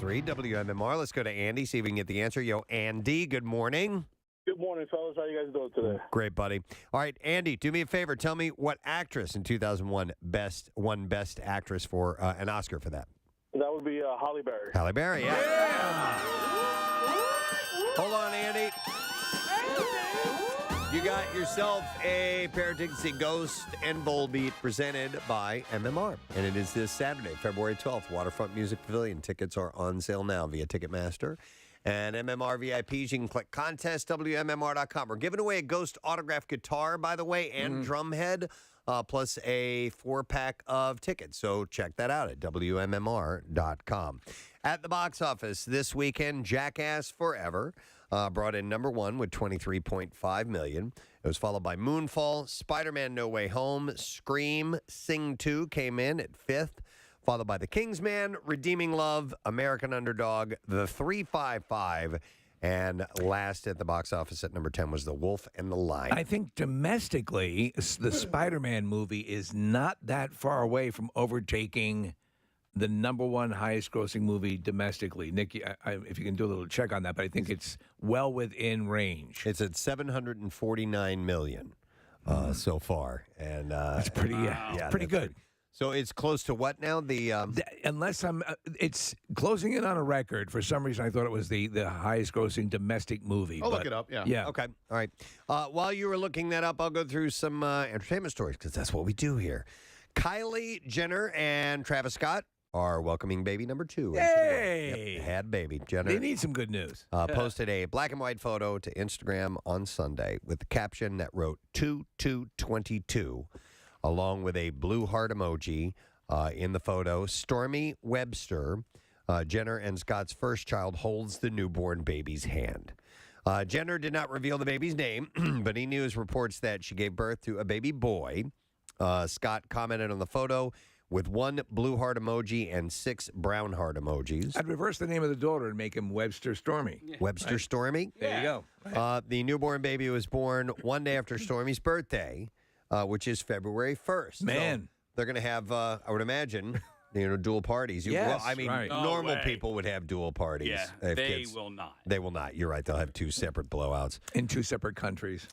106.3 WMMR. Let's go to Andy, see if we can get the answer. Yo, Andy, good morning. Good morning, fellas. How you guys doing today? Great, buddy. All right, Andy, do me a favor. Tell me what actress in 2001 won Best Actress for an Oscar for that. That would be Halle Berry. Halle Berry, yeah. Hold on, Andy. You got yourself a pair of tickets to see Ghost and Volbeat presented by MMR. And it is this Saturday, February 12th, Waterfront Music Pavilion. Tickets are on sale now via Ticketmaster. And MMR VIPs, you can click contest, WMMR.com. We're giving away a Ghost autographed guitar, by the way, and drumhead, plus a 4-pack of tickets. So check that out at WMMR.com. At the box office this weekend, Jackass Forever brought in number one with $23.5 million. It was followed by Moonfall, Spider-Man No Way Home, Scream, Sing 2 came in at fifth, followed by The Kingsman, Redeeming Love, American Underdog, The 355, and last at the box office at number 10 was The Wolf and the Lion. I think domestically, the Spider-Man movie is not that far away from overtaking the number one highest-grossing movie domestically. Nick, if you can do a little check on that, but I think it's well within range. It's at $749 million so far, and That's pretty, pretty good. So it's close to what now? Unless it's closing in on a record. For some reason, I thought it was the highest-grossing domestic movie. I'll look it up, yeah. Yeah. Okay, all right. While you were looking that up, I'll go through some entertainment stories because that's what we do here. Kylie Jenner and Travis Scott are welcoming baby number 2. Hey! Yep, had baby. Jenner They need some good news. posted a black and white photo to Instagram on Sunday with the caption that wrote 2222, along with a blue heart emoji in the photo. Stormy Webster, Jenner and Scott's first child, holds the newborn baby's hand. Jenner did not reveal the baby's name, but E! News reports that she gave birth to a baby boy. Scott commented on the photo with 1 blue heart emoji and 6 brown heart emojis. I'd reverse the name of the daughter and make him Webster Stormy. Webster Stormy. There you go. The newborn baby was born one day after Stormy's birthday, which is February 1st. Man. So they're going to have, I would imagine, dual parties. Yes, I mean, right. No normal way. people would have dual parties. Yeah, if they kids- will not. They will not. You're right. They'll have 2 separate blowouts. In 2 separate countries.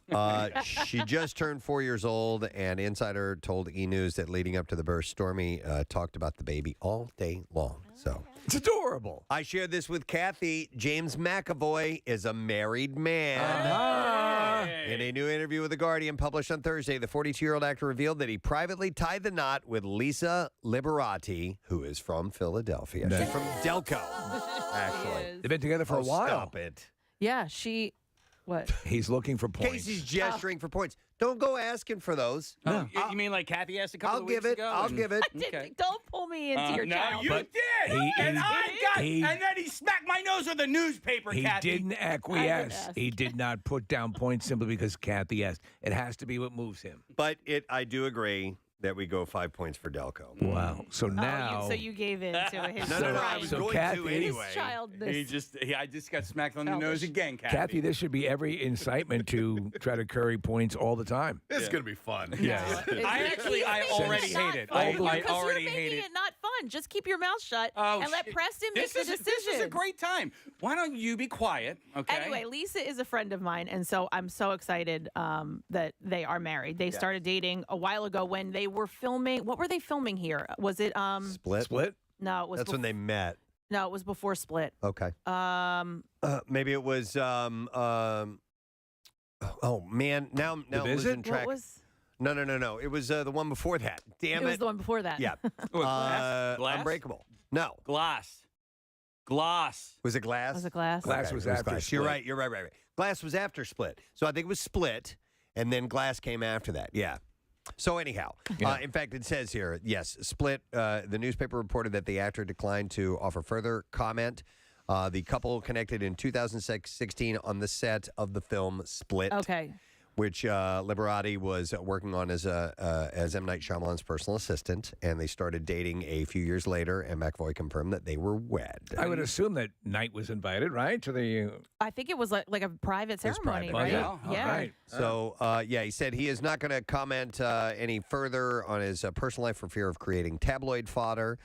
She just turned 4 years old, and Insider told E! News that leading up to the birth, Stormy talked about the baby all day long. So It's adorable. I shared this with Kathy. James McAvoy is a married man. In a new interview with The Guardian published on Thursday, the 42-year-old actor revealed that he privately tied the knot with Lisa Liberati, who is from Philadelphia. She's from Delco, actually. They've been together for a while. Stop it. Yeah, what? He's looking for points. Casey's gesturing for points. Don't go asking for those. Oh, you mean like Kathy asked a couple I'll of give weeks it. ago? I'll give it. Don't pull me into your No, channel. you But did. And then he smacked my nose with a newspaper, He Kathy. didn't I acquiesce. didn't ask. He did not put down points simply because Kathy asked. It has to be what moves him. But I do agree that we go 5 points for Delco. Wow. So now. so you gave in to his No, I pride. was So going Kathy- to His anyway. His childness. I just got smacked on the Childish. nose again, Kathy. Kathy, there should be every incitement to try to curry points all the time. It's going to be fun. Yeah. I already hate it. I already you're hate making it. not fun. Just keep your mouth shut Oh, and let shit. Preston make the decision. This is a great time. Why don't you be quiet, okay? Anyway, Lisa is a friend of mine, and so I'm so excited that they are married. They started dating a while ago when they were filming. What were they filming here? Was it Split? Split? No, it was. That's when they met. No, it was before Split. Okay. Um, Maybe it was. Oh man, now Visit? losing track. what was? No. It was the one before that. Damn It was the one before that. Yeah. Glass? Unbreakable. No. Glass. Was it Glass? Was it Glass? Glass Okay, was it after Glass. You're Split. right. Glass was after Split. So I think it was Split, and then Glass came after that. Yeah. So anyhow, Yeah. in fact, it says here, yes, Split. The newspaper reported that the actor declined to offer further comment. The couple connected in 2016 on the set of the film Split. Okay. Which Liberati was working on as M. Night Shyamalan's personal assistant, and they started dating a few years later, and McAvoy confirmed that they were wed. I would assume that Knight was invited, right? To the. I think it was like a private was ceremony, private, right? Oh, Yeah. right. So, he said he is not going to comment any further on his personal life for fear of creating tabloid fodder.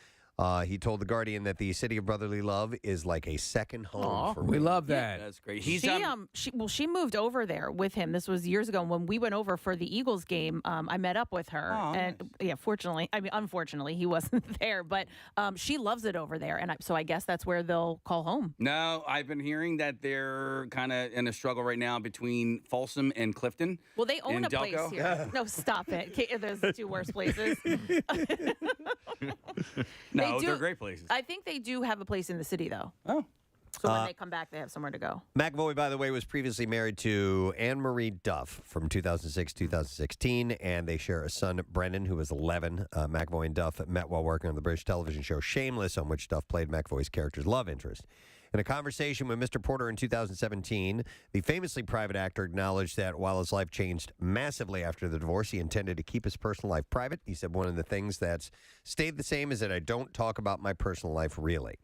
He told The Guardian that the city of brotherly love is like a second home for me. We love that. That's great. She moved over there with him. This was years ago when we went over for the Eagles game. I met up with her, and unfortunately, he wasn't there. But she loves it over there, and so I guess that's where they'll call home. No, I've been hearing that they're kind of in a struggle right now between Folsom and Clifton. Well, they own and a place Delco. here. No, stop it. There's the two worst places. No, they're great places. I think they do have a place in the city, though. Oh. So when they come back, they have somewhere to go. McAvoy, by the way, was previously married to Anne Marie Duff from 2006-2016, and they share a son, Brendan, who was 11. McAvoy and Duff met while working on the British television show Shameless, on which Duff played McAvoy's character's love interest. In a conversation with Mr. Porter in 2017, the famously private actor acknowledged that while his life changed massively after the divorce, he intended to keep his personal life private. He said, one of the things that's stayed the same is that I don't talk about my personal life really.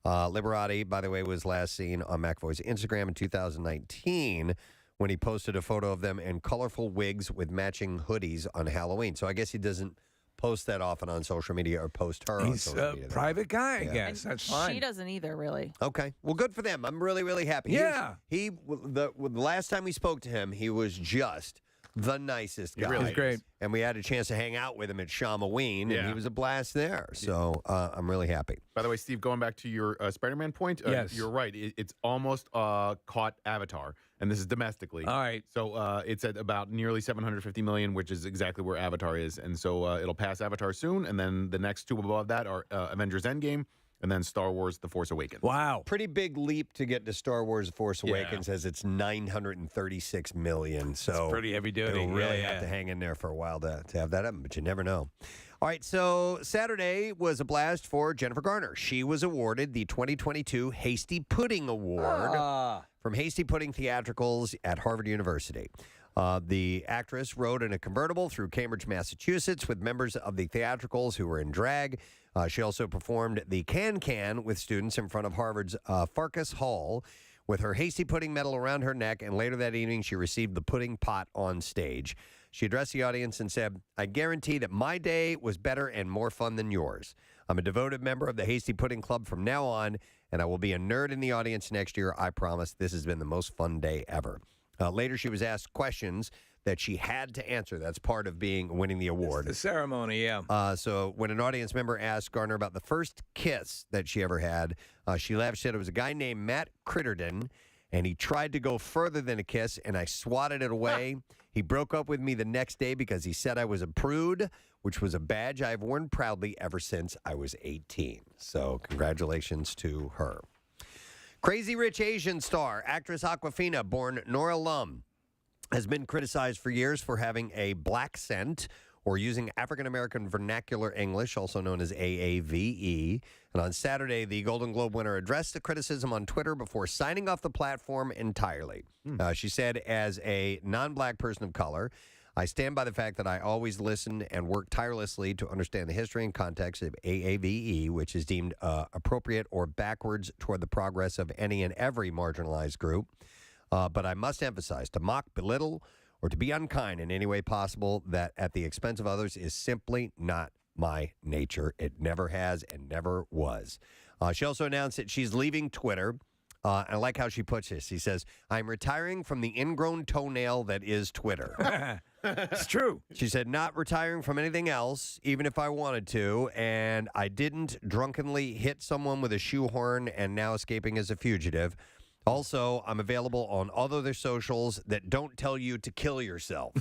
Liberati, by the way, was last seen on McAvoy's Instagram in 2019 when he posted a photo of them in colorful wigs with matching hoodies on Halloween. So I guess he doesn't post that often on social media or post her on social media. He's a private guy, I Yeah. guess. That's fine. She doesn't either, really. Okay. Well, good for them. I'm really, really happy. Yeah. The last time we spoke to him, he was just the nicest guy. really is. He's great. And we had a chance to hang out with him at Shamaween, and Yeah. he was a blast there. So I'm really happy. By the way, Steve, going back to your Spider-Man point, Yes. you're right. It's almost caught Avatar, and this is domestically. All right. So it's at about nearly 750 million, which is exactly where Avatar is. And so it'll pass Avatar soon, and then the next two above that are Avengers Endgame, and then Star Wars The Force Awakens. Wow. Pretty big leap to get to Star Wars: The Force Awakens, as it's 936 million. So That's pretty heavy duty. You'll really Yeah, have to yeah. hang in there for a while to have that happen, but you never know. All right, so Saturday was a blast for Jennifer Garner. She was awarded the 2022 Hasty Pudding Award from Hasty Pudding Theatricals at Harvard University. The actress rode in a convertible through Cambridge, Massachusetts, with members of the theatricals who were in drag. She also performed the Can with students in front of Harvard's Farkas Hall with her Hasty Pudding medal around her neck, and later that evening she received the pudding pot on stage. She addressed the audience and said, I guarantee that my day was better and more fun than yours. I'm a devoted member of the Hasty Pudding Club from now on, and I will be a nerd in the audience next year. I promise. This has been the most fun day ever. Later, she was asked questions that she had to answer. That's part of winning the award. The ceremony, yeah. So when an audience member asked Garner about the first kiss that she ever had, she laughed. She said it was a guy named Matt Critterton, and he tried to go further than a kiss, and I swatted it away. He broke up with me the next day because he said I was a prude, which was a badge I've worn proudly ever since I was 18. So congratulations to her. Crazy Rich Asian star, actress Awkwafina, born Nora Lum, has been criticized for years for having a black scent or using African-American vernacular English, also known as AAVE. And on Saturday, the Golden Globe winner addressed the criticism on Twitter before signing off the platform entirely. She said, as a non-black person of color, I stand by the fact that I always listen and work tirelessly to understand the history and context of AAVE, which is deemed appropriate or backwards toward the progress of any and every marginalized group. But I must emphasize, to mock, belittle, or to be unkind in any way possible that at the expense of others is simply not my nature. It never has and never was. She also announced that she's leaving Twitter. I like how she puts this. She says, I'm retiring from the ingrown toenail that is Twitter. It's true. She said, not retiring from anything else, even if I wanted to, and I didn't drunkenly hit someone with a shoehorn and now escaping as a fugitive. Also, I'm available on all other socials that don't tell you to kill yourself.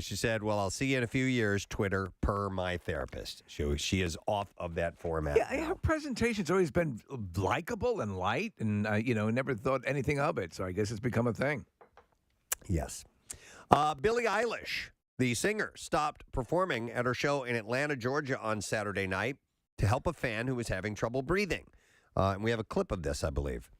She said, well, I'll see you in a few years, Twitter, per my therapist. She is off of that format. Yeah, her presentation's always been likable and light, and, never thought anything of it. So I guess it's become a thing. Yes. Billie Eilish, the singer, stopped performing at her show in Atlanta, Georgia on Saturday night to help a fan who was having trouble breathing. And we have a clip of this, I believe.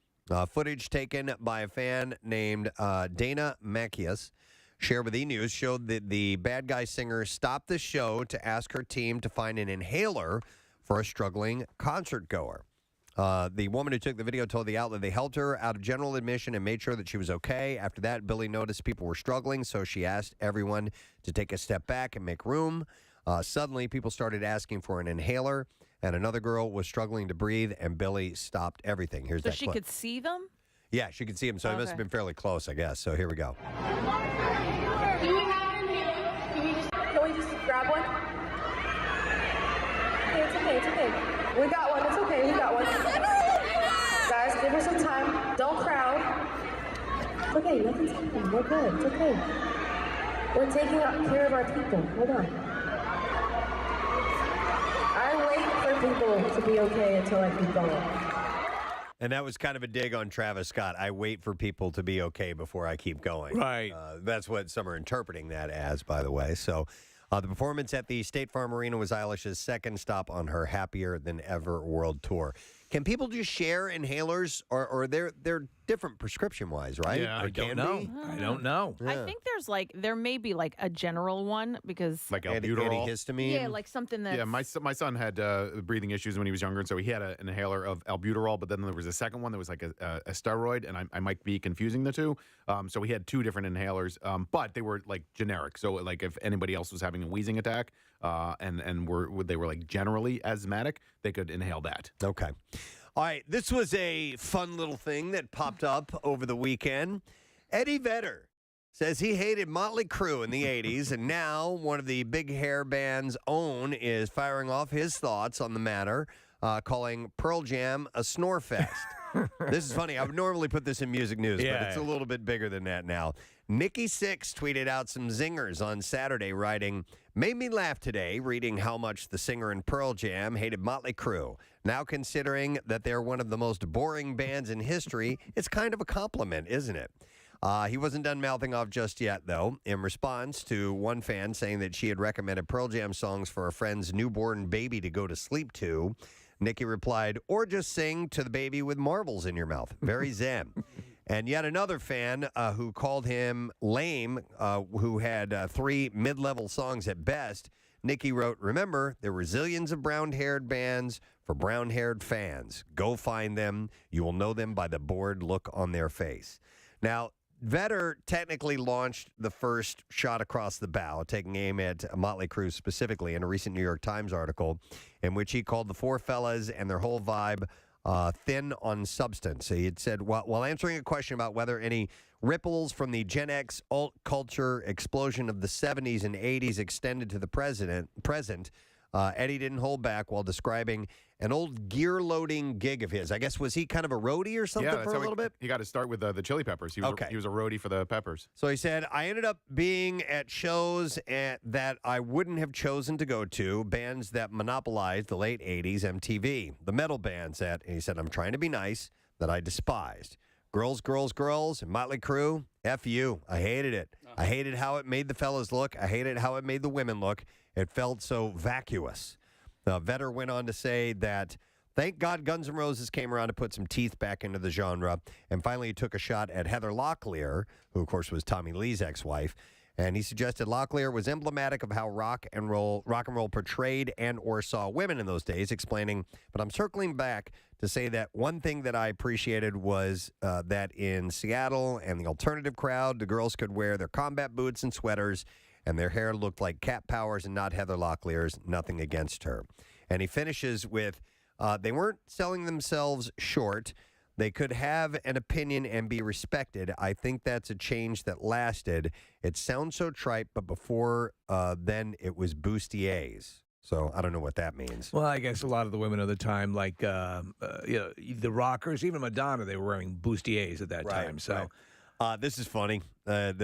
Footage taken by a fan named Dana Macias, shared with E! News, showed that the bad guy singer stopped the show to ask her team to find an inhaler for a struggling concert goer. The woman who took the video told the outlet they helped her out of general admission and made sure that she was okay. After that, Billie noticed people were struggling, so she asked everyone to take a step back and make room. Suddenly, people started asking for an inhaler. and another girl was struggling to breathe, and Billy stopped everything. Here's So that she clip. could see them? Yeah, she could see him, so he must have Okay. been fairly close, I guess. So here we go. Do we have inhalers? Can we just grab one? Okay, it's okay, it's okay. We got one, it's okay, we got one. Guys, give her some time. Don't crowd. It's okay, nothing's happening. We're good, it's okay. We're taking care of our people. Hold on. I wait for people to be okay until I keep going. And that was kind of a dig on Travis Scott. I wait for people to be okay before I keep going. Right. That's what some are interpreting that as, by the way. So the performance at the State Farm Arena was Eilish's second stop on her Happier Than Ever world tour. Can people just share inhalers, or they're different prescription-wise, right? Yeah, Or I don't can know. be? I don't know. I think there may be like a general one because Like albuterol. Antihistamine? yeah, like something that's Yeah, my son had breathing issues when he was younger, and so he had an inhaler of albuterol. But then there was a second one that was like a steroid, and I might be confusing the two. So he had two different inhalers, but they were like generic. So like if anybody else was having a wheezing attack, and they were like generally asthmatic, they could inhale that. Okay. All right, this was a fun little thing that popped up over the weekend. Eddie Vedder says he hated Motley Crue in the 80s, and now one of the big hair band's own is firing off his thoughts on the matter, calling Pearl Jam a snore fest. This is funny. I would normally put this in music news, but it's a little bit bigger than that now. Nikki Sixx tweeted out some zingers on Saturday, writing, "Made me laugh today reading how much the singer in Pearl Jam hated Motley Crue. Now considering that they're one of the most boring bands in history, it's kind of a compliment, isn't it?" He wasn't done mouthing off just yet, though. In response to one fan saying that she had recommended Pearl Jam songs for a friend's newborn baby to go to sleep to, Nikki replied, "Or just sing to the baby with marbles in your mouth. Very zen." And yet another fan who called him lame, who had 3 mid-level songs at best, Nikki wrote, "Remember, there were zillions of brown-haired bands for brown-haired fans. Go find them. You will know them by the bored look on their face." Now, Vedder technically launched the first shot across the bow, taking aim at Motley Crue specifically in a recent New York Times article in which he called the four fellas and their whole vibe thin on substance. He had said, while answering a question about whether any ripples from the Gen X alt culture explosion of the 70s and 80s extended to the present, Eddie didn't hold back while describing an old gear loading gig of his. I guess, was he kind of a roadie or something for a little bit? He got to start with the Chili Peppers. He was a roadie for the Peppers. So he said, "I ended up being at shows that I wouldn't have chosen to go to, bands that monopolized the late 80s MTV, the metal bands and he said, I'm trying to be nice, that I despised. Girls, girls, girls, and Motley Crue, F you. I hated it. I hated how it made the fellas look. I hated how it made the women look. It felt so vacuous." Vedder went on to say that, "Thank God Guns N' Roses came around to put some teeth back into the genre." And finally, he took a shot at Heather Locklear, who, of course, was Tommy Lee's ex-wife. And he suggested Locklear was emblematic of how rock and roll portrayed and or saw women in those days, explaining, "But I'm circling back to say that one thing that I appreciated was that in Seattle and the alternative crowd, the girls could wear their combat boots and sweaters, and their hair looked like Cat Powers and not Heather Locklear's, nothing against her." And he finishes with, they weren't selling themselves short. They could have an opinion and be respected. I think that's a change that lasted. It sounds so trite, but before then it was bustiers. So I don't know what that means. Well, I guess a lot of the women of the time, like the rockers, even Madonna, they were wearing bustiers at that time. So. This is funny that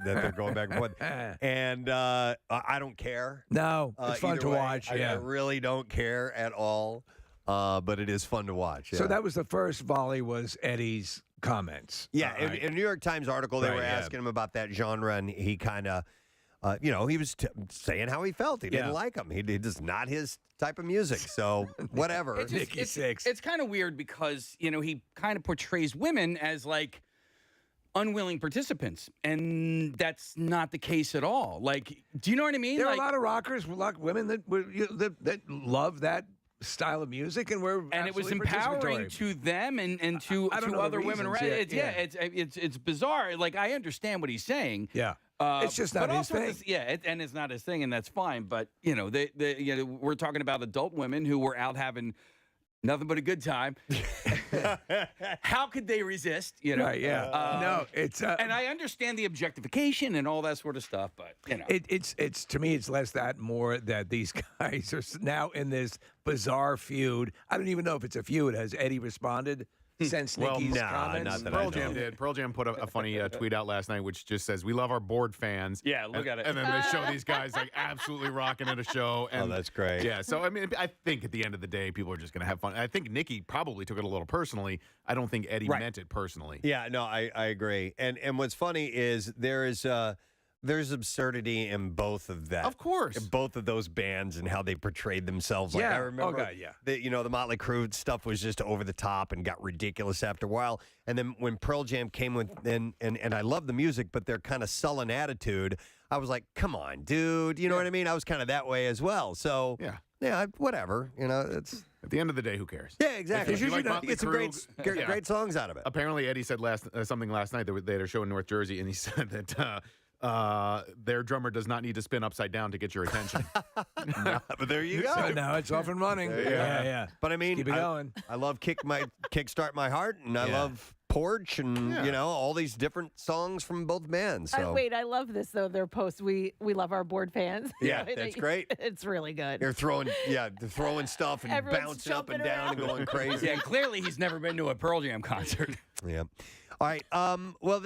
they're going back and forth, and I don't care. No, it's fun either to way. watch. I really don't care at all, but it is fun to watch. Yeah. So that was the first volley, was Eddie's comments. Yeah, in a New York Times article, they were asking him about that genre, and he kind of, he was saying how he felt. He didn't like him. He just not his type of music. So whatever. It's kind of weird because he kind of portrays women as like unwilling participants, and that's not the case at all. Like, do you know what I mean? There are a lot of rockers, women that love that style of music, and we're and it was absolutely empowering participatory. to them and to I don't know the other women. reasons, Right? It's bizarre. Like I understand what he's saying. Yeah. It's just not but his also thing. and it's not his thing, and that's fine. But we're talking about adult women who were out having nothing but a good time. How could they resist? Right, yeah. No, it's and I understand the objectification and all that sort of stuff, but it's to me, it's less that, more that these guys are now in this bizarre feud. I don't even know if it's a feud. Has Eddie responded since Nikki's comments? not that Pearl Jam did. Pearl Jam put a funny tweet out last night, which just says, "We love our bored fans." Yeah, look at it. And then they show these guys like absolutely rocking at a show. And, that's great. Yeah. So I mean, I think at the end of the day, people are just going to have fun. I think Nikki probably took it a little personally. I don't think Eddie meant it personally. Yeah, no, I agree. And what's funny is there's absurdity in both of that. Of course. In both of those bands and how they portrayed themselves. Like, Yeah. I remember Oh, God, yeah. the Motley Crue stuff was just over the top and got ridiculous after a while. And then when Pearl Jam came with, and I love the music, but their kind of sullen attitude, I was like, come on, dude. You know what I mean? I was kind of that way as well. So, yeah, whatever. It's... At the end of the day, who cares? Yeah, exactly. If you like you Motley get some Crue, great songs out of it. Apparently, Eddie said something last night. They had a show in North Jersey, and he said that their drummer does not need to spin upside down to get your attention. But there you go. So now it's off and running. Yeah. But I mean, Keep it going. I love Kickstart My Heart, and I love Porch, and all these different songs from both bands. So Wait, I love this though. Their post, we love our board fans. Yeah, that's great. It's really good. They're throwing stuff and Everyone's bouncing up and jumping down and around. going crazy. yeah, clearly he's never been to a Pearl Jam concert. Yeah. All right. Well,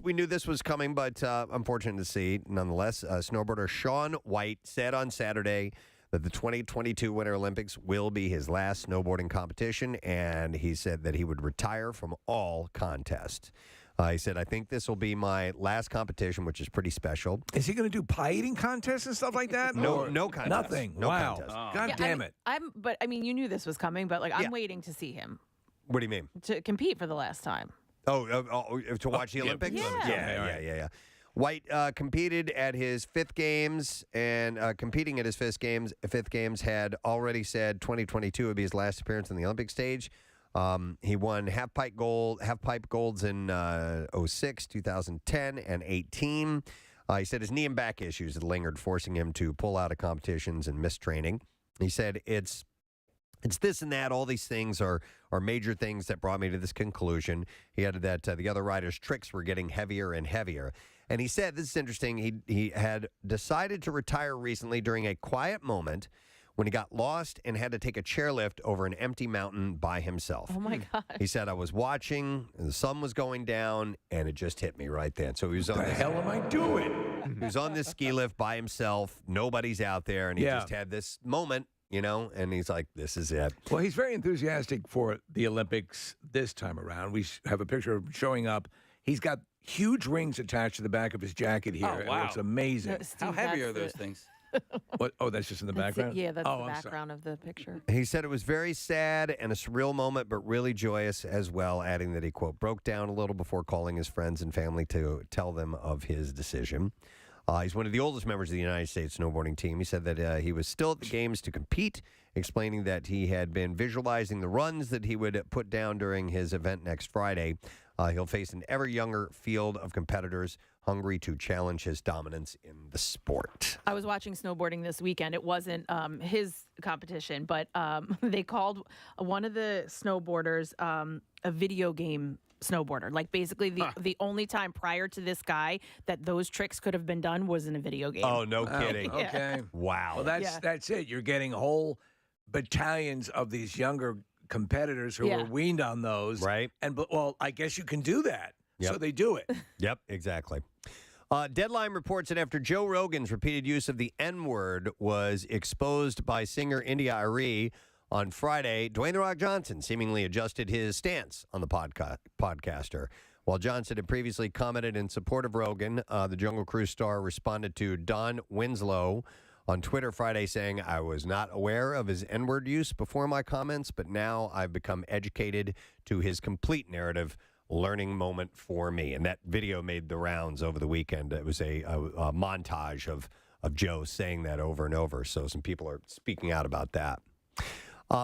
we knew this was coming, but unfortunate to see nonetheless. Snowboarder Shaun White said on Saturday that the 2022 Winter Olympics will be his last snowboarding competition, and he said that he would retire from all contests. He said, I think this will be my last competition, which is pretty special. Is he going to do pie eating contests and stuff like that? No Or contest. Nothing. No Wow. contest. God damn it. But you knew this was coming, but Yeah. I'm waiting to see him What do you mean? to compete for the last time. To watch the Olympics? Yeah. White competed at his fifth games, and competing at his fifth games had already said 2022 would be his last appearance on the Olympic stage. He won half pipe golds in 06, 2010, and 18. He said his knee and back issues had lingered, forcing him to pull out of competitions and miss training. He said it's this and that. All these things are major things that brought me to this conclusion. He added that the other riders' tricks were getting heavier and heavier. And he said, this is interesting, he had decided to retire recently during a quiet moment when he got lost and had to take a chairlift over an empty mountain by himself. Oh, my God. He said, I was watching, and the sun was going down, and it just hit me right then. So he was on What the hell am I doing? He was on this ski lift by himself. Nobody's out there, and he Yeah. just had this moment, and he's like, this is it. Well, he's very enthusiastic for the Olympics this time around. We have a picture of him showing up. He's got huge rings attached to the back of his jacket here. Oh, wow. It looks amazing. No, Steve, How heavy that's are those the- things? What? Oh, that's just in the That's background? Yeah, that's Oh, the I'm sorry. background of the picture. He said it was very sad and a surreal moment, but really joyous as well, adding that he, quote, broke down a little before calling his friends and family to tell them of his decision. He's one of the oldest members of the United States snowboarding team. He said that he was still at the games to compete, explaining that he had been visualizing the runs that he would put down during his event next Friday. He'll face an ever younger field of competitors hungry to challenge his dominance in the sport. I was watching snowboarding this weekend. It wasn't his competition, but they called one of the snowboarders a video game snowboarder. Like basically the only time prior to this guy that those tricks could have been done was in a video game. Oh, no kidding. Yeah. Okay. Wow. Well, that's it. You're getting whole battalions of these younger competitors who Yeah. are weaned on those. Right. Well, I guess you can do that. Yep. So they do it. Yep, exactly. Deadline reports that after Joe Rogan's repeated use of the N-word was exposed by singer India Arie on Friday, Dwayne "The Rock" Johnson seemingly adjusted his stance on the podcaster. While Johnson had previously commented in support of Rogan, the Jungle Cruise star responded to Don Winslow on Twitter Friday saying, I was not aware of his N-word use before my comments, but now I've become educated to his complete narrative. Learning moment for me. And that video made the rounds over the weekend. It was a montage of Joe saying that over and over. So some people are speaking out about that.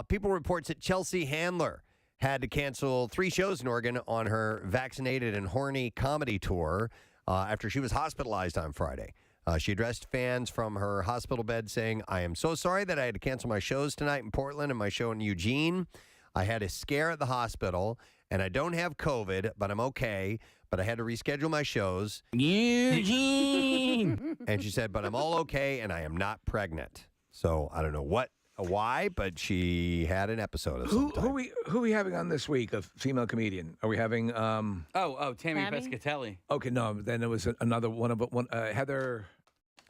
People reports that Chelsea Handler had to cancel 3 shows in Oregon on her Vaccinated and Horny comedy tour after she was hospitalized on Friday. She addressed fans from her hospital bed saying, "I am so sorry that I had to cancel my shows tonight in Portland and my show in Eugene. I had a scare at the hospital, and I don't have COVID, but I'm okay. But I had to reschedule my shows." Eugene. And she said, "But I'm all okay, and I am not pregnant." So I don't know why, but she had an episode of some type. Who are we having on this week? A female comedian? Are we having? Tammy Tammy? Pescatelli. Okay, no. Then there was another one Heather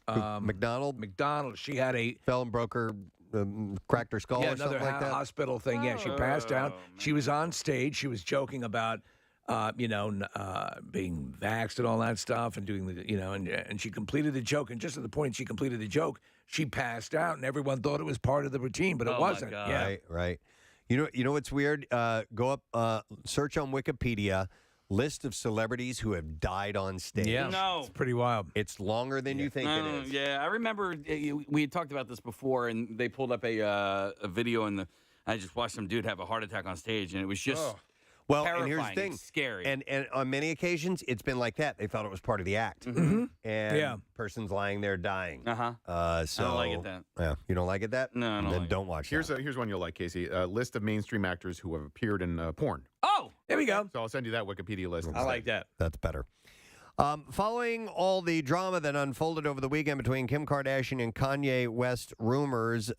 McDonald McDonald. She had a fell and broke her, cracked her skull or another something like that. hospital thing. Yeah, she passed out. She was on stage. She was joking about. Being vaxxed and all that stuff, and doing the, and she completed the joke, and just at the point she completed the joke, she passed out, and everyone thought it was part of the routine, but it wasn't. God. Yeah, Right. You know what's weird? Go up, search on Wikipedia, list of celebrities who have died on stage. yeah, No. it's pretty wild. It's longer than you think it is. Yeah, I remember we had talked about this before, and they pulled up a video, and I just watched some dude have a heart attack on stage, and it was just. Well, terrifying. and here's the thing. It's scary. And on many occasions, it's been like that. They thought it was part of the act. Mm-hmm. And person's lying there dying. So I don't like it that. Yeah, you don't like it that? No, I don't Then like it. don't watch Here's that. here's one you'll like, Casey. A list of mainstream actors who have appeared in porn. Oh, There we go. So I'll send you that Wikipedia list. I like that. That's better. Following all the drama that unfolded over the weekend between Kim Kardashian and Kanye West rumors,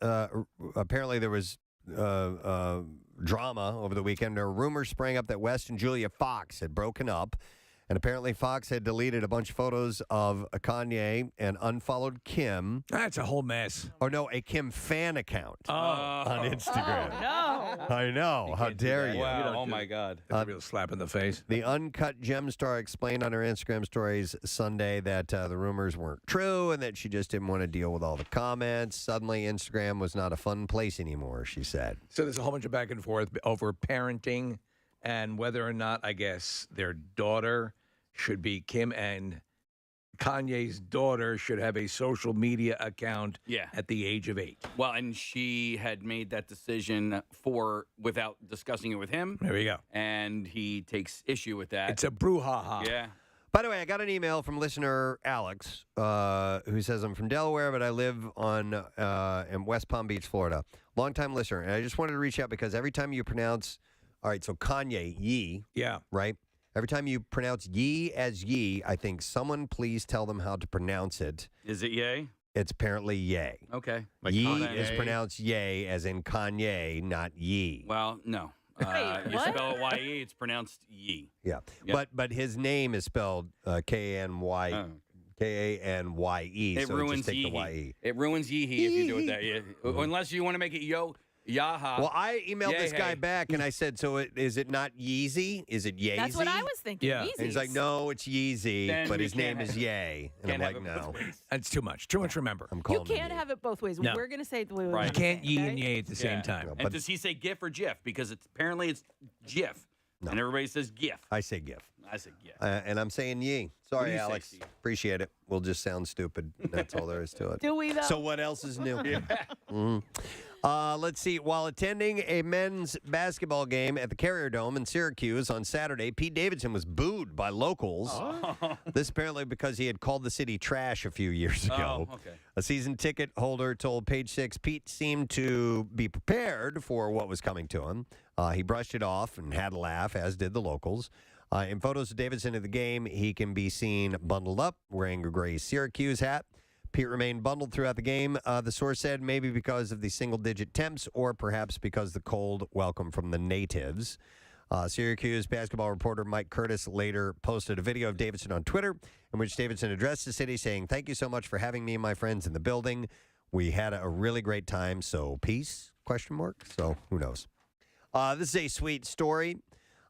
apparently there was drama over the weekend. There were rumors sprang up that West and Julia Fox had broken up, and apparently Fox had deleted a bunch of photos of Kanye and unfollowed Kim. That's a whole mess. Or no, a Kim fan account Oh, on Instagram. No. I know. How dare you? Wow. Oh my God. that's a real slap in the face. The Uncut Gem star explained on her Instagram stories Sunday that the rumors weren't true and that she just didn't want to deal with all the comments. Suddenly, Instagram was not a fun place anymore, she said. So there's a whole bunch of back and forth over parenting and whether or not, I guess, their daughter should be Kim and Kanye's daughter should have a social media account at the age of 8. Well, and she had made that decision without discussing it with him. There we go. And he takes issue with that. It's a brouhaha. Yeah. By the way, I got an email from listener Alex who says, "I'm from Delaware, but I live in West Palm Beach, Florida. Longtime listener. And I just wanted to reach out because every time you pronounce, all right, so Kanye, Ye, Yeah. right? Every time you pronounce Ye as Ye, I think someone please tell them how to pronounce it. Is it yay? It's apparently Ye. Okay. Like Ye Kanye. is pronounced Ye as in Kanye, not Ye. Well, no. You what? spell it Y-E, it's pronounced ye. Yeah. Yep. But his name is spelled K-A-N-Y. Oh. K-A-N-Y-E. It so ruins just take the Yeehee. Y-E. It ruins Yeehee if you do it that. Yeah. Unless you want to make it Yaha. Well, I emailed Yay, this guy hey. back and I said, so is it not Yeezy? Is it Yeezy? That's what I was thinking. Yeah. And he's like, no, it's Yeezy, Then but we his name can't is have- Yay. And I'm Can't like, have it both no. ways. That's too much. Too much to remember. I'm You calling him can't Ye. have it both ways. No. We're going to say it the way we Right. You want can't to ye say it, and okay? yay at the same time. No, And but does he say GIF or GIF? Because apparently it's GIF. No. And everybody says GIF. I say GIF. I said GIF. And I'm saying Ye. What do Sorry, you say, Alex. Steve? Appreciate it. We'll just sound stupid. That's all there is to it. Do we, though? So what else is new? Let's see. While attending a men's basketball game at the Carrier Dome in Syracuse on Saturday, Pete Davidson was booed by locals. This apparently because he had called the city trash a few years ago. Oh, okay. A season ticket holder told Page Six Pete seemed to be prepared for what was coming to him. He brushed it off and had a laugh, as did the locals. In photos of Davidson at the game, he can be seen bundled up, wearing a gray Syracuse hat. Pete remained bundled throughout the game, the source said, maybe because of the single-digit temps or perhaps because the cold welcome from the natives. Syracuse basketball reporter Mike Curtis later posted a video of Davidson on Twitter in which Davidson addressed the city saying, "Thank you so much for having me and my friends in the building. We had a really great time, so peace?" ? So who knows? This is a sweet story.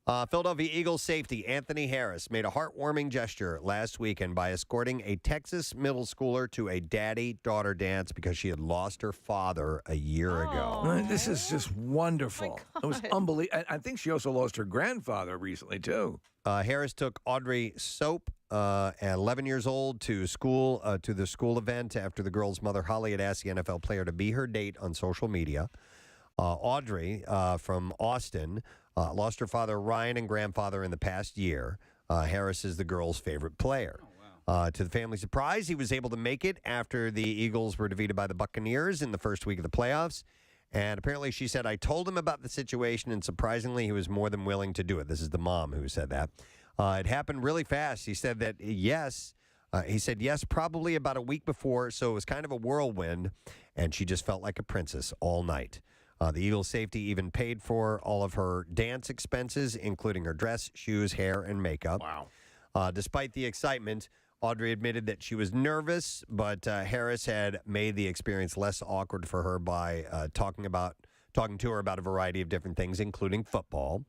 Philadelphia Eagles safety Anthony Harris made a heartwarming gesture last weekend by escorting a Texas middle schooler to a daddy-daughter dance because she had lost her father a year ago. This is just wonderful. It was unbelievable. I think she also lost her grandfather recently, too. Harris took Audrey Soap, at 11 years old, to school to the school event after the girl's mother, Holly, had asked the NFL player to be her date on social media. Audrey from Austin lost her father Ryan and grandfather in the past year. Harris is the girl's favorite player. To the family's surprise, he was able to make it after the Eagles were defeated by the Buccaneers in the first week of the playoffs. And apparently she said, I told him about the situation, and surprisingly, he was more than willing to do it. This is the mom who said that. It happened really fast. He said that, yes. He said, yes, probably about a week before, so it was kind of a whirlwind, and she just felt like a princess all night. The Eagles safety even paid for all of her dance expenses, including her dress, shoes, hair, and makeup. Wow. Despite the excitement, Audrey admitted that she was nervous, but Harris had made the experience less awkward for her by talking to her about a variety of different things, including football.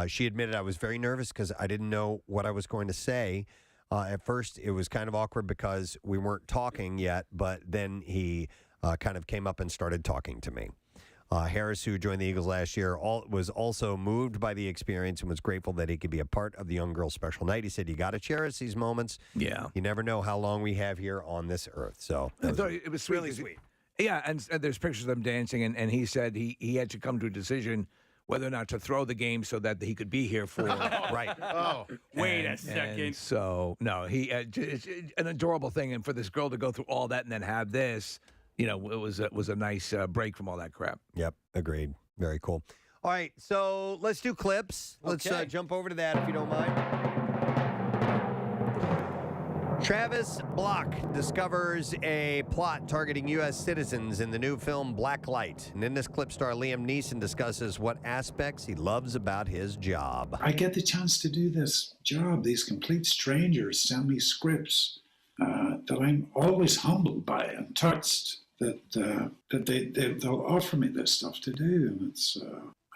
She admitted, I was very nervous because I didn't know what I was going to say. At first, it was kind of awkward because we weren't talking yet, but then he kind of came up and started talking to me. Harris, who joined the Eagles last year, was also moved by the experience and was grateful that he could be a part of the young girl's special night. He said, you got to cherish these moments. Yeah. You never know how long we have here on this earth. So it was really sweet. Yeah, and there's pictures of them dancing, and he said he had to come to a decision whether or not to throw the game so that he could be here for right. Oh, Wait a second. And so no, it's an adorable thing, and for this girl to go through all that and then have this, it was a nice break from all that crap. Yep, agreed. Very cool. All right, so let's do clips. Let's Okay. jump over to that if you don't mind. Travis Block discovers a plot targeting U.S. citizens in the new film Blacklight. And in this clip, star Liam Neeson discusses what aspects he loves about his job. I get the chance to do this job. These complete strangers send me scripts that I'm always humbled by and touched that they'll offer me this stuff to do. And it's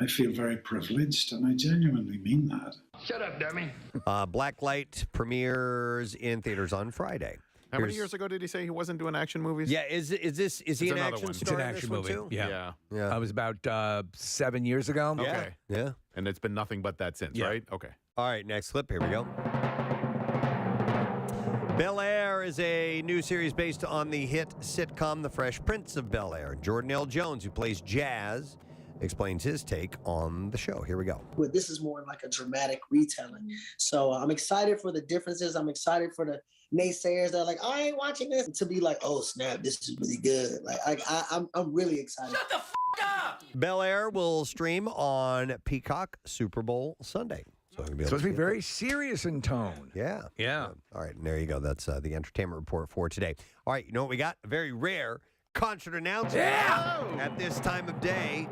I feel very privileged, and I genuinely mean that. Shut up, dummy. Blacklight premieres in theaters on Friday. how many years ago did he say he wasn't doing action movies? Yeah, is he an another action one. star? It's an in this action one movie. too? Yeah. Yeah. I was about 7 years ago. Okay. Yeah. And it's been nothing but that since, Yeah. right? Okay. All right, next clip. Here we go. Bel Air is a new series based on the hit sitcom The Fresh Prince of Bel Air. Jordan L. Jones, who plays Jazz, explains his take on the show. Here we go. But this is more like a dramatic retelling. So I'm excited for the differences. I'm excited for the naysayers that are like, I ain't watching this, to be like, oh snap, this is really good. Like I'm really excited. Shut the f*** up! Bel Air will stream on Peacock Super Bowl Sunday. So It's supposed to be very serious in tone. Yeah. Yeah. All right, and there you go. That's the entertainment report for today. All right, you know what we got? A very rare concert announcement at this time of day.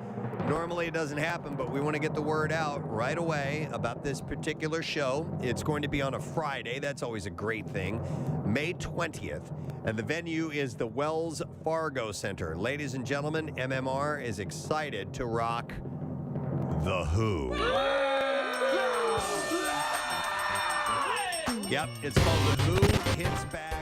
Normally it doesn't happen, but we want to get the word out right away about this particular show. It's going to be on a Friday. That's always a great thing. May 20th. And the venue is the Wells Fargo Center. Ladies and gentlemen, MMR is excited to rock The Who. Yep, it's called The Who Hits Back.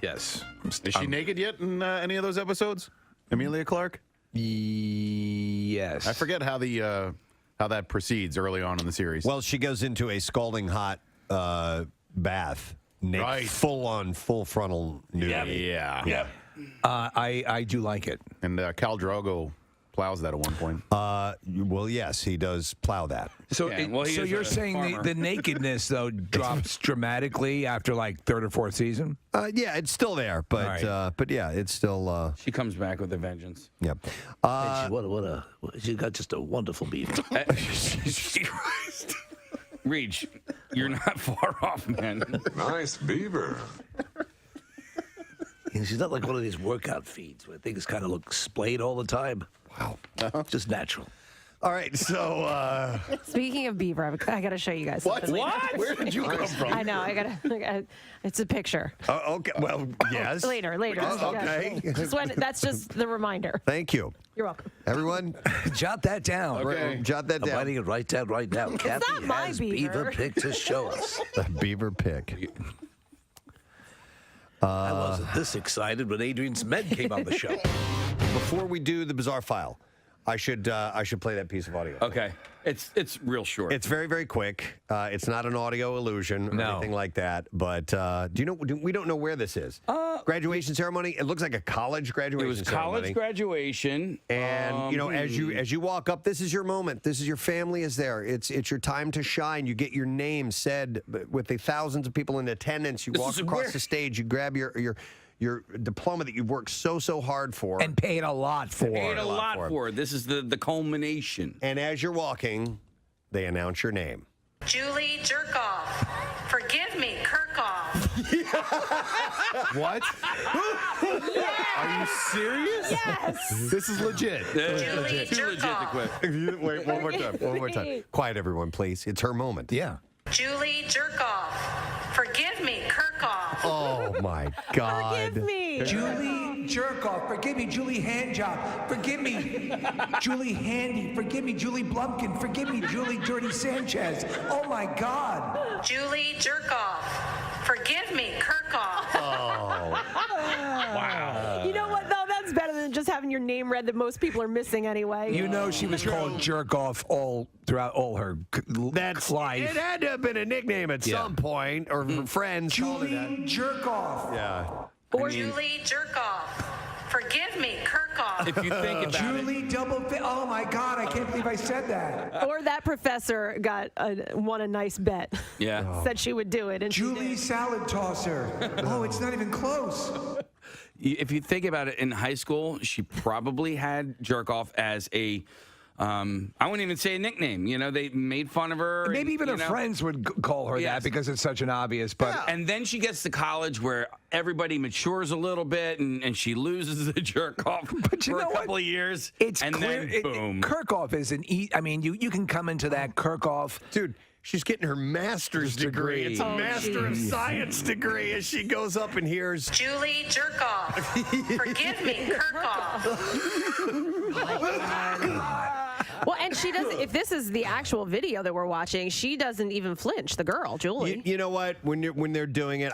Yes. Is she naked yet in any of those episodes? Emilia Clarke? Yes. I forget how that proceeds early on in the series. Well, she goes into a scalding hot bath, Right. full frontal nudity. Yeah. I do like it. And Khal Drogo plows that at one point. Well, yes, he does plow that. So, Yeah, well, he so is you're a saying farmer. the nakedness though drops dramatically after like third or fourth season? Yeah, it's still there, but All right. yeah, it's still She comes back with a vengeance. yeah. She got just a wonderful beef. Reach, you're not far off, man. Nice beaver. She's not like one of these workout feeds where things kind of look splayed all the time. Wow. Just natural. All right, so Speaking of beaver, I got to show you guys something. later. Where did you come from? I know. I gotta. It's a picture. okay, well, yes. Later. Okay. That's just the reminder. Thank you, You're welcome. everyone. Jot that down. Okay. Jot that I'm down. writing it right down right now. Kathy not my has beaver. pic to show us. The beaver pick. I wasn't this excited when Adrian's men came on the show. Before we do the bizarre file, I should play that piece of audio. Okay, it's real short. It's very, very quick. It's not an audio illusion or anything like that. But do you know? We don't know where this is. Graduation ceremony. It looks like a college graduation. It was ceremony. college graduation, And as you walk up, this is your moment. This is your family is there. It's your time to shine. You get your name said with the thousands of people in attendance. You walk across the stage. You grab your diploma that you've worked so hard for And paid a lot for. paid a lot for it. This is the culmination. And as you're walking, they announce your name. Julie Jerkoff. Forgive me, Kirkhoff. What? Are you serious? Yes. This is legit. Julie Too legit to Jerkoff. quit. Wait, one more time. One more time. Quiet, everyone, please. It's her moment. Yeah. Julie Jerkoff. Forgive me, Kirkhoff. Oh my God. Forgive me. Julie Jerkoff, forgive me. Julie Handjob, forgive me. Julie Handy, forgive me. Julie Blumpkin, forgive me. Julie Dirty Sanchez. Oh my God. Julie Jerkoff. Forgive me, Kirkhoff. You know what though? That's better than just having your name read that most people are missing anyway. You know she was called Jerk Off throughout all her life. It had to have been a nickname at some point, or friends. called her that. Julie Jerk Off. Yeah. Or Julie Jerkoff. Forgive me, Kirkhoff. If you think about it. Julie Oh my God! I can't believe I said that. Or that professor won a nice bet. Yeah. Said she would do it, and Julie Salad Tosser. Oh, it's not even close. If you think about it, in high school, she probably had jerk off as a, I wouldn't even say a nickname. You know, they made fun of her. Maybe even her you know. friends would call her Yes. that because it's such an obvious. But And then she gets to college where everybody matures a little bit and she loses the jerk off But you for know a what? couple of years. it's and clear. then boom. Kirkhoff is I mean, you can come into that Kirkhoff. Dude, she's getting her master's degree. It's a Oh, Master of geez. Science degree as she goes up and hears. Julie Jerkoff. Forgive me, Kirkhoff. Well, and she doesn't. If this is the actual video that we're watching, she doesn't even flinch. The girl, Julie. You know what? When they're doing it,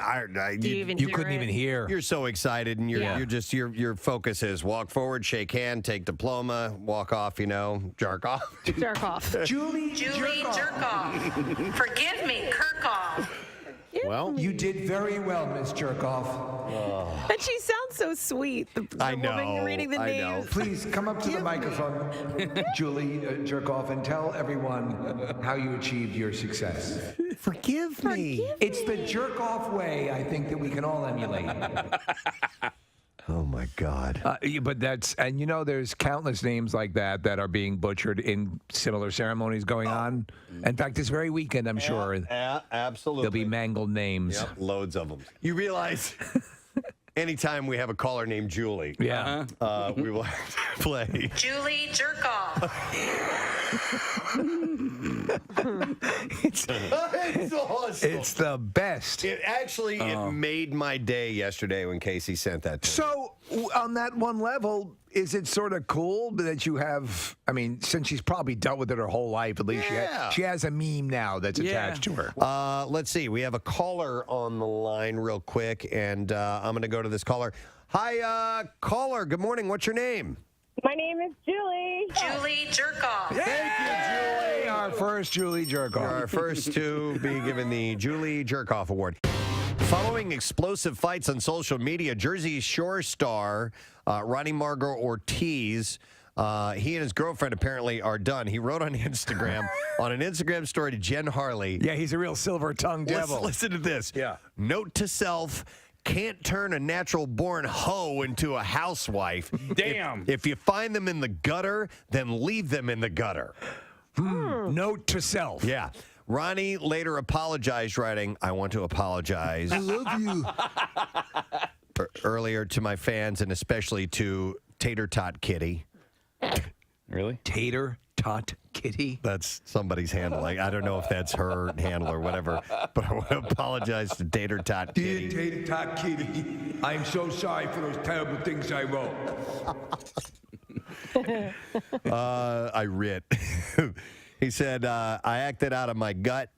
Do you even You hear couldn't it? even hear. You're so excited, and Yeah. you're just your focus is walk forward, shake hand, take diploma, walk off. Jerk off. Jerk off. Julie Jerkoff. Forgive me, Kirkhoff. Well, You did very well, Miss Jerkoff. And she sounds so sweet. The I woman know, reading the I know. names. Please come up to the microphone, Julie Jerkoff, and tell everyone how you achieved your success. Forgive me. It's the jerk off way, I think, that we can all emulate. Oh my God. But there's countless names like that are being butchered in similar ceremonies going on. In fact, this very weekend, I'm sure Absolutely. there'll be mangled names. Yep, loads of them. You realize anytime we have a caller named Julie, Yeah. we will have to play. Julie Jerkoff. It's awesome. It's the best. It made my day yesterday when Casey sent that to me. So, on that one level, is it sort of cool that you have, I mean, since she's probably dealt with it her whole life, at least she has a meme now that's attached to her. Let's see. We have a caller on the line real quick, and I'm going to go to this caller. Hi, caller. Good morning. What's your name? My name is Julie. Julie Jerkoff. Thank you, Julie. Our first Julie Jerkoff. You're our first to be given the Julie Jerkoff Award. Following explosive fights on social media, Jersey Shore star Ronnie Margot Ortiz, he and his girlfriend apparently are done. He wrote on Instagram, on an Instagram story to Jen Harley. Yeah, he's a real silver-tongued devil. Listen to this. Yeah. Note to self, can't turn a natural-born hoe into a housewife. Damn. If you find them in the gutter, then leave them in the gutter. Note to self. Yeah. Ronnie later apologized, writing, I want to apologize. I love you. Earlier to my fans and especially to Tater Tot Kitty. Really? Tater Tot Kitty? That's somebody's handle. I don't know if that's her handle or whatever, but I want to apologize to Tater Tot Kitty. Dear Tater Tot Kitty, I'm so sorry for those terrible things I wrote. I writ. He said, I acted out of my gut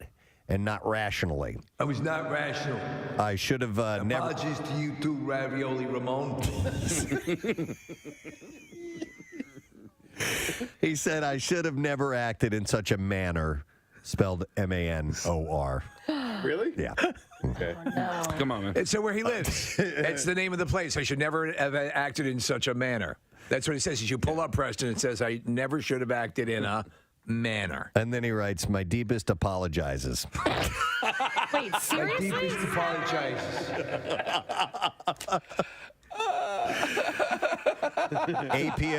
and not rationally. I was not rational. I should have never. Apologies to you too, Ravioli Ramon. He said, I should have never acted in such a manner, spelled M-A-N-O-R. Really? Yeah. Okay. Come on, man. It's where he lives. That's the name of the place. I should never have acted in such a manner. That's what it says. You pull up Preston, it says, I never should have acted in a manner. And then he writes, my deepest apologizes. Wait, seriously? My deepest apologizes. A-P-O-L-O-G-I-Z-E-S.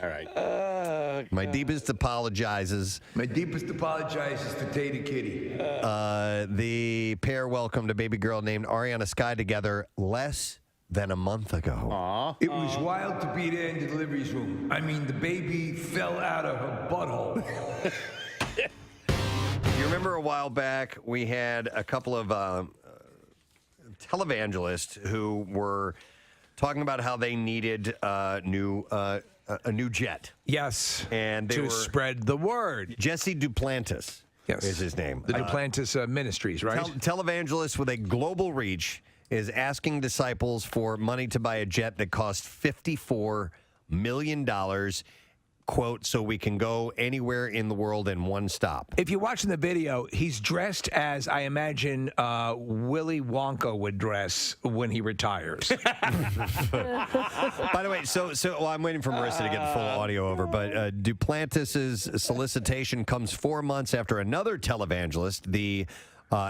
All right. My deepest apologizes. My deepest apologizes to Tater Kitty. The pair welcomed a baby girl named Ariana Sky together less than a month ago. It was wild to be there in the delivery room. I mean, the baby fell out of her butthole. You remember a while back we had a couple of televangelists who were talking about how they needed a new jet. Yes. And they to were spread the word. Jesse Duplantis is his name. The Duplantis Ministries, right? Televangelist with a global reach is asking disciples for money to buy a jet that costs $54 million, quote, so we can go anywhere in the world in one stop. If you're watching the video, he's dressed as I imagine Willy Wonka would dress when he retires. By the way, well, I'm waiting for Marissa to get the full audio over, but Duplantis' solicitation comes 4 months after another televangelist, the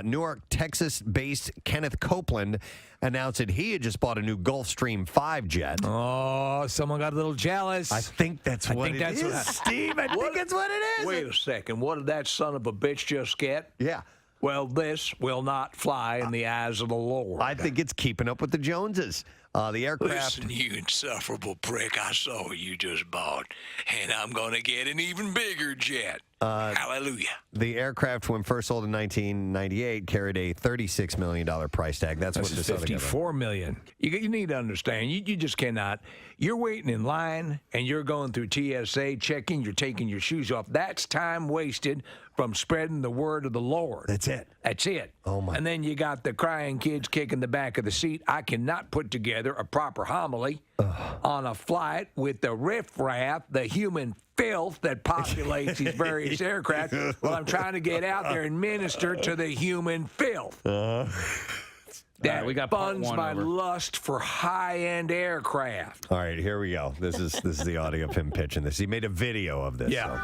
Newark, Texas-based Kenneth Copeland, announced that he had just bought a new Gulfstream 5 jet. Oh, someone got a little jealous. I think that's what it is, Steve. I think that's what it is. Wait a second. What did that son of a bitch just get? Yeah. Well, this will not fly in the eyes of the Lord. I think it's keeping up with the Joneses. The aircraft. Listen, you insufferable prick. I saw what you just bought, and I'm going to get an even bigger jet. Hallelujah. The aircraft, when first sold in 1998, carried a $36 million price tag. That's what this other guy $54 million. You need to understand. You just cannot. You're waiting in line, and you're going through TSA, checking. You're taking your shoes off. That's time wasted from spreading the word of the Lord. That's it. That's it. Oh, my. And then you got the crying kids kicking the back of the seat. I cannot put together a proper homily on a flight with the riffraff, the human filth that populates these various aircraft while I'm trying to get out there and minister to the human filth. That we got part funds one my over. lust for high-end aircraft. All right, here we go. This is the audio of him pitching this. He made a video of this. Yeah. so.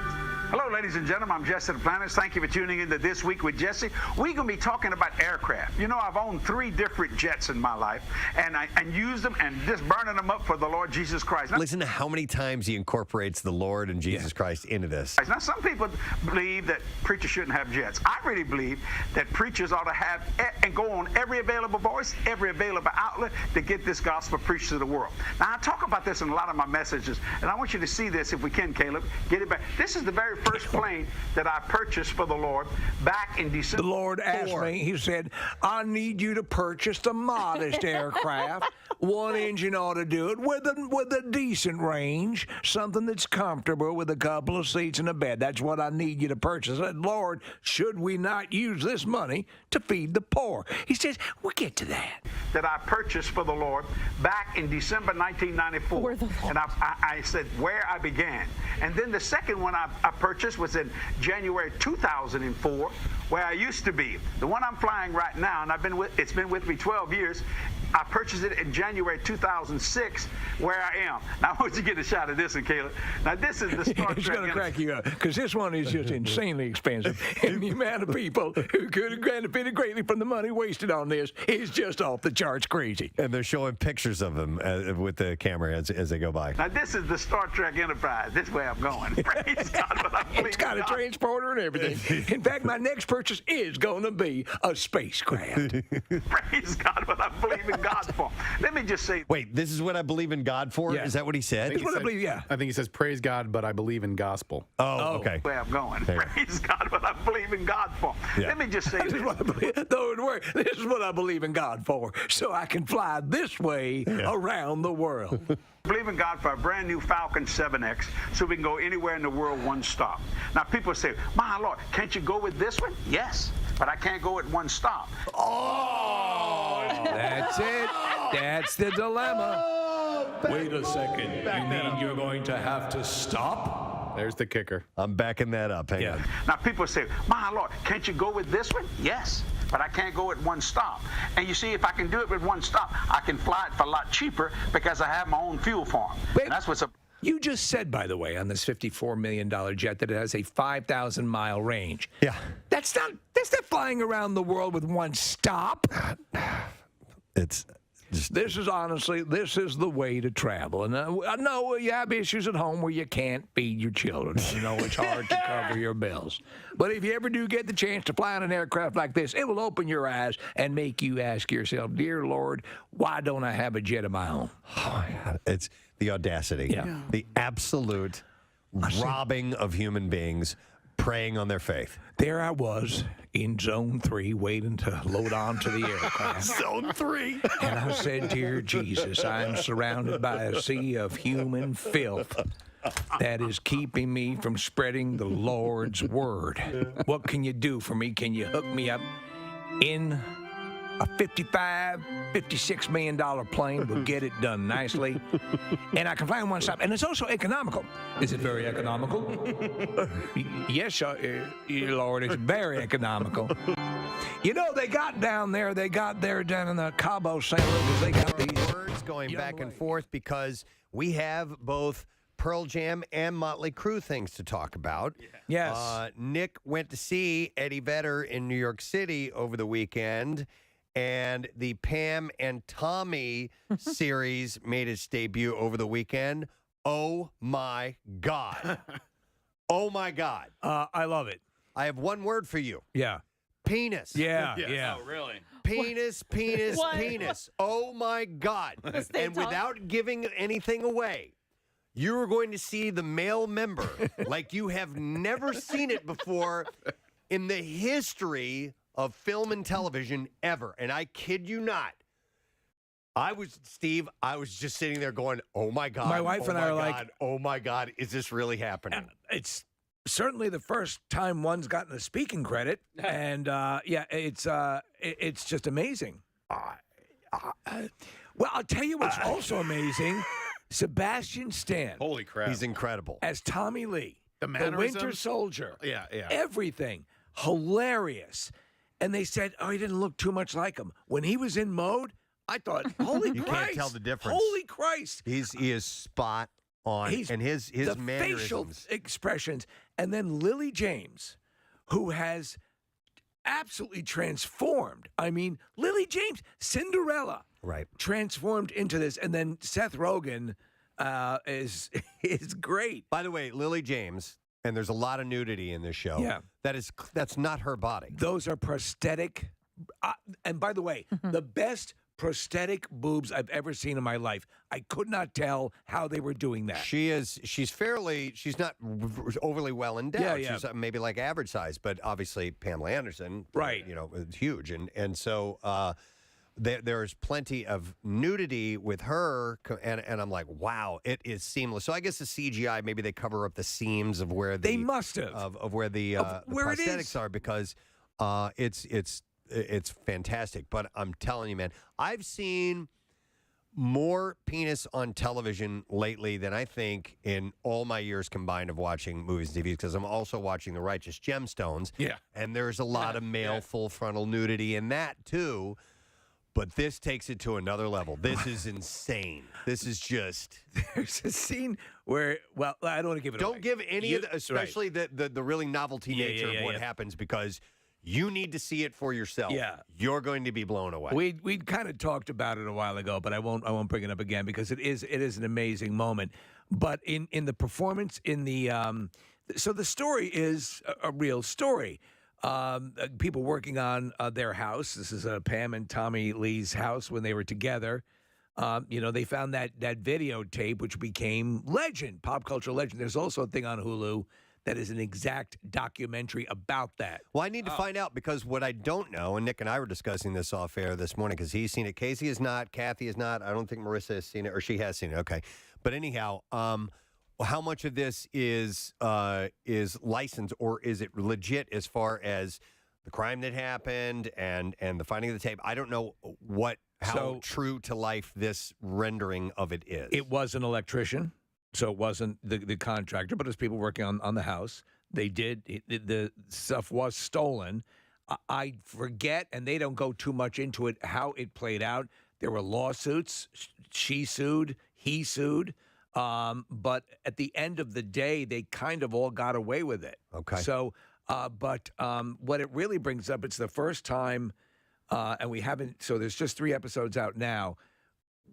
Hello, ladies and gentlemen. I'm Jesse Duplantis. Thank you for tuning in to This Week with Jesse. We're going to be talking about aircraft. You know, I've owned 3 different jets in my life, and used them and just burning them up for the Lord Jesus Christ. Now, Listen to how many times he incorporates the Lord and Jesus Christ into this. now, some people believe that preachers shouldn't have jets. I really believe that preachers ought to have and go on every available voice, every available outlet to get this gospel preached to the world. Now, I talk about this in a lot of my messages, and I want you to see this if we can, Caleb. Get it back. This is the very first plane that I purchased for the Lord back in December. The Lord asked me, he said, I need you to purchase the modest aircraft. One engine ought to do it with a decent range, something that's comfortable with a couple of seats and a bed. That's what I need you to purchase. I said, Lord, should we not use this money to feed the poor? He says, we'll get to that. That I purchased for the Lord back in December 1994. And I said where I began. And then the second one I purchased was in January 2004, where I used to be. The one I'm flying right now, and it's been with me 12 years. I purchased it in January 2006, where I am. Now, I want you to get a shot of this one, Caleb. Now, this is the Star Trek. It's going to crack you up, because this one is just insanely expensive. And the amount of people who could have benefited greatly from the money wasted on this is just off the charts crazy. And they're showing pictures of him with the camera as they go by. Now, this is the Star Trek Enterprise. This is where I'm going. Praise God, but I believe it's got a transporter and everything. In fact, my next purchase is going to be a spacecraft. Praise God, but I believe in God for. Let me just say. Wait, this is what I believe in God for? Yeah. Is that what he said? That's what I believe, yeah. I think he says, praise God, but I believe in gospel. Oh, okay. Where I'm going. There. Praise God, but I believe in God for. Yeah. Let me just say This is what I believe, though it works. This is what I believe in God for, so I can fly this way around the world. Believe in God for a brand new Falcon 7X so we can go anywhere in the world one stop. Now, people say, my Lord, can't you go with this one? Yes, but I can't go at one stop. Oh, that's it. That's the dilemma. Wait a second. You mean you're going to have to stop? There's the kicker. I'm backing that up. Hang on. Now, people say, my Lord, can't you go with this one? Yes, but I can't go at one stop. And you see, if I can do it with one stop, I can fly it for a lot cheaper because I have my own fuel farm. And that's what's up. You just said, by the way, on this $54 million jet that it has a 5,000-mile range. Yeah. That's not flying around the world with one stop. It's just, this is the way to travel. And I know you have issues at home where you can't feed your children. You know, it's hard to cover your bills. But if you ever do get the chance to fly on an aircraft like this, it will open your eyes and make you ask yourself, dear Lord, why don't I have a jet of my own? oh my God, it's the audacity, the absolute robbing of human beings, preying on their faith. There I was in Zone 3 waiting to load onto the aircraft. Zone 3. And I said, dear Jesus, I am surrounded by a sea of human filth that is keeping me from spreading the Lord's word. What can you do for me? Can you hook me up in a $56 million plane? Will get it done nicely. And I can fly in one stop. And it's also economical. Is it very economical? Yes, Lord, it's very economical. You know, they got down there down in the Cabo San Lucas, they got these words going back and forth because we have both Pearl Jam and Motley Crue things to talk about. Yes. Nick went to see Eddie Vedder in New York City over the weekend, and the Pam and Tommy series made its debut over the weekend. Oh, my God. Oh, my God. I love it. I have one word for you. Yeah. Penis. Yeah, Yes. yeah. Oh, really? Penis, penis, What? penis. Oh, my God. And without giving anything away, you are going to see the male member like you have never seen it before in the history of film and television ever. And I kid you not. I was just sitting there going, oh, my God. My wife and I are God, like, oh, my God, is this really happening? It's certainly the first time one's gotten a speaking credit. And, it's just amazing. Well, I'll tell you what's also amazing. Sebastian Stan. Holy crap. He's incredible. As Tommy Lee. The Winter mannerisms. Soldier. Yeah. Everything. Hilarious. And they said, he didn't look too much like him. When he was in mode, I thought, holy You Christ. can't tell the difference. Holy Christ. He is spot on. And his the facial mannerisms. expressions. And then Lily James, who has absolutely transformed. I mean, Lily James, Cinderella. Right. Transformed into this. And then Seth Rogen is great. By the way, Lily James, and there's a lot of nudity in this show. Yeah. That's not her body. Those are prosthetic. And by the way, the best prosthetic boobs I've ever seen in my life. I could not tell how they were doing that. She's not overly well endowed. Yeah, yeah. She's maybe like average size, but obviously Pamela Anderson, right? Is huge, and so there's plenty of nudity with her, and I'm like, wow, it is seamless. So I guess the CGI, maybe they cover up the seams of where they must have of where the prosthetics are, because it's fantastic. But I'm telling you, man, I've seen more penis on television lately than I think in all my years combined of watching movies and TV, because I'm also watching The Righteous Gemstones. Yeah. And there's a lot of male full frontal nudity in that too. But this takes it to another level. This is insane. This is just... There's a scene where, well, I don't want to give it away. Don't give any of the, especially the really novelty nature of what happens, because you need to see it for yourself. Yeah. You're going to be blown away. We'd kind of talked about it a while ago, but I won't bring it up again, because it is an amazing moment. But in the performance, in the so the story is a real story. People working on their house. This is Pam and Tommy Lee's house when they were together. They found that videotape, which became legend, pop culture legend. There's also a thing on Hulu that is an exact documentary about that. Well, I need to find out, because what I don't know, and Nick and I were discussing this off air this morning, because he's seen it. Casey is not. Kathy is not. I don't think Marissa has seen it, or she has seen it. Okay. But anyhow, how much of this is licensed, or is it legit as far as the crime that happened and the finding of the tape? I don't know how true to life this rendering of it is. It was an electrician, so it wasn't the contractor, but it was people working on the house. They did the stuff was stolen. I forget, and they don't go too much into it, how it played out. There were lawsuits. She sued. He sued. But at the end of the day, they kind of all got away with it. Okay. So, but what it really brings up, it's the first time, and we haven't, so there's just 3 episodes out now,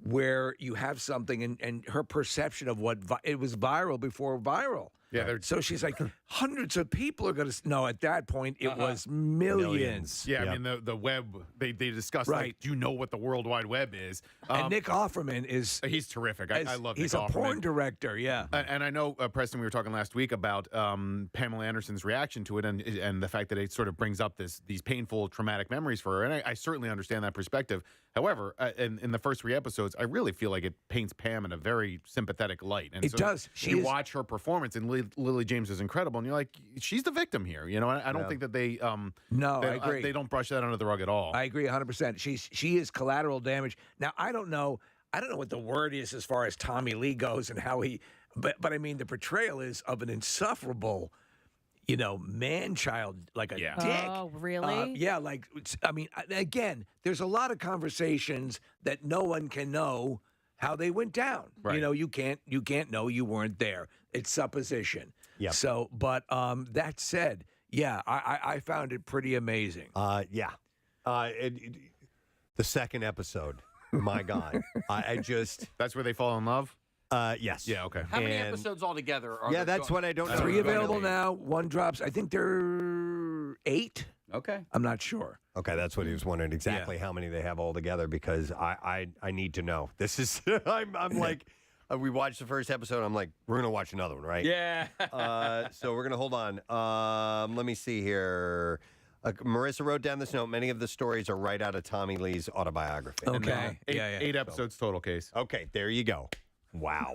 where you have something, and her perception of it was viral before viral. Yeah. So she's like, hundreds of people are going to... No, at that point, it was millions. Yeah, I mean, the web, they discussed, like, do you know what the World Wide Web is? And Nick Offerman is... He's terrific. I love Nick Offerman. He's a porn director, yeah. And I know, Preston, we were talking last week about Pamela Anderson's reaction to it, and the fact that it sort of brings up these painful, traumatic memories for her. And I certainly understand that perspective. However, in the first 3 episodes, I really feel like it paints Pam in a very sympathetic light. And it does. You watch her performance, and Lily James is incredible, and you're like, she's the victim here. You know, I don't think that they I agree. They don't brush that under the rug at all. I agree 100%. She is collateral damage. Now, I don't know what the word is as far as Tommy Lee goes and how he, but I mean, the portrayal is of an insufferable, man-child, like a dick. Oh, really? Yeah, like, I mean, again, there's a lot of conversations that no one can know how they went down. Right. You can't know, you weren't there. It's supposition. Yeah. So, but that said, yeah, I found it pretty amazing. Yeah. The second episode, my God, I just... That's where they fall in love? Yes. Yeah, okay. How many episodes altogether are Yeah, there that's what I don't know. 3 available now, 1 drops. I think there are 8. Okay. I'm not sure. Okay, that's what he was wondering, exactly how many they have all together, because I need to know. This is... I'm like... we watched the first episode. I'm like, we're going to watch another one, right? Yeah. So we're going to hold on. Let me see here. Marissa wrote down this note. Many of the stories are right out of Tommy Lee's autobiography. Okay. Eight episodes total, Case. Okay, there you go. Wow.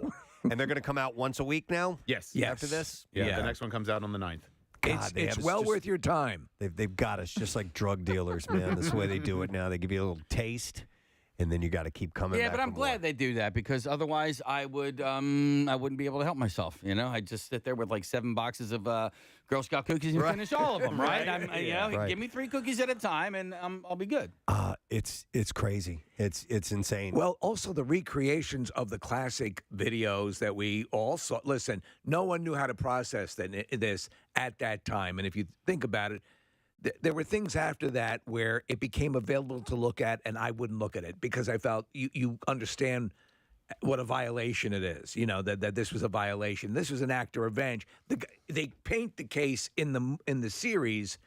And they're going to come out once a week now? Yes. After this? Yeah, the next one comes out on the 9th. God, it's well worth your time. They've got us just like drug dealers, man. That's the way they do it now. They give you a little taste, and then you got to keep coming back. Yeah, but I'm for glad more. they do that, because otherwise I wouldn't be able to help myself. I'd just sit there with like 7 boxes of Girl Scout cookies and finish all of them. Right? Give me 3 cookies at a time, and I'll be good. It's crazy. It's insane. Well, also the recreations of the classic videos that we all saw. Listen, no one knew how to process this at that time, and if you think about it, there were things after that where it became available to look at, and I wouldn't look at it because I felt you understand what a violation it is. That this was a violation. This was an act of revenge. They paint the case in the series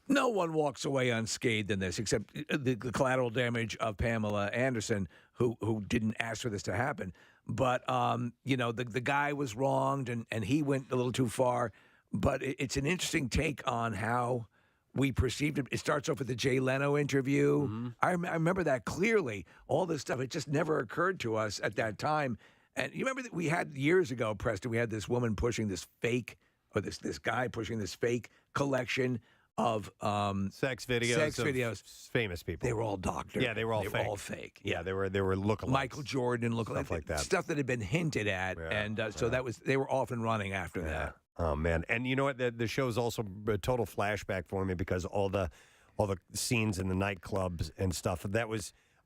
No one walks away unscathed in this, except the collateral damage of Pamela Anderson, who didn't ask for this to happen. But the guy was wronged, and he went a little too far. But it's an interesting take on how we perceived it. It starts off with the Jay Leno interview. Mm-hmm. I remember that clearly. All this stuff, it just never occurred to us at that time. And you remember that we had years ago, Preston, we had this woman pushing this fake, or this guy pushing this fake collection of sex videos, famous people. They were all doctored. Yeah, they were all fake. All fake. Yeah, they were lookalikes. Michael Jordan lookalikes, stuff like that. Stuff that had been hinted at, and so they were off and running after that. Oh man, and you know what? The show's also a total flashback for me because all the scenes in the nightclubs and stuff.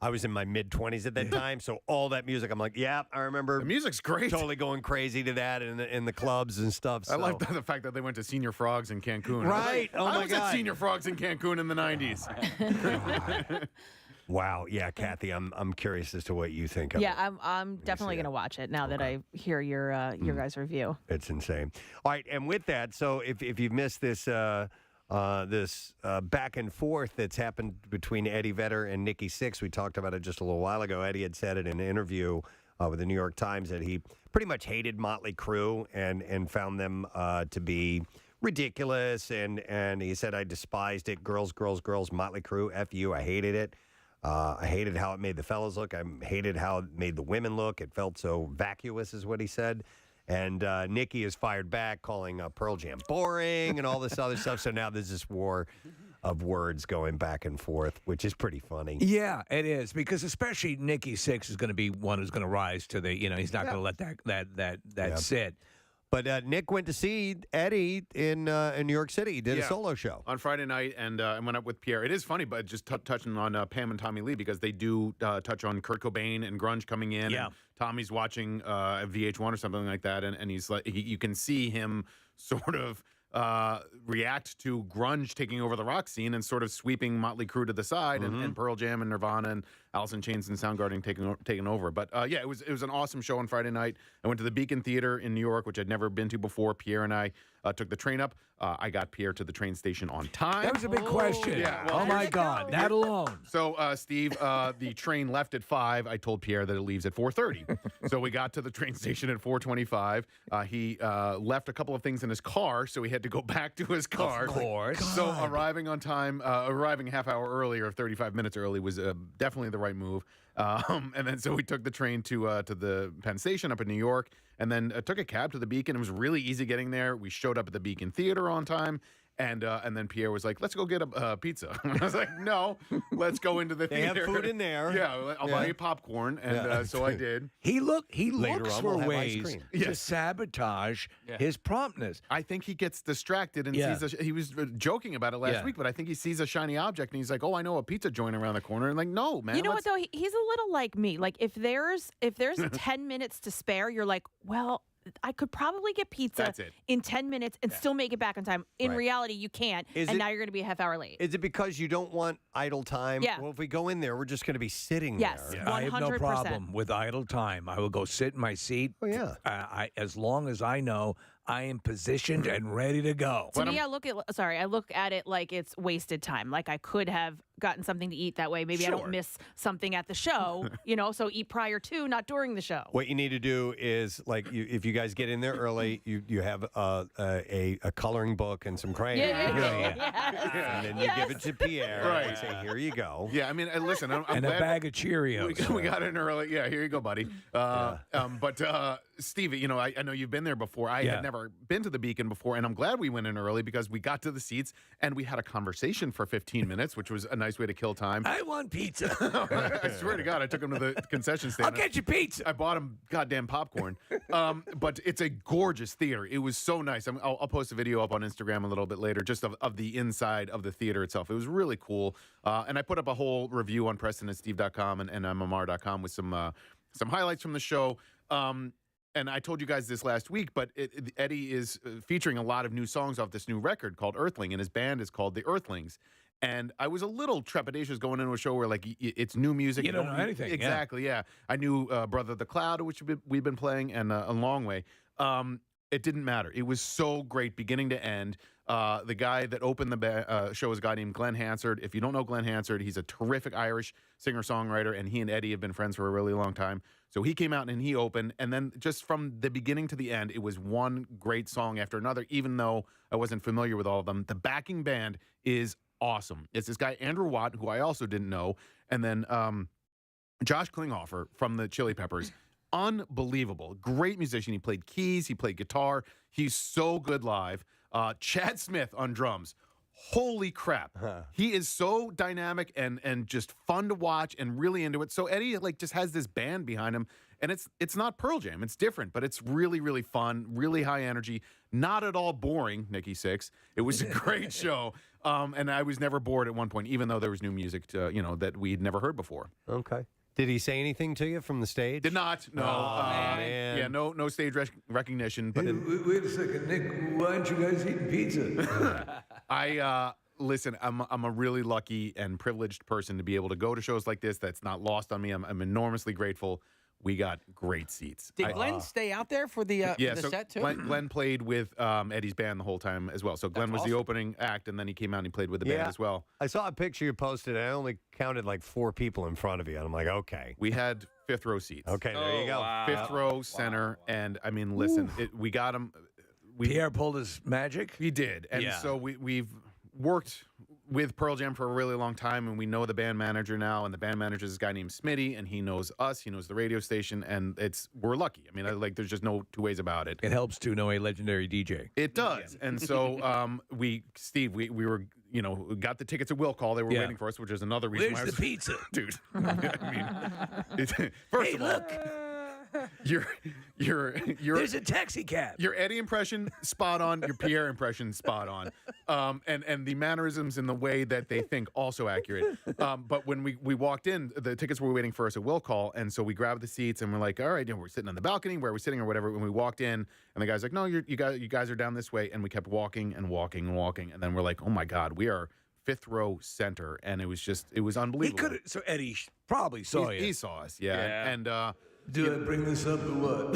I was in my mid-20s at that time, so all that music, I'm like, yeah, I remember. The music's great. Totally going crazy to that in the clubs and stuff. So. I like the fact that they went to Senior Frogs in Cancun. Right. Oh my I was God. at Senior Frogs in Cancun in the 90s. Wow. Yeah, Kathy, I'm curious as to what you think of it. Yeah, I'm definitely going to watch it now that I hear your guys' review. It's insane. All right, and with that, so if you've missed this back and forth that's happened between Eddie Vedder and Nikki Sixx, we talked about it just a little while ago. Eddie had said in an interview with the New York Times that he pretty much hated Motley Crue and found them to be ridiculous, and he said, I despised it. Girls, Motley Crue, F you, I hated it. I hated how it made the fellas look. I hated how it made the women look. It felt so vacuous, is what he said. And Nikki is fired back, calling Pearl Jam boring and all this other stuff. So now there's this war of words going back and forth, which is pretty funny. Yeah, it is, because especially Nikki Sixx is going to be one who's going to rise to the, he's not going to let that sit. But Nick went to see Eddie in New York City. He did a solo show on Friday night, and went up with Pierre. It is funny, but just touching on Pam and Tommy Lee, because they do touch on Kurt Cobain and grunge coming in. Yeah. And Tommy's watching VH1 or something like that, and he's like, you can see him sort of react to grunge taking over the rock scene and sort of sweeping Motley Crue to the side, and Pearl Jam and Nirvana and Alice in Chains and Soundgarden taking over. But yeah, it was an awesome show on Friday night. I went to the Beacon Theater in New York, which I'd never been to before. Pierre and I took the train up. I got Pierre to the train station on time. That was a big question. Yeah. Well, oh my God, that alone. So, Steve, the train left at 5. I told Pierre that it leaves at 4:30. So we got to the train station at 4:25. He left a couple of things in his car, so he had to go back to his car. Of course. So arriving on time, arriving a half hour early or 35 minutes early was definitely the right move. And then so we took the train to the Penn Station up in New York, and then took a cab to the Beacon. It was really easy getting there. We showed up at the Beacon Theater on time. And then Pierre was like, let's go get a pizza. I was like, no, let's go into the theater. They have food in there. Yeah, I'll buy you popcorn. And so I did. He looks Later for on, we'll have ice ways cream. to sabotage his promptness. I think he gets distracted and sees he was joking about it last week, but I think he sees a shiny object and he's like, oh, I know a pizza joint around the corner. And like, no, man. You know what, though? He's a little like me. Like, if there's 10 minutes to spare, you're like, well, I could probably get pizza in 10 minutes and still make it back on time. In reality, you can't, now you're going to be a half hour late. Is it because you don't want idle time? Yeah. Well, if we go in there, we're just going to be sitting yes, there. Yes, 100%. I have no problem with idle time. I will go sit in my seat. Oh, yeah. As long as I know I am positioned and ready to go. To me, I look at it like it's wasted time. Like, I could have gotten something to eat that way. Maybe I don't miss something at the show, so eat prior to, not during the show. What you need to do is, like, if you guys get in there early, you have a coloring book and some crayons. And then you give it to Pierre and say, here you go. Yeah, I mean, listen, I'm and glad a bag of Cheerios. We got in early. Yeah, here you go, buddy. But Steve, I know you've been there before. I had never been to the Beacon before, and I'm glad we went in early because we got to the seats and we had a conversation for 15 minutes, which was a nice way to kill time. I want pizza. I swear to God, I took him to the concession stand. I'll get you pizza. I bought him goddamn popcorn. But it's a gorgeous theater. It was so nice. I'll post a video up on Instagram a little bit later, just of the inside of the theater itself. It was really cool. And I put up a whole review on PrestonandSteve.com and MMR.com with some highlights from the show. And I told you guys this last week, but Eddie is featuring a lot of new songs off this new record called Earthling, and his band is called the Earthlings. And I was a little trepidatious going into a show where, like, it's new music. You don't know anything. Exactly, yeah. I knew Brother the Cloud, which we've been playing, and A Long Way. It didn't matter. It was so great beginning to end. The guy that opened the show is a guy named Glenn Hansard. If you don't know Glenn Hansard, he's a terrific Irish singer-songwriter, and he and Eddie have been friends for a really long time. So he came out and he opened, and then just from the beginning to the end, it was one great song after another, even though I wasn't familiar with all of them. The backing band is awesome. It's this guy, Andrew Watt, who I also didn't know, and then Josh Klinghoffer from the Chili Peppers. Unbelievable. Great musician. He played keys. He played guitar. He's so good live. Chad Smith on drums. Holy crap. He is so dynamic and just fun to watch and really into it. So Eddie just has this band behind him, and it's not Pearl Jam. It's different, but it's really, really fun, really high energy, not at all boring, Nikki Sixx. It was a great show. And I was never bored at one point, even though there was new music that we'd never heard before. Okay. Did he say anything to you from the stage? Did not. No. Man. Yeah, no stage recognition. But Wait a second, Nick. Why aren't you guys eating pizza? Listen, I'm a really lucky and privileged person to be able to go to shows like this. That's not lost on me. I'm enormously grateful. We got great seats. Did Glenn stay out there for the set too? Glenn played with Eddie's band the whole time as well. So Glenn was the opening act, and then he came out and he played with the band as well. I saw a picture you posted, and I only counted 4 people in front of you, and I'm like, okay. We had fifth row seats. Okay, there you go. Wow. Fifth row center, and I mean, listen, we got him. Pierre pulled his magic. He did, and so we've worked with Pearl Jam for a really long time, and we know the band manager now, and the band manager is this guy named Smitty, and he knows us, he knows the radio station, and we're lucky. I mean, there's just no two ways about it. It helps to know a legendary DJ. It does, and so we were got the tickets at Will Call. They were waiting for us, which is another reason. Where's why the pizza, dude? I mean, first of all, your there's a taxi cab. Your Eddie impression spot on. Your Pierre impression spot on. And the mannerisms and the way that they think also accurate. But when we walked in, the tickets were waiting for us at Will Call, and so we grabbed the seats and we're like, all right, we're sitting on the balcony where we're sitting or whatever. When we walked in, and the guy's like, no, you guys are down this way, and we kept walking and walking and walking, and then we're like, oh my God, we are fifth row center, and it was unbelievable. So Eddie probably saw you. He saw us, yeah. And do I bring this up or what?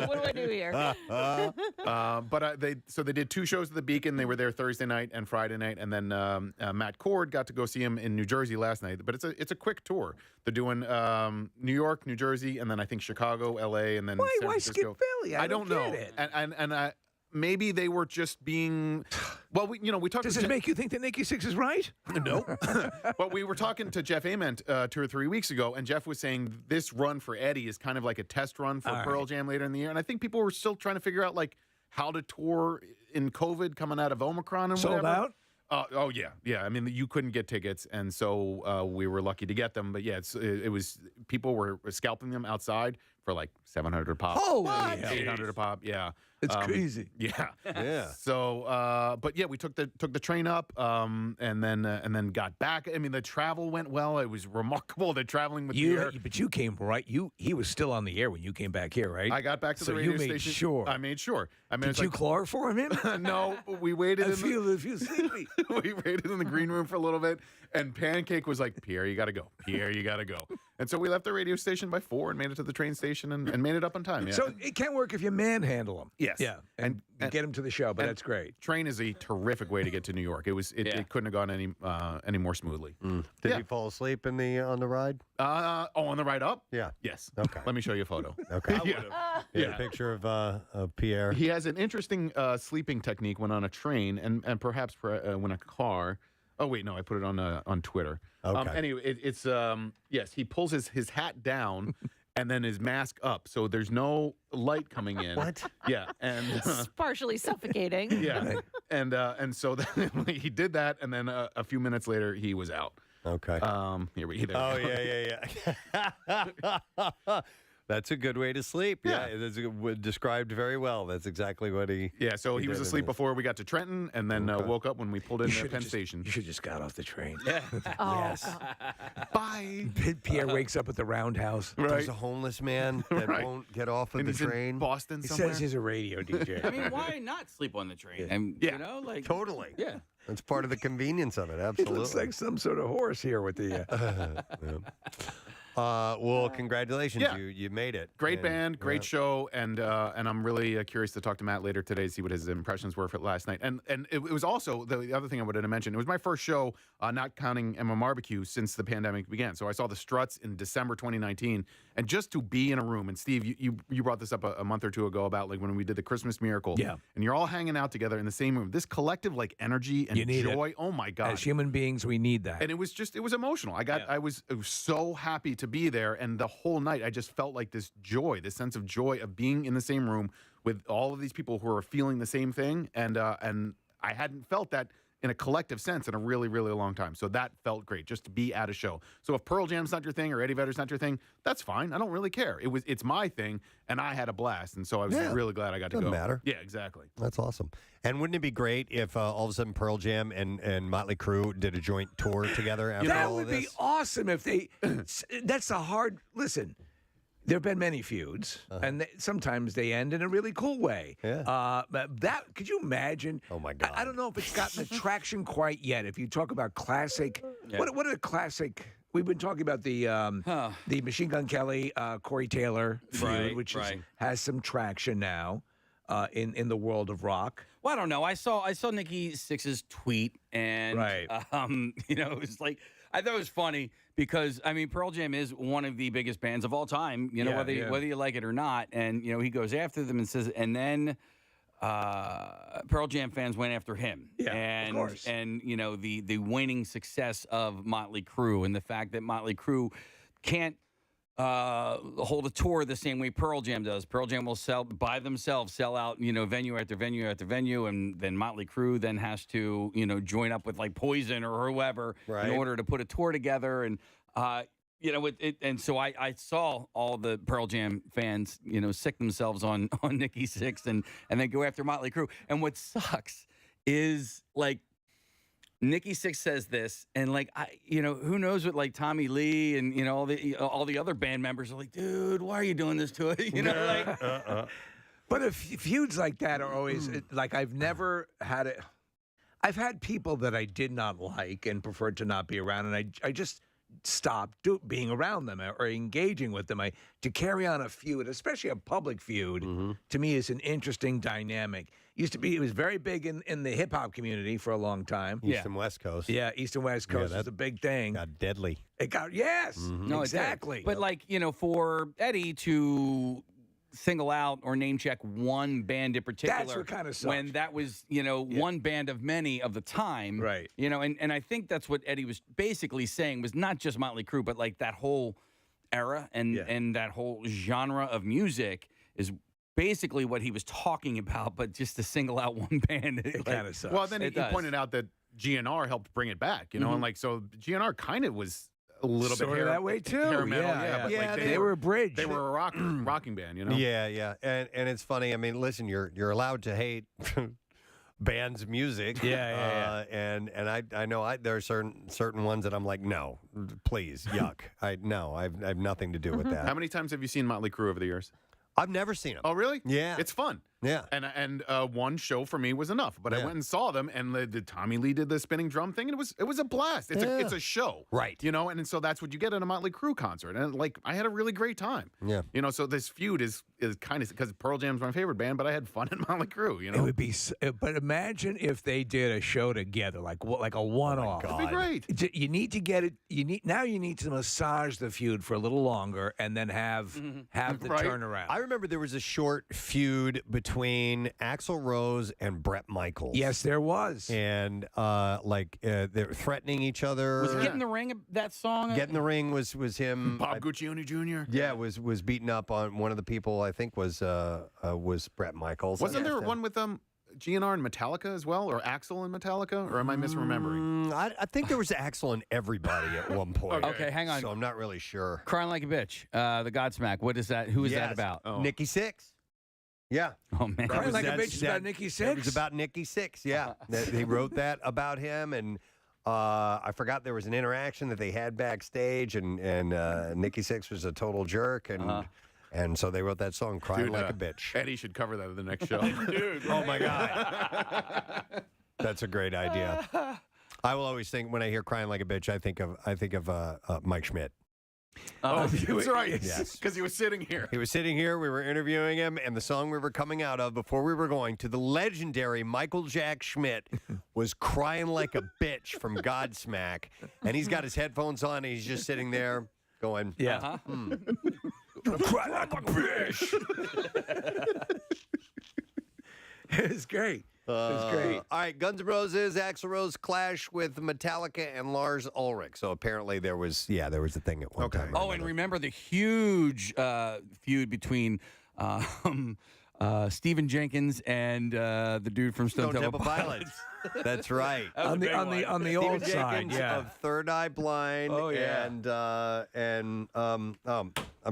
What do I do here? But they did 2 shows at the Beacon. They were there Thursday night and Friday night, and then Matt Cord got to go see him in New Jersey last night. But it's a quick tour. They're doing New York, New Jersey, and then I think Chicago, L.A., and then San Francisco. Why skip Philly? I don't know. It. And maybe they were just being. Well, we talked. Does this make you think that Nikki Sixx is right? No. But we were talking to Jeff Ament 2 or 3 weeks ago, and Jeff was saying this run for Eddie is kind of like a test run for Pearl Jam later in the year. And I think people were still trying to figure out how to tour in COVID coming out of Omicron and Sold whatever. out? Oh yeah. I mean, you couldn't get tickets, and so we were lucky to get them. But yeah, it was people were scalping them outside for $700 a pop. Holy hell. $800 a pop. Yeah. It's crazy. Yeah. Yeah. So, but yeah, we took the train up, and then got back. I mean, the travel went well. It was remarkable. The traveling with the air. But you came right. He was still on the air when you came back here, right? I got back to the radio you made station. Sure. I made sure. I mean, did you chloroform him? No, we waited. I feel sleepy. We waited in the green room for a little bit, and Pancake was like, "Pierre, you got to go. Pierre, you got to go." And so we left the radio station by 4 and made it to the train station and made it up on time. Yeah. So it can work if you manhandle him. Yes. Yeah. And get him to the show, but that's great. Train is a terrific way to get to New York. It couldn't have gone any more smoothly. Did you fall asleep on the ride? On the ride up? Yeah. Yes. Okay. Let me show you a photo. Okay. Yeah. A picture of Pierre. He has an interesting sleeping technique when on a train and perhaps when a car. Oh wait, no, I put it on Twitter. Okay. Anyway, it's yes, he pulls his hat down and then his mask up, so there's no light coming in. What? Yeah, and It's partially suffocating. yeah, and so then he did that, and then a few minutes later he was out. Okay. Here we go. Oh yeah. That's a good way to sleep. Yeah, it's described very well. That's exactly what he. Yeah, so he was asleep before we got to Trenton, and then woke up when we pulled into Penn Station. You should have just got off the train. Yeah. Yes. Bye. Pierre wakes up at the Roundhouse. Right. There's a homeless man that won't get off of And the he's in train. Boston He somewhere. says he's a radio DJ. I mean, why not sleep on the train? And Totally. Yeah. That's part of the convenience of it. He Absolutely. looks like some sort of horse here with the. Well, congratulations. Yeah. You made it. Great And, band, great show, and I'm really curious to talk to Matt later today to see what his impressions were for last night. And it was also the other thing I wanted to mention. It was my first show, not counting MM Barbecue, since the pandemic began. So I saw the Struts in December 2019, and just to be in a room. And Steve, you brought this up a month or two ago about like when we did the Christmas Miracle. Yeah. And you're all hanging out together in the same room. This collective like energy and You need joy. it. Oh my God! As human beings, we need that. And it was emotional. I was so happy to be there, and the whole night I just felt like this joy, this sense of joy of being in the same room with all of these people who are feeling the same thing, and I hadn't felt that in a collective sense in a really, really long time. So that felt great, just to be at a show. So if Pearl Jam's not your thing or Eddie Vedder's not your thing, that's fine. I don't really care. It's my thing, and I had a blast, and so I was really glad I got to go. Doesn't matter. Yeah, exactly. That's awesome. And wouldn't it be great if all of a sudden Pearl Jam and Motley Crue did a joint tour together after that all would of this? be awesome if they. That's a hard listen. There have been many feuds, and sometimes they end in a really cool way. Yeah. But that could you imagine? Oh my God! I don't know if it's gotten the traction quite yet. If you talk about classic, what are the classic? We've been talking about the Machine Gun Kelly, Corey Taylor feud, which has some traction now in the world of rock. Well, I don't know. I saw Nikki Sixx's tweet, and it was like I thought it was funny because I mean Pearl Jam is one of the biggest bands of all time. You know whether you like it or not, and he goes after them and says, and then Pearl Jam fans went after him. Yeah, and, of course. And the waning success of Motley Crue and the fact that Motley Crue can't hold a tour the same way Pearl Jam does. Pearl Jam will sell out, venue after venue after venue, and then Motley Crue then has to, join up with like Poison or whoever in order to put a tour together. And and so I saw all the Pearl Jam fans, sick themselves on Nikki Sixx and then go after Motley Crue. And what sucks is like Nikki Sixx says this, and like who knows what like Tommy Lee and all the other band members are like, dude, why are you doing this to it? But if feuds like that are always like I've never had it. I've had people that I did not like and preferred to not be around, and I just stopped being around them or engaging with them. To carry on a feud, especially a public feud, to me is an interesting dynamic. It was very big in the hip hop community for a long time. East and West Coast. Yeah, East and West Coast was a big thing. Got deadly. It got No, exactly. But like for Eddie to single out or name check one band in particular. That's what kind of sucks. When that was, one band of many of the time. Right. And I think that's what Eddie was basically saying was not just Motley Crue, but like that whole era and that whole genre of music is basically what he was talking about, but just to single out one band. It kind of sucks. Well, then he pointed out that GNR helped bring it back, and like so GNR kind of was a little sort bit of that way too. Hair metal, but yeah, like they were a bridge. They were a rocking band, Yeah. And it's funny. I mean, listen, you're allowed to hate bands' music. And I know there are certain ones that I'm like, no, please, yuck. I have nothing to do with that. How many times have you seen Motley Crue over the years? I've never seen them. Oh, really? Yeah. It's fun. Yeah. And one show for me was enough. But I went and saw them, and the Tommy Lee did the spinning drum thing, and it was a blast. It's a show. Right. And so that's what you get at a Motley Crue concert. And like I had a really great time. Yeah. So this feud is kind of because Pearl Jam's my favorite band, but I had fun at Motley Crue, It would be but imagine if they did a show together like a one-off. It'd be great. You need to get it you need to massage the feud for a little longer and then have the turnaround. I remember there was a short feud between Axl Rose and Bret Michaels. Yes, there was. And they're threatening each other. Was Get in the Ring that song? Get in the Ring was him. Bob Guccione Jr. Yeah, was beaten up on one of the people. I think was Bret Michaels. Wasn't there one with GNR and Metallica as well, or Axl and Metallica, or am I misremembering? I think there was Axl and everybody at one point. Okay, hang on. So I'm not really sure. Crying Like a Bitch, the Godsmack. What is that? Who is that about? Oh. Nikki Sixx. Yeah. Oh man. Crying Like a Bitch is about Nikki Sixx? It was about Nikki Sixx, yeah. They wrote that about him, and I forgot there was an interaction that they had backstage, and Nikki Sixx was a total jerk, and so they wrote that song, Crying Like a Bitch. Eddie should cover that at the next show. Dude. Oh, my God. That's a great idea. I will always think, when I hear Crying Like a Bitch, I think of Mike Schmidt. That's right. Yes. Because he was sitting here. He was sitting here. We were interviewing him, and the song we were coming out of before we were going to the legendary Michael Jack Schmidt was crying like a bitch from Godsmack, and he's got his headphones on, and he's just sitting there going, Yeah. Cry like a bitch. It's great. It's great. All right, Guns N' Roses, Axl Rose clash with Metallica and Lars Ulrich. So apparently there was a thing at one time. Oh, and remember the huge feud between Stephen Jenkins and the dude from Stone Temple Pilots. That's right. On the old Stephen side, Jenkins yeah. of Third Eye Blind. Oh, yeah. And I'm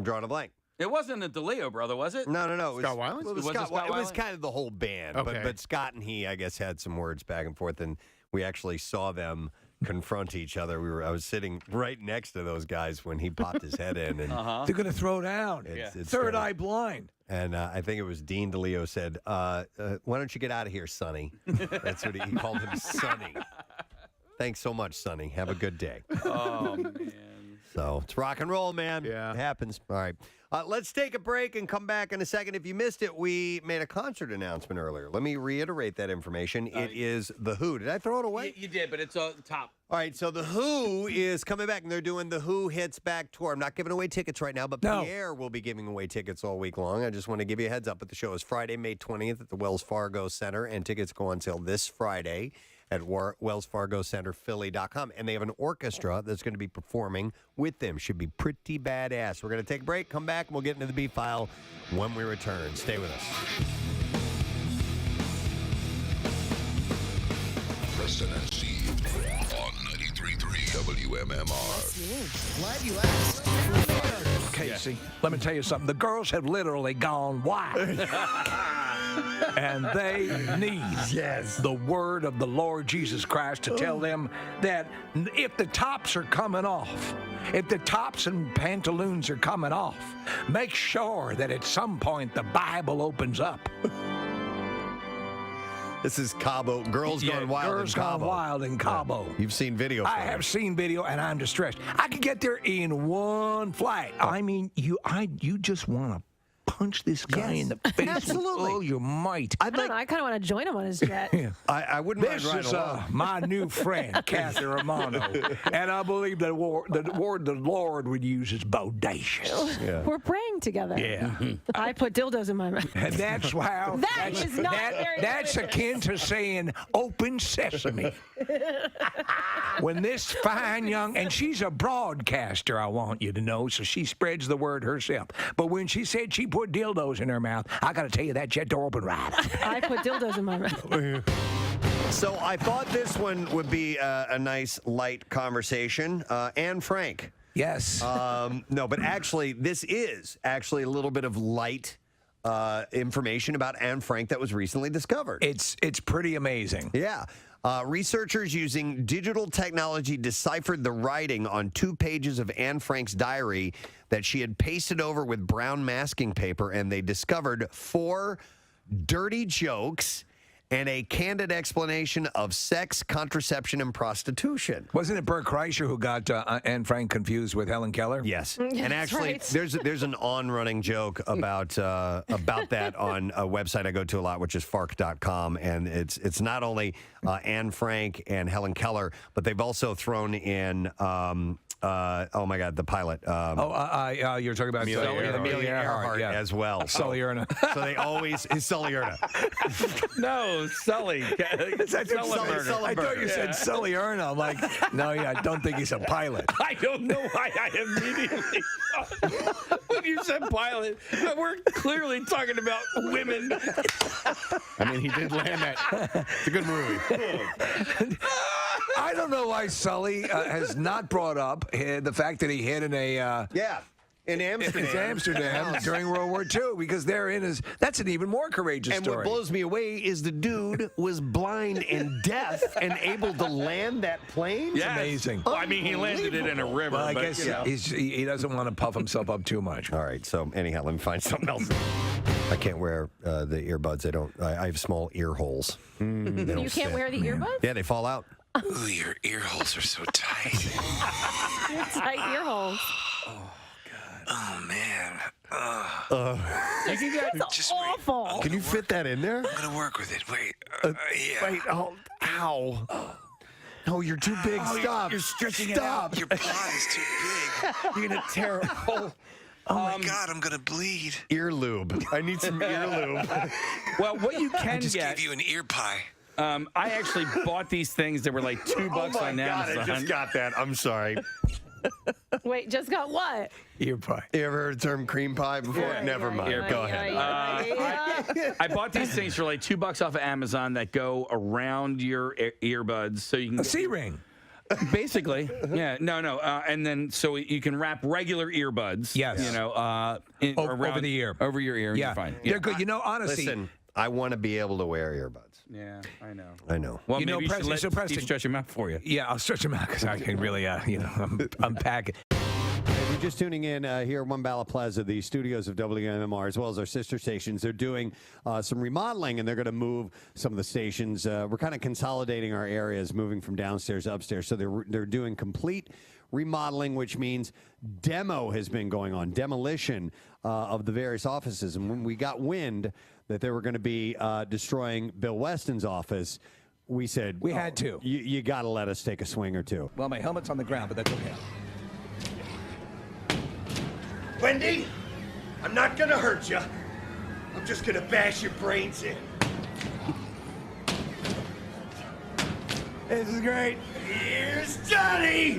drawing a blank. It wasn't a DeLeo brother, was it? No. It was Scott Weiland? It was, Was it Scott, Scott it was Weiland? kind of the whole band. Okay. But Scott and he, I guess, had some words back and forth, and we actually saw them confront each other. I was sitting right next to those guys when he popped his head in. And They're going to throw down. it's Third kinda- eye blind. And I think it was Dean DeLeo said, why don't you get out of here, Sonny? That's what he called him, Sonny. Thanks so much, Sonny. Have a good day. Oh, man. So it's rock and roll, man. Yeah. It happens. All right. Let's take a break and come back in a second. If you missed it, we made a concert announcement earlier. Let me reiterate that information. It is The Who. Did I throw it away? You did, but it's top. All right, so The Who is coming back, and they're doing The Who Hits Back Tour. I'm not giving away tickets right now, but Pierre will be giving away tickets all week long. I just want to give you a heads up. But the show is Friday, May 20th at the Wells Fargo Center, and tickets go on sale this Friday at wellsfargocenterphilly.com. And they have an orchestra that's going to be performing with them. Should be pretty badass. We're going to take a break, come back, and we'll get into the B-File when we return. Stay with us. Preston and Steve on 93.3 WMMR. Glad you asked. Casey, let me tell you something. The girls have literally gone wild. And they need the word of the Lord Jesus Christ to tell them that if the tops are coming off, if the tops and pantaloons are coming off, make sure that at some point the Bible opens up. This is Cabo. Girls Gone Wild Girls in Cabo. Gone Wild in Cabo. You've seen video. I have seen video, and I'm distressed. I could get there in one flight. I mean, you just want to punch this guy in the face. Absolutely. Oh, you might. I don't know. I kind of want to join him on his jet. I wouldn't mind This riding is along. my new friend, Kathy Romano, and I believe the word the Lord would use is bodacious. We're praying together. Yeah. I put dildos in my mouth. And that's how. That is not very That's akin to saying "open sesame." When this fine young, and she's a broadcaster, I want you to know, so she spreads the word herself. But when she said she put dildos in her mouth, I got to tell you that jet door opened right. I put dildos in my mouth. So I thought this one would be a nice, light conversation. Anne Frank. Yes. No, but actually, this is actually a little bit of light information about Anne Frank that was recently discovered. It's pretty amazing. Yeah. Researchers using digital technology deciphered the writing on 2 pages of Anne Frank's diary that she had pasted over with brown masking paper, and they discovered 4 dirty jokes and a candid explanation of sex, contraception, and prostitution. Wasn't it Bert Kreischer who got Anne Frank confused with Helen Keller? Yes. Yeah, And that's actually, right. there's an on-running joke about that on a website I go to a lot, which is fark.com. And it's not only Anne Frank and Helen Keller, but they've also thrown in, oh my God, the pilot. You're talking about Amelia Earhart as well. Sully Erna. So they always, is Sully Erna. No, Sully. I thought you said Sully Erna. I'm like, no, I don't think he's a pilot. I don't know why I immediately thought, when you said pilot, we're clearly talking about women. I mean, he did land that. It's a good movie. I don't know why Sully has not brought up the fact that he hid in a in Amsterdam during World War II, because that's an even more courageous And story. what blows me away is the dude was blind and deaf and able to land that plane. It's amazing. Well, I mean, he landed it in a river. Well, I but, guess you know. he doesn't want to puff himself up too much. All right, so anyhow, let me find something else. I can't wear the earbuds. I have small ear holes. You can't wear the earbuds? Yeah, they fall out. Ooh, your ear holes are so tight. Tight ear holes. Oh, man. You can get That's awful. Can you fit that in there? I'm going to work with it. Wait. Yeah. Wait, ow. No, you're too big. Stop. You're stretching it Stop. out. Your plot is too big. You're going to tear a hole. Oh, my God. I'm going to bleed. Ear lube. I need some ear lube. Well, what you I can just get. gave you an ear pie. I actually bought these things that were like $2 Oh, my on God. Amazon. I just got that. I'm sorry. Wait, just got what? Ear pie. You ever heard the term cream pie before? Never mind. Go ahead. I bought these things for like $2 off of Amazon that go around your earbuds, so you can A C-ring. basically, yeah, no, and then so you can wrap regular earbuds. Yes. You know, Over the ear. over your ear. Yeah. You're fine. They're good. You know, honestly. Listen, I want to be able to wear earbuds. Yeah, I know. I know. Well, You know, maybe you should Preston- let so Preston- Steve stretch them out for you. Yeah, I'll stretch them out because I can really, unpack it. If you're just tuning in here at One Bala Plaza, the studios of WMMR, as well as our sister stations, they're doing some remodeling, and they're going to move some of the stations. We're kind of consolidating our areas, moving from downstairs to upstairs. So they're doing complete remodeling, which means demo has been going on, demolition of the various offices. And when we got wind that they were going to be destroying Bill Weston's office, we said, We had to. You got to let us take a swing or two. Well, my helmet's on the ground, but that's okay. Wendy, I'm not gonna hurt you. I'm just gonna bash your brains in. This is great. Here's Johnny!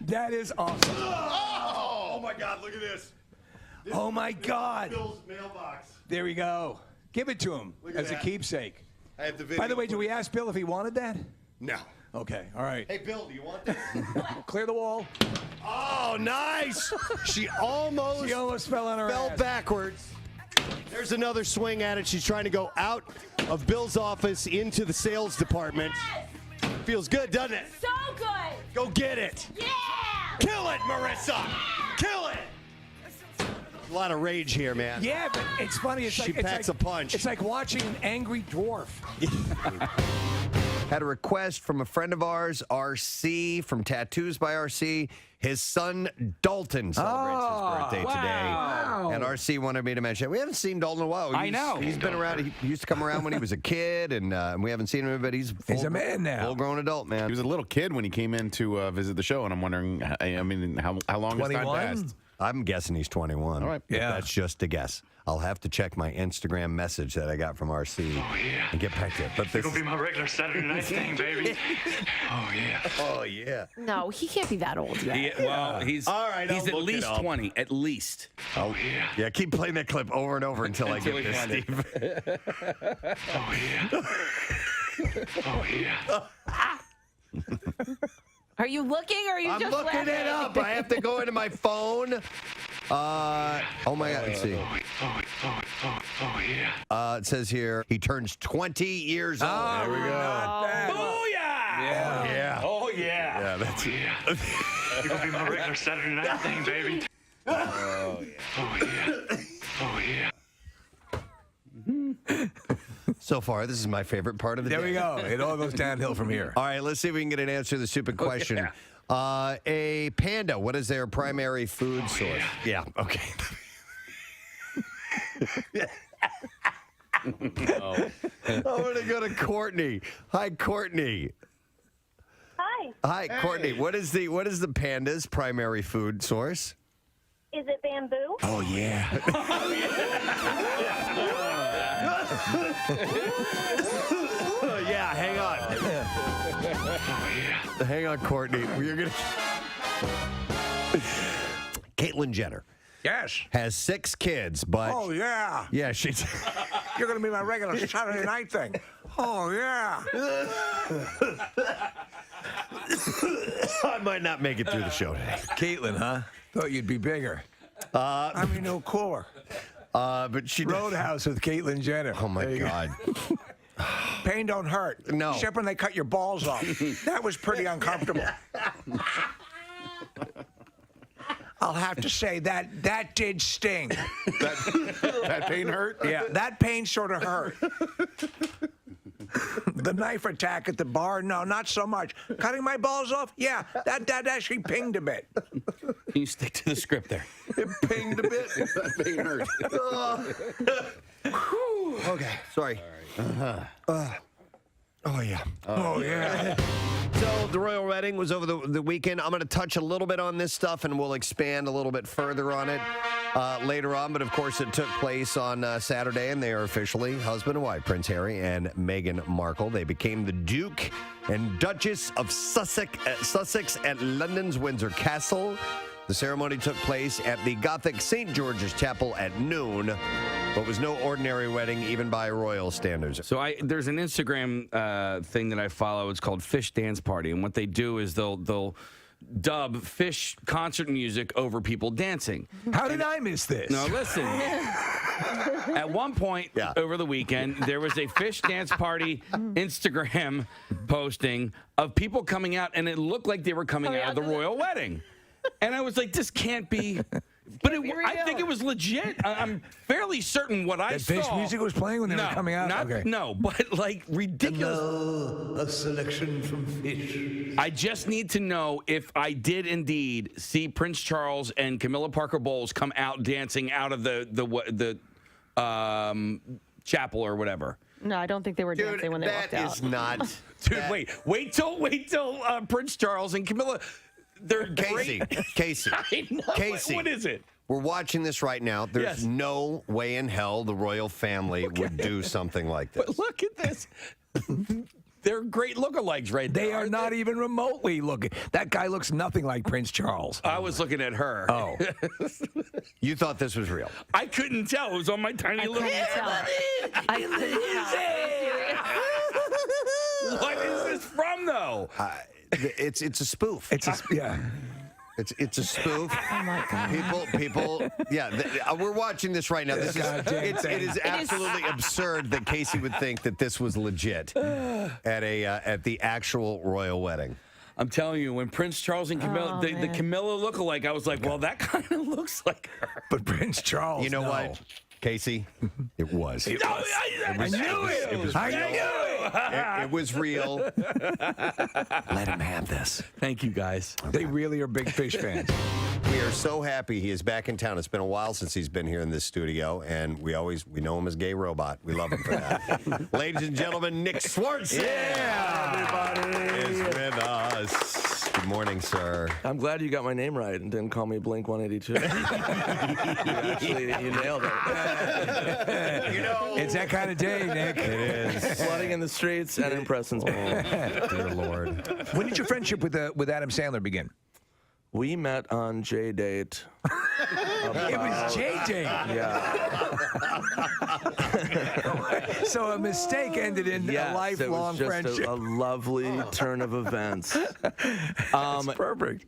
That is awesome. Oh my God, look at this. Oh, my God. Bill's mailbox. There we go. Give it to him Look at as a that. keepsake. I have the video. By the way, did we ask Bill if he wanted that? No. Okay, all right. Hey, Bill, do you want this? Clear the wall. Oh, nice! She almost fell on her fell ass. backwards. There's another swing at it. She's trying to go out of Bill's office into the sales department. Feels good, doesn't it? So good. Go get it. Yeah. Kill it, Marissa. Kill it. A lot of rage here, man. Yeah, but it's funny. It's She like, packs a punch. It's like watching an angry dwarf. Had a request from a friend of ours, RC, from Tattoos by RC. His son, Dalton, celebrates his birthday today. And RC wanted me to mention it. We haven't seen Dalton in a while. I know. He's been around. He used to come around when he was a kid, and we haven't seen him, but he's a man now. Full-grown adult, man. He was a little kid when he came in to visit the show, and I'm wondering, how long has time 21? passed? I'm guessing he's 21. All right. But Yeah. that's just a guess. I'll have to check my Instagram message that I got from RC and get back to it. But this It'll be my regular Saturday night thing, baby. Oh, yeah. Oh, yeah. No, he can't be that old yet. Well, he's All right, he's I'll at look it least up. 20, at least. Oh, yeah. Yeah, keep playing that clip over and over until I Until get we this, find it. Steve. Oh, yeah. Are you looking or are you I'm just looking laughing? it up. I have to go into my phone. Oh, my God. Let's see. Oh, yeah. It says here he turns 20 years old. There we go. Booyah! Yeah. Oh, yeah. Yeah, that's it. It'll be my regular Saturday night thing, baby. Oh, yeah. Oh, yeah. Oh, yeah. So far, this is my favorite part of the day. There we go. It all goes downhill from here. All right, let's see if we can get an answer to the stupid question. A panda, what is their primary food source? Yeah, okay. I'm going to go to Courtney. Hi, Courtney. Hi. Hi, Courtney. What is the panda's primary food source? Is it bamboo? Oh, yeah. Yeah, hang on. Hang on, Courtney. We're gonna. Caitlyn Jenner Yes. has 6 kids, but Oh, yeah. yeah, she's. You're going to be my regular Saturday night thing. Oh, yeah. I might not make it through the show today. Caitlin, huh? Thought you'd be bigger. I mean, no cooler. But she. Roadhouse with Caitlyn Jenner. Oh my There you go. God. Pain don't hurt. No. Except when they cut your balls off. That was pretty uncomfortable. I'll have to say that did sting. That pain hurt? Yeah, that pain sort of hurt. The knife attack at the bar? No, not so much. Cutting my balls off? Yeah, that actually pinged a bit. Can you stick to the script there? It pinged a bit. That pain hurt. Okay, sorry. Oh, yeah. Oh, yeah. So the royal wedding was over the weekend. I'm going to touch a little bit on this stuff, and we'll expand a little bit further on it later on. But, of course, it took place on Saturday, and they are officially husband and wife, Prince Harry and Meghan Markle. They became the Duke and Duchess of Sussex at London's Windsor Castle. The ceremony took place at the Gothic St. George's Chapel at noon, but was no ordinary wedding, even by royal standards. So there's an Instagram thing that I follow. It's called Fish Dance Party, and what they do is they'll dub Fish concert music over people dancing. How did I miss this? No, listen. At one point over the weekend, there was a Fish Dance Party Instagram posting of people coming out, and it looked like they were coming out of the royal wedding. And I was like, this can't be. But I think it was legit. I'm fairly certain what I saw. Fish music was playing when they were coming out? Okay. No, but like ridiculous. A selection from Fish. I just need to know if I did indeed see Prince Charles and Camilla Parker Bowles come out dancing out of the chapel or whatever. No, I don't think they were dancing when they walked out. That is not. Dude, wait till Prince Charles and Camilla. They're Casey. great. Casey. I know. Casey. What is it? We're watching this right now. There's Yes. no way in hell the royal family would do something like this. But look at this. They're great lookalikes right there. They are not even remotely looking. That guy looks nothing like Prince Charles. I was looking at her. Oh. You thought this was real? I couldn't tell. It was on my tiny little. I couldn't tell. What is this from, though? It's a spoof. It's a It's a spoof. Oh my God. People. Yeah, we're watching this right now. This it is absolutely absurd that Casey would think that this was legit at the actual royal wedding. I'm telling you, when Prince Charles and Camilla, the Camilla lookalike, I was like, well, that kind of looks like her. But Prince Charles, you know what, Casey? It was. I knew it. I knew it. It was real. Let him have this. Thank you, guys. They really are big Fish fans. We are so happy he is back in town. It's been a while since he's been here in this studio, and we know him as Gay Robot. We love him for that. Ladies and gentlemen, Nick Swartz. Yeah, everybody. Is with us. Good morning, sir. I'm glad you got my name right and didn't call me Blink 182. You nailed it. It's that kind of day, Nick. It is. Flooding in the streets and in Preston's home. Dear Lord. When did your friendship with Adam Sandler begin? We met on J-Date. It was J-Date. Yeah. So a mistake ended in a lifelong it was just friendship. A lovely turn of events. That's perfect.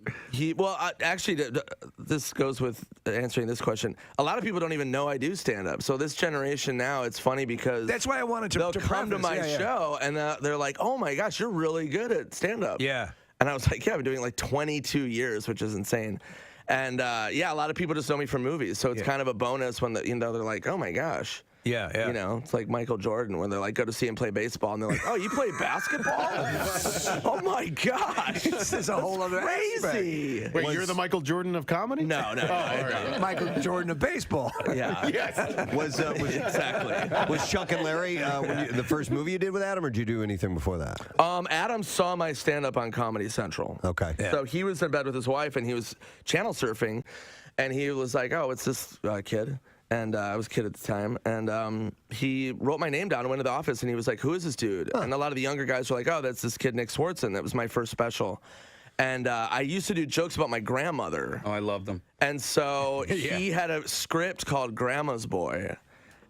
Actually, this goes with answering this question. A lot of people don't even know I do stand-up. So this generation now, it's funny because that's why I wanted to. They'll come to my preface. show and they're like, "Oh my gosh, you're really good at stand-up." Yeah. And I was like, yeah, I've been doing like 22 years, which is insane. And a lot of people just know me from movies. So it's kind of a bonus when they're like, oh my gosh. Yeah, yeah. You know, it's like Michael Jordan when they're like, go to see him play baseball. And they're like, oh, you play basketball? Oh my gosh. This is a whole other crazy. aspect. Wait, you're the Michael Jordan of comedy? No. Michael Jordan of baseball. Yeah. Yes. Was exactly. Was Chuck and Larry the first movie you did with Adam, or did you do anything before that? Adam saw my stand-up on Comedy Central. Okay. Yeah. So he was in bed with his wife, and he was channel surfing, and he was like, oh, it's this kid. And I was a kid at the time, and he wrote my name down and went to the office, and he was like, who is this dude? And a lot of the younger guys were like, oh, that's this kid Nick Swartz, and that was my first special. And I used to do jokes about my grandmother. Oh, I love them. And so he had a script called Grandma's Boy,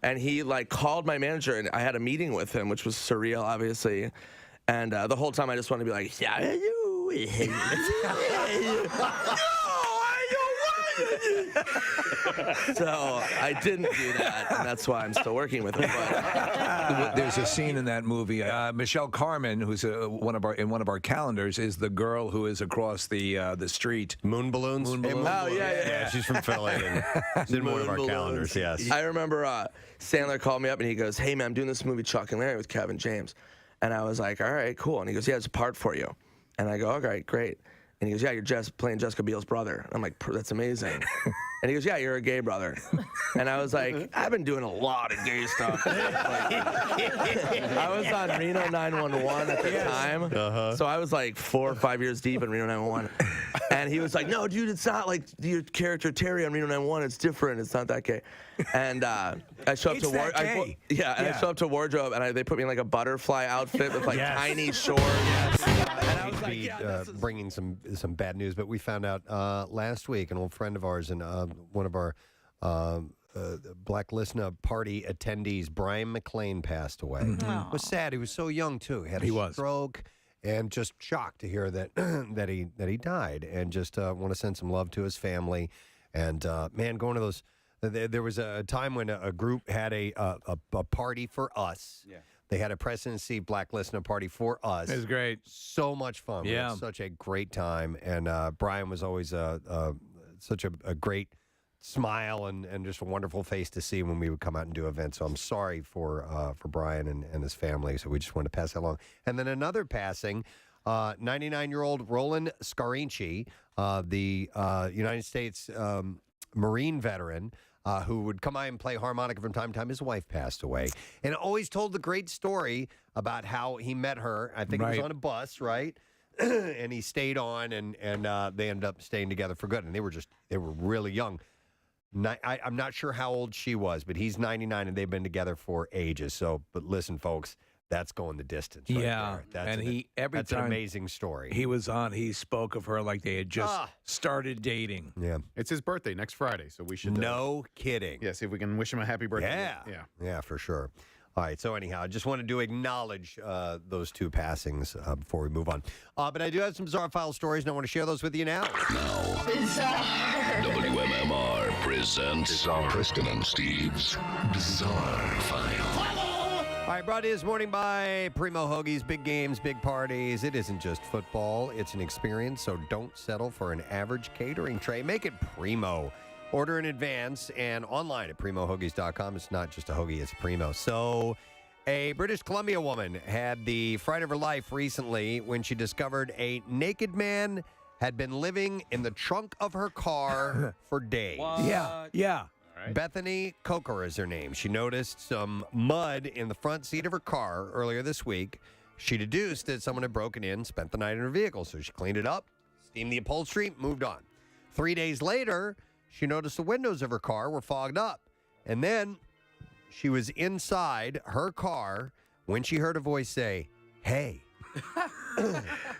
and he called my manager, and I had a meeting with him, which was surreal, obviously. And the whole time I just wanted to be like, yeah, you. So I didn't do that, and that's why I'm still working with him. But there's a scene in that movie. Michelle Carmen, who's in one of our calendars, is the girl who is across the street. Moon balloons. Oh yeah. She's from Philly. And she's in one of our calendars. Yes. I remember Sandler called me up and he goes, "Hey man, I'm doing this movie Chuck and Larry with Kevin James." And I was like, all right, cool. And he goes, yeah, it's a part for you. And I go, okay, great. And he goes, yeah, you're playing Jessica Biel's brother. And I'm like, that's amazing. And he goes, yeah, you're a gay brother. And I was like, I've been doing a lot of gay stuff. I was on Reno 911 at the time. So I was like 4 or 5 years deep in Reno 911. And he was like, no, dude, it's not like your character Terry on Reno 911. It's different. It's not that gay. And I show up to wardrobe. I show up to wardrobe, and they put me in like a butterfly outfit with like tiny shorts. And I was like, bringing some bad news, but we found out last week an old friend of ours and one of our Black Listener party attendees, Brian McLean, passed away. It was sad. He was so young too. He had a stroke, and just shocked to hear that that he died. And just want to send some love to his family. And man, going to those. There was a time when a group had a party for us. Yeah. They had a presidency Black Listener party for us. It was great. So much fun. We had such a great time. And Brian was always such a great smile and just a wonderful face to see when we would come out and do events. So I'm sorry for Brian and his family. So we just wanted to pass that along. And then another passing, 99-year-old Roland Scarinci, the United States Marine veteran, who would come by and play harmonica from time to time. His wife passed away. And always told the great story about how he met her. I think it was on a bus, right? And he stayed on, and they ended up staying together for good. And they were really young. I'm not sure how old she was, but he's 99, and they've been together for ages. So, but listen, folks, that's going the distance. Right there. That's an amazing story. He was on. He spoke of her like they had just started dating. Yeah, it's his birthday next Friday, so we should. No kidding. Yeah, see if we can wish him a happy birthday. Yeah, for sure. All right. So anyhow, I just wanted to acknowledge those two passings before we move on. But I do have some bizarre file stories, and I want to share those with you now. WMMR presents Preston and Steve's Bizarre File. All right, brought to you this morning by Primo Hoagies. Big games, big parties. It isn't just football. It's an experience, so don't settle for an average catering tray. Make it Primo. Order in advance and online at primohoagies.com. It's not just a hoagie, it's Primo. So a British Columbia woman had the fright of her life recently when she discovered a naked man had been living in the trunk of her car for days. Yeah. Bethany Coker is her name. She noticed some mud in the front seat of her car earlier this week. She deduced that someone had broken in, spent the night in her vehicle, so she cleaned it up, steamed the upholstery, moved on. 3 days later, she noticed the windows of her car were fogged up. And then she was inside her car when she heard a voice say, "Hey."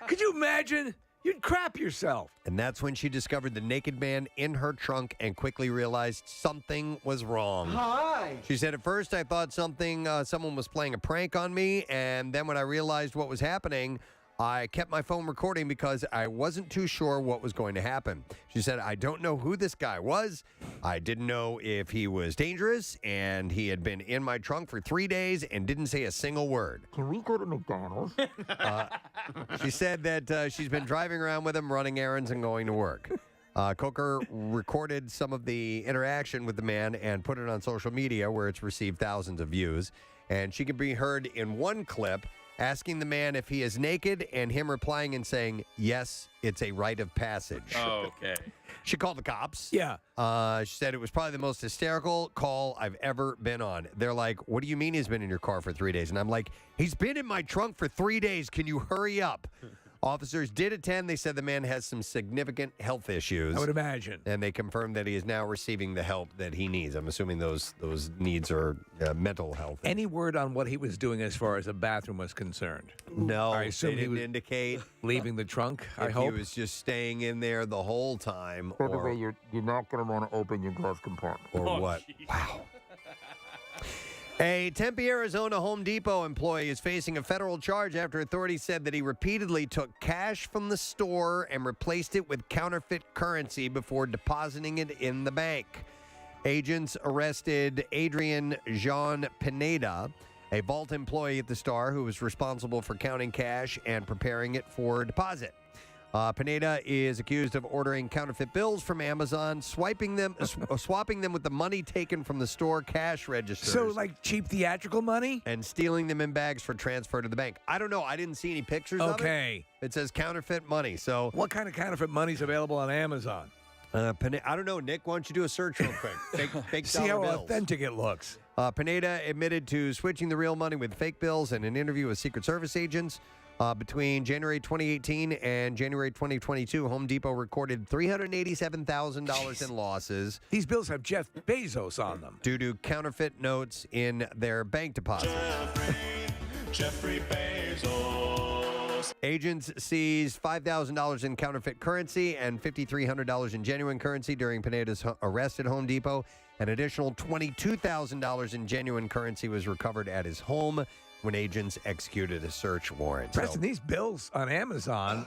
Could you imagine? You'd crap yourself. And that's when she discovered the naked man in her trunk and quickly realized something was wrong. Hi. She said, at first I thought someone was playing a prank on me, and then when I realized what was happening, I kept my phone recording because I wasn't too sure what was going to happen. She said, I don't know who this guy was. I didn't know if he was dangerous, and he had been in my trunk for 3 days and didn't say a single word. Can we go to McDonald's? She said that she's been driving around with him, running errands, and going to work. Coker recorded some of the interaction with the man and put it on social media, where it's received thousands of views. And she can be heard in one clip asking the man if he is naked, and him replying and saying, yes, it's a rite of passage. Oh, okay. She called the cops. Yeah. She said it was probably the most hysterical call I've ever been on. They're like, what do you mean he's been in your car for 3 days? And I'm like, he's been in my trunk for 3 days. Can you hurry up? Officers did attend. They said the man has some significant health issues. I would imagine. And they confirmed that he is now receiving the help that he needs. I'm assuming those needs are mental health. Any word on what he was doing as far as a bathroom was concerned? No, I assume they he was indicate leaving the trunk, I if hope. he was just staying in there the whole time. By the way, you're not going to want to open your glove compartment. Or what? Geez. Wow. A Tempe, Arizona Home Depot employee is facing a federal charge after authorities said that he repeatedly took cash from the store and replaced it with counterfeit currency before depositing it in the bank. Agents arrested Adrian Jean Pineda, a vault employee at the store who was responsible for counting cash and preparing it for deposit. Pineda is accused of ordering counterfeit bills from Amazon, swapping them with the money taken from the store cash registers. So, like cheap theatrical money? And stealing them in bags for transfer to the bank. I don't know. I didn't see any pictures of it. Okay. It says counterfeit money. So, what kind of counterfeit money is available on Amazon? I don't know, Nick. Why don't you do a search real quick? Fake See dollar how bills. authentic it looks. Pineda admitted to switching the real money with fake bills in an interview with Secret Service agents. Between January 2018 and January 2022, Home Depot recorded $387,000 in losses. These bills have Jeff Bezos on them. Due to counterfeit notes in their bank deposits. Jeffrey Bezos. Agents seized $5,000 in counterfeit currency and $5,300 in genuine currency during Pineda's arrest at Home Depot. An additional $22,000 in genuine currency was recovered at his home when agents executed a search warrant. Preston, these bills on Amazon,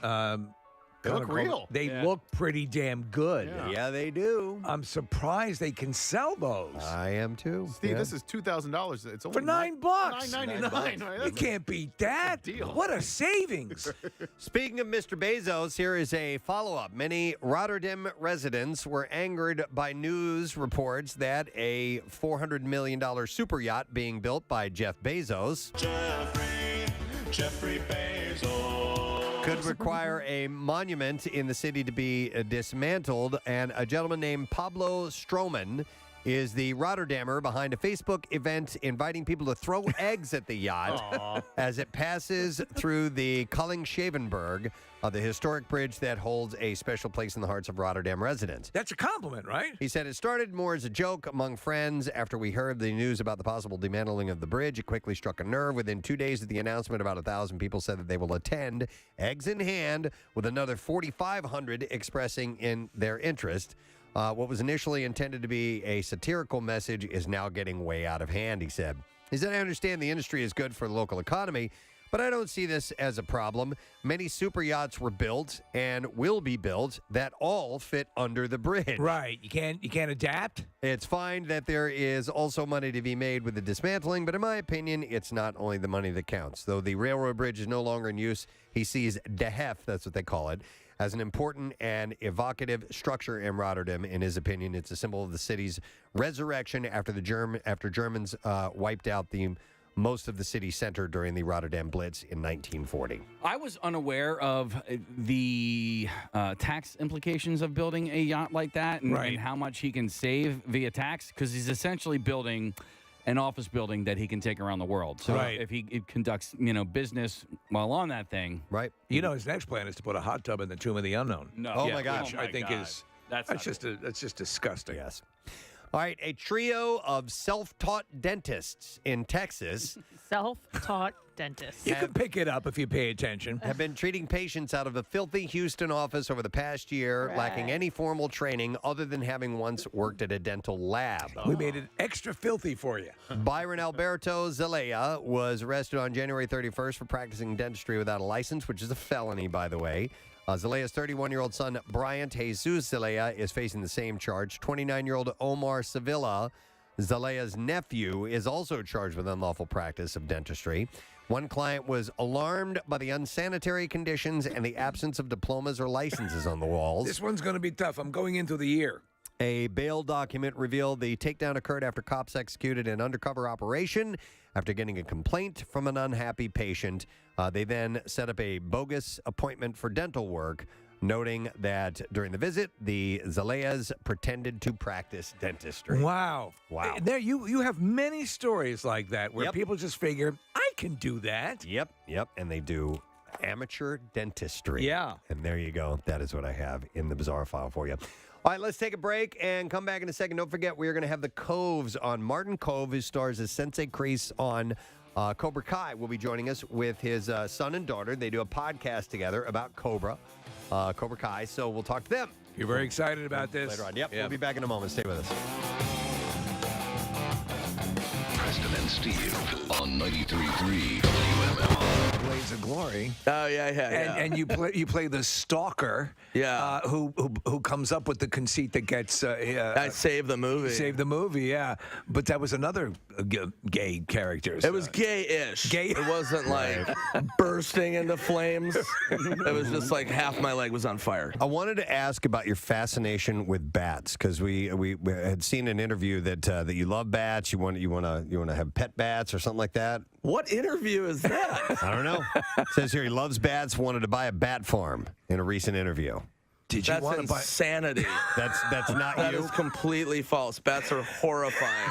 They look real. They look pretty damn good. Yeah, they do. I'm surprised they can sell those. I am too. Steve, this is $2,000. It's only For $9. $9.99. You can't beat that. Deal. What a savings. Speaking of Mr. Bezos, here is a follow-up. Many Rotterdam residents were angered by news reports that a $400 million super yacht being built by Jeff Bezos Jeffrey Bezos. could require a monument in the city to be dismantled, and a gentleman named Pablo Stroman is the Rotterdammer behind a Facebook event inviting people to throw eggs at the yacht as it passes through the Koningshavenberg, the historic bridge that holds a special place in the hearts of Rotterdam residents. That's a compliment, right? He said it started more as a joke among friends. After we heard the news about the possible dismantling of the bridge, it quickly struck a nerve. Within 2 days of the announcement, about 1,000 people said that they will attend, eggs in hand, with another 4,500 expressing in their interest. What was initially intended to be a satirical message is now getting way out of hand, he said. He said, I understand the industry is good for the local economy, but I don't see this as a problem. Many super yachts were built and will be built that all fit under the bridge. Right. You can't adapt. It's fine that there is also money to be made with the dismantling, but in my opinion, it's not only the money that counts. Though the railroad bridge is no longer in use, he sees De Hef, that's what they call it, as an important and evocative structure in Rotterdam. In his opinion, it's a symbol of the city's resurrection after Germans wiped out most of the city center during the Rotterdam Blitz in 1940. I was unaware of the tax implications of building a yacht like that and how much he can save via tax, because he's essentially building an office building that he can take around the world. So if he conducts, business while on that thing. Right. His next plan is to put a hot tub in the Tomb of the Unknown. No. Oh, my gosh. Which I think is that's just disgusting. Yes. All right, a trio of self-taught dentists in Texas. Self-taught dentists. You can pick it up if you pay attention. Have been treating patients out of a filthy Houston office over the past year, lacking any formal training other than having once worked at a dental lab. We made it extra filthy for you. Byron Alberto Zelaya was arrested on January 31st for practicing dentistry without a license, which is a felony, by the way. Zelaya's 31-year-old son, Bryant Jesus Zelaya, is facing the same charge. 29-year-old Omar Sevilla, Zelaya's nephew, is also charged with unlawful practice of dentistry. One client was alarmed by the unsanitary conditions and the absence of diplomas or licenses on the walls. This one's going to be tough. I'm going into the year. A bail document revealed the takedown occurred after cops executed an undercover operation after getting a complaint from an unhappy patient. They then set up a bogus appointment for dental work, noting that during the visit, the Zelayas pretended to practice dentistry. Wow. There, you have many stories like that where people just figure, I can do that. Yep. And they do amateur dentistry. Yeah. And there you go. That is what I have in the bizarre file for you. All right, let's take a break and come back in a second. Don't forget, we are going to have the Coves on. Martin Kove, who stars as Sensei Kreese on Cobra Kai, will be joining us with his son and daughter. They do a podcast together about Cobra Kai, so we'll talk to them. You're very excited about this? Later on. Yep, we'll be back in a moment. Stay with us. Preston and Steve on 93.3 WMMR. Blades of Glory. Oh yeah. And you play the stalker. Yeah. Who comes up with the conceit that gets I saved the movie. Saved the movie, yeah. But that was another gay character. It was gay-ish. Gay. It wasn't like bursting into flames. It was just like half my leg was on fire. I wanted to ask about your fascination with bats because we had seen an interview that you love bats. You want to have pet bats or something like that. What interview is that? I don't know. It says here he loves bats. Wanted to buy a bat farm in a recent interview. Did you That's want to buy? insanity. That's not That you. is completely false. Bats are horrifying.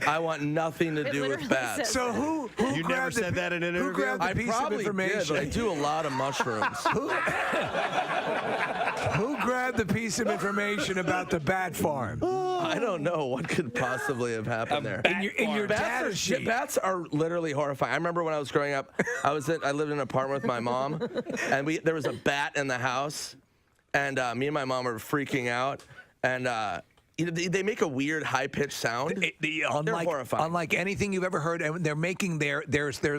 I want nothing to do with bats. So who You never said that in an who interview? grabbed the I piece probably of information? did, but I do a lot of mushrooms. Who grabbed the piece of information about the bat farm? I don't know what could possibly have happened there. In your data sheet. Bats are literally horrifying. I remember when I was growing up, I lived in an apartment with my mom, and there was a bat in the house, and me and my mom were freaking out, and they make a weird high-pitched sound. They're horrifying. Unlike anything you've ever heard, and they're making their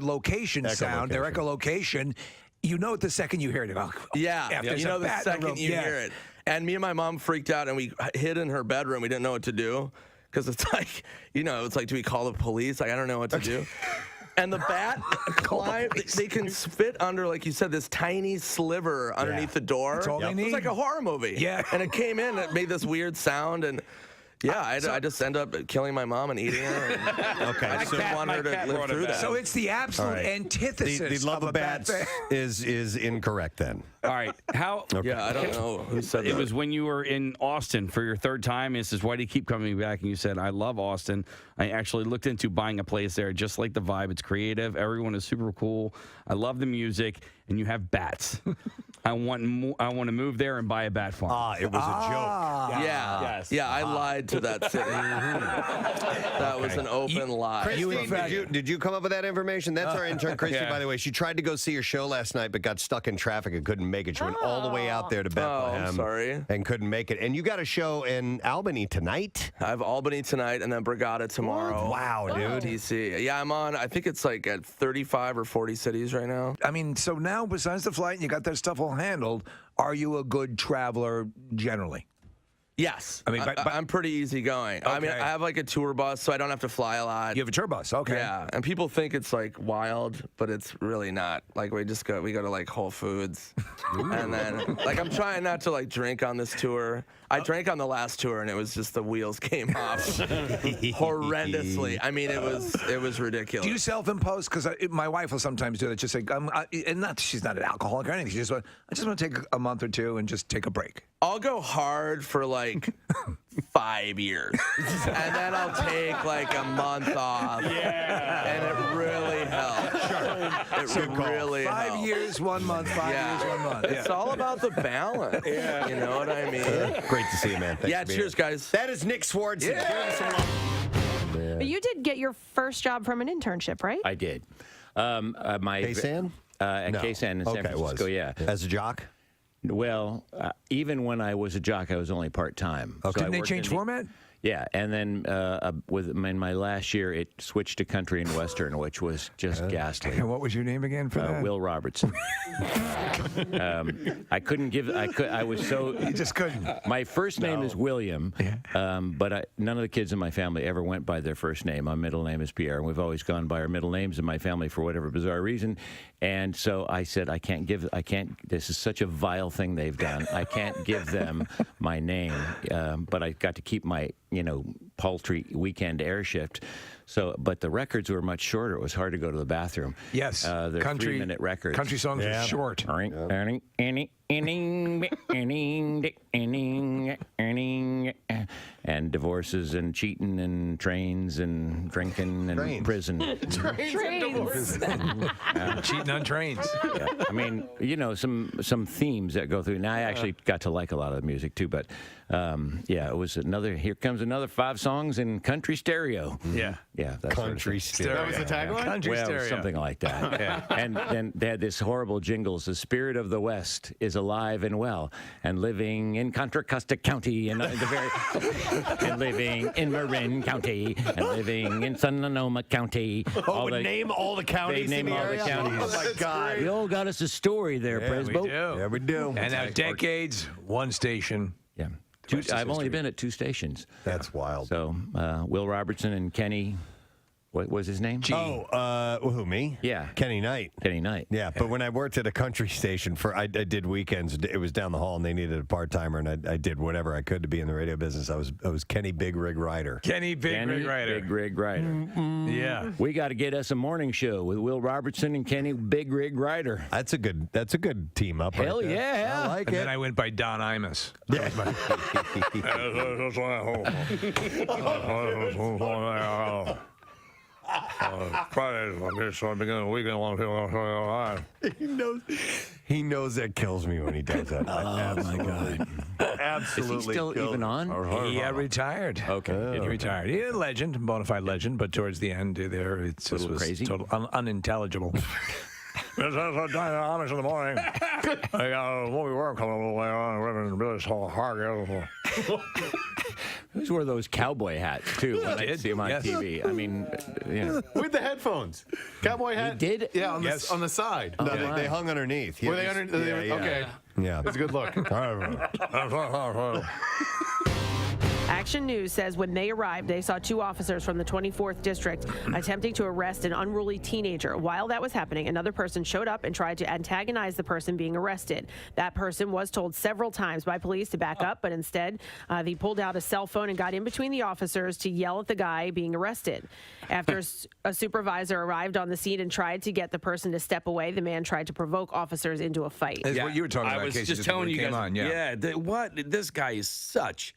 location sound, their echolocation. You know it the second you hear it. Oh, Yeah, there's you know a the bat in the second room. you hear it. And me and my mom freaked out, and we hid in her bedroom. We didn't know what to do because it's like, it's like, do we call the police? Like, I don't know what to do. And the bat climbed. They can fit under, like you said, this tiny sliver underneath the door. That's all they need. It's like a horror movie. Yeah. And it came in, and it made this weird sound, and yeah, I just end up killing my mom and eating her. And Okay, I so just want her to live through that. So it's the absolute All right. antithesis The love of of a bat bats fan. is incorrect then. All right. How? Yeah, I don't know who said that. It was when you were in Austin for your third time. It says, why do you keep coming back? And you said, I love Austin. I actually looked into buying a place there. Just like the vibe. It's creative. Everyone is super cool. I love the music. And you have bats. I want to move there and buy a bat farm. It was a joke. Yeah. Yes. Yeah, I lied to that city. That was an open lie. Christine, did you come up with that information? That's our intern, Christy, by the way. She tried to go see your show last night, but got stuck in traffic and couldn't make it. She went all the way out there to Bethlehem. I'm sorry. And couldn't make it. And you got a show in Albany tonight? I have Albany tonight and then Brigada tomorrow. Wow, dude. DC. Yeah, I'm on, I think it's like at 35 or 40 cities right now. I mean, so now besides the flight, and you got that stuff all handled. Are you a good traveler generally? Yes. I mean, I'm pretty easygoing. I mean, Okay. I have like a tour bus, so I don't have to fly a lot. You have a tour bus, okay? Yeah, and people think it's like wild, but it's really not. Like we go to like Whole Foods, and then like I'm trying not to like drink on this tour. I drank on the last tour, and it was just the wheels came off horrendously. I mean, it was ridiculous. Do you self-impose? Because my wife will sometimes do that. Just like, and not she's not an alcoholic or anything. She just I just want to take a month or two and just take a break. I'll go hard for like 5 years, and then I'll take like a month off. Yeah. And it really helps. It really helps. 5 years, 1 month. 5 years, 1 month. It's Yeah. all about the balance. You know what I mean? Great to see you, man. Thanks Yeah, for being cheers, here. guys. That is Nick Swartz. But you did get your first job from an internship, right? I did. K-San? At No. K-San in San Okay, it was. Francisco, yeah. As a jock? Well, even when I was a jock, I was only part-time. Okay. Didn't they change format? Yeah, and then in my last year, it switched to country and western, which was just ghastly. And what was your name again for that? Will Robertson. I couldn't give. I was so. You just couldn't. My first name is William, but none of the kids in my family ever went by their first name. My middle name is Pierre, and we've always gone by our middle names in my family for whatever bizarre reason. And so I said, I can't. This is such a vile thing they've done. I can't give them my name, but I got to keep my paltry weekend air shift. So, but the records were much shorter. It was hard to go to the bathroom. Yes. They're Country 3-minute records. Country songs are short. And divorces and cheating and trains and drinking and prison. Trains. Cheating on trains. Yeah. I mean, some themes that go through. Now I actually got to like a lot of the music too, but yeah, it was here comes another 5-song songs in country stereo. Yeah. Yeah, that's Country stereo. That was the tagline? Country well, stereo. something like that. Yeah. And then they had this horrible jingles. The spirit of the West is alive and well, and living in Contra Costa County, and and living in Marin County, and living in Sonoma County. Name all the counties. They in name the all area? the counties. Oh my God! You all got us a story there, Yeah, we Presbo. do. Yeah, we do. And now decades, one station. Yeah. rest is I've only history. been at 2 stations. That's wild. So Will Robertson and Kenny, what was his name? Who, me? Yeah. Kenny Knight. Kenny Knight. Yeah, but when I worked at a country station I did weekends. It was down the hall, and they needed a part timer, and I did whatever I could to be in the radio business. I was Kenny Big Rig Rider. Kenny Big Rig Rider. Big Rig Rider. Yeah. We got to get us a morning show with Will Robertson and Kenny Big Rig Rider. That's a good team up. Hell right there. yeah. I like And it. then I went by Don Imus. Friday, so I begin the weekend. He knows that kills me when he does that. Oh, my God. Absolutely. Is he still kills even me. on? He retired. Okay. He retired. He's a legend, bona fide legend, but towards the end there, it's little was crazy. total unintelligible. It's Amish in the morning. I got what we were coming a little later on. We're in really so hard. Those were those cowboy hats, too, when I see him on Yes. TV. I mean, yeah. With the headphones. Cowboy hat? He did? Yeah, on, Yes. on the side. No, Oh, they hung underneath. Were they under? Yeah. Okay. Yeah. That's a good look. Action News says when they arrived, they saw 2 officers from the 24th District attempting to arrest an unruly teenager. While that was happening, another person showed up and tried to antagonize the person being arrested. That person was told several times by police to back up, but instead they pulled out a cell phone and got in between the officers to yell at the guy being arrested. After a supervisor arrived on the scene and tried to get the person to step away, the man tried to provoke officers into a fight. That's what you were talking about. I was Casey, just before telling we you came guys. on, yeah. What? This guy is such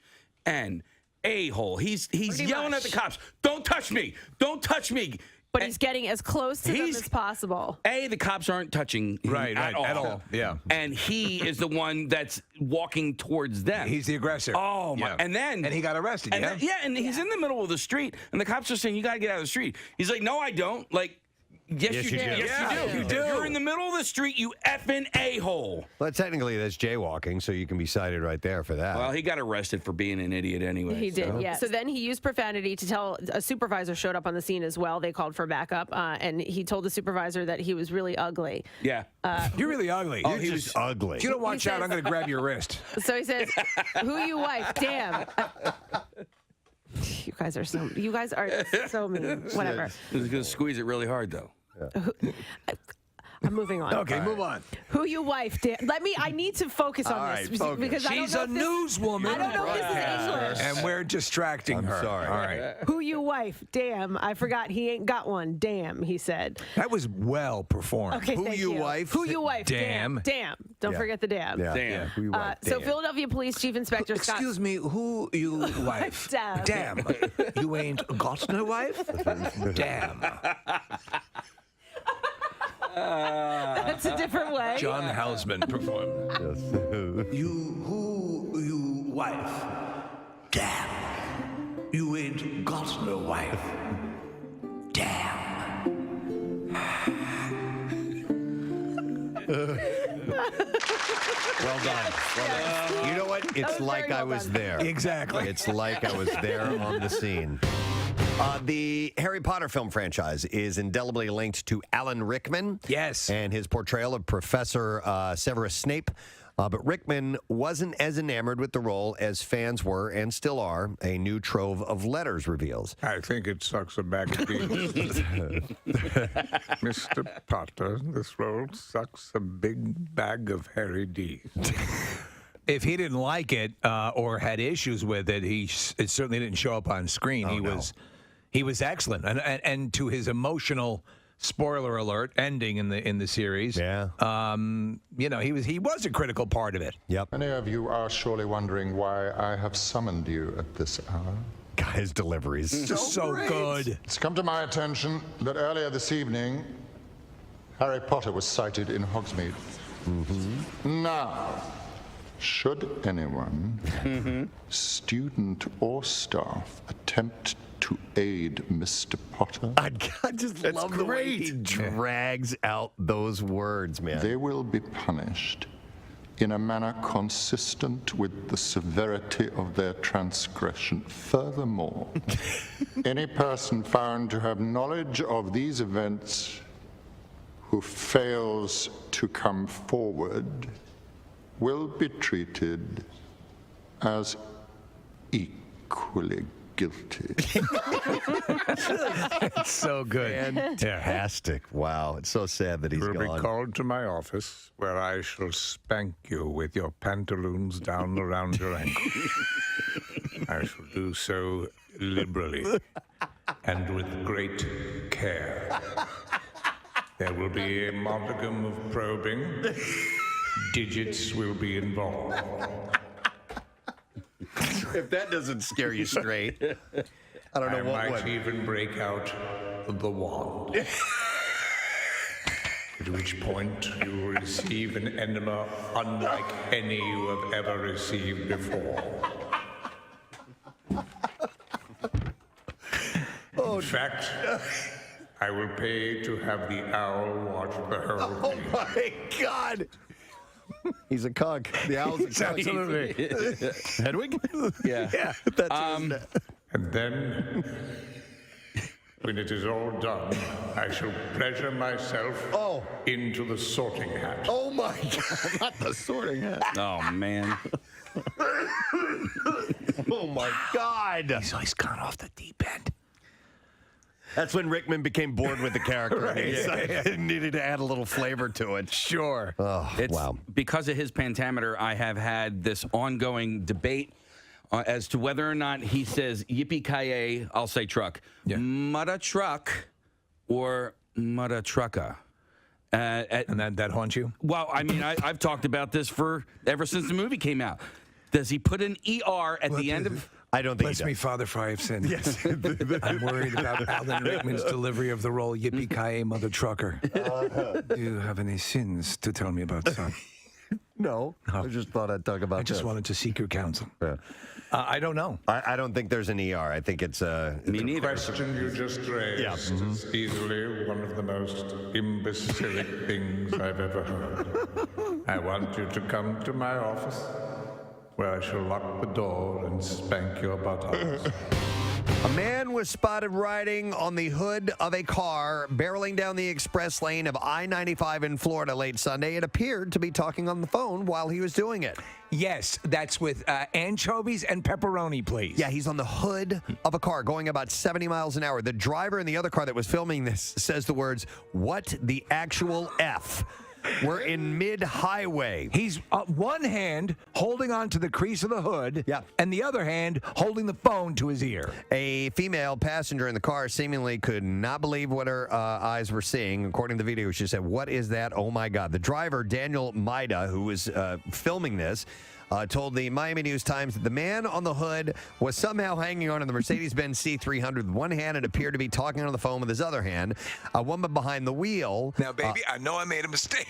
an a-hole. He's yelling at the cops. Don't touch me. Don't touch me. But he's getting as close to them as possible. The cops aren't touching him at all. Yeah. And he is the one that's walking towards them. He's the aggressor. Oh, my. Yeah. And he got arrested, and yeah? and he's in the middle of the street, and the cops are saying, you got to get out of the street. He's like, no, I don't. Like, yes, you do. Yes, you do. You're in the middle of the street, you effing a-hole. Well, technically, that's jaywalking, so you can be cited right there for that. Well, he got arrested for being an idiot anyway. He did, yeah. So then he used profanity to tell a supervisor showed up on the scene as well. They called for backup, and he told the supervisor that he was really ugly. Yeah. You're really ugly. You're just ugly. If you don't watch out, I'm going to grab your wrist. So he says, "Who you wife? Damn." You guys are so mean. Whatever. He's going to squeeze it really hard, though. I'm moving on. Okay, move on. Who you wife? I need to focus on this because she's a newswoman. I don't know if this is English. And we're distracting her. sorry. All right. Who you wife? Damn, I forgot he ain't got one. Damn, he said. That was well performed. Okay, Who thank you you. wife? Who you wife? Damn. Damn. Don't Yeah. forget the damn. Yeah. Damn. Who you wife? So Damn. Philadelphia Police Chief Inspector Scott. Excuse me, who you wife? Damn. Damn. You ain't got no wife? Damn. That's a different way. John Houseman performed. Yes. You wife. Damn. You ain't got no wife. Damn. Well done. Well done. You know what? It's was like very I well was done. there. Exactly. It's like I was there on the scene. The Harry Potter film franchise is indelibly linked to Alan Rickman. Yes. And his portrayal of Professor Severus Snape. But Rickman wasn't as enamored with the role as fans were and still are, a new trove of letters reveals. I think it sucks a bag of beans. Mr. Potter, this role sucks a big bag of Harry D. If he didn't like it or had issues with it, it certainly didn't show up on screen. He was excellent, and to his emotional. Spoiler alert! Ending in the series. Yeah. He was a critical part of it. Yep. Many of you are surely wondering why I have summoned you at this hour. Guy's deliveries. So good. It's come to my attention that earlier this evening, Harry Potter was sighted in Hogsmeade. Now, Should anyone, student or staff, attempt to aid Mr. Potter, I just love the way he drags out those words, man. they will be punished in a manner consistent with the severity of their transgression. Furthermore, any person found to have knowledge of these events who fails to come forward will be treated as equally guilty. It's so good. Fantastic. Wow. It's so sad that he's You will gone. be called to my office, where I shall spank you with your pantaloons down around your ankles. I shall do so liberally and with great care. There will be a modicum of probing. Digits will be involved. If that doesn't scare you straight, I don't know I what might would. even break out the wand. At which point you will receive an enema unlike any you have ever received before. In fact, I will pay to have the owl watch the whole Oh thing. my God. He's a cuck. The owl's a cuck. Absolutely. Hedwig? Yeah. Yeah, that's his And then, when it is all done, I shall pleasure myself into the sorting hat. Oh my God. Not the sorting hat. Oh, man. Oh my God. He's gone off the deep end. That's when Rickman became bored with the character. Right. He decided he needed to add a little flavor to it. Sure. Oh, It's wow. because of his pentameter, I have had this ongoing debate as to whether or not he says yippee-ki-yay, I'll say truck, mutta truck or mutta trucka. And that haunts you? Well, I mean, I've talked about this ever since the movie came out. Does he put an ER at the end of... I don't think Bless he me, does. Father, for I have sinned. Yes. I'm worried about Alan Rickman's delivery of the role, Yippee-ki-yay, Mother Trucker. Do you have any sins to tell me about, son? No. I just thought I'd talk about I just this. wanted to seek your counsel. Yeah. I don't know. I don't think there's an ER. I think it's Me neither. Question you just raised Yeah. is easily one of the most imbecilic things I've ever heard. I want you to come to my office, where I shall lock the door and spank your buttocks. A man was spotted riding on the hood of a car barreling down the express lane of I-95 in Florida late Sunday. It appeared to be talking on the phone while he was doing it. Yes, that's with anchovies and pepperoni, please. Yeah, he's on the hood of a car going about 70 miles an hour. The driver in the other car that was filming this says the words, "What the actual F?" We're in mid-highway. He's one hand holding on to the crease of the hood, and the other hand holding the phone to his ear. A female passenger in the car seemingly could not believe what her eyes were seeing. According to the video, she said, "What is that? Oh, my God." The driver, Daniel Maida, who was filming this, told the Miami News Times that the man on the hood was somehow hanging on to the Mercedes-Benz C300 with one hand and appeared to be talking on the phone with his other hand. A woman behind the wheel. Now, baby, I know I made a mistake.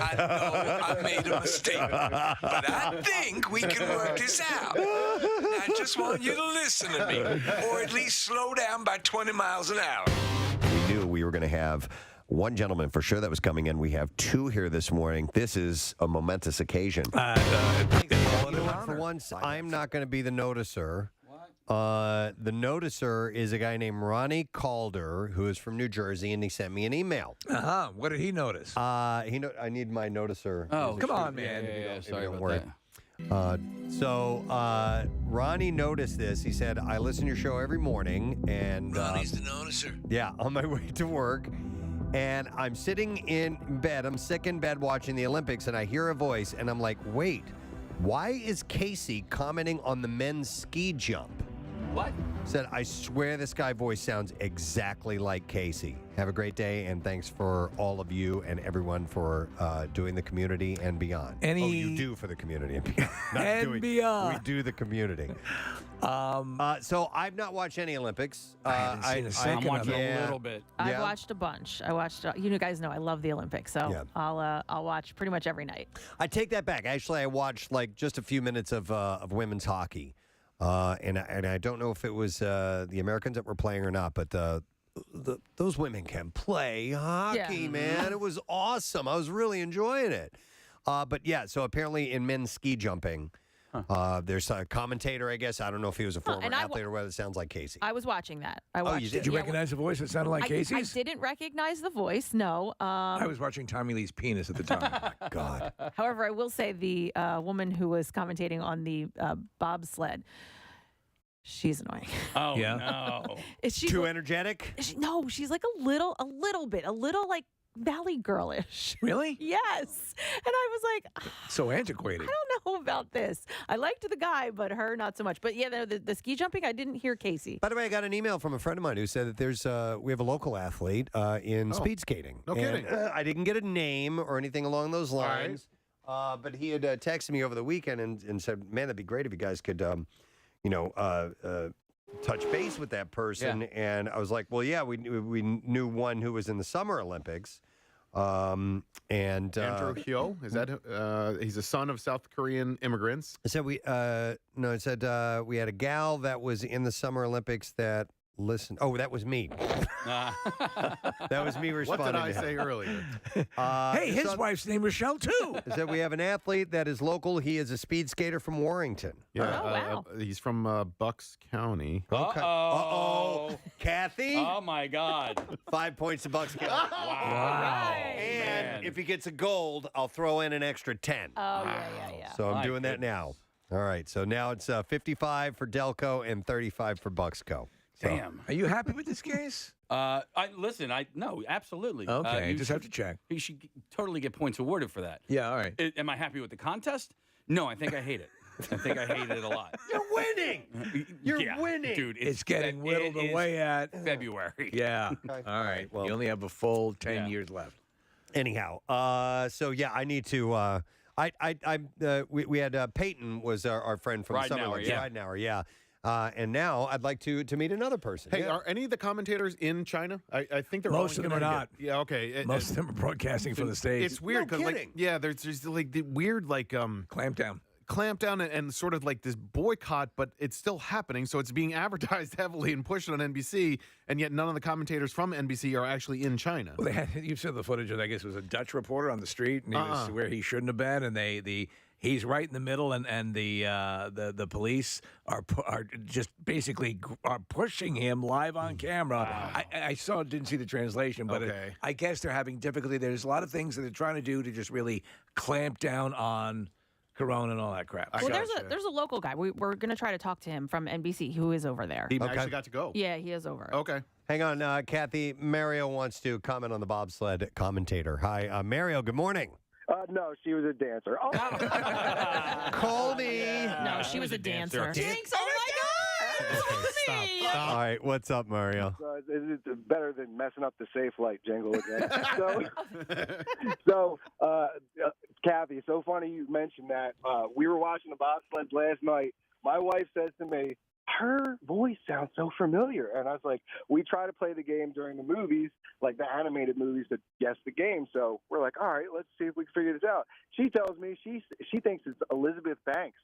I know I made a mistake. But I think we can work this out. I just want you to listen to me, or at least slow down by 20 miles an hour. We knew we were going to have one gentleman for sure that was coming in. We have two here this morning. This is a momentous occasion. For once, I'm not going to be the noticer. The noticer is a guy named Ronnie Calder, who is from New Jersey, and he sent me an email. Uh-huh. What did he notice? I need my noticer. Oh, come on, man. Yeah, sorry don't about worry. that. Ronnie noticed this. He said, "I listen to your show every morning, and Ronnie's the noticer. yeah, on my way to work, and I'm sitting in bed. I'm sick in bed watching the Olympics, and I hear a voice, and I'm like, wait, why is Casey commenting on the men's ski jump?" What? Said, I swear this guy voice sounds exactly like Casey. Have a great day, and thanks for all of you and everyone for doing the community and beyond. You do for the community and beyond. Not And doing, beyond. We do the community. So I've not watched any Olympics. I haven't seen a second I'm of watching it. a little bit. I've watched a bunch. I watched. You guys know I love the Olympics, so I'll watch pretty much every night. I take that back. Actually, I watched like just a few minutes of women's hockey, and I don't know if it was the Americans that were playing or not, but those women can play hockey, man. It was awesome. I was really enjoying it. But yeah, so apparently in men's ski jumping, there's a commentator, I guess. I don't know if he was a former athlete or whether it sounds like Casey. I I watched did it. you recognize the voice? It sounded like I Casey's? didn't recognize the voice, no. I was watching Tommy Lee's penis at the time. God. However, I will say the woman who was commentating on the bobsled, she's annoying. Oh, Yeah. no. Is she Too energetic? No, she's like a little like Valley girlish. Really? Yes. And I was like, So antiquated. I don't know about this. I liked the guy, but her not so much. But yeah, the ski jumping, I didn't hear Casey. By the way, I got an email from a friend of mine who said that there's we have a local athlete in speed skating. No kidding. I didn't get a name or anything along those lines, but he had texted me over the weekend and said, "Man, that'd be great if you guys could, touch base with that person." Yeah. And I was like, "Well, yeah, we knew one who was in the Summer Olympics." And Andrew Hyo, is that he's a son of South Korean immigrants? It said we we had a gal that was in the Summer Olympics that listened. Oh, that was me. That was me responding. What did I say earlier? Hey, his wife's name is Michelle, too. It said we have an athlete that is local. He is a speed skater from Warrington. Yeah, Oh, wow. He's from Bucks County. Okay. Uh-oh. Kathy? Oh, my God. 5 points to Bucks County. Wow. And Man. if he gets a gold, I'll throw in an extra 10. Oh, yeah. So I'm My doing that now. All right. So now it's 55 for Delco and 35 for Bucksco. So, Damn. Are you happy with this case? No, absolutely. Okay, You just have to check. You should totally get points awarded for that. Yeah, all right. Am I happy with the contest? No, I think I hate it. I think I hate it a lot. You're winning. You're Yeah, winning. dude. It's getting whittled it is away at. February. Yeah. Okay. All right. Well, you only have a full 10 Yeah. years left. Anyhow, so yeah, I need to. We had Peyton was our friend from the Summer Ridenauer, Olympics. yeah. Ridenauer, yeah. And now I'd like to meet another person. Hey, Yeah. are any of the commentators in China? I think they're Most all of in them are not. Connecticut. Yeah, okay. Most of them are broadcasting for the States. It's weird No because, kidding. there's just like the weird Clampdown. and sort of like this boycott, but it's still happening. So it's being advertised heavily and pushed on NBC, and yet none of the commentators from NBC are actually in China. Well, you saw the footage of, I guess it was a Dutch reporter on the street, and he was where he shouldn't have been, and he's right in the middle, and the police are just basically are pushing him live on camera. Wow. I didn't see the translation, but Okay. I guess they're having difficulty. There's a lot of things that they're trying to do to just really clamp down on Corona and all that crap. Well, there's a local guy. We're going to try to talk to him from NBC who is over there. He actually got to go. Yeah, he is over. Okay. Hang on, Kathy. Mario wants to comment on the bobsled commentator. Hi, Mario. Good morning. No, she was a dancer. Oh, Call me. No, she was a dancer. Jinx, oh my God! All right, what's up, Mario? it's better than messing up the safe light jingle again. Kathy, so funny you mentioned that. We were watching the bobsled last night. My wife says to me, her voice sounds so familiar. And I was like, we try to play the game during the movies, like the animated movies, to guess the game. So we're like, all right, let's see if we can figure this out. She tells me she thinks it's Elizabeth Banks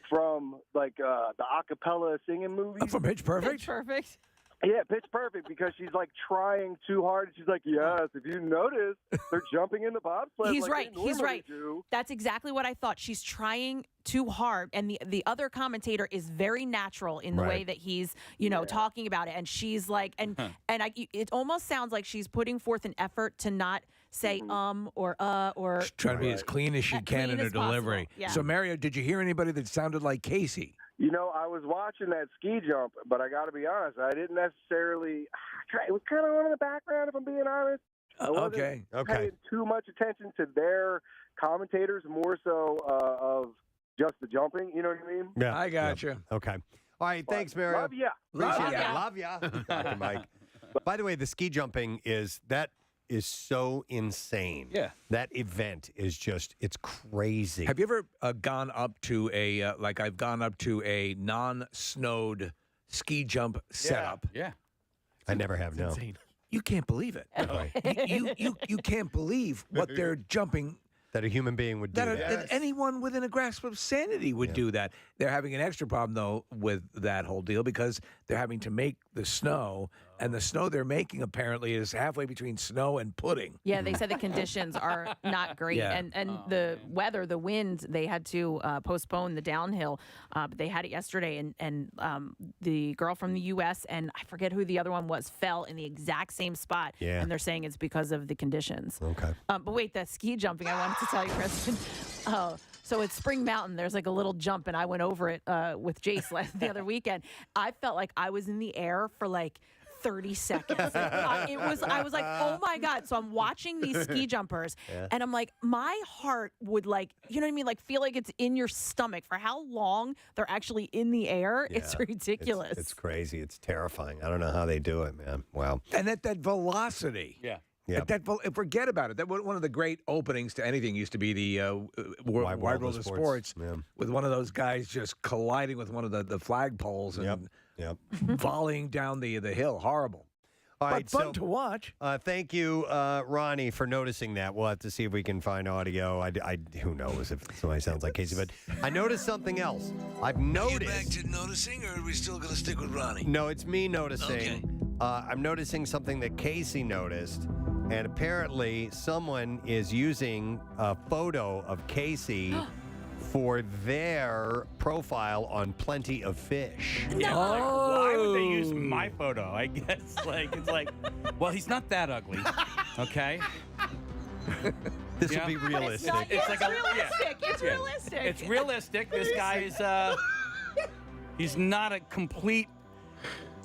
from like the a cappella singing movies. From Pitch Perfect? Pitch Perfect. Yeah, Pitch Perfect, because she's like trying too hard. She's like, yes, if you notice, they're jumping in the bobsled. He's like right. they He's normally right. do. That's exactly what I thought. She's trying too hard, and the other commentator is very natural in the way that he's talking about it, and she's like, it almost sounds like she's putting forth an effort to not say or She's trying to be as clean as she can in her delivery. Yeah. So, Mario, did you hear anybody that sounded like Casey? You know, I was watching that ski jump, but I got to be honest, I didn't necessarily. It was kind of on in the background, if I'm being honest. I wasn't paying too much attention to their commentators, more so of just the jumping. You know what I mean? Yeah, I got you. Okay. All right, thanks, Mario. Love ya. Appreciate it. Love ya. Dr. Mike. By the way, the ski jumping is so insane. Yeah. That event is just, it's crazy. Have you ever gone up to a, like I've gone up to a non-snowed ski jump setup? Yeah. I never have, no. Insane. You can't believe it. You can't believe what they're jumping. That a human being would do That anyone within a grasp of sanity would do that. They're having an extra problem, though, with that whole deal because they're having to make the snow, and the snow they're making apparently is halfway between snow and pudding. Yeah, they said the conditions are not great, Yeah. and the weather, the wind, they had to postpone the downhill. But they had it yesterday, and the girl from the U.S. and I forget who the other one was fell in the exact same spot. Yeah. And they're saying it's because of the conditions. Okay. But wait, that ski jumping, I wanted to tell you, Preston. So at Spring Mountain, there's like a little jump, and I went over it with Jace the other weekend. I felt like I was in the air for like 30 seconds. I was like, oh my God. So I'm watching these ski jumpers and I'm like, my heart would like, you know what I mean? Like feel like it's in your stomach for how long they're actually in the air. Yeah. It's ridiculous. It's crazy. It's terrifying. I don't know how they do it, man. Wow. And at that velocity. Yeah. Yeah. Forget about it. That one of the great openings to anything used to be the Wide World of Sports with one of those guys just colliding with one of the flagpoles and volleying down the hill. Horrible. All right, but fun to watch. Thank you, Ronnie, for noticing that. We'll have to see if we can find audio. Who knows if somebody sounds like Casey, but I noticed something else. I've noticed. Are you back to noticing, or are we still going to stick with Ronnie? No, it's me noticing. Okay. I'm noticing something that Casey noticed, and apparently someone is using a photo of Casey for their profile on Plenty of Fish. Yeah, like, why would they use my photo? I guess it's like, well, he's not that ugly, okay? This would be realistic. It's realistic. It's realistic. It's realistic. This guy is he's not a complete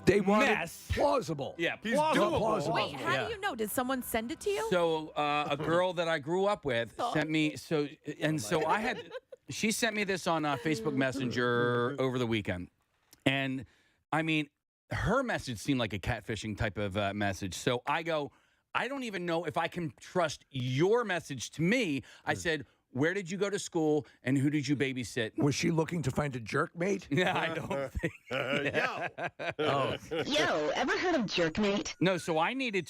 They want mess. it plausible. Yeah, He's plausible. doable. Wait, how do you know? Did someone send it to you? So a girl that I grew up with sent me she sent me this on Facebook Messenger over the weekend, and I mean, her message seemed like a catfishing type of message. So I go, I don't even know if I can trust your message to me. I said, where did you go to school and who did you babysit? Was she looking to find a jerk mate? Yeah, I don't think. Yo, ever heard of jerkmate? No, so I needed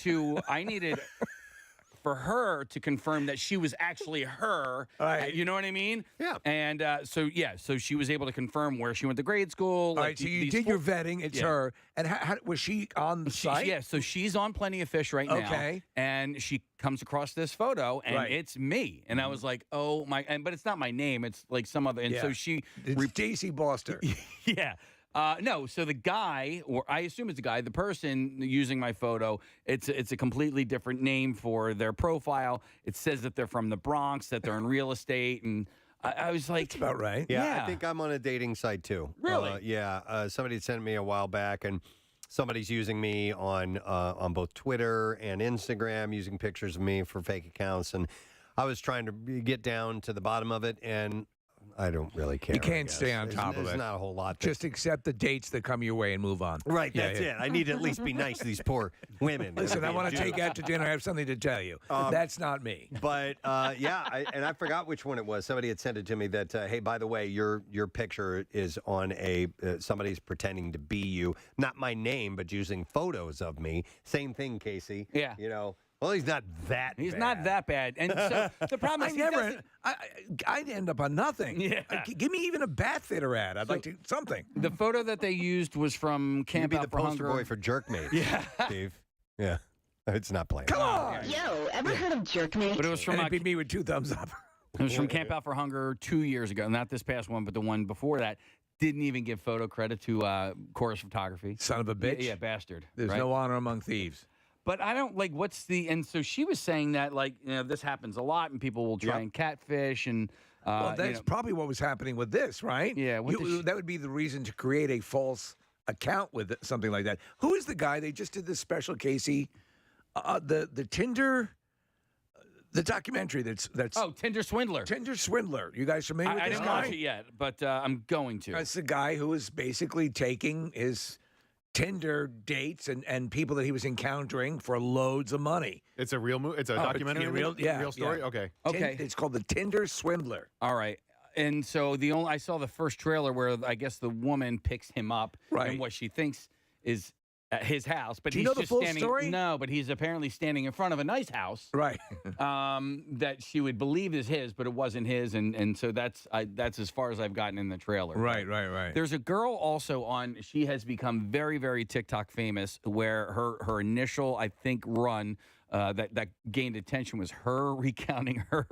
for her to confirm that she was actually her. Right. You know what I mean? Yeah. And so she was able to confirm where she went to grade school. All right, so you did your vetting. It's her. And how was she on the site? Yeah, so she's on Plenty of Fish right now. Okay. And she comes across this photo, and Right. it's me. And I was like, oh, my. But it's not my name. It's like some other. And so she. It's Daisy Boster. Yeah. No, so the guy, or I assume it's a guy, the person using my photo, it's a completely different name for their profile. It says that they're from the Bronx, that they're in real estate, and I was like... That's about right. Yeah, I think I'm on a dating site, too. Really? Yeah. Somebody sent me a while back, and somebody's using me on both Twitter and Instagram, using pictures of me for fake accounts, and I was trying to get down to the bottom of it, and I don't really care. You can't stay on top of it. There's not a whole lot. Just accept the dates that come your way and move on. Right, that's it. I need to at least be nice to these poor women. Listen, I want to take you out to dinner. I have something to tell you. That's not me. But and I forgot which one it was. Somebody had sent it to me that, hey, by the way, your picture is on somebody's pretending to be you. Not my name, but using photos of me. Same thing, Casey. Yeah. You know. Well, he's not that bad. He's not that bad. And so the problem is I'd end up on nothing. Yeah. Give me even a bat fitter ad. I'd like to something. The photo that they used was from Camp You'd be Out the for poster Hunger. boy for Jerkmate. Yeah. Steve. Yeah. It's not playing. Come on. Yo, ever heard of jerkmate? But it was from And it'd be me with 2 thumbs up. It was from Camp Out for Hunger 2 years ago. Not this past one, but the one before that. Didn't even give photo credit to Chorus Photography. Son of a bitch. Yeah, bastard. There's right? no honor among thieves. But I don't like and so she was saying that this happens a lot and people will try and catfish and Well, that's probably what was happening with this, right? Yeah. That would be the reason to create a false account with something like that. Who is the guy? They just did this special, Casey. The Tinder The documentary that's Tinder Swindler. Tinder Swindler. You guys familiar with I this didn't guy? watch it yet, but I'm going to. It's the guy who is basically taking his Tinder dates and people that he was encountering for loads of money. It's a real movie. It's a documentary. Real story. Yeah. Okay. Okay. It's called the Tinder Swindler. All right. And so I saw the first trailer where I guess the woman picks him up in what she thinks is at his house, but Do you he's know the just full standing. story? No, but he's apparently standing in front of a nice house, right? That she would believe is his, but it wasn't his, and so that's as far as I've gotten in the trailer. Right. There's a girl also on. She has become very, very TikTok famous. Where her initial, I think, run that gained attention was her recounting her.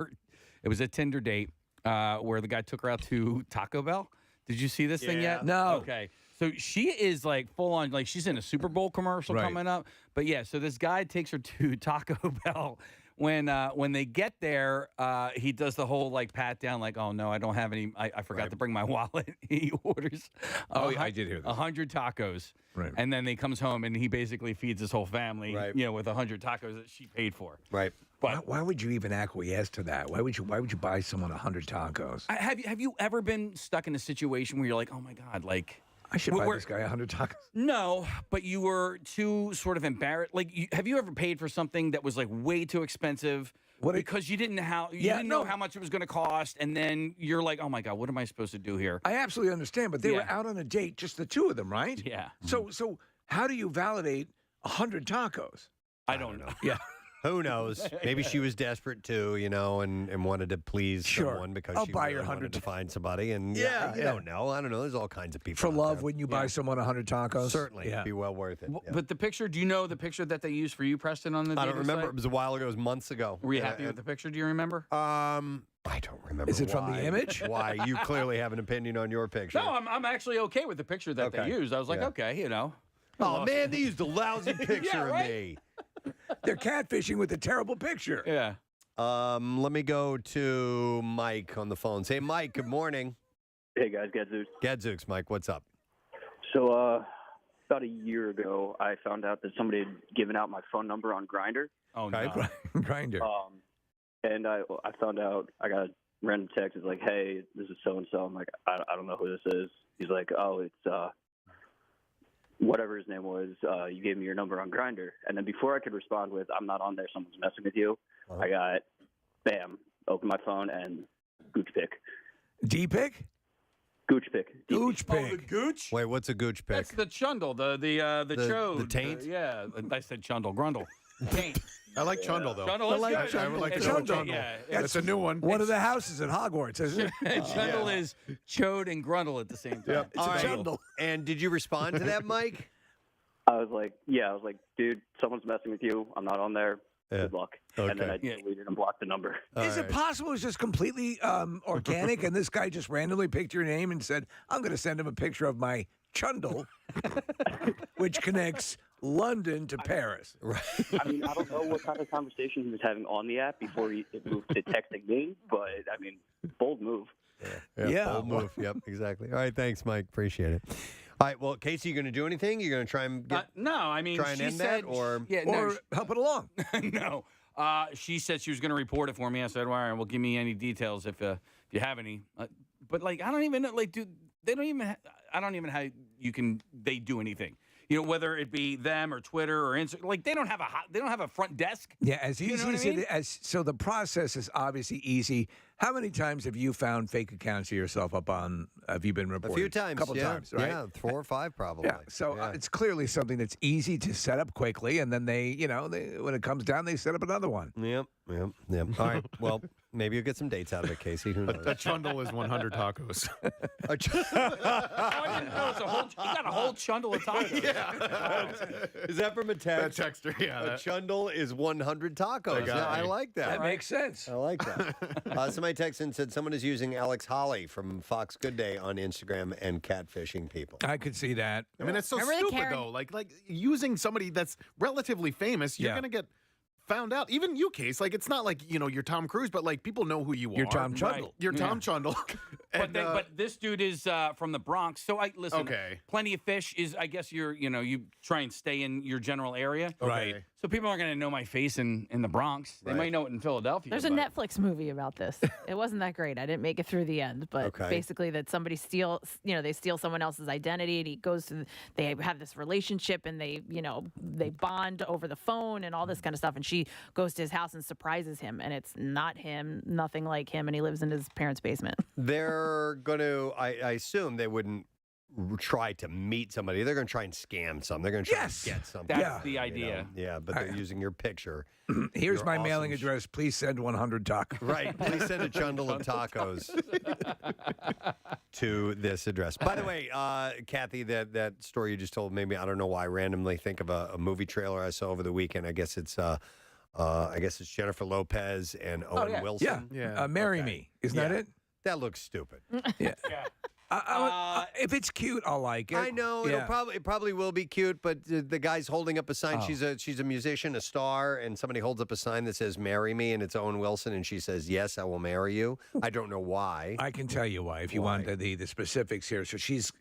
It was a Tinder date where the guy took her out to Taco Bell. Did you see this thing yet? No. Okay. So she is like full on, like she's in a Super Bowl commercial coming up. But yeah, so this guy takes her to Taco Bell. When they get there, he does the whole like pat down, like, oh no, I don't have any. I forgot to bring my wallet. He orders. I did hear this. 100 tacos. Right. And then he comes home and he basically feeds his whole family, with 100 tacos that she paid for. Right. But why would you even acquiesce to that? Why would you buy someone 100 tacos? Have you ever been stuck in a situation where you're like, oh my God, like I should buy this guy 100 tacos? No, but you were too sort of embarrassed. Like, have you ever paid for something that was like way too expensive because you didn't know how much it was going to cost, and then you're like, oh my God, what am I supposed to do here? I absolutely understand, but they were out on a date, just the two of them, right? Yeah. So how do you validate 100 tacos? I don't know. Yeah. Who knows? Maybe she was desperate too, and wanted to please someone because I'll she buy really your 100 wanted to find somebody. And Yeah, you don't know. I don't know. There's all kinds of people For out love, there. wouldn't you buy someone 100 tacos? Certainly, it'd be well worth it. Yeah. But the picture, do you know the picture that they used for you, Preston, on the I don't dating remember. site? It was a while ago. It was months ago. Were you happy with the picture? Do you remember? I don't remember. Is it from the why. image? Why? You clearly have an opinion on your picture. No, I'm actually okay with the picture that they used. I was like, okay, Oh man, they used a lousy picture right? of me. They're catfishing with a terrible picture. Yeah. Let me go to Mike on the phone. Say, Mike, good morning. Hey, guys, Gadzooks. Gadzooks, Mike, what's up? So, about a year ago, I found out that somebody had given out my phone number on Grindr. Oh, Okay. no. Grinder. And I found out, I got a random text. It's like, hey, this is so-and-so. I'm like, I don't know who this is. He's like, oh, it's whatever his name was. You gave me your number on Grindr. And then before I could respond with, I'm not on there, someone's messing with you, I got, bam, open my phone and gooch pic. D-pic? Gooch pic. Gooch Oh, the pic. gooch? Wait, what's a gooch pic? That's the chundle, the chode. the taint? Yeah, I said chundle, grundle. Taint. I like Chundle, though. Chundle is I good. I would like to It's know Chundle. Chundle. Yeah, That's a new one. One of the houses at Hogwarts, isn't it? Chundle is chode and grundle at the same time. Yep. It's All a right. chundle. And did you respond to that, Mike? I was like, dude, someone's messing with you. I'm not on there. Good luck. And then I deleted and blocked the number. Is it possible it's just completely organic and this guy just randomly picked your name and said, I'm going to send him a picture of my chundle, which connects London to Paris? Right. I mean, I don't know what kind of conversation he was having on the app before it moved to texting me, but, I mean, bold move. Yeah. Bold move. Yep, exactly. All right, thanks, Mike. Appreciate it. All right, well, Casey, you going to do anything? You're going to try and get No, I mean, try and she end said, that, or help it along? No. She said she was going to report it for me. I said, all right, well, give me any details if you have any. But, like, I don't even know, like, dude, they don't even, I don't even know how they do anything. Whether it be them or Twitter or Instagram, like they don't have a front desk. Yeah, as easy know what as I mean? it is. So the process is obviously easy. How many times have you found fake accounts of yourself up on? Have you been a reported? few times? A couple yeah. times, right? Yeah, 4 or 5 probably. Yeah. So it's clearly something that's easy to set up quickly, and then they when it comes down, they set up another one. Yep. All right. Well, maybe you'll get some dates out of it, Casey. Who knows? A Chundle is 100 tacos. Oh, I didn't know you got a whole chundle of tacos. Is that from a text? That texter, yeah. A chundle is 100 tacos. Yeah, I like that. That makes sense. I like that. Somebody texted and said someone is using Alex Holly from Fox Good Day on Instagram and catfishing people. I could see that. I mean, it's so stupid, though. Like using somebody that's relatively famous, you're going to get found out. Even you, Case. Like, it's not like, you're Tom Cruise, but, like, people know who you are. You're Tom Chundle. Right. You're Tom Chundle. But this dude is from the Bronx. So listen. Okay. Plenty of Fish is, I guess you try and stay in your general area. Right. So people aren't going to know my face in the Bronx. They might know it in Philadelphia. There's a but- Netflix movie about this. It wasn't that great. I didn't make it through the end, but basically that somebody they steal someone else's identity, and he goes to, they have this relationship, and they bond over the phone and all this kind of stuff. And she goes to his house and surprises him, and it's not him, nothing like him, and he lives in his parents' basement. They're going to, I assume they wouldn't try to meet somebody. They're going to try and scam some. They're going to try and get something. That's the idea. Yeah, but they're using your picture. Here's Your my awesome mailing address. Please send 100 tacos. Right. Please send a chundle of tacos to this address. By the way, Kathy, that story you just told, maybe, I don't know why I randomly think of a movie trailer I saw over the weekend. I guess it's Jennifer Lopez and Owen Wilson. Marry Me. Isn't that it? That looks stupid. Yeah. If it's cute, I'll like it. I know it probably will be cute, but the guy's holding up a sign. She's a musician, a star, and somebody holds up a sign that says "Marry Me," and it's Owen Wilson, and she says, "Yes, I will marry you." I don't know why. I can tell you why if you want the specifics here. So she's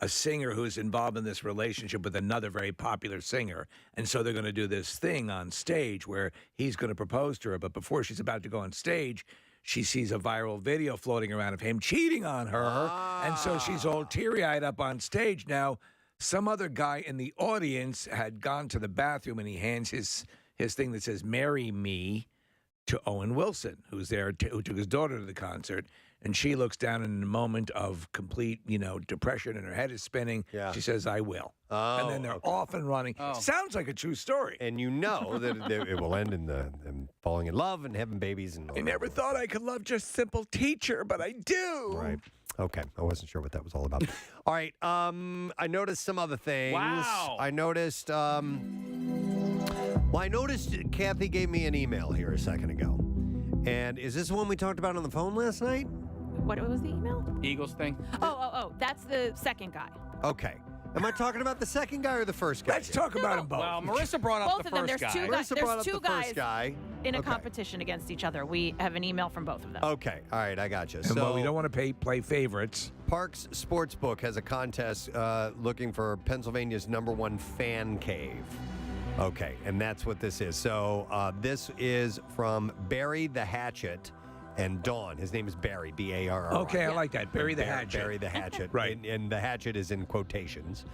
a singer who's involved in this relationship with another very popular singer, and so they're going to do this thing on stage where he's going to propose to her, but before she's about to go on stage, she sees a viral video floating around of him cheating on her, and so she's all teary-eyed up on stage. Now, some other guy in the audience had gone to the bathroom, and he hands his thing that says "Marry Me" to Owen Wilson, who's there, who took his daughter to the concert. And she looks down in a moment of complete, depression, and her head is spinning. Yeah. She says, "I will." And then they're off and running. Sounds like a true story. And you know that it will end in them falling in love and having babies. And I never thought I could love just simple teacher, but I do. Right. Okay. I wasn't sure what that was all about. All right. I noticed some other things. Wow. I noticed. I noticed Kathy gave me an email here a second ago. And is this the one we talked about on the phone last night? What was the email? Eagles thing. Oh, that's the second guy. Okay. Am I talking about the second guy or the first guy? Let's talk about them both. Well, Marissa brought up Both the of them. first There's guy. two guys. Marissa brought There's up two the guys first guy. in a competition against each other. We have an email from both of them. Okay. All right. I got you. And well, we don't want to play favorites. Parks Sportsbook has a contest looking for Pennsylvania's #1 fan cave. Okay, and that's what this is. So this is from Barry the Hatchet and Dawn. His name is Barry, B-A-R-R-Y. Okay, I like that. Barry the Hatchet. Barry the Hatchet. Right. And the hatchet is in quotations.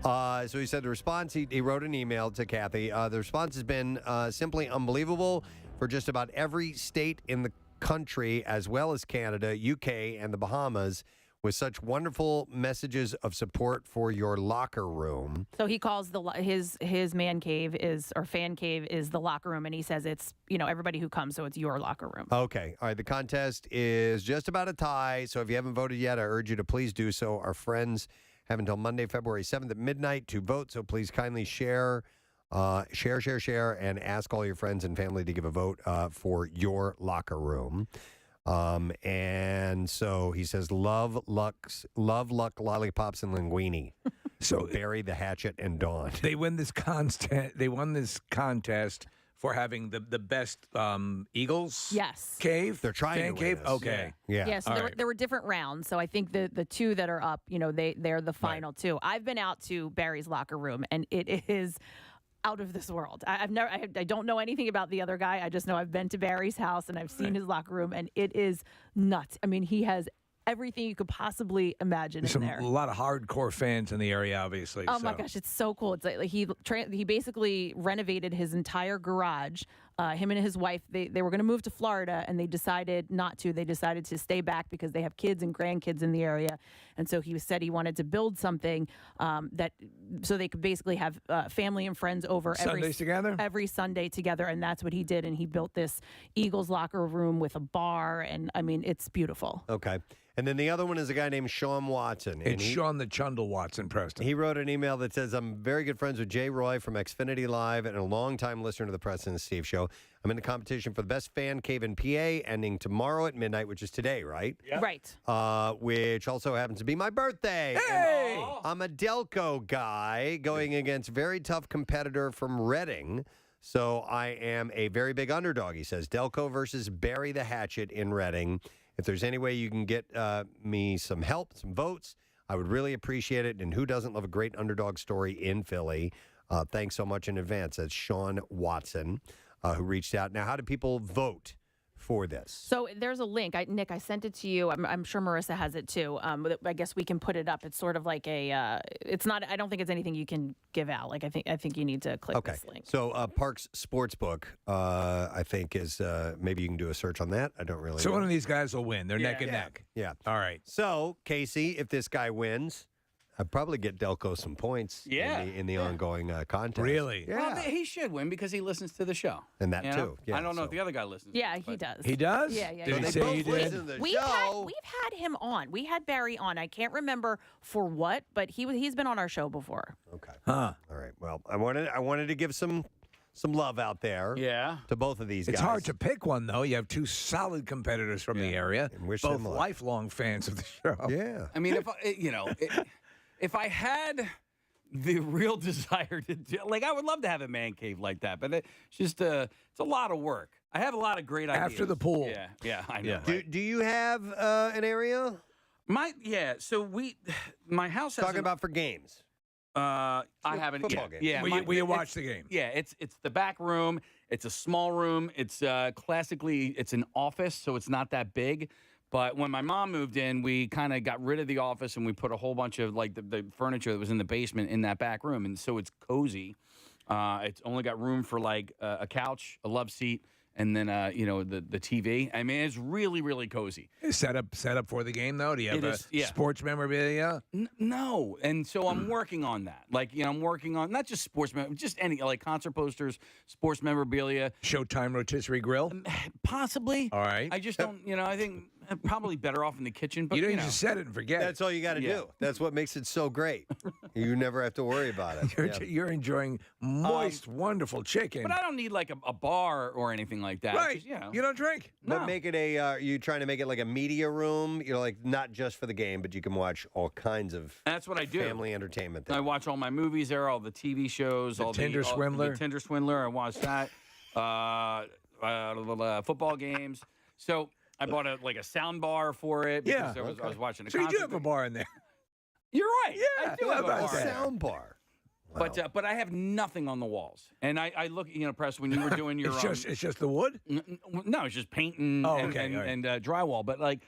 So he said the response, he wrote an email to Kathy. The response has been simply unbelievable for just about every state in the country, as well as Canada, UK, and the Bahamas, with such wonderful messages of support for your locker room. So he calls his man cave or fan cave is the locker room, and he says it's everybody who comes, so it's your locker room. Okay, all right. The contest is just about a tie, so if you haven't voted yet, I urge you to please do so. Our friends have until Monday, February 7th at midnight to vote, so please kindly share, and ask all your friends and family to give a vote for your locker room. And so he says, love, luck, lollipops, and linguine. So Barry the Hatchet and Dawn. They win this contest. They won this contest for having the best Eagles cave. They're trying fan to cave. win this. Okay. Yeah. So there were different rounds. So I think the two that are up, they're the final two. I've been out to Barry's locker room, and it is out of this world. I don't know anything about the other guy. I just know I've been to Barry's house and I've seen his locker room, and it is nuts. I mean, he has everything you could possibly imagine in there. A lot of hardcore fans in the area, obviously. Oh my gosh, it's so cool. It's like he basically renovated his entire garage. Him and his wife, they were going to move to Florida, and they decided not to. They decided to stay back because they have kids and grandkids in the area. And so he said he wanted to build something so they could basically have family and friends over Sundays together? Every Sunday together. And that's what he did. And he built this Eagles locker room with a bar. And I mean, it's beautiful. Okay. And then the other one is a guy named Sean Watson. It's Sean the Chundle Watson, Preston. He wrote an email that says, I'm very good friends with Jay Roy from Xfinity Live and a longtime listener to the Preston and Steve Show. I'm in the competition for the best fan cave in PA, ending tomorrow at midnight, which is today, right? Yeah. Right. Which also happens to be my birthday. Hey! And I'm a Delco guy going against a very tough competitor from Reading. So I am a very big underdog, he says. Delco versus Barry the Hatchet in Reading. If there's any way you can get me some help, some votes, I would really appreciate it. And who doesn't love a great underdog story in Philly? Thanks so much in advance. That's Sean Watson who reached out. Now, how do people vote for this? So there's a link. Nick, I sent it to you. I'm sure Marissa has it too. I guess we can put it up. It's sort of like a. It's not. I don't think it's anything you can give out. Like I think you need to click this link. So Parks Sportsbook, I think is maybe you can do a search on that. I don't really. So know. one of these guys will win. They're neck and neck. Yeah. All right. So Casey, if this guy wins, I'd probably get Delco some points. In the ongoing contest. Really? Yeah. Well, he should win because he listens to the show. And that You know? too. Yeah, I don't know if the other guy listens. Yeah, he does. He does? Yeah. Did he say he did? We've had him on. We had Barry on. I can't remember for what, but he's been on our show before. Okay. Huh. All right. Well, I wanted to give some love out there. Yeah. To both of these guys. It's hard to pick one, though. You have two solid competitors from the area, wish both them luck. lifelong fans of the show. Yeah. I mean, if I had the real desire to do, like, I would love to have a man cave like that, but it's just it's a lot of work. I have a lot of great ideas. After the pool. Yeah, I know. Do, Right? do you have an area? So my house has Talking about for games. I haven't. Football game. Yeah. Will you watch the game? Yeah, it's the back room. It's a small room. It's classically it's an office, so it's not that big. But when my mom moved in, we kind of got rid of the office and we put a whole bunch of like the furniture that was in the basement in that back room, and so it's cozy. It's only got room for like a couch, a love seat, and then the TV. I mean, it's really, really cozy. Set up for the game though. Do you have sports memorabilia? No, and so I'm working on that. Like I'm working on not just sports, just any like concert posters, sports memorabilia, Showtime rotisserie grill, possibly. All right. I just don't. I think I'm probably better off in the kitchen. But you don't just set it and forget. That's all you got to do. That's what makes it so great. You never have to worry about it. You're enjoying moist, wonderful chicken. But I don't need like a bar or anything like that. Right. Just, You don't drink. But make it are you trying to make it like a media room? Like not just for the game, but you can watch all kinds of That's what I do. family entertainment there. I watch all my movies there, all the TV shows, The all Tinder Swindler. The Tinder Swindler. I watch that. Football games. So I bought a sound bar for it because I was watching a So concert. you do have a bar in there. You're right. Yeah, I do how have a about bar. that? sound bar. But I have nothing on the walls. And I look, Preston, when you were doing your It's just the wood. no, it's just paint and Oh, okay, all right. and drywall. But like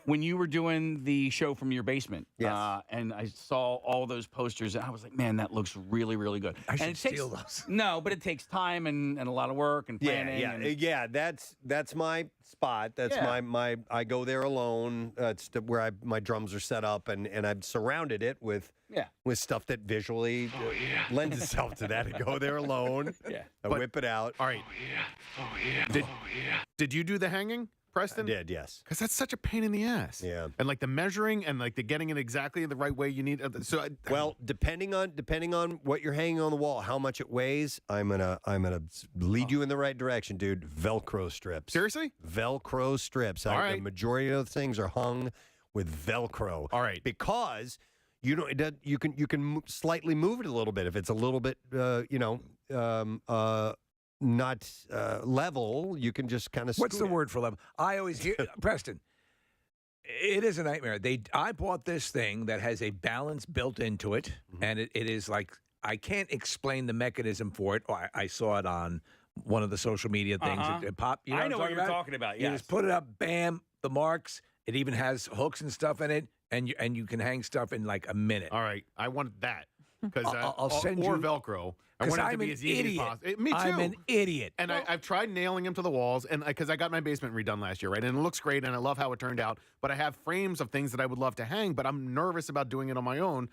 when you were doing the show from your basement, and I saw all those posters, and I was like, man, that looks really, really good. I should and it takes, steal those. No, but it takes time and a lot of work and planning. Yeah. That's my spot. That's my. I go there alone. It's where my drums are set up, and I've surrounded it with stuff that visually lends itself to that. I go there alone. I whip it out. All right. Did you do the hanging, Preston? I did, yes. Because that's such a pain in the ass. Yeah. And like the measuring and like the getting it exactly the right way you need. Well, depending on what you're hanging on the wall, how much it weighs, I'm gonna lead you in the right direction, dude. Velcro strips. Seriously? Velcro strips. All The right. majority of the things are hung with Velcro. All right. Because you can slightly move it a little bit if it's a little bit not level. You can just kind of. What's the word for level? I always hear Preston. It is a nightmare. I bought this thing that has a balance built into it, and it is like I can't explain the mechanism for it. I saw it on one of the social media things. It popped. You know I know what you're talking about. You Yes. just put it up, bam, the marks. It even has hooks and stuff in it, and you can hang stuff in like a minute. All right. I want that. Because I'll send or you Velcro. I 'cause want it to I'm be an as easy idiot. as possible. Me too. I'm an idiot. And I've tried nailing them to the walls, and because I got my basement redone last year, right? And it looks great, and I love how it turned out. But I have frames of things that I would love to hang, but I'm nervous about doing it on my own.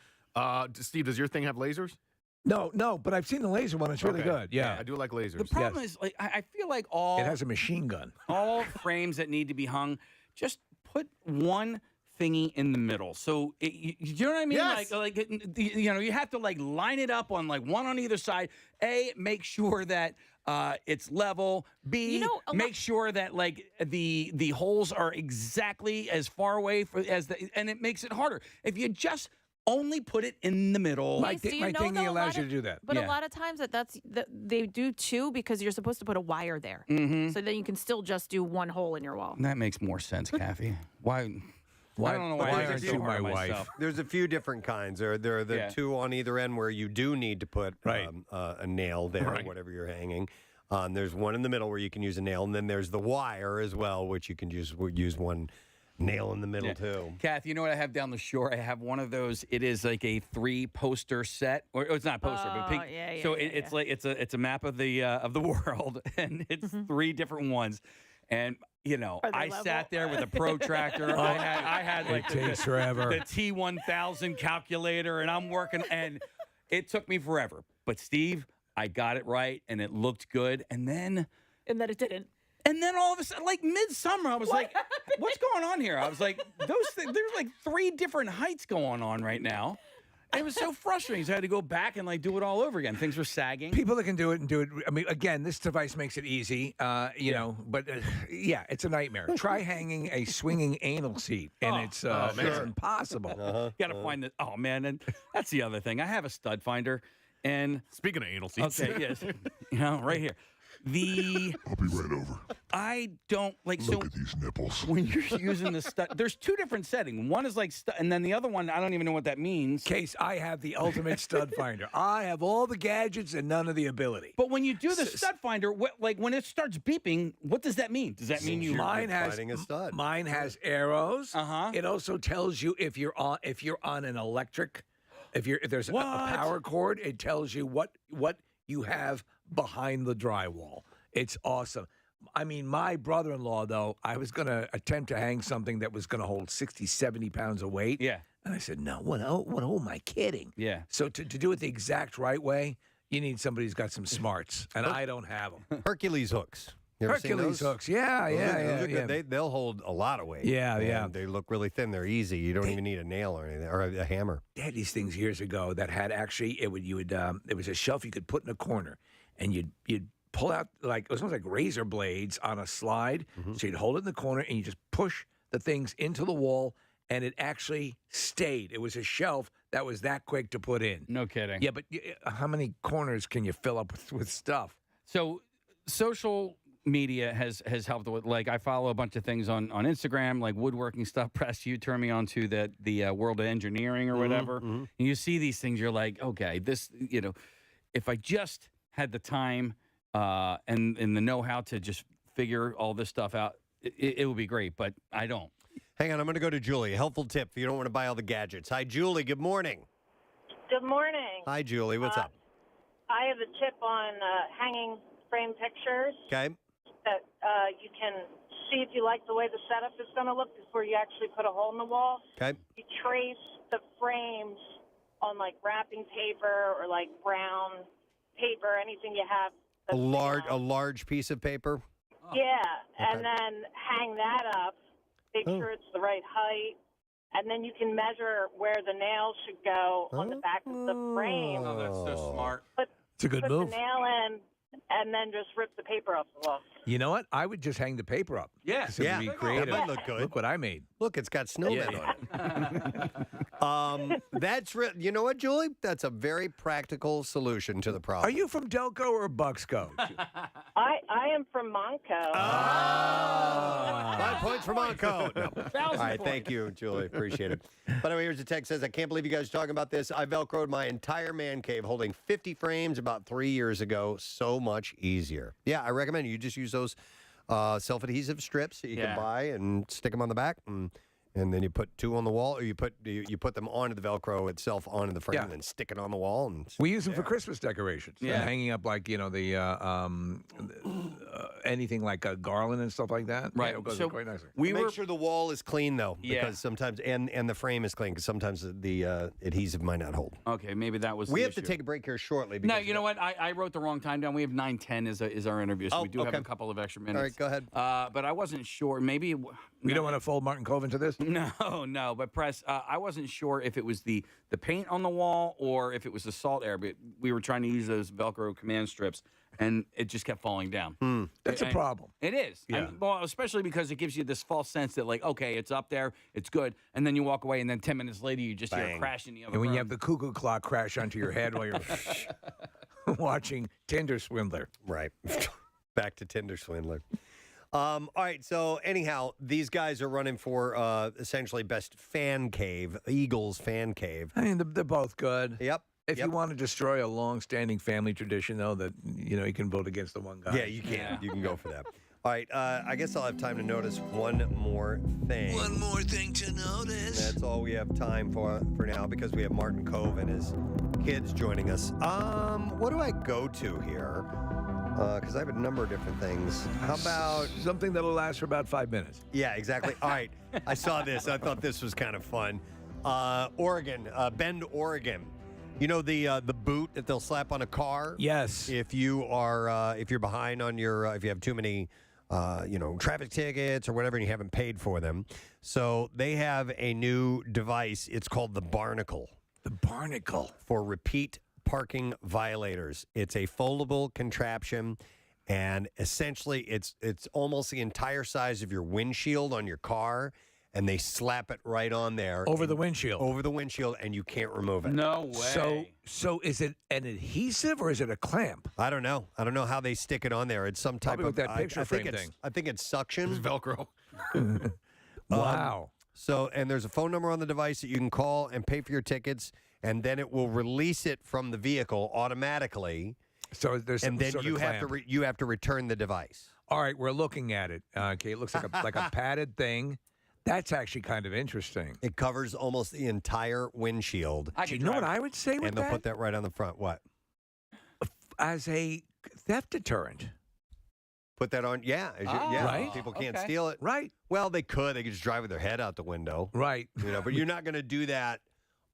Steve, does your thing have lasers? No, but I've seen the laser one. It's really Okay. good. Yeah. I do like lasers. The problem is, like, I feel like all It has a machine gun. all frames that need to be hung, just put one thingy in the middle. So you know what I mean? Yes. You have to like line it up on like one on either side. A, make sure that it's level. B, make sure that like the holes are exactly as far away and it makes it harder. If you just only put it in the middle. My thingy allows you to do that. But a lot of times they do too because you're supposed to put a wire there. Mhm. So then you can still just do one hole in your wall. That makes more sense, Kathy. Why? Why, I don't know why why I aren't do you hurt my wife? myself. There's a few different kinds. There are the Yeah. two on either end where you do need to put a nail there, Right. or whatever you're hanging. There's one in the middle where you can use a nail, and then there's the wire as well, which you can use one nail in the middle too. Kath, you know what I have down the shore? I have one of those. It is like a 3-poster set, or it's not a poster, but pink. So it's like it's a map of the world, and it's 3 different ones. And you know, I sat there with a protractor. I had like It takes forever. the T1000 calculator, and I'm working, and it took me forever. But Steve, I got it right, and it looked good. And then it didn't. And then all of a sudden, like midsummer, I was like, what's going on here? I was like, those things, there's like 3 different heights going on right now. And it was so frustrating. So I had to go back and like do it all over again. Things were sagging. People that can do it and do it. I mean, again, this device makes it easy, you know. But yeah, it's a nightmare. Try hanging a swinging anal seat, and it's impossible. You got to find the. Oh man, and that's the other thing. I have a stud finder, and speaking of anal seats, okay, yes, you know, right here. I'll be right over. I don't like. Look at these nipples. When you're using the stud, there's 2 different settings. One is like and then the other one, I don't even know what that means. Case, I have the ultimate stud finder. I have all the gadgets and none of the ability. But when you do the stud finder, like when it starts beeping, what does that mean? Does that mean you finding a stud? Mine has arrows. It also tells you if you're on an electric, if there's a power cord, it tells you what you have behind the drywall. It's awesome. I mean, my brother-in-law, though, I was going to attempt to hang something that was going to hold 60, 70 pounds of weight. Yeah. And I said, no, what am I kidding? Yeah. So to do it the exact right way, you need somebody who's got some smarts, and I don't have them. Hercules hooks. You ever seen Hercules those? hooks. Yeah, Those yeah, are yeah. good. They'll hold a lot of weight. Yeah, yeah. And they look really thin. They're easy. You don't even need a nail or anything, or a hammer. They had these things years ago that had actually it was a shelf you could put in a corner, and you'd pull out like it was almost like razor blades on a slide. So you'd hold it in the corner and you just push the things into the wall, and it actually stayed. It was a shelf that was that quick to put in. No kidding. Yeah, but how many corners can you fill up with stuff? So social media has helped with, like, I follow a bunch of things on Instagram, like woodworking stuff. Press, you turn me on to the world of engineering or whatever. And you see these things, you're like, okay, this, you know, if I just had the time and the know-how to just figure all this stuff out, it would be great, but I don't. Hang on, I'm going to go to Julie. A helpful tip if you don't want to buy all the gadgets. Hi, Julie. Good morning. Good morning. Hi, Julie. What's up? I have a tip on hanging frame pictures Okay. that you can see if you like the way the setup is going to look before you actually put a hole in the wall. Okay. You trace the frames on like wrapping paper or like brown paper, anything you have. A large piece of paper. Yeah, and then hang that up. Make sure it's the right height, and then you can measure where the nails should go on the back of the frame. Oh, that's so smart. It's a good put move. the nail in, and then just rip the paper off the wall. You know what? I would just hang the paper up. Yeah. 'Cause it would be That creative. might look good. Look what I made. Look, it's got snowmen on it. That's you know what, Julie? That's a very practical solution to the problem. Are you from Delco or Bucksco? I am from Monco. 5 points for Monco. No. All right, thank you, Julie. Appreciate it. By the way, here's a text that says, I can't believe you guys are talking about this. I Velcroed my entire man cave holding 50 frames about 3 years ago. So much easier. Yeah, I recommend you just use those self-adhesive strips that you can buy and stick them on the back. And then you put 2 on the wall, or you put them onto the Velcro itself onto the frame and then stick it on the wall. And We use them for Christmas decorations. Yeah. Hanging up like, you know, anything like a garland and stuff like that. Right. Yeah, it goes So quite nicely. Make sure the wall is clean, though, Yeah. because sometimes, and the frame is clean, because sometimes the adhesive might not hold. Okay, maybe that was We the have to issue. take a break here shortly. No, because you know what? I wrote the wrong time down. We have 9:10 is our interview, so Oh, we do have okay. a couple of extra minutes. All right, go ahead. But I wasn't sure. Maybe We don't want to fold Martin Cove into this? No. But Press, I wasn't sure if it was the paint on the wall or if it was the salt air. But we were trying to use those Velcro command strips, and it just kept falling down. That's a problem. It is. Yeah. Well, especially because it gives you this false sense that, like, okay, it's up there, it's good, and then you walk away, and then 10 minutes later, you just hear a crash in the other And when room. you have the cuckoo clock crash onto your head while you're watching Tinder Swindler. Right. Back to Tinder Swindler. All right. So anyhow, these guys are running for essentially best fan cave, Eagles fan cave. I mean, they're both good. Yep. If you want to destroy a long-standing family tradition, though, that you can vote against the one guy. Yeah, you can. Yeah. You can go for that. All right. I guess I'll have time to notice one more thing. One more thing to notice. That's all we have time for now because we have Martin Cove and his kids joining us. What do I go to here? Because I have a number of different things. How about something that'll last for about 5 minutes? Yeah, exactly. All right. I saw this. I thought this was kind of fun. Oregon, Bend, Oregon. You know the boot that they'll slap on a car? Yes. If you are if you're behind on your if you have too many traffic tickets or whatever and you haven't paid for them. So they have a new device. It's called the Barnacle. The Barnacle. For repeat parking violators. It's a foldable contraption, and essentially it's almost the entire size of your windshield on your car, and they slap it right on there. Over the windshield. Over the windshield, and you can't remove it. No way. So is it an adhesive or is it a clamp? I don't know. I don't know how they stick it on there. It's some type Probably of with that picture frame think thing. I think it's suction. It's Velcro. Wow. So, and there's a phone number on the device that you can call and pay for your tickets, and then it will release it from the vehicle automatically. So there's and some then sort you of have to clamp. you have to return the device. All right, we're looking at it. Okay, it looks like a padded thing. That's actually kind of interesting. It covers almost the entire windshield. Do you know what I would say with And they'll that? put that right on the front. What? As a theft deterrent. Put that on. Yeah. Right? People can't Okay. steal it. Right. Well, they could. They could just drive with their head out the window. Right. But you're not going to do that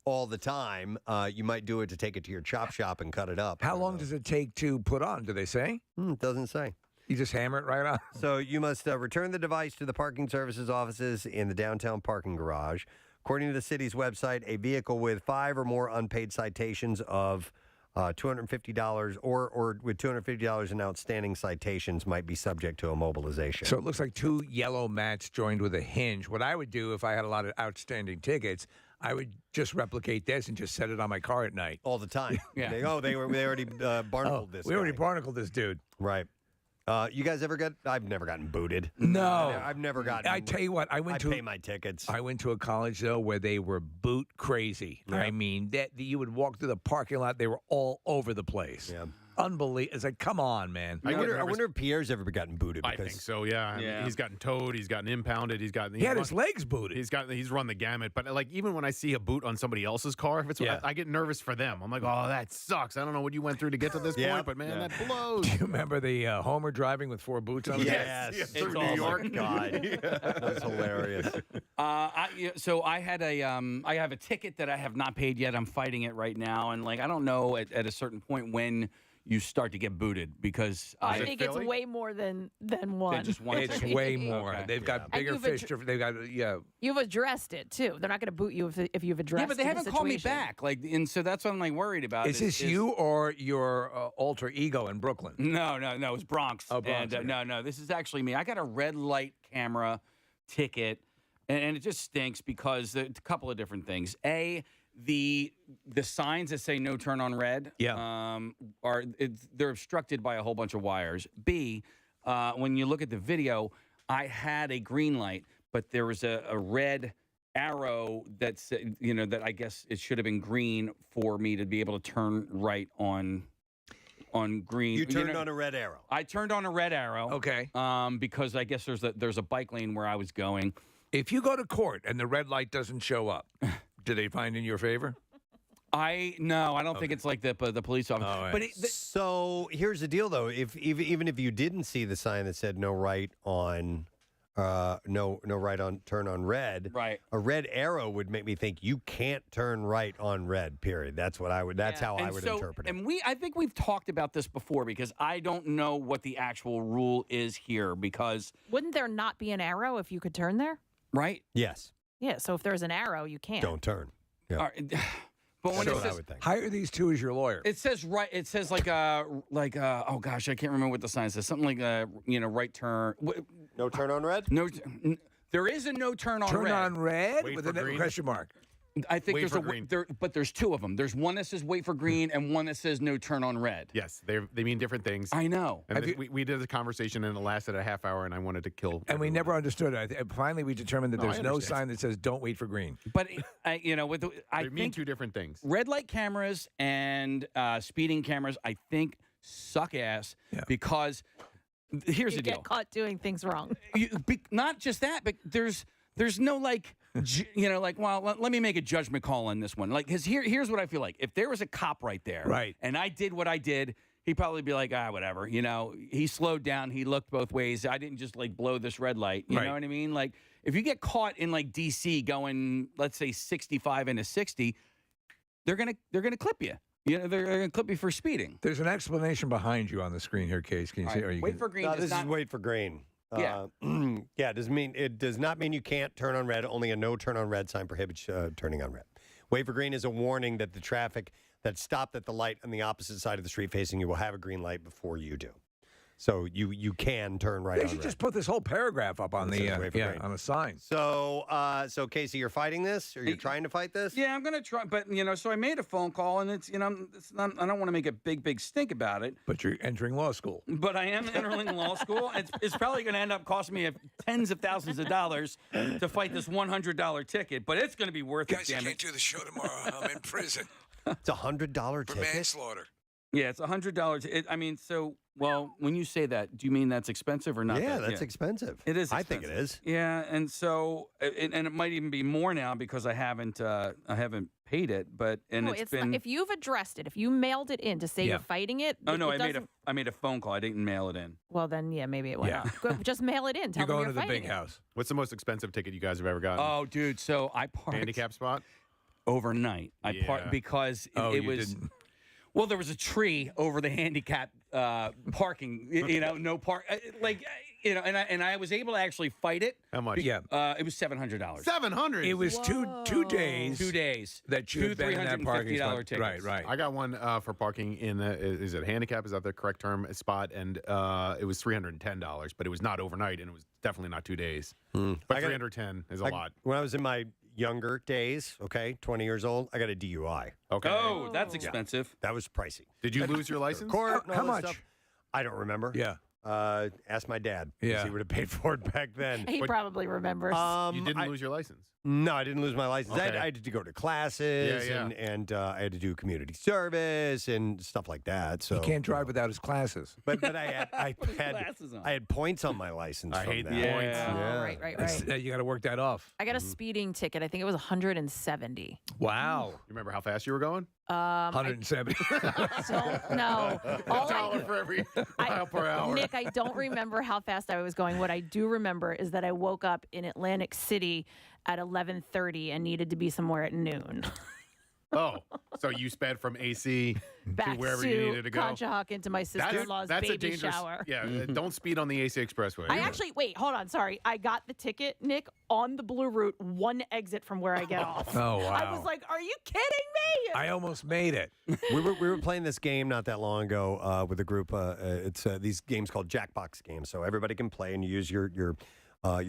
all the time. You might do it to take it to your chop shop and cut it up. How long does it take to put on? Do they say? It doesn't say. You just hammer it right on. So you must return the device to the parking services offices in the downtown parking garage. According to the city's website, a vehicle with 5 or more unpaid citations of $250 or with $250 in outstanding citations might be subject to immobilization. So it looks like 2 yellow mats joined with a hinge. What I would do if I had a lot of outstanding tickets, I would just replicate this and just set it on my car at night. All the time. Yeah. They already barnacled this. We already barnacled this dude. Right. You guys ever got? I've never gotten booted. No. I've never gotten. I tell you what, I pay my tickets. I went to a college though where they were boot crazy. Yeah. I mean, that you would walk through the parking lot, they were all over the place. Yeah. Unbelievable. It's like, come on, man. I wonder if Pierre's ever gotten booted. I think so. Yeah. I mean, he's gotten towed. He's gotten impounded. He had his legs booted. He's run the gamut. But like even when I see a boot on somebody else's car, if it's I get nervous for them. I'm like, oh, that sucks. I don't know what you went through to get to this point, but man, that blows. Do you remember the Homer driving with 4 boots on? Yes. Through New awesome. York. God, that's hilarious. So I had I have a ticket that I have not paid yet. I'm fighting it right now, and I don't know at a certain point when you start to get booted because I think it's way more than one. Just one It's ticket? way more. Okay. They've got bigger you've fish. They've got You've addressed it too. They're not going to boot you if you've addressed. Yeah, but they the haven't called me situation. back. And so that's what I'm worried about. Is this you or your alter ego in Brooklyn? No, it's Bronx. Oh, Bronx. And, no, this is actually me. I got a red light camera ticket, and it just stinks because a couple of different things. A, the signs that say no turn on red they're obstructed by a whole bunch of wires. B, when you look at the video, I had a green light, but there was a red arrow that said, that I guess it should have been green for me to be able to turn right on green. You turned on a red arrow. I turned on a red arrow. Okay. Because I guess there's a bike lane where I was going. If you go to court and the red light doesn't show up, do they find in your favor? I don't think it's like the police officer. Oh, right. But So here's the deal, though. Even if you didn't see the sign that said no right on, no right on turn on red, right, a red arrow would make me think you can't turn right on red. Period. That's what I would. That's how I would interpret it. And I think we've talked about this before because I don't know what the actual rule is here because Wouldn't there not be an arrow if you could turn there? right. Yes. Yeah. So if there's an arrow, you can't. Don't turn. Yeah. All right. But when That's it what I says would think. Hire these two as your lawyer. it says right, it says oh gosh, I can't remember what the sign says. Something like right turn. No turn on red. No, there is a no turn on Turn red. on red Wait with for a green. question mark. I think Wait there's for a green. but there's two of them. There's one that says wait for green and one that says no turn on red. Yes, they mean different things. I know. And we did a conversation and it lasted a half hour, and I wanted to kill. And we never understood it. Finally, we determined that No, I there's no understand. sign that says "Don't wait for green." But I They mean think two different things. red light cameras and speeding cameras, I think, suck ass because here's You the deal. get caught doing things wrong. Not just that, but there's no like, well, let me make a judgment call on this one. Like, because here's what I feel like. If there was a cop right there, Right. and I did what I did, he'd probably be like, whatever. He slowed down. He looked both ways. I didn't just like blow this red light. You know what I mean? Like, if you get caught in like DC going, let's say 65 into 60, they're gonna clip you. They're gonna clip you for speeding. There's an explanation behind you on the screen here, Case. Can you see? Or you Wait can- for green. No, does this not, is wait for green. Yeah. It does not mean you can't turn on red. Only a no turn on red sign prohibits turning on red. Wait for green is a warning that the traffic that stopped at the light on the opposite side of the street facing you will have a green light before you do. So you can turn right They on should red. just put this whole paragraph up on It says the wait for green. on the sign. So Casey, you're fighting this, or you're trying to fight this? Yeah, I'm gonna try, but so I made a phone call, and it's it's not, I don't want to make a big stink about it. But you're entering law school. But I am entering law school. It's probably going to end up costing me tens of thousands of dollars to fight this $100 ticket, but it's going to be worth it. Damn it! do the show tomorrow. I'm in prison It's $100 for ticket. manslaughter. Yeah, it's $100. Well, when you say that, do you mean that's expensive or not? Yeah, that's expensive. It is. I think it is. Yeah, and so and it might even be more now because I haven't paid it, but No, it's not- been. if you've addressed it, if you mailed it in to say you're fighting it. Oh no, it I made a phone call. I didn't mail it in. Well, then maybe it went Yeah. out. Go, just mail it in. Tell You're them going you're to the fighting big it. house. What's the most expensive ticket you guys have ever gotten? Oh, dude, so I parked Handicap spot? overnight. I parked Yeah. because Oh, it you was. didn't. Well, there was a tree over the handicap parking. No park. And I was able to actually fight it. How much? Yeah. It was $700. 700. It was two days. 2 days. That you had been in that parking $350 spot. tickets. Right. I got one for parking in is it handicap? Is that the correct term? Spot, and it was $310, but it was not overnight, and it was definitely not 2 days. But I got- $310 is a lot. When I was in my younger days, 20 years old, I got a DUI. Okay. Oh, that's expensive. That was pricey. Did you lose your license? Court, and all How that much? stuff. I don't remember. Yeah. Ask my dad. 'Cause Yeah. He would have paid for it back then. He probably remembers. You didn't lose your license. No, I didn't lose my license. Okay. I had to go to classes Yeah. and I had to do community service and stuff like that. So He can't drive without his classes. But I glasses on? had points on my license. I from hate that. the points. Oh, right. You got to work that off. I got a speeding ticket. I think it was 170. Wow. You remember how fast you were going? 170. Don't know. All $1 for every mile per hour. Nick, I don't remember how fast I was going. What I do remember is that I woke up in Atlantic City at 11:30 and needed to be somewhere at noon. Oh, so you sped from AC Back to wherever you needed to go. Conshohock into my sister-in-law's That's a baby dangerous. shower. Yeah, don't speed on the AC Expressway. I actually, wait, hold on. Sorry. I got the ticket, Nick, on the Blue Route, one exit from where I get off. Oh, wow. I was like, are you kidding me? I almost made it. we were playing this game not that long ago with a group. It's these games called Jackbox games, so everybody can play and you use your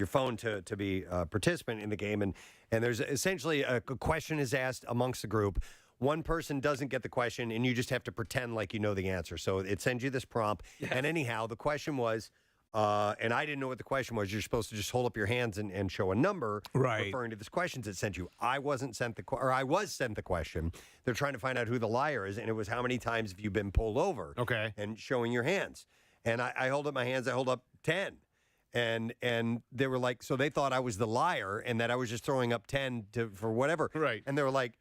phone to be a participant in the game. And there's essentially a question is asked amongst the group. One person doesn't get the question, and you just have to pretend like you know the answer. So it sends you this prompt. Yes. And anyhow, the question was, and I didn't know what the question was. You're supposed to just hold up your hands and show a number referring to this questions it sent you. I was sent the question. They're trying to find out who the liar is, and it was how many times have you been pulled over? Okay. And showing your hands. And I hold up my hands. I hold up 10. And they were like, so they thought I was the liar and that I was just throwing up 10 for whatever. Right. And they were like,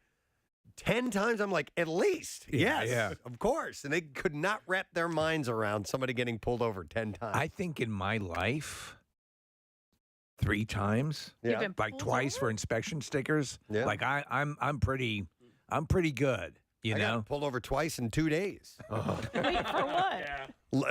10 times? I'm like, at least. Yeah, Yes, yeah. of course. And they could not wrap their minds around somebody getting pulled over 10 times. I think in my life, 3 times. Yeah. You've been Like pulled twice over? for inspection stickers. Yeah. Like I'm pretty good. You I know. got pulled over twice in 2 days. Wait, for what?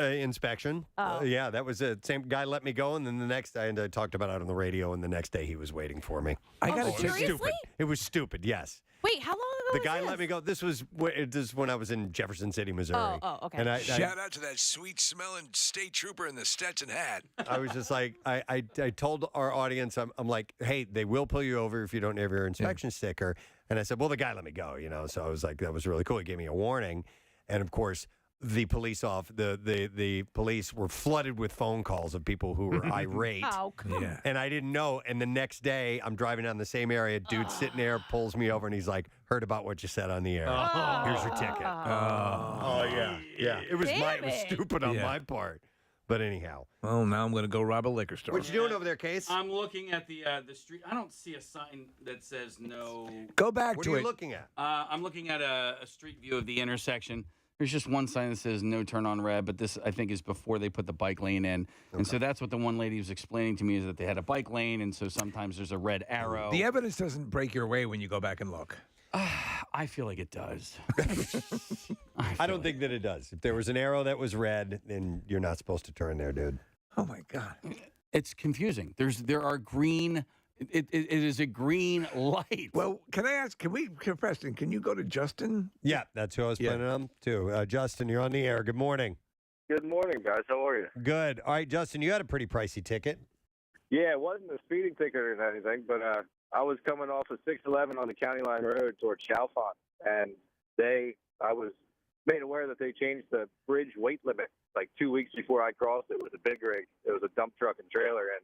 Inspection. Oh. Yeah, that was it. Same guy let me go, and then the next day, and I talked about it on the radio, and the next day he was waiting for me. I got Oh, a It was seriously? stupid. It was stupid, yes. Wait, how long the guy let me go. This was when I was in Jefferson City, Missouri. Oh, okay. And Shout out to that sweet-smelling state trooper in the Stetson hat. I was just like, I told our audience, I'm like, hey, they will pull you over if you don't have your inspection sticker. And I said, well, the guy let me go, So I was like, that was really cool. He gave me a warning. And of course, the police the police were flooded with phone calls of people who were irate. Oh, Yeah. And I didn't know. And the next day, I'm driving down the same area. Dude sitting there pulls me over, and he's like, "Heard about what you said on the air. Here's your ticket." Yeah. It was stupid on my part. But anyhow. Well, now I'm going to go rob a liquor store. What you doing over there, Case? I'm looking at the street. I don't see a sign that says no. Go back What to are it. you looking at? I'm looking at a street view of the intersection. There's just one sign that says no turn on red, but this, I think, is before they put the bike lane in. And so that's what the one lady was explaining to me, is that they had a bike lane, and so sometimes there's a red arrow. The evidence doesn't break your way when you go back and look. I feel like it does. I don't think that it does. If there was an arrow that was red, then you're not supposed to turn there, dude. Oh, my God. It's confusing. There are green. It is a green light. Well, can I ask, Preston, can you go to Justin? Yeah, that's who I was planning on, too. Justin, you're on the air. Good morning. Good morning, guys. How are you? Good. All right, Justin, you had a pretty pricey ticket. Yeah, it wasn't a speeding ticket or anything, but I was coming off of 611 on the County Line Road towards Chalfont, and I was made aware that they changed the bridge weight limit like 2 weeks before I crossed it with a big rig. It was a dump truck and trailer, and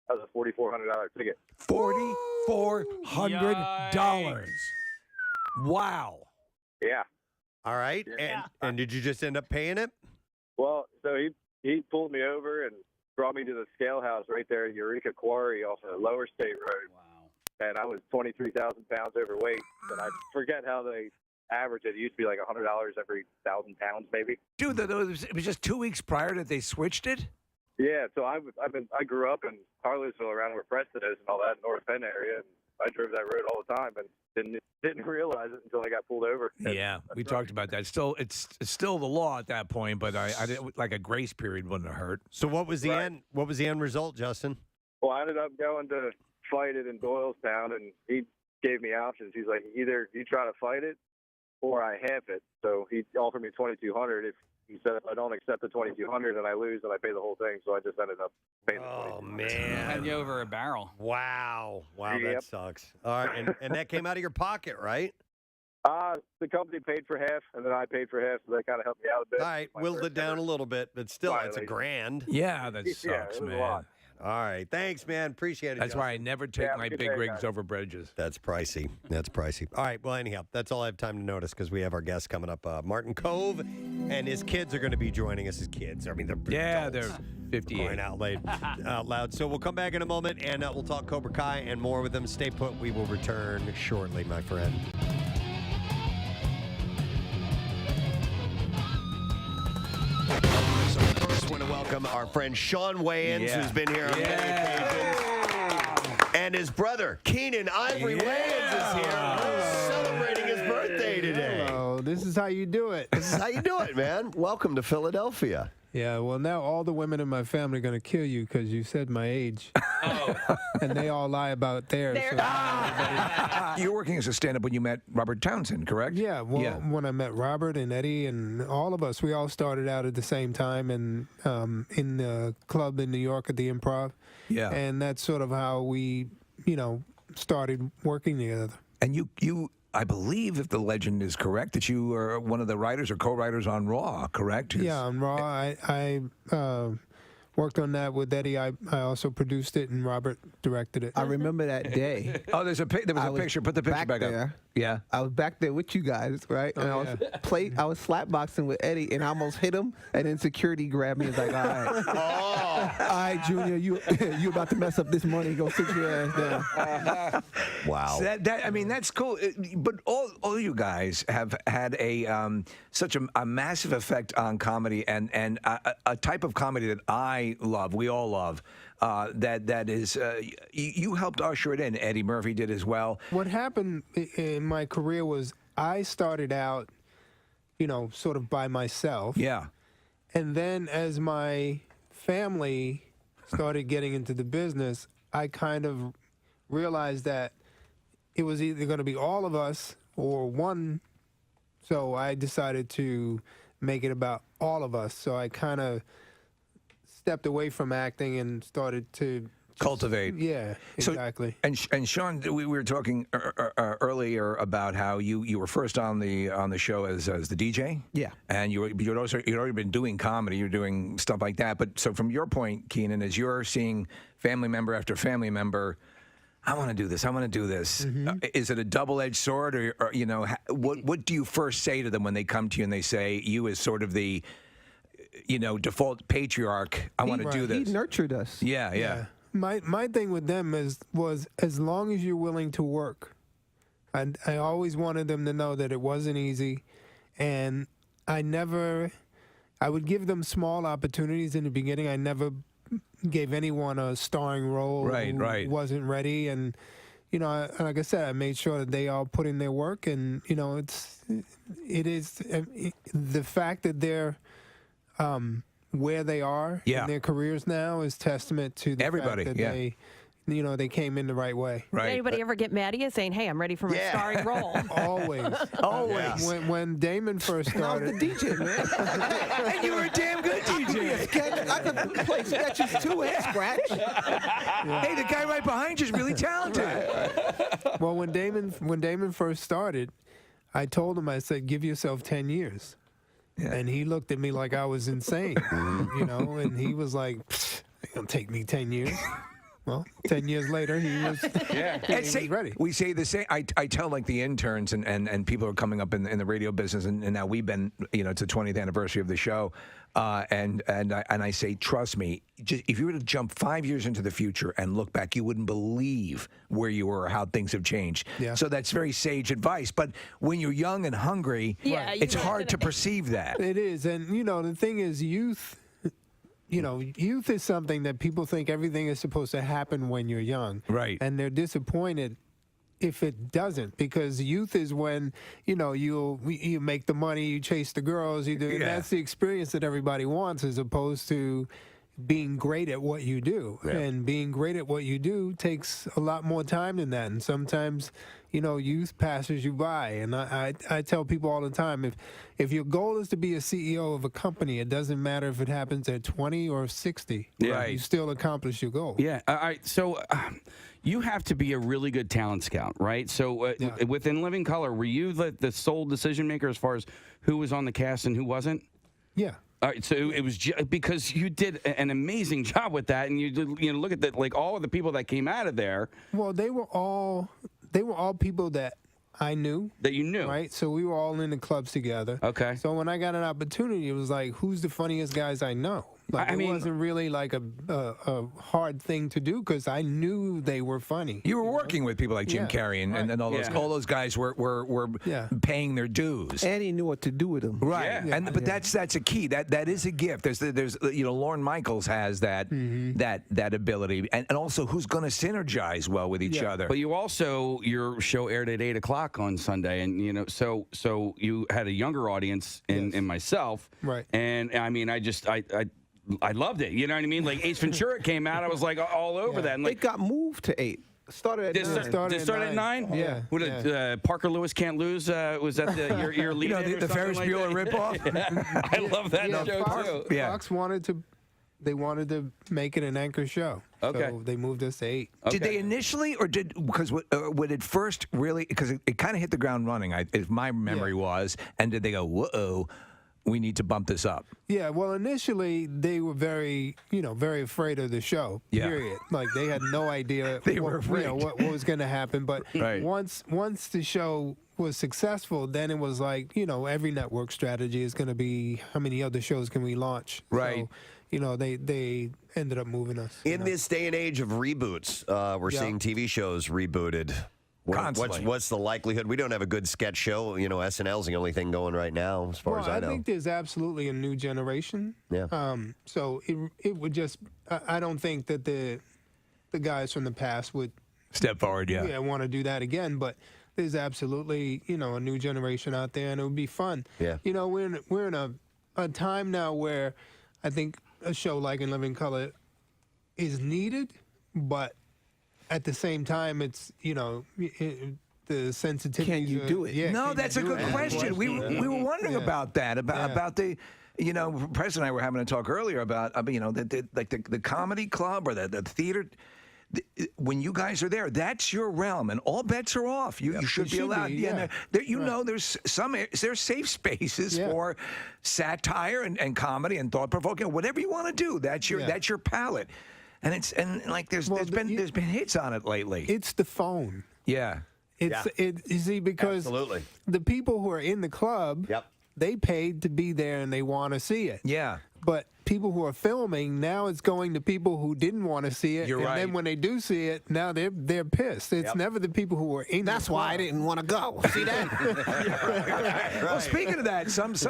that was a $4,400 ticket. $4,400. Wow. Yeah. All right. And did you just end up paying it? Well, so he pulled me over and brought me to the scale house right there at Eureka Quarry off of Lower State Road. Wow. And I was 23,000 pounds overweight, and I forget how they average it. It used to be like $100 every 1,000 pounds, maybe. Dude, it was just 2 weeks prior that they switched it? Yeah, so I grew up in Harleysville, around where Preston is and all that, North Penn area, and I drove that road all the time and didn't realize it until I got pulled over. Yeah, we talked about that. It's still the law at that point, but I didn't, like a grace period wouldn't have hurt. So what was the end? What was the end result, Justin? Well, I ended up going to fight it in Doylestown, and he gave me options. He's like, either you try to fight it or I half it. So he offered me $2,200 if he said if I don't accept the $2,200 and I lose, then I pay the whole thing. So I just ended up paying the $2,200. Oh, man. Had you over a barrel. Wow, Yep. that sucks. All right, and that came out of your pocket, right? The company paid for half, and then I paid for half, so that kind of helped me out a bit. All right, whittled it down a little bit, but still, it's $1,000. Yeah, that Yeah, sucks, it was a man. lot. All right, thanks, man. Appreciate it. That's why I never take Yeah, my good big day, rigs guys. over bridges. That's pricey. All right, well, anyhow, that's all I have time to notice because we have our guest coming up, Martin Cove, and his kids are going to be joining us. His kids, I mean, they're they're 58. Crying out loud. So we'll come back in a moment, and we'll talk Cobra Kai and more with them. Stay put. We will return shortly, my friend. So first, want to welcome our friend Sean Wayans, who's been here on many occasions, and his brother Keenan Ivory Wayans is here, celebrating his birthday today. Hello, this is how you do it. This is how you do it, man. Welcome to Philadelphia. Yeah, well, now all the women in my family are going to kill you because you said my age. And they all lie about theirs. So You were working as a stand-up when you met Robert Townsend, correct? yeah, well, when I met Robert and Eddie and all of us, we all started out at the same time and in the club in New York at the Improv. Yeah. And that's sort of how we, started working together. And you, I believe, if the legend is correct, that you are one of the writers or co-writers on Raw, correct? Yeah, on Raw, I worked on that with Eddie. I also produced it, and Robert directed it. I remember that day. Oh, there was a picture. Put the picture back up. Yeah. I was back there with you guys, right? And I was slapboxing with Eddie, and I almost hit him, and then security grabbed me and was like, all right. All right, Junior, you about to mess up this money. Go sit your ass down. Wow. So that's cool. But all you guys have had such a massive effect on comedy and a type of comedy that I love, we all love, that is, you helped usher it in. Eddie Murphy did as well. What happened in my career was I started out, sort of by myself. Yeah. And then as my family started getting into the business, I kind of realized that it was either going to be all of us or one. So I decided to make it about all of us. So I kind of stepped away from acting and started to cultivate. Yeah, exactly. So, and Sean, we were talking earlier about how you were first on the show as the DJ. Yeah. And you'd already been doing comedy. You're doing stuff like that. But so from your point, Keenan, as you're seeing family member after family member, I want to do this. I want to do this. Is it a double-edged sword, or what do you first say to them when they come to you and they say you as sort of the default patriarch? I want to do this. He nurtured us. Yeah. My thing with them was as long as you're willing to work. I always wanted them to know that it wasn't easy, and I would give them small opportunities in the beginning. I never gave anyone a starring role who wasn't ready, and like I said, I made sure that they all put in their work, and it is the fact that they're where they are in their careers now is testament to the everybody fact that they came in the right way. Did anybody ever get mad at you saying, "Hey, I'm ready for my starring role"? Always. When Damon first started, I was the DJ, man. And you were a damn good DJ. I could play sketches too and scratch. Hey, the guy right behind you is really talented. Well, when Damon first started, I told him, I said, "Give yourself 10 years." Yeah. And he looked at me like I was insane, and he was like, "It's gonna take me 10 years." Well, 10 years later, he was ready. We say the same. I tell like the interns and people are coming up in the radio business, and now we've been, it's the 20th anniversary of the show, and I say, trust me, if you were to jump 5 years into the future and look back, you wouldn't believe where you were or how things have changed. Yeah. So that's very sage advice. But when you're young and hungry, it's hard to perceive that. It is, and the thing is, youth is something that people think everything is supposed to happen when you're young. Right. And they're disappointed if it doesn't, because youth is when, you make the money, you chase the girls, you do. Yeah. That's the experience that everybody wants, as opposed to being great at what you do. Yeah. And being great at what you do takes a lot more time than that. And sometimes, youth passes you by. And I tell people all the time, if your goal is to be a CEO of a company, it doesn't matter if it happens at 20 or 60. Yeah. You still accomplish your goal. Yeah. All right. So you have to be a really good talent scout, right? So within Living Color, were you the sole decision maker as far as who was on the cast and who wasn't? Yeah. All right, so it was because you did an amazing job with that, and you did, look at that, like all of the people that came out of there. Well, they were all people that I knew. That you knew. Right? So we were all in the clubs together. Okay. So when I got an opportunity, it was like, who's the funniest guys I know? Like, it wasn't really like a hard thing to do, because I knew they were funny. You were working with people like Jim Carrey and then all those guys were paying their dues. And he knew what to do with them. Right. Yeah. But that's a key. That is a gift. There's Lorne Michaels has that that ability, and also who's going to synergize well with each other. But your show aired at 8:00 on Sunday, and so you had a younger audience in myself. Right. And I loved it. You know what I mean? Like Ace Ventura came out, I was like all over that. And it got moved to 8. Started at 9. Did it start at 9? Yeah. Parker Lewis Can't Lose. Was that your lead? The Ferris Bueller ripoff. I love that show too. Fox wanted to make it an anchor show. Okay. So they moved us to 8. Did they initially, or because would it first really? Because it kind of hit the ground running, if my memory was, and did they go, whoa? We need to bump this up. Yeah, well, initially they were very afraid of the show. Period. Like they had no idea what was going to happen. But once the show was successful, then it was like every network strategy is going to be how many other shows can we launch. Right. So, they ended up moving us. In this day and age of reboots, we're seeing TV shows rebooted. What's the likelihood? We don't have a good sketch show. SNL's the only thing going right now, as far as I know. I think there's absolutely a new generation. Yeah. So it would just. I don't think that the guys from the past would step forward. Yeah. Yeah, want to do that again. But there's absolutely a new generation out there, and it would be fun. Yeah. We're in a time now where I think a show like In Living Color is needed, but at the same time, it's the sensitivity. Can you do it? Yeah, No, can that's you a do good it? question. We were wondering about that, about the, Preston and I were having a talk earlier about, the comedy club or the theater. When you guys are there, that's your realm, and all bets are off. You should be allowed. There's there's safe spaces for satire and comedy and thought provoking, whatever you want to do. That's your palette, and there's been hits on it lately. It's the phone. Yeah. You see, because Absolutely. the people who are in the club, they paid to be there and they want to see it. Yeah. But people who are filming, now it's going to people who didn't want to see it. You're and right. then when they do see it, now they're pissed. It's never the people who were in That's the why I club. didn't want to go. See that? Well, speaking of that,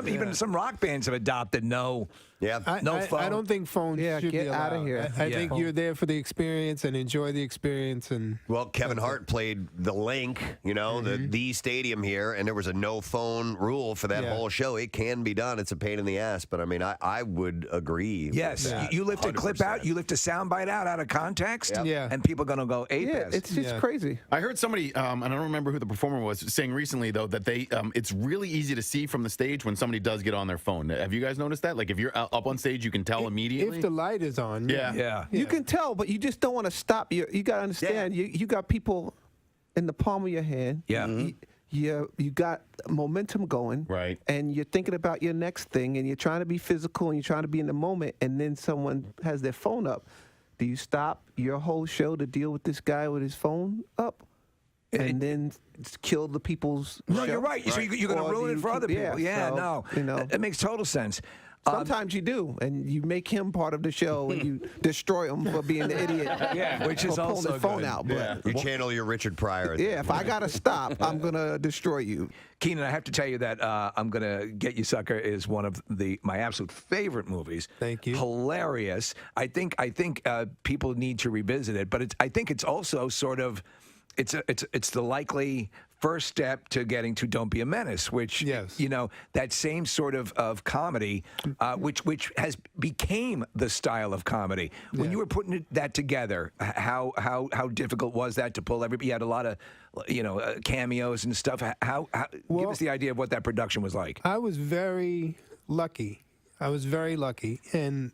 even some rock bands have adopted no phone. I don't think phones should get be outta allowed. here. I think you're there for the experience and enjoy the experience. And Well, Kevin Hart played the Link, the stadium here, and there was a no phone rule for that whole show. It can be done. It's a pain in the ass, but I mean, I would agree. Yes, you lift a clip out, you lift a soundbite out of context, and people are going to go ape. It's just crazy. I heard somebody, and I don't remember who the performer was, saying recently though that they, it's really easy to see from the stage when somebody does get on their phone. Have you guys noticed that? Like if you're up on stage, you can tell immediately. if the light is on, You can tell, but you just don't want to stop. You got to understand. You got people in the palm of your hand. Yeah. You got momentum going, right? And you're thinking about your next thing, and you're trying to be physical, and you're trying to be in the moment, and then someone has their phone up. Do you stop your whole show to deal with this guy with his phone up, and then kill the people's? No, show? you're right. So you're going to Or do ruin it you for other keep- people. yeah, so, No, you know, it makes total sense. Sometimes you do, and you make him part of the show, and you destroy him for being the idiot. Which is for pulling also the phone good. out. But You channel your Richard Pryor. yeah, if I gotta stop, I'm gonna destroy you. Keenan, I have to tell you that I'm Gonna Get You Sucker is one of my absolute favorite movies. Thank you. Hilarious. I think people need to revisit it, but I think it's also sort of it's the likely first step to getting to Don't Be a Menace, which that same sort of comedy, which has became the style of comedy. When you were putting that together, how difficult was that to pull everybody? You had a lot of cameos and stuff. Give us the idea of what that production was like. I was very lucky. And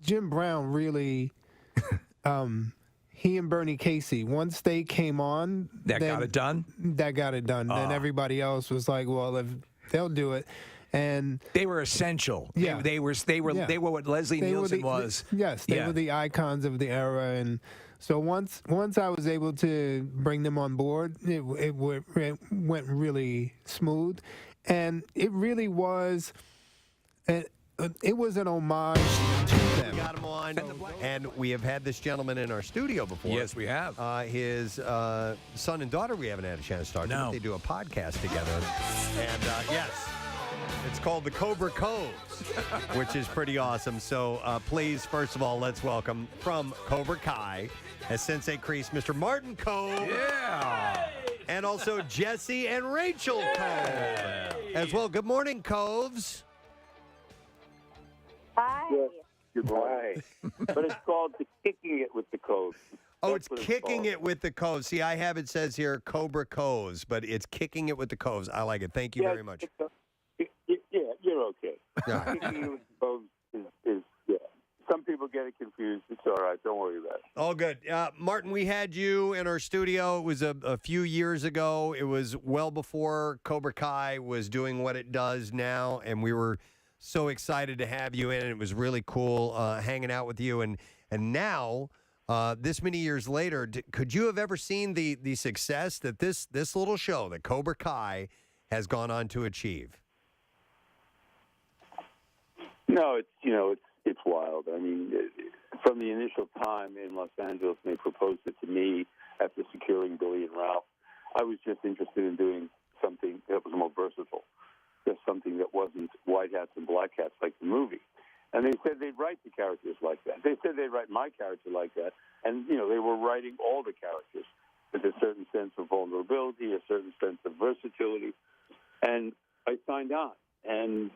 Jim Brown really, he and Bernie Casey, once they came on, got it done. That got it done. Then everybody else was like, well, if they'll do it. And they were essential. Yeah. They were what Leslie Nielsen was. Yes, they were the icons of the era. And so once I was able to bring them on board, it went really smooth. And it really was, it was an homage to them. We got him on, and we have had this gentleman in our studio before. Yes, we have. His son and daughter, we haven't had a chance to talk to. No. But they do a podcast together. And yes, it's called The Cobra Coves, which is pretty awesome. So please, first of all, let's welcome from Cobra Kai as Sensei Kreese, Mr. Martin Cove. Yeah. And also Jesse and Rachel Cove as well. Good morning, Coves. Hi. Yes, good morning. But it's called the Kicking It with the Coves. Oh, That's it's what Kicking called. It with the Coves. See, I have it says here Cobra Coves, but it's Kicking It with the Coves. I like it. Thank you very much. Yeah, you're okay. Yeah. Kicking It with the Coves is yeah. Some people get it confused. It's all right. Don't worry about it. All good. Martin, we had you in our studio. It was a few years ago. It was well before Cobra Kai was doing what it does now, and we were so excited to have you in. It was really cool hanging out with you. And now, this many years later, could you have ever seen the success that this little show, that Cobra Kai, has gone on to achieve? No, it's wild. I mean, from the initial time in Los Angeles, when they proposed it to me after securing Billy and Ralph, I was just interested in doing something that was more versatile, just something that wasn't white hats and black hats like the movie. And they said they'd write the characters like that. They said they'd write my character like that. And, they were writing all the characters with a certain sense of vulnerability, a certain sense of versatility. And I signed on. And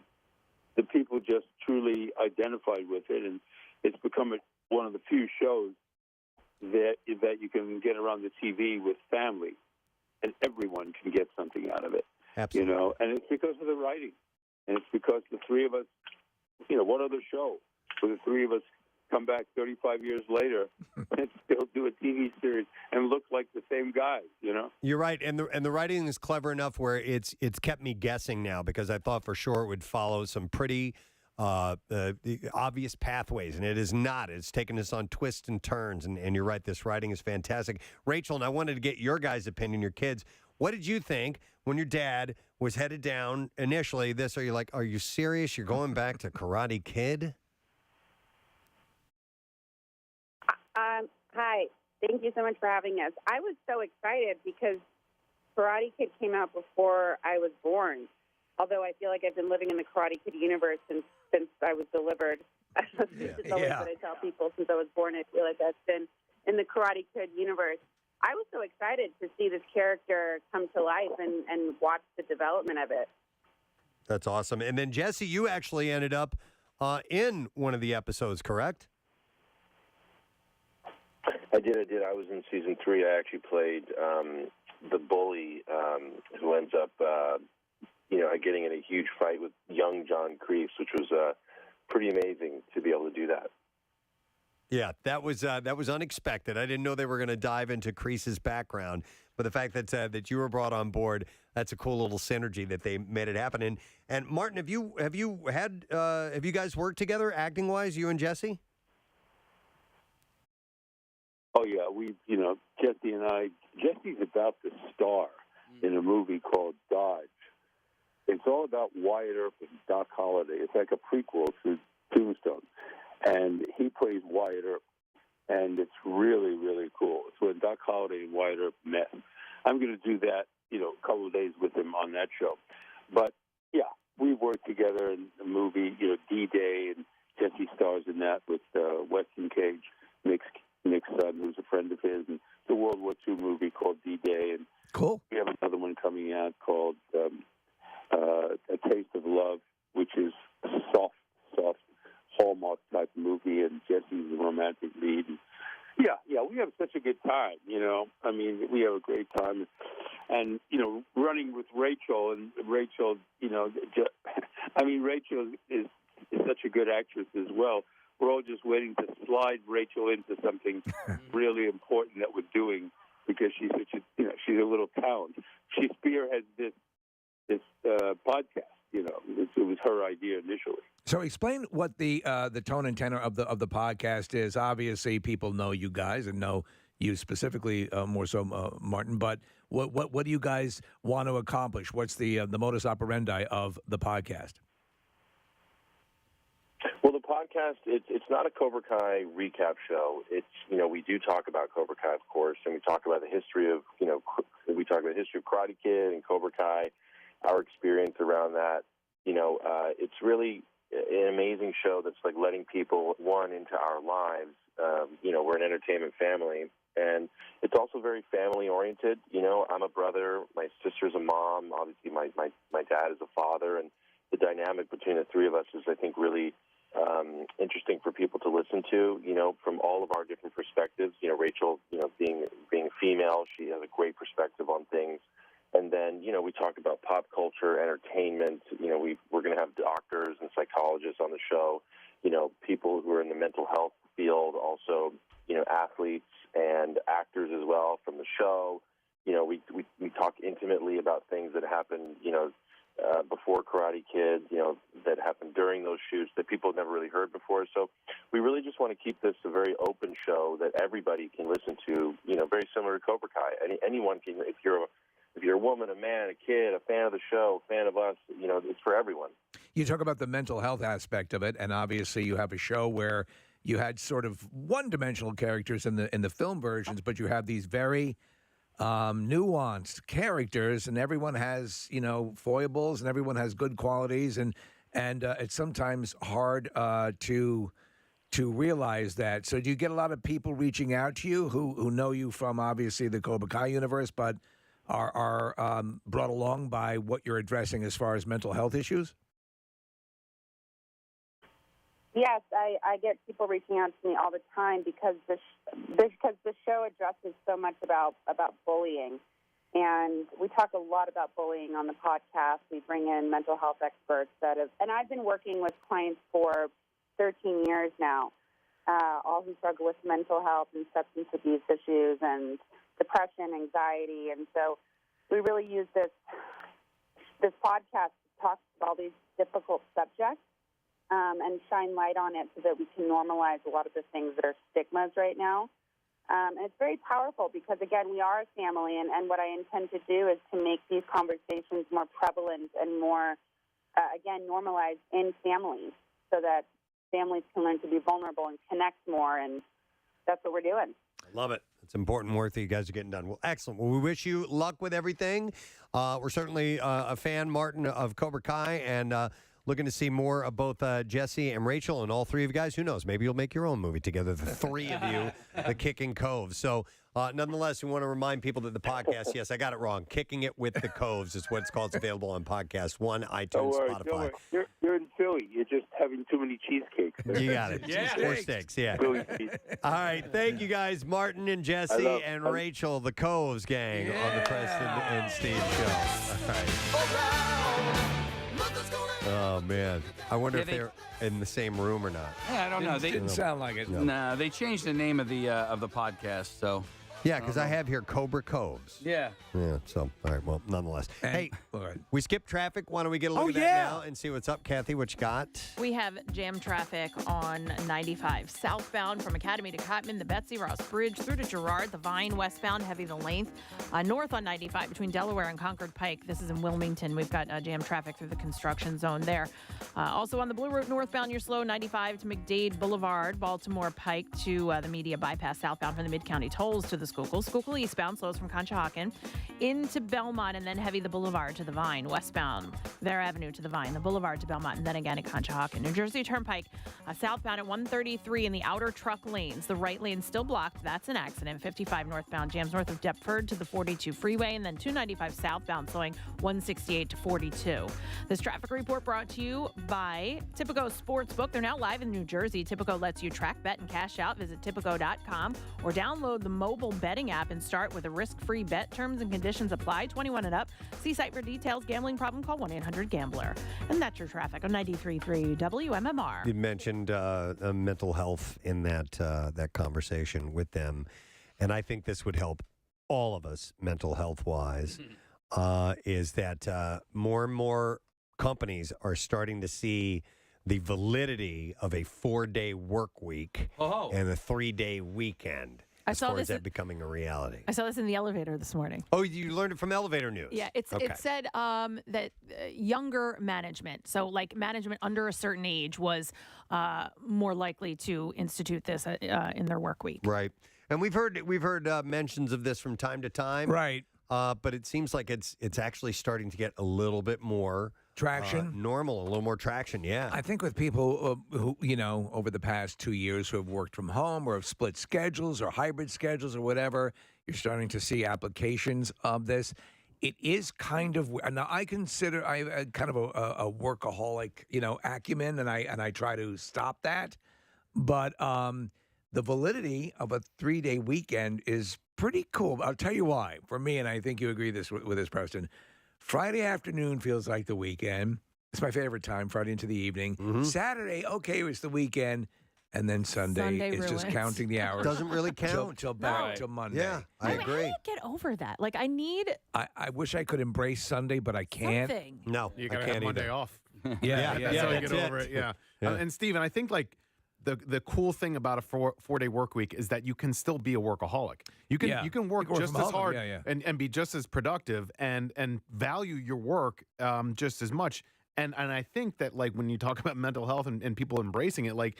the people just truly identified with it. And it's become one of the few shows that you can get around the TV with family can get something out of it. Absolutely. You know, and it's because of the writing, and it's because the three of us. You know, what other show where the three of us come back 35 years later and still do a TV series and look like the same guys, you know? You're right, and the writing is clever enough where it's kept me guessing now because I thought for sure it would follow some pretty obvious pathways, and it is not. It's taken us on twists and turns, and you're right, this writing is fantastic. Rachel, and I wanted to get your guys' opinion, your kids. What did you think when your dad was headed down initially this? Are you like, are you serious? You're going back to Karate Kid? Hi. Thank you so much for having us. I was so excited because Karate Kid came out before I was born. Although I feel like I've been living in the Karate Kid universe since I was delivered. It's always what I tell people since I was born. I feel like I've been in the Karate Kid universe. I was so excited to see this character come to life and watch the development of it. That's awesome. And then, Jesse, you actually ended up in one of the episodes, correct? I did. I was in season 3. I actually played the bully who ends up, getting in a huge fight with young John Kreese, which was pretty amazing to be able to do that. Yeah, that was unexpected. I didn't know they were going to dive into Kreese's background, but the fact that you were brought on board, that's a cool little synergy that they made it happen. And Martin, have you guys worked together acting wise, you and Jesse? Oh, yeah. Jesse and I, Jesse's about to star in a movie called Dodge. It's all about Wyatt Earp and Doc Holliday. It's like a prequel to Tombstone. And he plays Wyatt Earp. And it's really, really cool. It's when Doc Holliday and Wyatt Earp met. I'm going to do that, a couple of days with him on that show. But, yeah, we worked together in the movie, D-Day, and Jesse stars in that with Weston Cage, Nick's son, who's a friend of his, and the World War II movie called D-Day. And cool. We have another one coming out called A Taste of Love, which is a soft Hallmark type movie, and Jesse's the romantic lead. And yeah, we have such a good time, I mean, we have a great time. And, running with Rachel, and Rachel, Rachel is such a good actress as well. We're all just waiting to slide Rachel into something really important that we're doing because she's such she's a little talent. She spearheads this podcast. It was her idea initially. So explain what the tone and tenor of the podcast is. Obviously, people know you guys and know you specifically more so, Martin. But what do you guys want to accomplish? What's the modus operandi of the podcast? Well, the podcast, it's not a Cobra Kai recap show. It's, we do talk about Cobra Kai, of course, and we talk about the history of, we talk about the history of Karate Kid and Cobra Kai, our experience around that. It's really an amazing show that's like letting people, into our lives. We're an entertainment family, and it's also very family-oriented. I'm a brother, my sister's a mom, obviously my dad is a father, and the dynamic between the three of us is, I think, really interesting for people to listen to, from all of our different perspectives. Rachel, being female, she has a great perspective on things. And then, we talk about pop culture, entertainment. We're going to have doctors and psychologists on the show, people who are in the mental health field, also, athletes and actors as well from the show. We talk intimately about things that happened, before Karate Kid, that happened during those shoots that people have never really heard before. So we really just want to keep this a very open show that everybody can listen to, very similar to Cobra Kai. Anyone can, if you're a woman, a man, a kid, a fan of the show, a fan of us, it's for everyone. You talk about the mental health aspect of it, and obviously you have a show where you had sort of one-dimensional characters in the film versions, but you have these very nuanced characters, and everyone has foibles, and everyone has good qualities, and it's sometimes hard to realize that. So do you get a lot of people reaching out to you who know you from obviously the Cobra Kai universe, but are brought along by what you're addressing as far as mental health issues? Yes, I get people reaching out to me all the time because the show addresses so much about bullying, And we talk a lot about bullying on the podcast. We bring in mental health experts and I've been working with clients for 13 years now, all who struggle with mental health and substance abuse issues and depression, anxiety. And so we really use this podcast to talk about all these difficult subjects and shine light on it so that we can normalize a lot of the things that are stigmas right now. And it's very powerful because, again, we are a family, and what I intend to do is to make these conversations more prevalent and more, again, normalized in families so that families can learn to be vulnerable and connect more, and that's what we're doing. I love it. It's important work that you guys are getting done. Well, excellent. Well, we wish you luck with everything. We're certainly a fan, Martin, of Cobra Kai, and looking to see more of both Jesse and Rachel and all three of you guys. Who knows? Maybe you'll make your own movie together, the three of you, the Kicking Coves. So, nonetheless, we want to remind people that the podcast, yes, I got it wrong. Kicking It with the Coves is what it's called. It's available on Podcast One, iTunes, Spotify. You're in Philly. You're just having too many cheesecakes. You got it. Or steaks, yeah. All right. Thank you guys, Martin and Jesse and Rachel, the Coves gang on the Preston and Steve show. All right. Oh, man. I wonder if they're in the same room or not. Yeah, I don't know. They didn't sound like it. No, they changed the name of the podcast, so. Yeah, because I have here Cobra Coves. Yeah. Yeah, so, all right, well, nonetheless. Hey, all right. We skipped traffic. Why don't we get a look at that now and see what's up? Kathy, what you got? We have jam traffic on 95. Southbound from Academy to Cotman, the Betsy Ross Bridge through to Girard, the Vine westbound, heavy the length. North on 95 between Delaware and Concord Pike. This is in Wilmington. We've got jam traffic through the construction zone there. Also on the Blue Route northbound, you're slow 95 to McDade Boulevard, Baltimore Pike to the Media Bypass southbound from the Mid-County tolls to the Schuylkill. Schuylkill eastbound slows from Conshohocken into Belmont and then heavy the Boulevard to the Vine. Westbound, Bear Avenue to the Vine, the Boulevard to Belmont, and then again at Conshohocken. New Jersey Turnpike southbound at 133 in the outer truck lanes. The right lane still blocked. That's an accident. 55 northbound jams north of Deptford to the 42 freeway, and then 295 southbound slowing 168 to 42. This traffic report brought to you by Tipico Sportsbook. They're now live in New Jersey. Tipico lets you track, bet, and cash out. Visit Tipico.com or download the mobile betting app and start with a risk-free bet. Terms and conditions apply. 21 and up. See site for details. Gambling problem? Call 1-800-GAMBLER. And that's your traffic on 93.3 WMMR. You mentioned mental health in that conversation with them, and I think this would help all of us mental health-wise, is that more and more companies are starting to see the validity of a 4-day work week and a 3-day weekend. I As saw far this as that becoming a reality. I saw this in the elevator this morning. Oh, you learned it from Elevator News? Yeah, it said that younger management, so like management under a certain age, was more likely to institute this in their work week. Right, and we've heard mentions of this from time to time. Right, but it seems like it's actually starting to get a little bit more traction, normal, a little more traction. Yeah, I think with people who, over the past 2 years who have worked from home or have split schedules or hybrid schedules or whatever, you're starting to see applications of this. It is kind of now. I consider I kind of a workaholic, acumen, and I try to stop that. But the validity of a 3-day weekend is pretty cool. I'll tell you why. For me, and I think you agree with this, Preston. Friday afternoon feels like the weekend. It's my favorite time, Friday into the evening. Mm-hmm. Saturday, okay, it's the weekend. And then Sunday is just counting the hours. Doesn't really count. Till back to Monday. Yeah, I agree. How do you get over that? Like, I need I wish I could embrace Sunday, but I can't. something. No, You I gotta can't have Monday either. off. Yeah, That's how you that's get over it. it. Yeah. Yeah. And Steven, I think like the cool thing about a four-day work week is that you can still be a workaholic. You can Yeah. you can work You can work just from as home. hard Yeah, yeah. and be just as productive and value your work just as much. And I think that like when you talk about mental health and people embracing it, like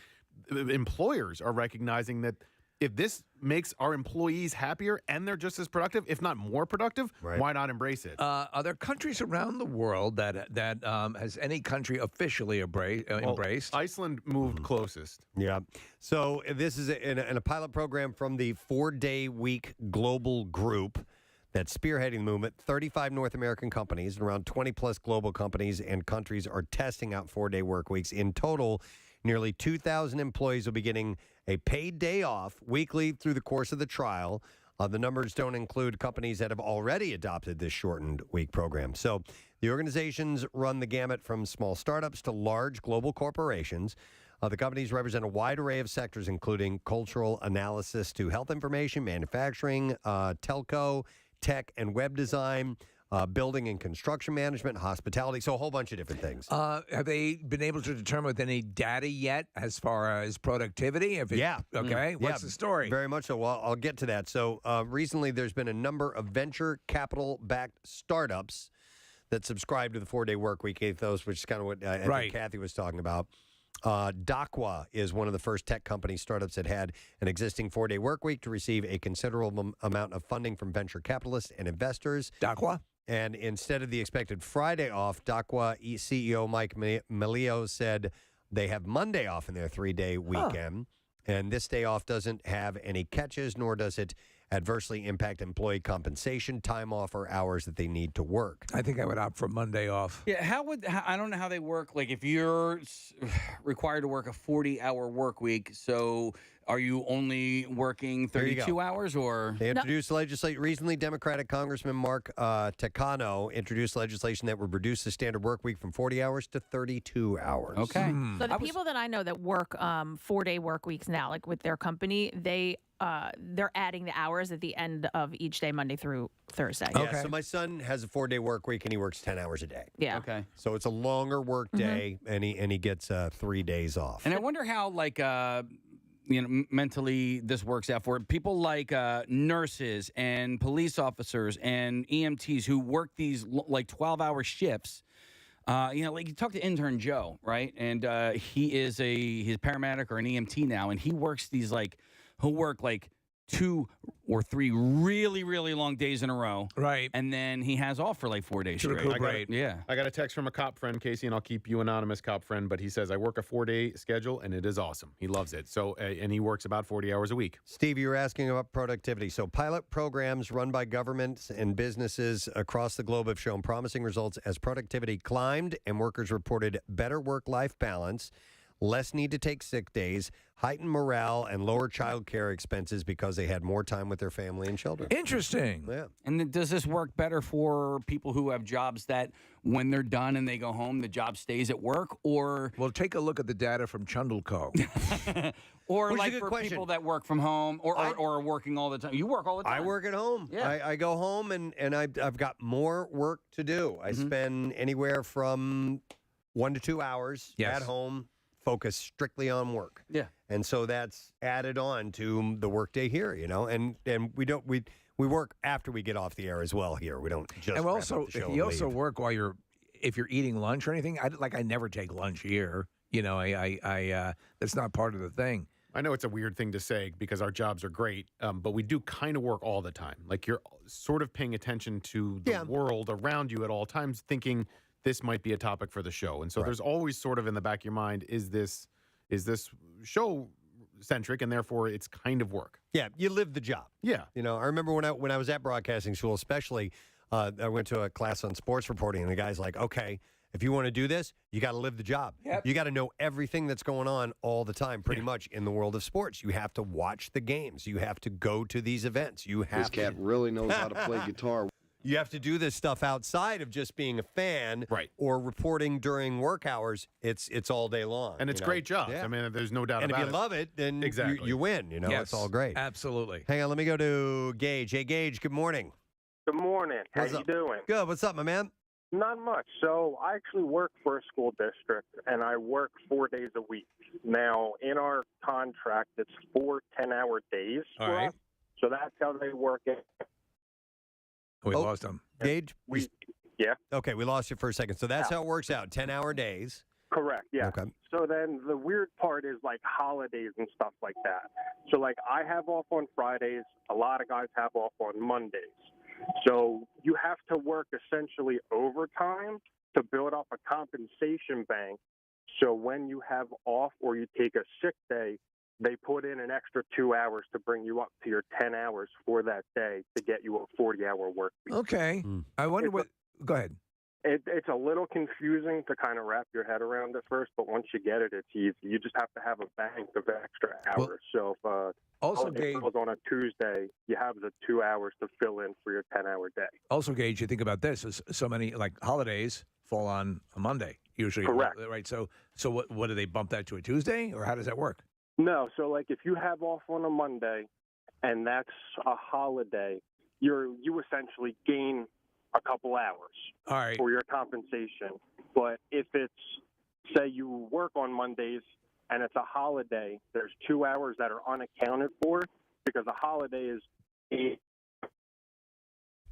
employers are recognizing that if this makes our employees happier and they're just as productive, if not more productive, why not embrace it? Are there countries around the world that has any country officially embraced? Iceland moved closest. Yeah. So this is in a pilot program from the 4-Day Week Global Group that's spearheading the movement. 35 North American companies and around 20-plus global companies and countries are testing out 4-day work weeks. In total, nearly 2,000 employees will be getting a paid day off weekly through the course of the trial. The numbers don't include companies that have already adopted this shortened week program. So the organizations run the gamut from small startups to large global corporations. The companies represent a wide array of sectors, including cultural analysis to health information, manufacturing, telco, tech and web design, building and construction management, hospitality, so a whole bunch of different things. Have they been able to determine with any data yet as far as productivity? Yeah. Okay. What's Yeah, the story? Very much so. Well, I'll get to that. So recently there's been a number of venture capital-backed startups that subscribe to the 4-day work week ethos, which is kind of what I think Kathy was talking about. Dakwa is one of the first tech company startups that had an existing 4-day work week to receive a considerable amount of funding from venture capitalists and investors. Dakwa? And instead of the expected Friday off, Dakwa CEO Mike Melio said they have Monday off in their 3-day weekend. And this day off doesn't have any catches, nor does it adversely impact employee compensation, time off, or hours that they need to work. I think I would opt for Monday off. Yeah, I don't know how they work. Like, if you're required to work a 40-hour work week, so are you only working 32 hours, or? They introduced recently, Democratic Congressman Mark Takano introduced legislation that would reduce the standard work week from 40 hours to 32 hours. Okay. So the people that I know that work 4-day work weeks now, like with their company, they're adding the hours at the end of each day, Monday through Thursday. Yeah, so my son has a 4-day work week and he works 10 hours a day. Yeah. Okay. So it's a longer work day and he gets 3 days off. And I wonder how, mentally this works out for people like nurses and police officers and EMTs who work these 12-hour shifts. You talk to intern Joe, right? And he's a paramedic or an EMT now, and he works these he'll work 2 or 3 really, really long days in a row. Right. And then he has off for 4 days straight. I got a text from a cop friend, Casey, and I'll keep you anonymous, cop friend, but he says, I work a 4-day schedule, and it is awesome. He loves it. So, and he works about 40 hours a week. Steve, you were asking about productivity. So pilot programs run by governments and businesses across the globe have shown promising results as productivity climbed and workers reported better work-life balance, less need to take sick days, heightened morale, and lower child care expenses because they had more time with their family and children. Interesting. Yeah. And then does this work better for people who have jobs that when they're done and they go home, the job stays at work? Or Well, take a look at the data from Chundleco. or Which is a good for question. people that work from home or are working all the time. You work all the time. I work at home. Yeah. I go home and I've got more work to do. I spend anywhere from 1 to 2 hours at home, focused strictly on work. Yeah. And so that's added on to the workday here, and we work after we get off the air as well here. We don't just And wrap also, up the show you and also leave. work while if you're eating lunch or anything. I never take lunch here. That's not part of the thing. I know it's a weird thing to say because our jobs are great, but we do kind of work all the time. Like, you're sort of paying attention to the world around you at all times, thinking this might be a topic for the show. And so there's always sort of in the back of your mind, is this show centric, and therefore it's kind of work. Yeah, you live the job. Yeah. I remember when I was at broadcasting school, especially, I went to a class on sports reporting, and the guy's like, okay, if you want to do this, you got to live the job. Yep. You got to know everything that's going on all the time, pretty much, in the world of sports. You have to watch the games. You have to go to these events. You have This cat really knows how to play guitar. You have to do this stuff outside of just being a fan or reporting during work hours. It's all day long. And it's great jobs. Yeah. I mean, there's no doubt And about it. if you love it, then Exactly. you win. Yes, it's all great. Absolutely. Hang on, let me go to Gage. Hey, Gage, good morning. Good morning. How What's you up? doing? Good. What's up, my man? Not much. So I actually work for a school district, and I work 4 days a week. Now, in our contract, it's 4 10-hour days. All for right. us. So that's how they work it. We lost him. Gage? Yeah. Okay, we lost you for a second. So that's how it works out, 10-hour days. Correct, yeah. Okay. So then the weird part is like holidays and stuff like that. So like I have off on Fridays, a lot of guys have off on Mondays. So you have to work essentially overtime to build up a compensation bank. So when you have off or you take a sick day, they put in an extra 2 hours to bring you up to your 10 hours for that day to get you a 40-hour work week. Okay. I wonder what. Go ahead. It's a little confusing to kind of wrap your head around at first, but once you get it, it's easy. You just have to have a bank of extra hours. So if holiday falls on a Tuesday, you have the 2 hours to fill in for your 10-hour day. Also, Gage, you think about this: is so many like holidays fall on a Monday usually. Correct. Right. So what do they bump that to a Tuesday, or how does that work? No, so like if you have off on a Monday, and that's a holiday, you essentially gain a couple hours for your compensation. But if it's, say you work on Mondays and it's a holiday, there's 2 hours that are unaccounted for because a holiday is 8.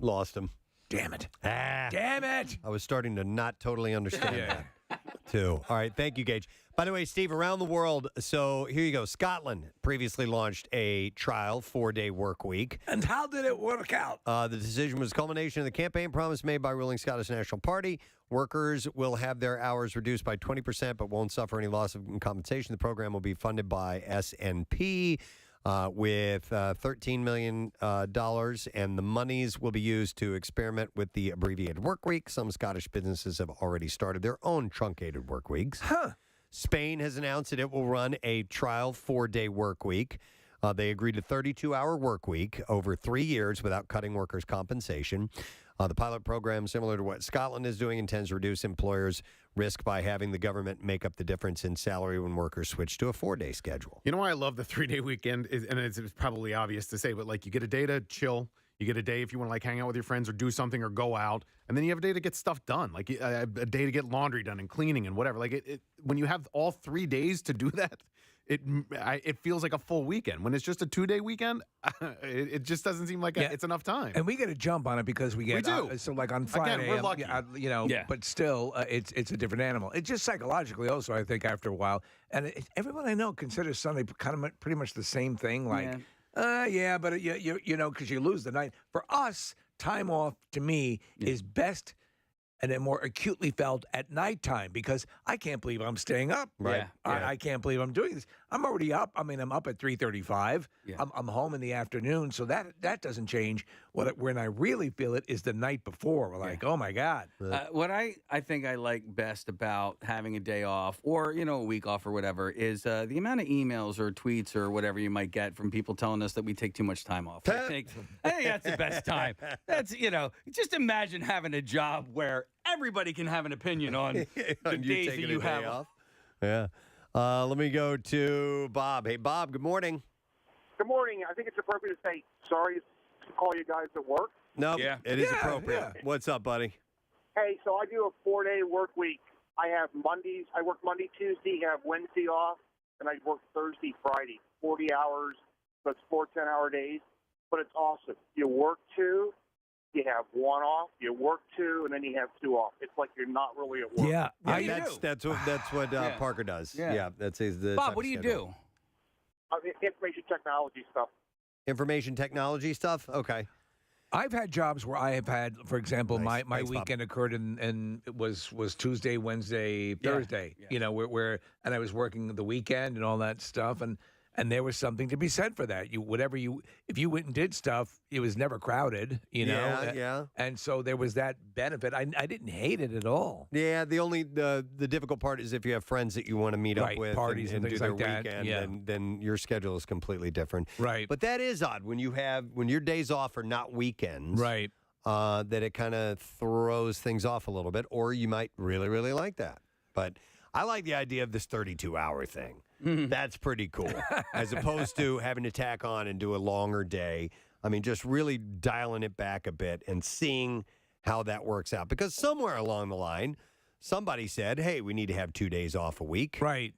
Lost him. Damn it. Damn it. I was starting to not totally understand that, too. All right. Thank you, Gage. By the way, Steve, around the world, so here you go. Scotland previously launched a trial 4-day work week. And how did it work out? The decision was a culmination of the campaign promise made by ruling Scottish National Party. Workers will have their hours reduced by 20%, but won't suffer any loss of compensation. The program will be funded by SNP with $13 million, and the monies will be used to experiment with the abbreviated work week. Some Scottish businesses have already started their own truncated work weeks. Spain has announced that it will run a trial 4-day work week. They agreed to 32-hour work week over 3 years without cutting workers' compensation. The pilot program, similar to what Scotland is doing, intends to reduce employers' risk by having the government make up the difference in salary when workers switch to a 4-day schedule. You know why I love the 3-day weekend? And it's probably obvious to say, but like you get a day to chill. You get a day if you want to like hang out with your friends or do something or go out. And then you have a day to get stuff done, like a day to get laundry done and cleaning and whatever. Like when you have all 3 days to do that, it feels like a full weekend. When it's just a 2-day weekend, it just doesn't seem like it's enough time. And we get a jump on it because we get so like on Friday, Again, we're lucky. But still, it's a different animal. It's just psychologically also, I think, after a while. And everyone I know considers Sunday kind of pretty much the same thing. Like, but you know, because you lose the night. For us, time off to me is best and then more acutely felt at nighttime because I can't believe I'm staying up. Right. I can't believe I'm doing this. I'm already up. I mean, I'm up at 3:35. Yeah. I'm home in the afternoon, so that doesn't change. When I really feel it is the night before. We're like, oh my God. What I think I like best about having a day off or, a week off or whatever is the amount of emails or tweets or whatever you might get from people telling us that we take too much time off. I think that's the best time. That's, just imagine having a job where everybody can have an opinion on the days that you have off. Yeah. Let me go to Bob. Hey, Bob, good morning. Good morning. I think it's appropriate to say sorry to call you guys at work. No, it is appropriate. Yeah. What's up, buddy? Hey, so I do a 4-day work week. I have Mondays. I work Monday, Tuesday, have Wednesday off, and I work Thursday, Friday. 40 hours, so it's 4 10-hour days. But it's awesome. You work 2, you have 1 off, you work 2, and then you have 2 off. It's like you're not really at work. Yeah, that's what Parker does. Yeah, that's the Bob, what do you do? Information technology stuff. Information technology stuff? Okay. I've had jobs where I have had, for example, my weekend occurred and it was Tuesday, Wednesday, Thursday. Yeah. Where and I was working the weekend and all that stuff, and there was something to be said for that. If you went and did stuff, it was never crowded. Yeah. And so there was that benefit. I didn't hate it at all. Yeah. The difficult part is if you have friends that you want to meet up with, parties and do things their like that. weekend, then your schedule is completely different. Right. But that is odd when your days off are not weekends. Right. That it kind of throws things off a little bit, or you might really, really like that. But I like the idea of this 32-hour thing. That's pretty cool, as opposed to having to tack on and do a longer day. I mean, just really dialing it back a bit and seeing how that works out. Because somewhere along the line, somebody said, hey, we need to have 2 days off a week. Right.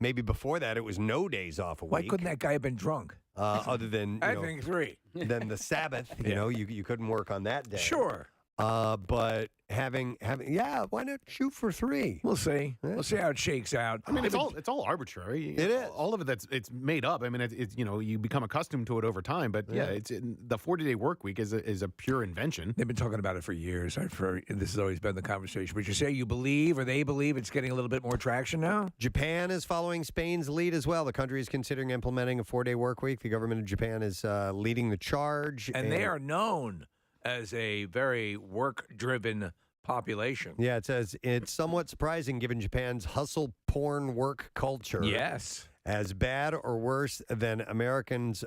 Maybe before that it was no days off a week. Why couldn't that guy have been drunk? Other than, I think 3. Then the Sabbath, you couldn't work on that day. Sure. But having why not shoot for 3? We'll see. We'll see how it shakes out. I mean, it's all arbitrary. It is. All of it it's made up. I mean, it's you become accustomed to it over time. But it's the 40-day work week is a pure invention. They've been talking about it for years. This has always been the conversation. But you say you believe, or they believe, it's getting a little bit more traction now. Japan is following Spain's lead as well. The country is considering implementing a 4-day work week. The government of Japan is leading the charge, and they are known as a very work-driven population. Yeah, it says it's somewhat surprising given Japan's hustle porn work culture. Yes. As bad or worse than America's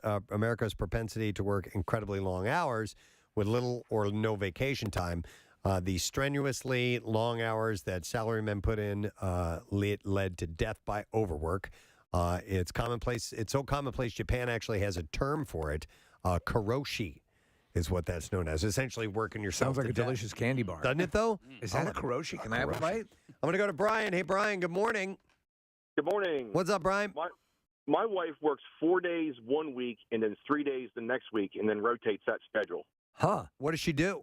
propensity to work incredibly long hours with little or no vacation time. The strenuously long hours that salarymen put in led to death by overwork. It's commonplace. It's so commonplace, Japan actually has a term for it. Karoshi is what that's known as. Essentially working yourself Sounds like to a death. delicious candy bar. Doesn't it, though? Is that a Karoshi? Can I have a bite? I'm going to go to Brian. Hey, Brian, good morning. Good morning. What's up, Brian? My wife works 4 days one week and then 3 days the next week and then rotates that schedule. Huh. What does she do?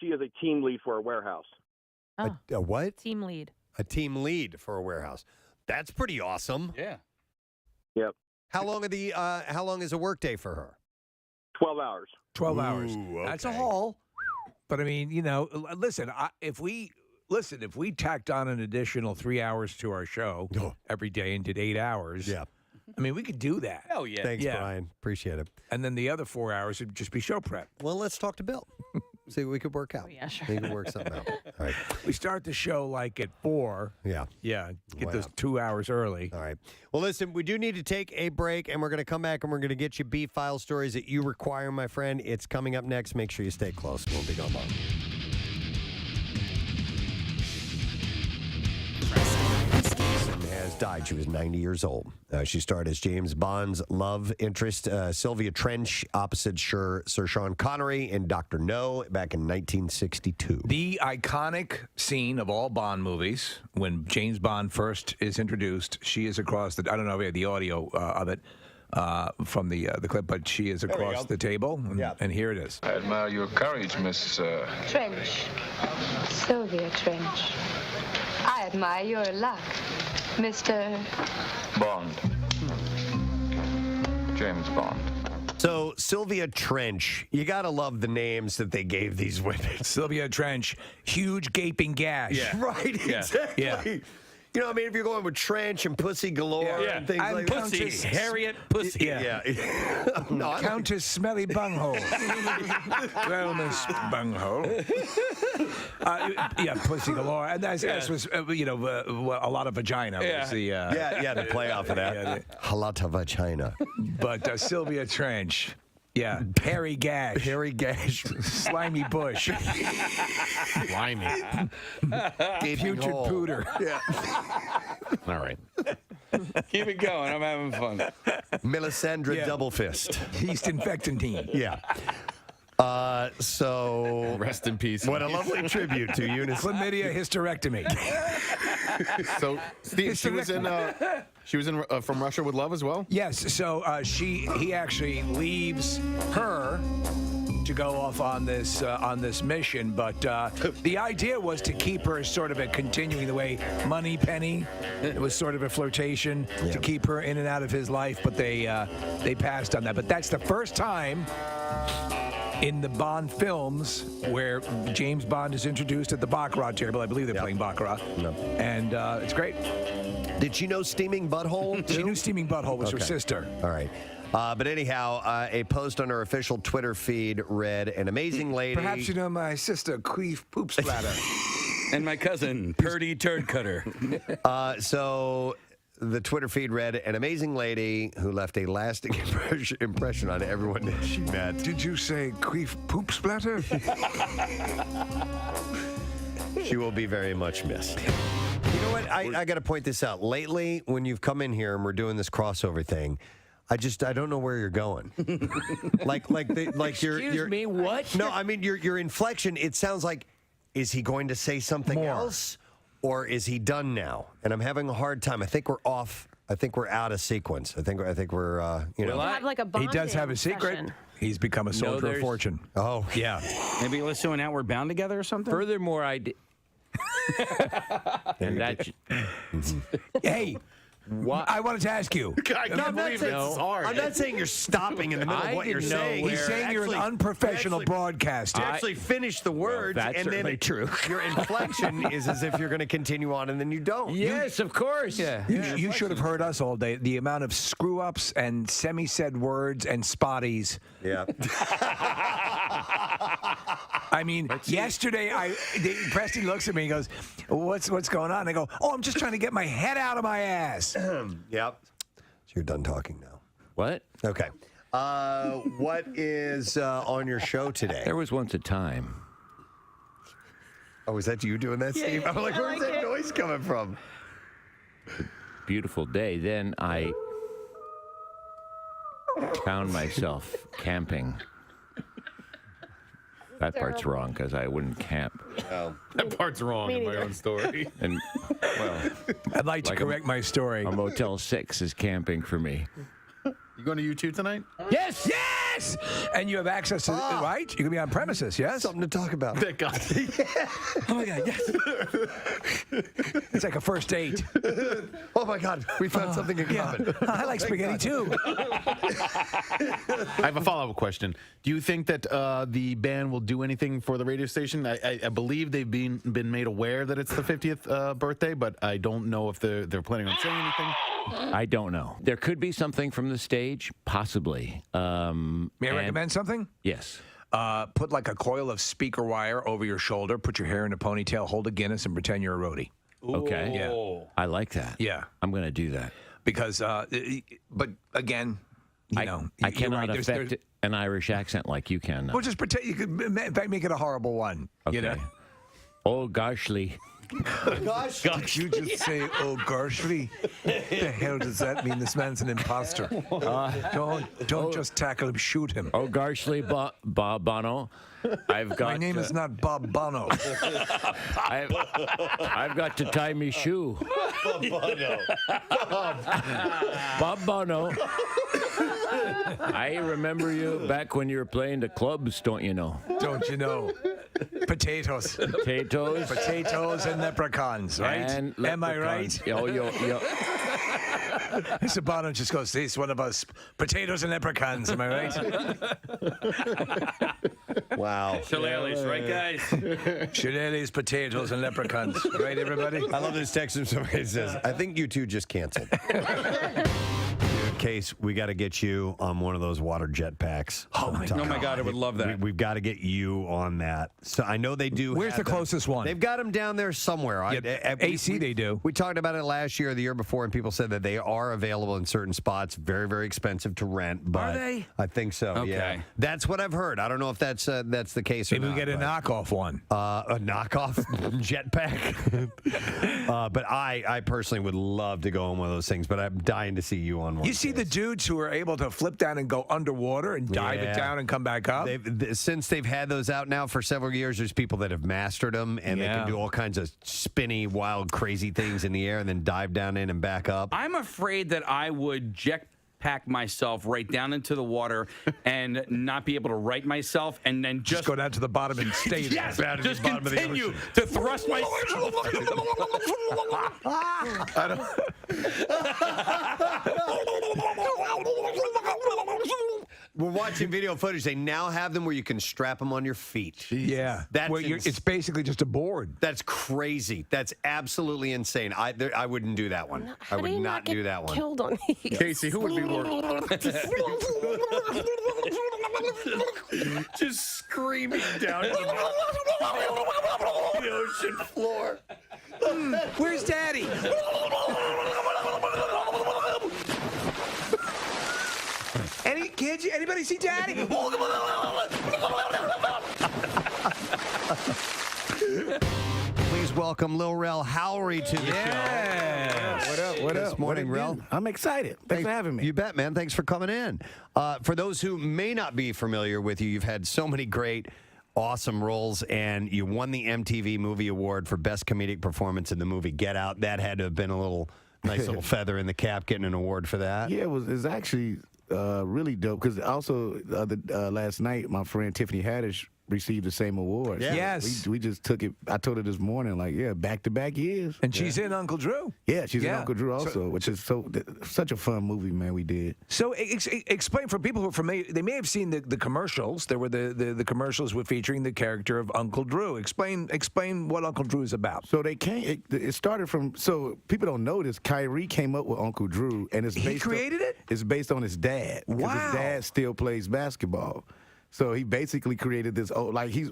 She is a team lead for a warehouse. Oh. A what? Team lead. A team lead for a warehouse. That's pretty awesome. Yeah. Yep. How long is a workday for her? 12 hours. 12 hours. Ooh, That's a okay. haul. But I mean, listen, if we tacked on an additional 3 hours to our show every day and did 8 hours. Yeah. I mean, we could do that. Hell yeah. Thanks, Brian. Appreciate it. And then the other 4 hours would just be show prep. Well, let's talk to Bill. See what we could work out. Yeah, sure. We can work something out. All right. We start the show like at 4. Yeah. Yeah. Get Wow. those 2 hours early. All right. Well, listen, we do need to take a break, and we're going to come back, and we're going to get you beef file stories that you require, my friend. It's coming up next. Make sure you stay close. We'll be gone long. Has died. She was 90 years old. She starred as James Bond's love interest, Sylvia Trench, opposite Sir Sean Connery in Dr. No back in 1962. The iconic scene of all Bond movies, when James Bond first is introduced, she is across the, I don't know if we have the audio of it from the clip, but she is across the table, and here it is. I admire your courage, Miss... Trench. Sylvia Trench. I admire your luck, Mr. Bond. James Bond. So, Sylvia Trench, you got to love the names that they gave these women. Sylvia Trench, huge gaping gash. Yeah. Right, exactly. Yeah. You know what I mean? If you're going with Trench and Pussy Galore and things like that. Pussy, Harriet Pussy. Yeah. No, I don't- Countess Smelly Bunghole. Well, Miss Bunghole. Yeah, Pussy Galore. And that was, a lot of vagina. Was the, the play off of that. Yeah, Halata vagina. But Sylvia Trench. Yeah, hairy gash. Hairy gash. Slimy bush. Slimy. Putrid pooter. Yeah. All right. Keep it going. I'm having fun. Melisandre Double Fist. Yeast infectantine. Yeah. So Rest in peace. what a lovely tribute to Eunice. Chlamydia hysterectomy. So, Steve, she was in From Russia with Love as well? Yes. So he actually leaves her to go off on this mission, but the idea was to keep her sort of continuing the way Money Penny. It was sort of a flirtation to keep her in and out of his life, but they passed on that. But that's the first time in the Bond films where James Bond is introduced at the Baccarat table. I believe they're playing Baccarat. Yep. And it's great. Did she know Steaming Butthole? She knew Steaming Butthole was her sister. All right. But anyhow, a post on her official Twitter feed read, an amazing lady. Perhaps you know my sister, Queef Poop Splatter. And my cousin, Purdy Turd Cutter. So the Twitter feed read, an amazing lady who left a lasting impression on everyone that she met. Did you say Queef Poop Splatter? She will be very much missed. You know what? I got to point this out. Lately, when you've come in here and we're doing this crossover thing, I don't know where you're going. Excuse me, what? No, I mean your inflection. It sounds like, is he going to say something else, or is he done now? And I'm having a hard time. I think we're off. I think we're out of sequence. I think we're We'll have like a He does have a bonding secret. session. He's become a soldier of there's- fortune. Oh Yeah. Maybe let's do an Outward Bound together or something? Furthermore, I did. And that. Hey, I wanted to ask you. I'm not saying you're stopping in the middle of what you're saying. He's saying you're an unprofessional broadcaster. You actually finish the words, that's and then certainly true. Your inflection is as if you're going to continue on, and then you don't. Yes, of course. Yeah. You should have heard us all day. The amount of screw-ups and semi-said words and spotties. Yeah. I mean, yesterday, Preston looks at me and goes, what's going on? I go, oh, I'm just trying to get my head out of my ass. Yep. So you're done talking now. What? Okay. What is on your show today? There was once a time. Oh, is that you doing that, Steve? I'm like, where's that noise coming from? Beautiful day. Then I found myself camping. That part's wrong because I wouldn't camp. Oh. That part's wrong in my own story. And well, I'd like to correct my story. A Motel 6 is camping for me. You going to U2 tonight? Yes! Yes! And you have access to it, right? You can be on premises, yes? Something to talk about. Thank God. Oh, my God, yes. It's like a first date. Oh, my God. We found something in common. I like spaghetti, too. I have a follow-up question. Do you think that the band will do anything for the radio station? I believe they've been made aware that it's the 50th birthday, but I don't know if they're planning on saying anything. I don't know. There could be something from the stage, possibly. May I recommend something? Yes. Put like a coil of speaker wire over your shoulder, put your hair in a ponytail, hold a Guinness, and pretend you're a roadie. Okay. Yeah. I like that. Yeah. I'm going to do that. Because, but again, I cannot right. affect an Irish accent like you can. Well, just pretend. You could, in fact, make it a horrible one. Okay. You know? Oh, goshly. Gosh. Did you just say, oh, Garshly? The hell does that mean? This man's an imposter. Don't just tackle him, shoot him. Oh, Garshly Bob Bono. I've got. My name is not Bob Bono. I've got to tie me shoe. Bob Bono. Bob Bono. I remember you back when you were playing the clubs, don't you know? Don't you know? Potatoes. Potatoes and leprechauns, right? And Am I right? Oh, yo. Mr. Bono just goes, he's one of us. Potatoes and leprechauns, am I right? Wow. Shillelaghs, right, guys? Shillelaghs, potatoes, and leprechauns. Right, everybody? I love this text from somebody that says, I think you two just canceled. Case, we got to get you on one of those water jet packs. Oh my God, I would love that. We've got to get you on that. So I know they do. Where's the closest one? They've got them down there somewhere. AC they do. We talked about it last year or the year before, and people said that they are available in certain spots. Very, very expensive to rent. But Are they? I think so. Okay. Yeah. That's what I've heard. I don't know if that's the case or Maybe not. we get a knockoff one. A knockoff jetpack. But I personally would love to go on one of those things. But I'm dying to see you on one. You see the dudes who are able to flip down and go underwater and dive it down and come back up? Since they've had those out now for several years, there's people that have mastered them, and they can do all kinds of spinny, wild, crazy things in the air and then dive down in and back up. I'm afraid that I would jetpack myself right down into the water and not be able to right myself, and then just go down to the bottom and stay there. Yes, just continue to thrust myself. We're watching video footage. They now have them where you can strap them on your feet. Yeah. That's it's basically just a board. That's crazy. That's absolutely insane. I wouldn't do that one. I would not do that one. Killed on these. Casey, who would be more? Just screaming down to the ocean floor. Where's Daddy? Any kids? Anybody see Daddy? Please welcome Lil Rel Howery to the show. What up? What This up? morning, What it Rel. do? I'm excited. Thanks for having me. You bet, man. Thanks for coming in. For those who may not be familiar with you, you've had so many great, awesome roles, and you won the MTV Movie Award for Best Comedic Performance in the movie Get Out. That had to have been a nice little feather in the cap getting an award for that. Yeah, it was actually really dope because also last night my friend Tiffany Haddish received the same award. Yeah. Yes. We just took it. I told her this morning, back-to-back years. And she's in Uncle Drew. Yeah, she's in Uncle Drew also, which is such a fun movie, man, we did. So explain for people who are familiar, they may have seen the commercials. There were the commercials were featuring the character of Uncle Drew. Explain what Uncle Drew is about. So it started from, so people don't know this, Kyrie came up with Uncle Drew, and it's based created it? It's based on his dad. Because Wow. his dad still plays basketball. So he basically created this old, like he's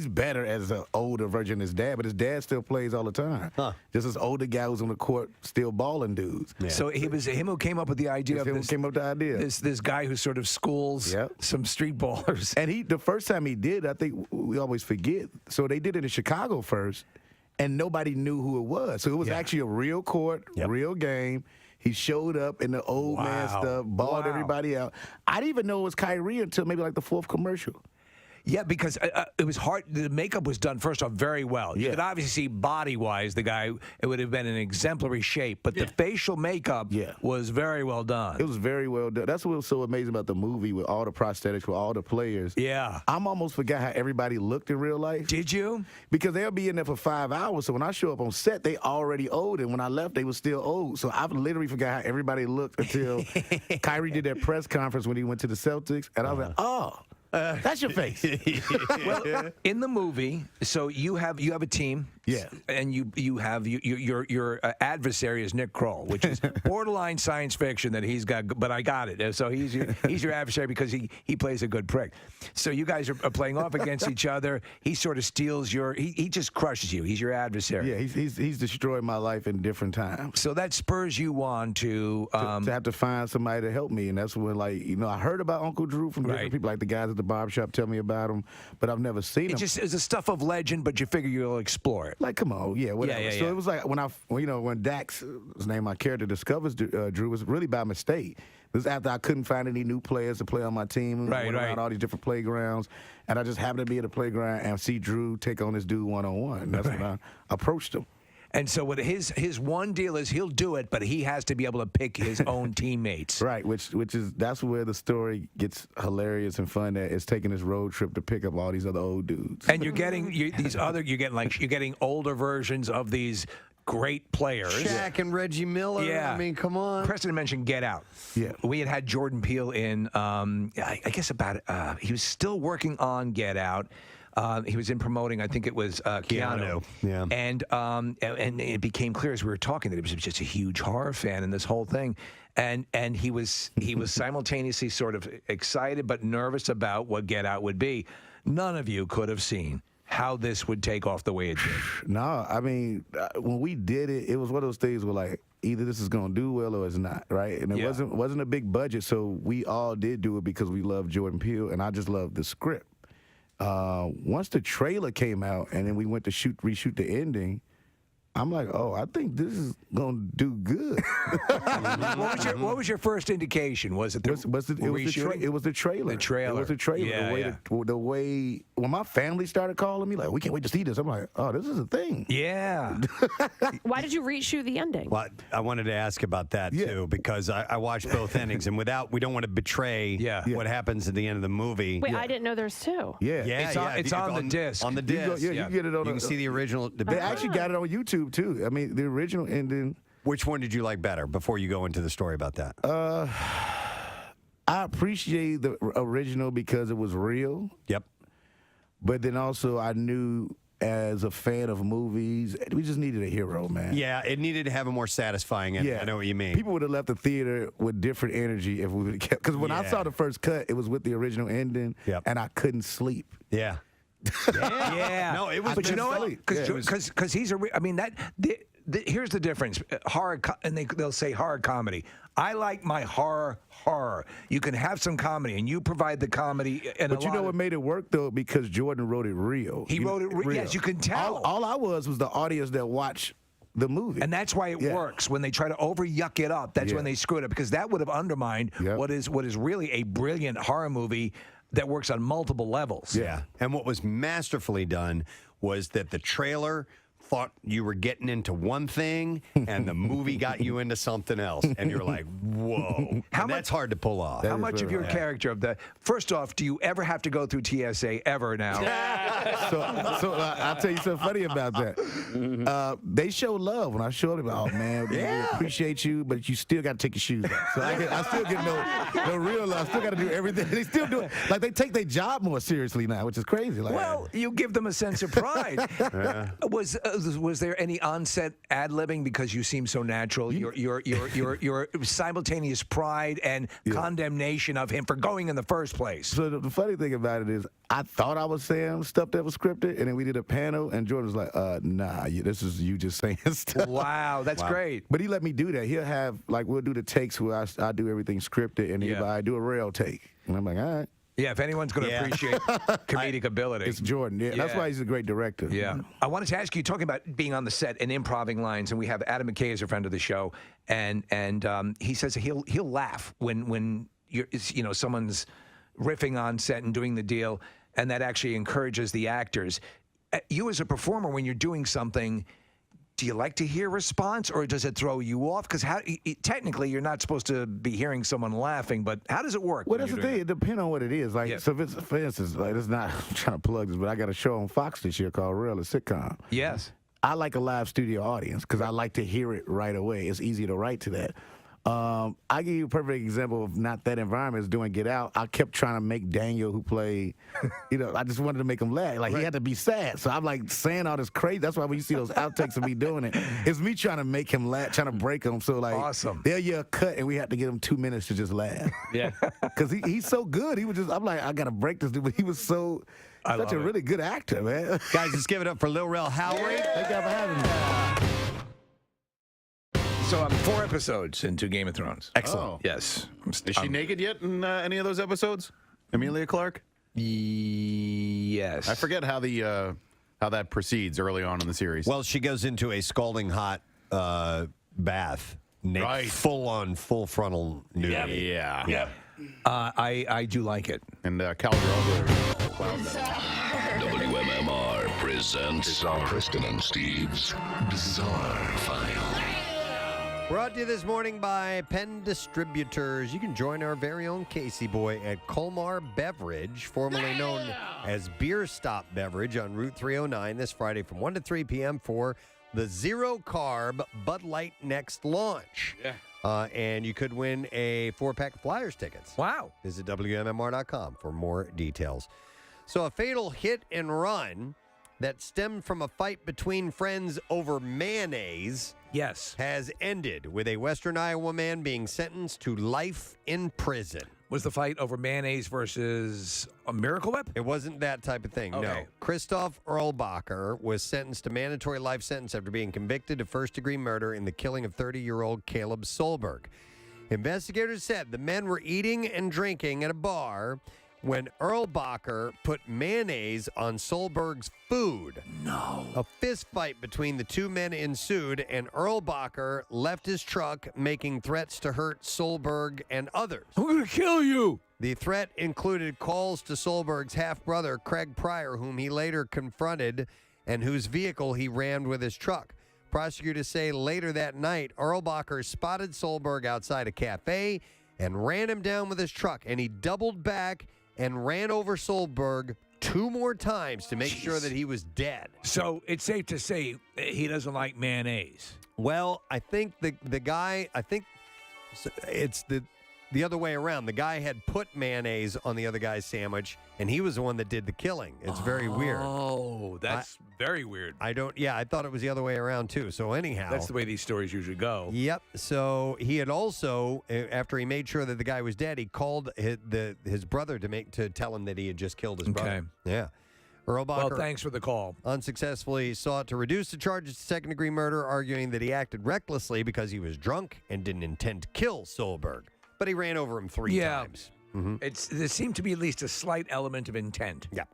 better as an older version of his dad, but his dad still plays all the time. Just this older guy who's on the court still balling dudes. Yeah. So it was him who came up with the idea of this. Came up with the idea. This guy who sort of schools some street ballers. And the first time he did, I think we always forget. So they did it in Chicago first, and nobody knew who it was. So it was actually a real court, real game. He showed up in the old man stuff, balled everybody out. I didn't even know it was Kyrie until maybe like the fourth commercial. Yeah, because it was hard. The makeup was done, first off, very well. You could obviously see body-wise the guy, it would have been an exemplary shape. But the facial makeup was very well done. It was very well done. That's what was so amazing about the movie with all the prosthetics, with all the players. Yeah. I'm almost forgot how everybody looked in real life. Did you? Because they'll be in there for 5 hours. So when I show up on set, they already old. And when I left, they were still old. So I literally forgot how everybody looked until Kyrie did that press conference when he went to the Celtics. And I was like, oh. That's your face. Well, in the movie, so you have a team. Yeah. And you have your adversary is Nick Kroll, which is borderline science fiction that he's got, but I got it. So he's your adversary because he plays a good prick. So you guys are playing off against each other. He sort of steals he just crushes you. He's your adversary. Yeah, he's destroyed my life in different times. So that spurs you on to have to find somebody to help me, and that's when I heard about Uncle Drew from different people, like the guys at the barbershop tell me about him, but I've never seen him. It's a stuff of legend, but you figure you'll explore it. Like, come on, whatever. Yeah. So it was like when Dax, his name, my character, discovers Drew, was really by mistake. This was after I couldn't find any new players to play on my team. Right. Around all these different playgrounds, and I just happened to be at a playground and see Drew take on this dude one-on-one. That's when I approached him. And so what his one deal is, he'll do it, but he has to be able to pick his own teammates. Right, that's where the story gets hilarious and fun. That it's taking this road trip to pick up all these other old dudes. And you're getting older versions of these great players. Shaq and Reggie Miller. Yeah. I mean, come on. Preston mentioned Get Out. Yeah. We had Jordan Peele in, I guess he was still working on Get Out. He was in promoting, I think it was Keanu. Yeah. And it became clear as we were talking that he was just a huge horror fan in this whole thing. And he was simultaneously sort of excited but nervous about what Get Out would be. None of you could have seen how this would take off the way it did. No, I mean, when we did it, it was one of those things where like either this is going to do well or it's not, right? And it wasn't a big budget, so we all did do it because we love Jordan Peele, and I just love the script. Once the trailer came out and then we went to reshoot the ending, I'm like, oh, I think this is going to do good. What was your first indication? Was it the reshooting? It was the trailer. The trailer. It was the trailer. Yeah, the way when my family started calling me, like, we can't wait to see this. I'm like, oh, this is a thing. Yeah. Why did you reshoot the ending? Well, I wanted to ask about that, too, because I watched both endings, and we don't want to betray what happens at the end of the movie. Wait, I didn't know there's two. It's on the disc. On the disc. You get it on. You can see the original. They actually got it on YouTube too. I mean, the original ending. Which one did you like better? Before you go into the story about that. I appreciate the original because it was real. Yep. But then also I knew, as a fan of movies, we just needed a hero, man. Yeah, it needed to have a more satisfying ending. Yeah. I know what you mean. People would have left the theater with different energy if we would have kept. Because when I saw the first cut, it was with the original ending, and I couldn't sleep. Yeah. Yeah. No, it was. But you know what? Because he's a. I mean here's the difference. Horror, and they'll say horror comedy. I like my horror. You can have some comedy, and you provide the comedy. But you know what made it work though? Because Jordan wrote it real. He wrote it real. Yes, you can tell. All I was the audience that watched the movie. And that's why it works. When they try to over-yuck it up, that's when they screw it up, because that would have undermined what is really a brilliant horror movie that works on multiple levels. Yeah. And what was masterfully done was that the trailer thought you were getting into one thing, and the movie got you into something else, and you're like, whoa. That's hard to pull off. How much of your character of that? First off, do you ever have to go through TSA ever now? So I'll tell you something funny about that. They show love when I show them. Oh man, we appreciate you, but you still got to take your shoes off. So I still get no real love. I still got to do everything. They still do it. Like they take their job more seriously now, which is crazy. Like, well, you give them a sense of pride. Was Was there any on-set ad-libbing because you seem so natural? Your simultaneous pride and condemnation of him for going in the first place. So the funny thing about it is, I thought I was saying stuff that was scripted, and then we did a panel, and Jordan was like, "Nah, this is you just saying stuff." Wow, that's great. But he let me do that. He'll have we'll do the takes where I do everything scripted, and I do a real take, and I'm like, all right. Yeah, if anyone's going to appreciate comedic ability, it's Jordan. Yeah, that's why he's a great director. Yeah. I wanted to ask you, talking about being on the set and improving lines, and we have Adam McKay as a friend of the show, and he says he'll laugh when someone's riffing on set and doing the deal, and that actually encourages the actors. You as a performer, when you're doing something, do you like to hear response, or does it throw you off? Because technically, you're not supposed to be hearing someone laughing, but how does it work? Well, that's the thing. It depends on what it is. So for instance, it's not I'm trying to plug this, but I got a show on Fox this year called Real, a sitcom. Yes. I like a live studio audience because I like to hear it right away. It's easy to write to that. I give you a perfect example of not that environment is doing Get Out. I kept trying to make Daniel, who played, I just wanted to make him laugh. He had to be sad. So I'm saying all this crazy. That's why when you see those outtakes of me doing it, it's me trying to make him laugh, trying to break him. So awesome. They'll a cut, and we have to give him 2 minutes to just laugh. Yeah. Because he's so good. I'm like, I got to break this dude. But he was such a really good actor, man. Guys, let's give it up for Lil Rel Howery. Thank you for having me. So I'm 4 episodes into Game of Thrones. Excellent. Oh. Yes. Is she naked yet in any of those episodes? Emilia Clarke? Yes. I forget how that proceeds early on in the series. Well, she goes into a scalding hot bath, full frontal nudity. Yeah. I do like it. And Cal Drogo. WMMR presents Preston and Steve's Bizarre File. Brought to you this morning by Penn Distributors. You can join our very own Casey boy at Colmar Beverage, formerly known as Beer Stop Beverage, on Route 309 this Friday from 1 to 3 p.m. for the Zero Carb Bud Light Next launch. Yeah. And you could win a 4-pack of Flyers tickets. Wow. Visit WMMR.com for more details. So a fatal hit and run that stemmed from a fight between friends over mayonnaise has ended with a Western Iowa man being sentenced to life in prison. Was the fight over mayonnaise versus a Miracle Whip? It wasn't that type of thing, no. Christoph Erlbacher was sentenced to mandatory life sentence after being convicted of first-degree murder in the killing of 30-year-old Caleb Solberg. Investigators said the men were eating and drinking at a bar when Erlbacher put mayonnaise on Solberg's food. No. A fist fight between the two men ensued, and Erlbacher left his truck, making threats to hurt Solberg and others. I'm going to kill you. The threat included calls to Solberg's half-brother, Craig Pryor, whom he later confronted and whose vehicle he rammed with his truck. Prosecutors say later that night, Erlbacher spotted Solberg outside a cafe and ran him down with his truck, and he doubled back and ran over Solberg 2 more times to make sure that he was dead. So it's safe to say he doesn't like mayonnaise. Well, I think the guy, it's the other way around. The guy had put mayonnaise on the other guy's sandwich, and he was the one that did the killing. It's very weird. Oh, that's very weird. I thought it was the other way around, too. So anyhow. That's the way these stories usually go. Yep. So he had also, after he made sure that the guy was dead, he called his brother to tell him that he had just killed his brother. Yeah. Erlbacher, well, thanks for the call. Unsuccessfully sought to reduce the charges to second-degree murder, arguing that he acted recklessly because he was drunk and didn't intend to kill Solberg. But he ran over him 3 times. Mm-hmm. There seemed to be at least a slight element of intent. Yeah.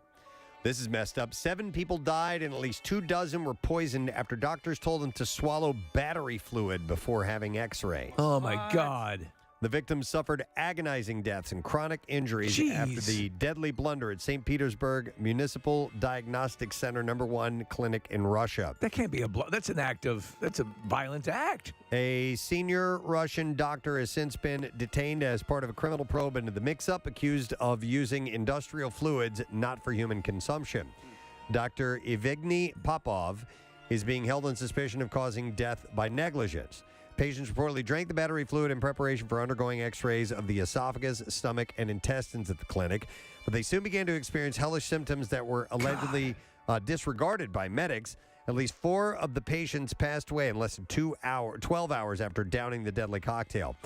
This is messed up. 7 people died and at least 24 were poisoned after doctors told them to swallow battery fluid before having x-ray. Oh, my God. The victims suffered agonizing deaths and chronic injuries after the deadly blunder at St. Petersburg Municipal Diagnostic Center No. 1 clinic in Russia. That can't be that's a violent act. A senior Russian doctor has since been detained as part of a criminal probe into the mix-up, accused of using industrial fluids not for human consumption. Dr. Evgeny Popov is being held on suspicion of causing death by negligence. Patients reportedly drank the battery fluid in preparation for undergoing x-rays of the esophagus, stomach, and intestines at the clinic, but they soon began to experience hellish symptoms that were allegedly disregarded by medics. At least 4 of the patients passed away in less than 12 hours after downing the deadly cocktail.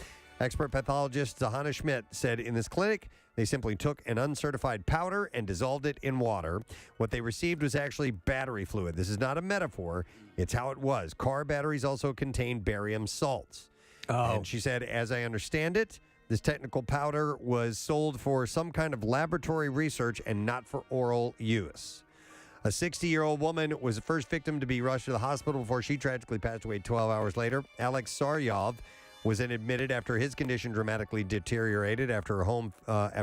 Expert pathologist Zahana Schmidt said in this clinic, they simply took an uncertified powder and dissolved it in water. What they received was actually battery fluid. This is not a metaphor. It's how it was. Car batteries also contain barium salts. And she said, as I understand it, this technical powder was sold for some kind of laboratory research and not for oral use. A 60-year-old woman was the first victim to be rushed to the hospital before she tragically passed away 12 hours later. Alex Saryov was then admitted after his condition dramatically deteriorated after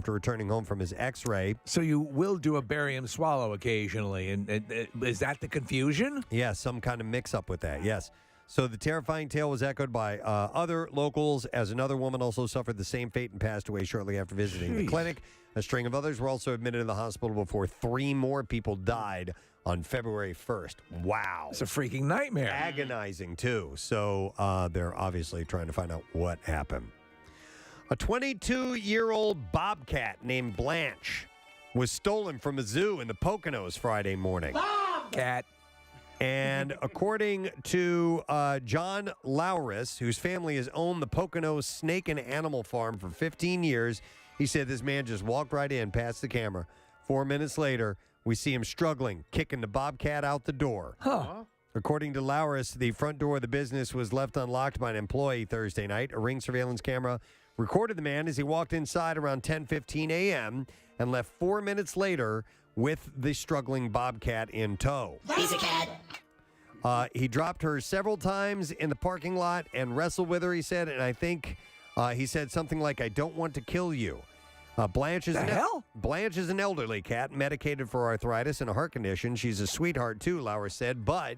returning home from his X-ray. So you will do a barium swallow occasionally, and is that the confusion? Yeah, some kind of mix-up with that, yes. So the terrifying tale was echoed by other locals, as another woman also suffered the same fate and passed away shortly after visiting the clinic. A string of others were also admitted to the hospital before 3 more people died on February 1st. Wow. It's a freaking nightmare. Agonizing, too. So they're obviously trying to find out what happened. A 22-year-old bobcat named Blanche was stolen from a zoo in the Poconos Friday morning. Bobcat. And according to John Lauris, whose family has owned the Poconos Snake and Animal Farm for 15 years, he said this man just walked right in past the camera. 4 minutes later, we see him struggling, kicking the bobcat out the door. According to Lauris, the front door of the business was left unlocked by an employee Thursday night. A Ring surveillance camera recorded the man as he walked inside around 10:15 a.m. and left 4 minutes later with the struggling bobcat in tow. He's a cat. He dropped her several times in the parking lot and wrestled with her, he said, and I think he said something like, I don't want to kill you. Blanche is an elderly cat medicated for arthritis and a heart condition. She's a sweetheart, too, Lauer said, but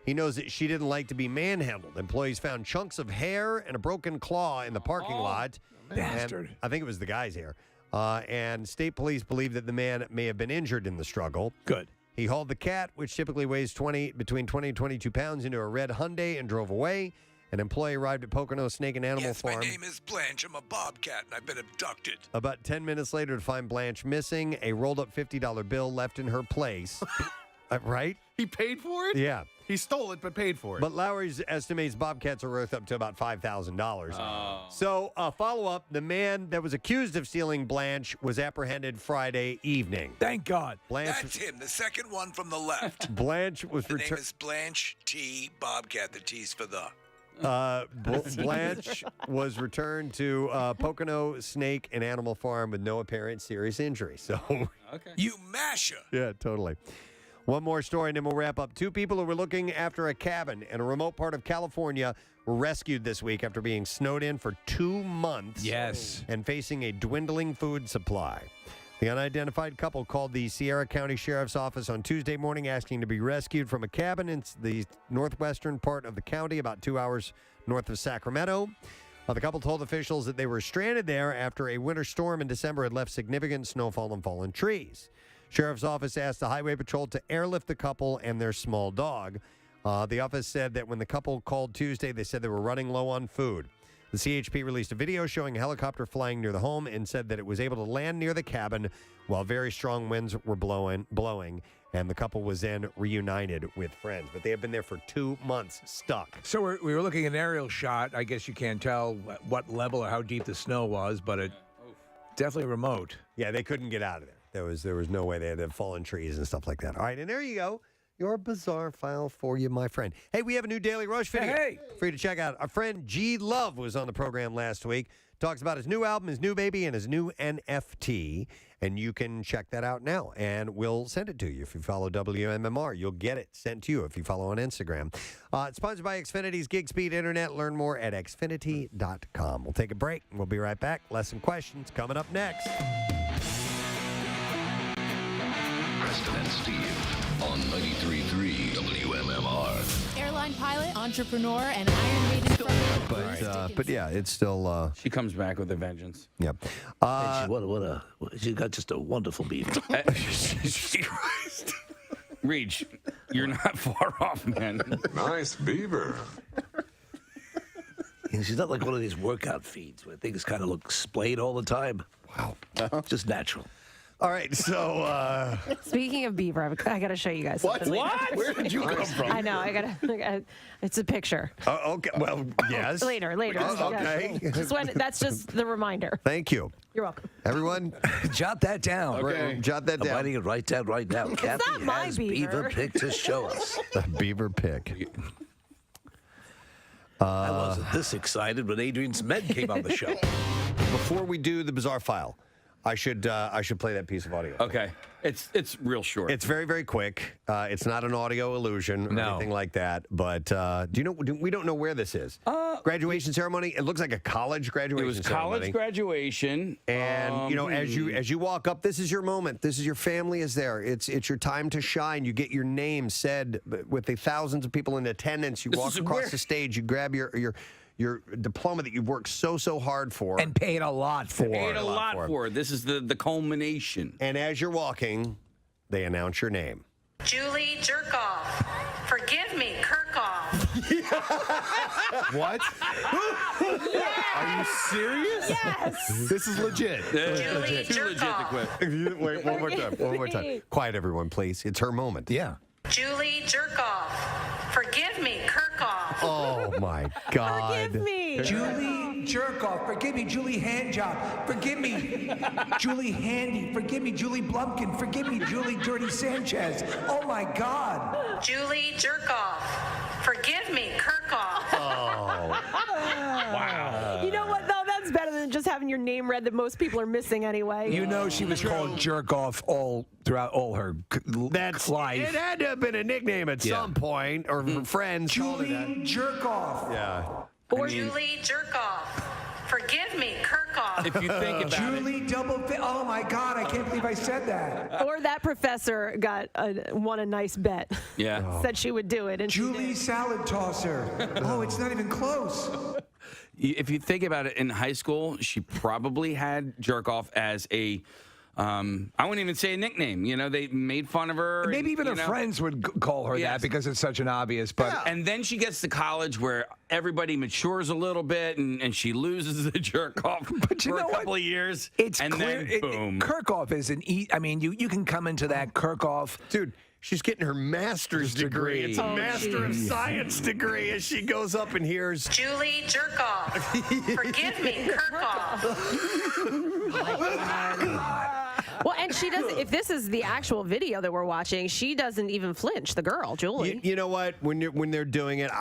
he knows that she didn't like to be manhandled. Employees found chunks of hair and a broken claw in the parking lot. Bastard. And I think it was the guy's hair. And state police believe that the man may have been injured in the struggle. Good. He hauled the cat, which typically weighs between 20 and 22 pounds, into a red Hyundai and drove away. An employee arrived at Pocono Snake and Animal Farm. My name is Blanche. I'm a bobcat, and I've been abducted. About 10 minutes later to find Blanche missing, a rolled-up $50 bill left in her place. Right? He paid for it? Yeah. He stole it, but paid for it. But Lowry's estimates bobcats are worth up to about $5,000. So, follow-up, the man that was accused of stealing Blanche was apprehended Friday evening. Thank God. That's him, the second one from the left. Blanche was The name is Blanche T. Bobcat. The T's for the. Blanche was returned to Pocono Snake and Animal Farm with no apparent serious injury. So, You masher. Yeah, totally. One more story, and then we'll wrap up. 2 people who were looking after a cabin in a remote part of California were rescued this week after being snowed in for 2 months. Yes. And facing a dwindling food supply. The unidentified couple called the Sierra County Sheriff's Office on Tuesday morning asking to be rescued from a cabin in the northwestern part of the county, about 2 hours north of Sacramento. The couple told officials that they were stranded there after a winter storm in December had left significant snowfall and fallen trees. Sheriff's Office asked the Highway Patrol to airlift the couple and their small dog. The office said that when the couple called Tuesday, they said they were running low on food. The CHP released a video showing a helicopter flying near the home and said that it was able to land near the cabin while very strong winds were blowing, and the couple was then reunited with friends. But they have been there for 2 months stuck. So we were looking at an aerial shot. I guess you can't tell what level or how deep the snow was, but it definitely remote. Yeah, they couldn't get out of there. There was no way. They had to have fallen trees and stuff like that. All right, and there you go. Your bizarre file for you, my friend. Hey, we have a new Daily Rush video for you to check out. Our friend G Love was on the program last week. Talks about his new album, his new baby, and his new NFT. And you can check that out now. And we'll send it to you if you follow WMMR. You'll get it sent to you if you follow on Instagram. It's sponsored by Xfinity's Gig Speed Internet. Learn more at xfinity.com. We'll take a break, and we'll be right back. Lesson questions coming up next. Preston and Steve on 93.3 WMMR. Airline pilot, entrepreneur, and Iron Maiden frontman. But yeah, it's still. She comes back with a vengeance. Yep. She got just a wonderful beaver. Christ. Reach, you're not far off, man. Nice beaver. She's not like one of these workout feeds where things kind of look splayed all the time. Wow. Just natural. All right, so Speaking of beaver, I got to show you guys something. What? Where did you come from? I know. I got. It's a picture. Okay. Well, yes. Later. Okay. That's just the reminder. Thank you. You're welcome. Everyone, jot that down. Okay. Jot that down. Why don't you write that right now? Kathy not my has beaver. pic to show us. The beaver pick. I wasn't this excited when Adrian's Med came on the show. Before we do the bizarre file, I should play that piece of audio. Okay. It's real short. It's very, very quick. It's not an audio illusion or anything like that. But we don't know where this is. Graduation ceremony. It looks like a college graduation. It was ceremony. college graduation, and as you walk up, this is your moment. This is your family is there. It's your time to shine. You get your name said with the thousands of people in attendance. You walk across the stage. You grab your diploma that you've worked so hard for. And paid a lot for. Paid a lot for. This is the culmination. And as you're walking, they announce your name. Julie Jerkoff. Forgive me, Kirkhoff. What? Are you serious? Yes. This is legit. Julie Too legit to quit. Wait, one more time. One more time. Quiet, everyone, please. It's her moment. Yeah. Julie Jerkoff. Forgive me, Kirkhoff. Oh, my God. Forgive me. Julie Jerkoff, forgive me. Julie Handjob, forgive me. Julie Handy, forgive me. Julie Blumpkin, forgive me. Julie Dirty Sanchez. Oh my God. Julie Jerkoff. Forgive me, Kirkhoff. Oh. Wow. You know what, though? That's better than just having your name read that most people are missing anyway. You know she was called Jerk Off throughout all her life. It had to have been a nickname at some point, or friends. Julie Jerkoff. Yeah. Or Julie Jerkoff. Forgive me, Kirkhoff. If you think about Julie oh my God, I can't believe I said that. Or that professor won a nice bet. Yeah. Said she would do it. And Julie Salad Tosser. Oh, it's not even close. If you think about it, in high school, she probably had jerk off as a, I wouldn't even say a nickname. You know, they made fun of her. Maybe even her friends would call her that because it's such an obvious. But And then she gets to college where everybody matures a little bit and she loses the jerk off for a couple of years. It's and clear. then boom. Kirkhoff is I mean, you can come into that Kirkhoff. Dude, she's getting her master's degree. It's a Master of Science degree as she goes up and hears Julie Jerkoff. Forgive me, Kirkhoff. Well, and she doesn't. If this is the actual video that we're watching, she doesn't even flinch. The girl, Julie. You know what? When they're doing it,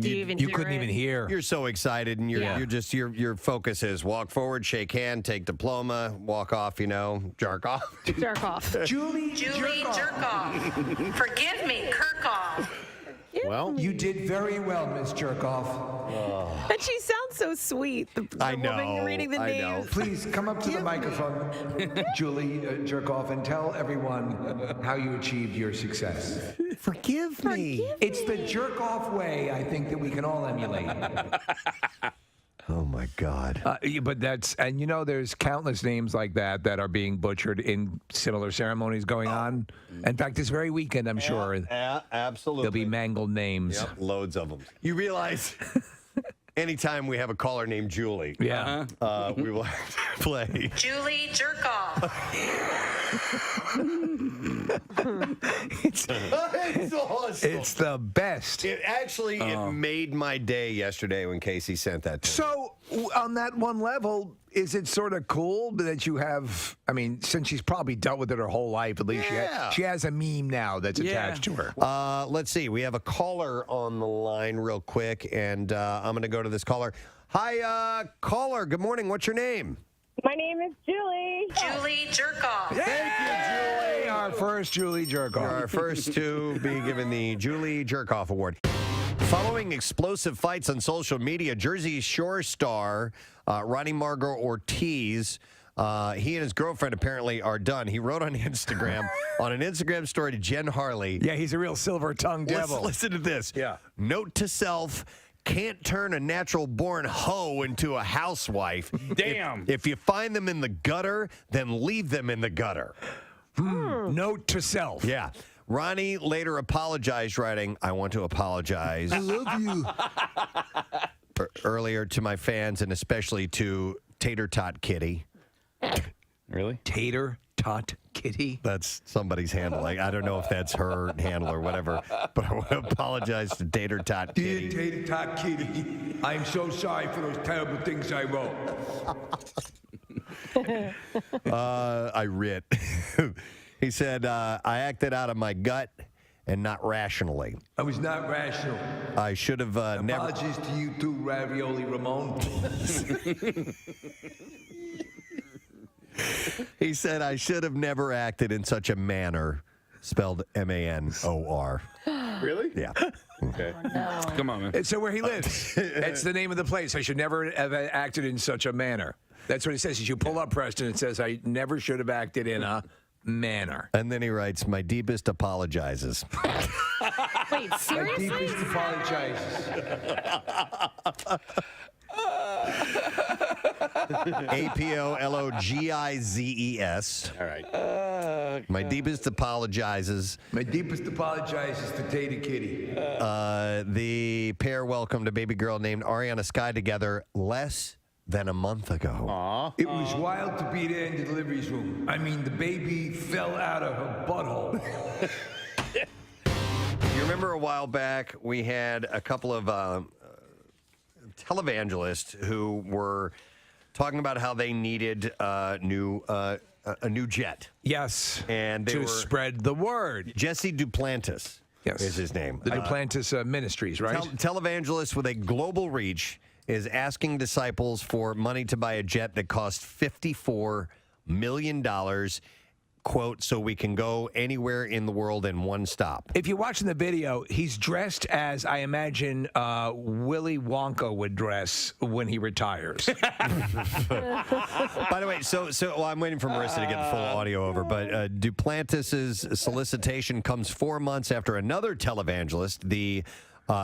you couldn't even hear. You're so excited, and you're just your focus is walk forward, shake hand, take diploma, walk off. You know, jerk off. Jerk off. Julie Jerkoff. Forgive me, Kirkhoff. Well, you did very well, Miss Jerkoff. And she sounds so sweet. The I woman know, reading the I names. know. Please come up to the microphone, Julie Jerkoff, and tell everyone how you achieved your success. Forgive me. It's the jerk-off way, I think, that we can all emulate. Oh my God. But there's countless names like that are being butchered in similar ceremonies going on. In fact, this very weekend, I'm sure. Yeah, absolutely. There'll be mangled names. Yep, loads of them. You realize anytime we have a caller named Julie, we will have to play Julie Jerkoff. It's awesome. It's the best. It actually it made my day yesterday when Casey sent that to me. So, on that one level, is it sort of cool that you have, I mean, since she's probably dealt with it her whole life, at least she has a meme now that's attached to her. Let's see. We have a caller on the line real quick, and I'm going to go to this caller. Hi, caller. Good morning. What's your name? My name is Julie. Julie Jerkoff. Thank you, Julie. Our first Julie Jerkoff. You're our first to be given the Julie Jerkoff Award. Following explosive fights on social media, Jersey Shore star Ronnie Margot Ortiz, he and his girlfriend apparently are done. He wrote on Instagram, on an Instagram story to Jen Harley. Yeah, he's a real silver-tongued devil. Listen to this. Yeah. Note to self, can't turn a natural-born hoe into a housewife. Damn. If you find them in the gutter, then leave them in the gutter. Note to self. Yeah. Ronnie later apologized, writing, I want to apologize. I love you. Earlier to my fans and especially to Tater Tot Kitty. Really? Tater tot kitty. That's somebody's handle. Like, I don't know if that's her handle or whatever, but I want to apologize to Tater Tot Kitty. Dear Tater Tot Kitty, I'm so sorry for those terrible things I wrote. I writ. He said, I acted out of my gut and not rationally. I was not rational. I should have never. Apologies to you too, Ravioli Ramon. He said, I should have never acted in such a manner, spelled M-A-N-O-R. Really? Yeah. Okay. Come on, man. It's where he lives. That's the name of the place. I should never have acted in such a manner. That's what it says. You pull up Preston, it says, I never should have acted in a manner. And then he writes, my deepest apologizes. Wait, seriously? My deepest apologizes. A-P-O-L-O-G-I-Z-E-S. All right. My deepest apologizes. My deepest apologizes to Tater Kitty. The pair welcomed a baby girl named Ariana Sky together less than a month ago. It was wild to be there in the delivery room. I mean, the baby fell out of her butthole. You remember a while back, we had a couple of televangelists who were talking about how they needed a new jet. Yes. And they to were spread the word. Jesse Duplantis is his name. The Duplantis Ministries, right? Televangelist with a global reach is asking disciples for money to buy a jet that costs $54 million, quote, so we can go anywhere in the world in one stop. If you're watching the video, he's dressed as I imagine Willy Wonka would dress when he retires. By the way, well, I'm waiting for Marissa to get the full audio over, but Duplantis' solicitation comes 4 months after another televangelist, the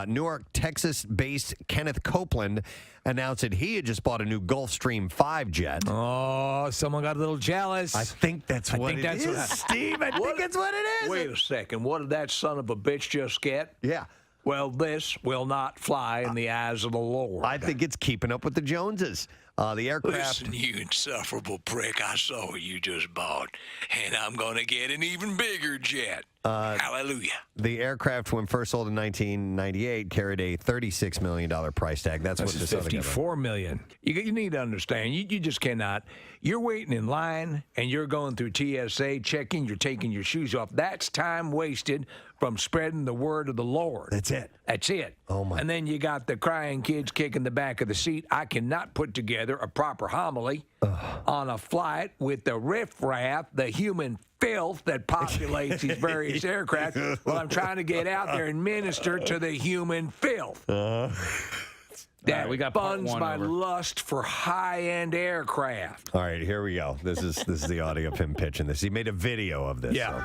Newark, Texas-based Kenneth Copeland, announced that he had just bought a new Gulfstream 5 jet. Oh, someone got a little jealous. I think that's what it is, Steve. I think it's what it is. Wait a second. What did that son of a bitch just get? Yeah. Well, this will not fly in the eyes of the Lord. I think it's keeping up with the Joneses. The aircraft. Listen, you insufferable prick. I saw what you just bought, and I'm going to get an even bigger jet. Hallelujah. The aircraft, when first sold in 1998, carried a $36 million price tag. That's what this other guy bought. $54 million. You need to understand. You just cannot. You're waiting in line, and you're going through TSA, checking. You're taking your shoes off. That's time wasted from spreading the word of the Lord. That's it. That's it. Oh, my. And then you got the crying kids kicking the back of the seat. I cannot put together a proper homily on a flight with the riffraff, the human filth that populates these various aircraft while I'm trying to get out there and minister to the human filth. That we got part funds one my over. lust for high-end aircraft. All right, here we go. This is the audio of him pitching this. He made a video of this. Yeah. So.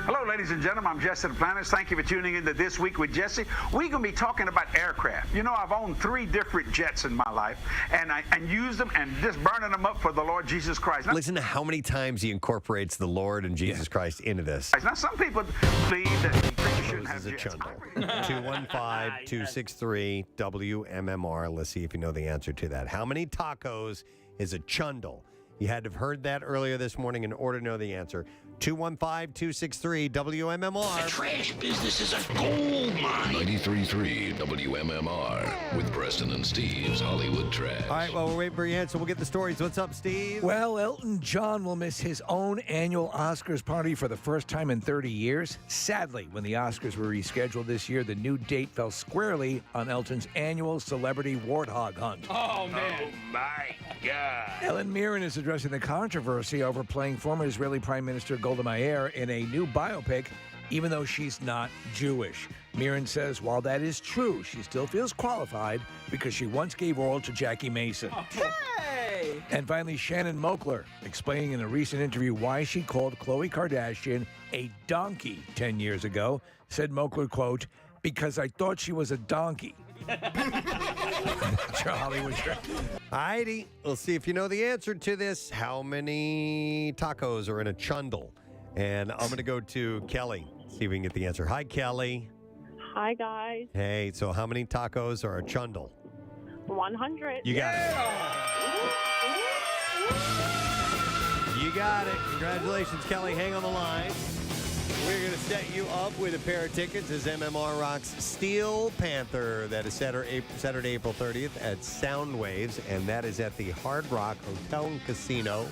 Hello, ladies and gentlemen. I'm Jesse Duplantis. Thank you for tuning in to This Week with Jesse. We're going to be talking about aircraft. You know, I've owned 3 different jets in my life, and used them and just burning them up for the Lord Jesus Christ. Now, Listen to how many times he incorporates the Lord and Jesus Christ into this. now, some people believe that you shouldn't have jets. 215-263-WMMR. Let's see if you know the answer to that. How many tacos is a chundle? You had to have heard that earlier this morning in order to know the answer. 215-263-WMMR. The trash business is a gold mine. 93.3 WMMR with Preston and Steve's Hollywood Trash. All right, well, we're waiting for your answer. We'll get the stories. What's up, Steve? Well, Elton John will miss his own annual Oscars party for the first time in 30 years. Sadly, when the Oscars were rescheduled this year, the new date fell squarely on Elton's annual celebrity warthog hunt. Oh, man. Oh, my God. Helen Mirren is addressing the controversy over playing former Israeli Prime Minister Golda Meir in a new biopic, even though she's not Jewish. Mirren says while that is true, she still feels qualified because she once gave oral to Jackie Mason. Hey! And finally, Shannon Moakler, explaining in a recent interview why she called Khloe Kardashian a donkey 10 years ago, said Moakler, quote, because I thought she was a donkey. Hollywood. Heidi, we'll see if you know the answer to this. How many tacos are in a chundle? And I'm going to go to Kelly, see if we can get the answer. Hi, Kelly. Hi, guys. Hey, so how many tacos are a chundle? 100. You got it. You got it. Congratulations, Kelly. Hang on the line. We're going to set you up with a pair of tickets as MMR rocks Steel Panther. That is Saturday, April 30th at Soundwaves, and that is at the Hard Rock Hotel and Casino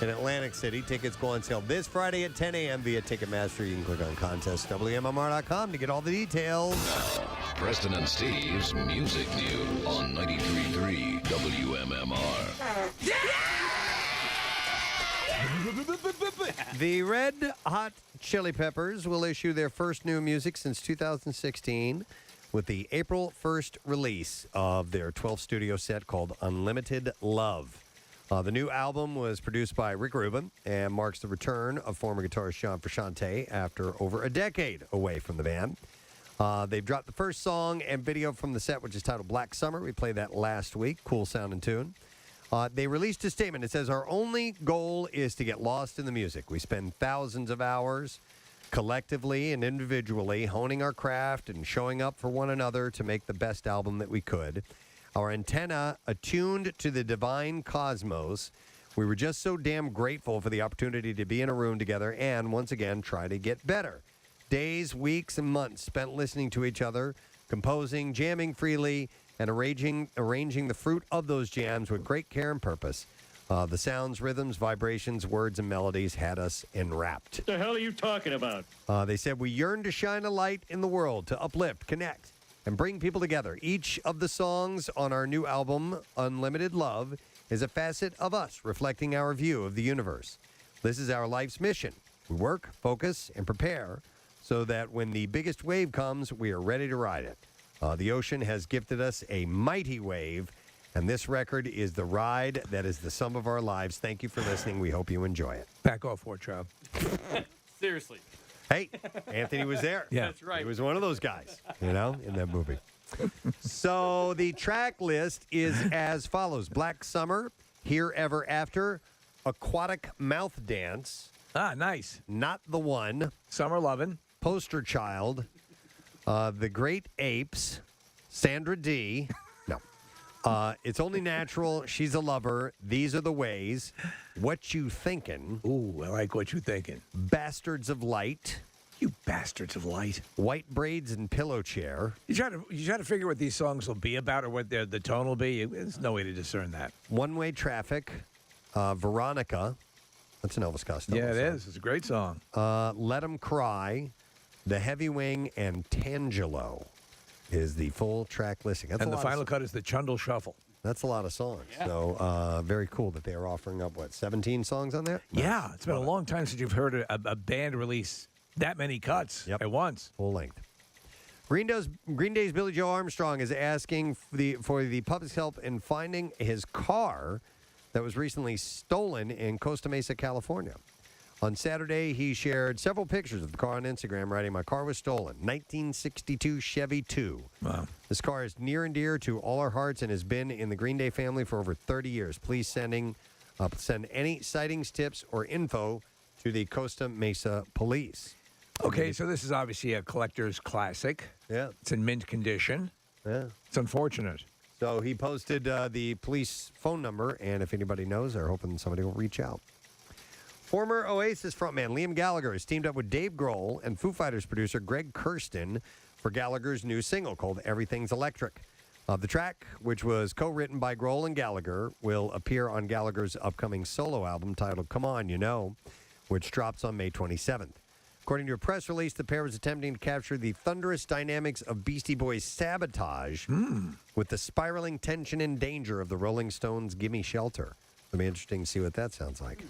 in Atlantic City. Tickets go on sale this Friday at 10 a.m. via Ticketmaster. You can click on contest, WMMR.com to get all the details. Preston and Steve's Music News on 93.3 WMMR. The Red Hot Chili Peppers will issue their first new music since 2016 with the April 1st release of their 12th studio set called Unlimited Love. The new album was produced by Rick Rubin and marks the return of former guitarist John Frusciante after over a decade away from the band. They've dropped the first song and video from the set, which is titled Black Summer. We played that last week. Cool sound and tune. They released a statement. It says, our only goal is to get lost in the music. We spend thousands of hours collectively and individually honing our craft and showing up for one another to make the best album that we could. Our antenna attuned to the divine cosmos. We were just so damn grateful for the opportunity to be in a room together and, once again, try to get better. Days, weeks, and months spent listening to each other, composing, jamming freely, and arranging the fruit of those jams with great care and purpose. The sounds, rhythms, vibrations, words, and melodies had us enwrapped. What the hell are you talking about? They said, we yearn to shine a light in the world, to uplift, connect, and bring people together. Each of the songs on our new album, Unlimited Love, is a facet of us, reflecting our view of the universe. This is our life's mission. We work, focus, and prepare so that when the biggest wave comes, we are ready to ride it. The ocean has gifted us a mighty wave, and this record is the ride that is the sum of our lives. Thank you for listening. We hope you enjoy it. Back off, Warchild. Seriously. Hey, Anthony was there. Yeah. That's right. He was one of those guys, in that movie. So the track list is as follows. Black Summer, Here Ever After, Aquatic Mouth Dance. Ah, nice. Not the One. Summer Lovin'. Poster Child. The Great Apes. Sandra D. No. It's Only Natural. She's a Lover. These Are the Ways. What You Thinkin'. Ooh, I like What You Thinkin'. Bastards of Light. You bastards of light. White Braids and Pillow Chair. You try to figure what these songs will be about or what the tone will be. There's no way to discern that. One Way Traffic. Veronica. That's an Elvis Costello Yeah, it song. is. It's a great song. Let 'Em Cry. The Heavy Wing and Tangelo is the full track listing. That's and a the lot final cut is the Chundle Shuffle. That's a lot of songs. Yeah. So very cool that they are offering up, 17 songs on there? Yeah, it's been a long time since you've heard a band release that many cuts at once. Full length. Green Day's Billy Joe Armstrong is asking for the public's help in finding his car that was recently stolen in Costa Mesa, California. On Saturday, he shared several pictures of the car on Instagram, writing, "My car was stolen. 1962 Chevy 2. Wow. This car is near and dear to all our hearts and has been in the Green Day family for over 30 years. Please send any sightings, tips, or info to the Costa Mesa Police." Okay, so this is obviously a collector's classic. Yeah. It's in mint condition. Yeah. It's unfortunate. So he posted the police phone number, and if anybody knows, they're hoping somebody will reach out. Former Oasis frontman Liam Gallagher has teamed up with Dave Grohl and Foo Fighters producer Greg Kurstin for Gallagher's new single called Everything's Electric. The track, which was co-written by Grohl and Gallagher, will appear on Gallagher's upcoming solo album titled Come On, You Know, which drops on May 27th. According to a press release, the pair was attempting to capture the thunderous dynamics of Beastie Boys' Sabotage with the spiraling tension and danger of the Rolling Stones' Gimme Shelter. It'll be interesting to see what that sounds like.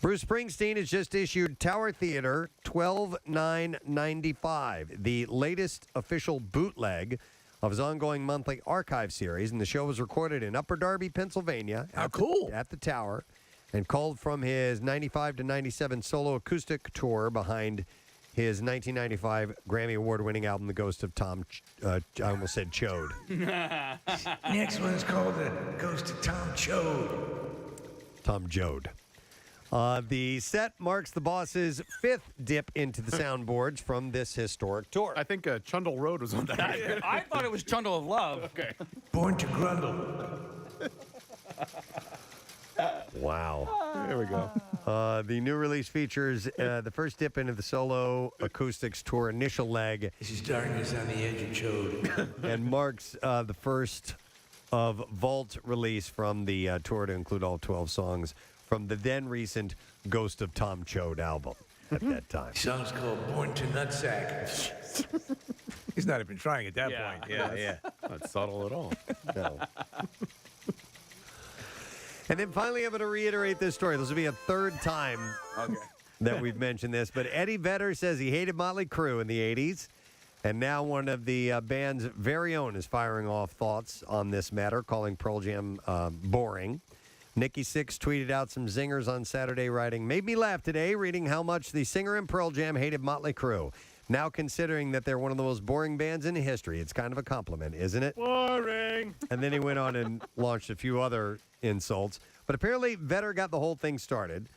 Bruce Springsteen has just issued Tower Theater 12/9/95, the latest official bootleg of his ongoing monthly archive series, and the show was recorded in Upper Darby, Pennsylvania. How cool. At the Tower, and called from his 95 to 97 solo acoustic tour behind his 1995 Grammy Award-winning album, The Ghost of Tom, I almost said Chode. Next one's called The Ghost of Tom Chode. Tom Jode. The set marks the boss's fifth dip into the soundboards from this historic tour. I think Chundle Road was on that. I thought it was Chundle of Love. Okay. Born to Grundle. Wow. There we go. The new release features the first dip into the solo acoustics tour initial leg. This is darkness on the edge of chode. And marks the first of Vault release from the tour to include all 12 songs from the then recent Ghost of Tom Chode album at that time. The song's called Born to Nutsack. He's not even trying at that point. Yeah. Not subtle at all. No. And then finally, I'm going to reiterate this story. This will be a third time that we've mentioned this. But Eddie Vedder says he hated Motley Crue in the 80s. And now one of the band's very own is firing off thoughts on this matter, calling Pearl Jam boring. Nikki Sixx tweeted out some zingers on Saturday, writing, "Made me laugh today reading how much the singer in Pearl Jam hated Motley Crue. Now considering that they're one of the most boring bands in history, it's kind of a compliment, isn't it?" Boring. And then he went on and launched a few other insults. But apparently Vedder got the whole thing started,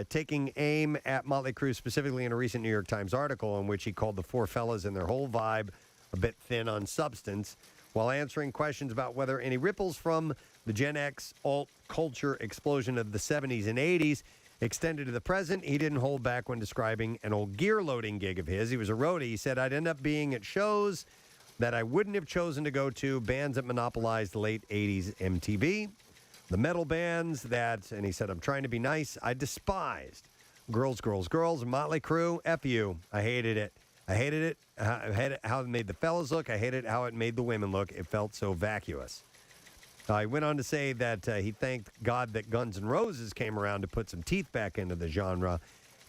taking aim at Motley Crue specifically in a recent New York Times article in which he called the four fellas and their whole vibe a bit thin on substance, while answering questions about whether any ripples from the Gen X alt culture explosion of the 70s and 80s extended to the present. He didn't hold back when describing an old gear loading gig of his. He was a roadie. He said, "I'd end up being at shows that I wouldn't have chosen to go to, bands that monopolized the late 80s MTV, the metal bands that," and he said, "I'm trying to be nice, I despised. Girls, Girls, Girls, Motley Crue, F you. I hated it. I hated it. I hated how it made the fellas look. I hated how it made the women look. It felt so vacuous." He went on to say that he thanked God that Guns N' Roses came around to put some teeth back into the genre.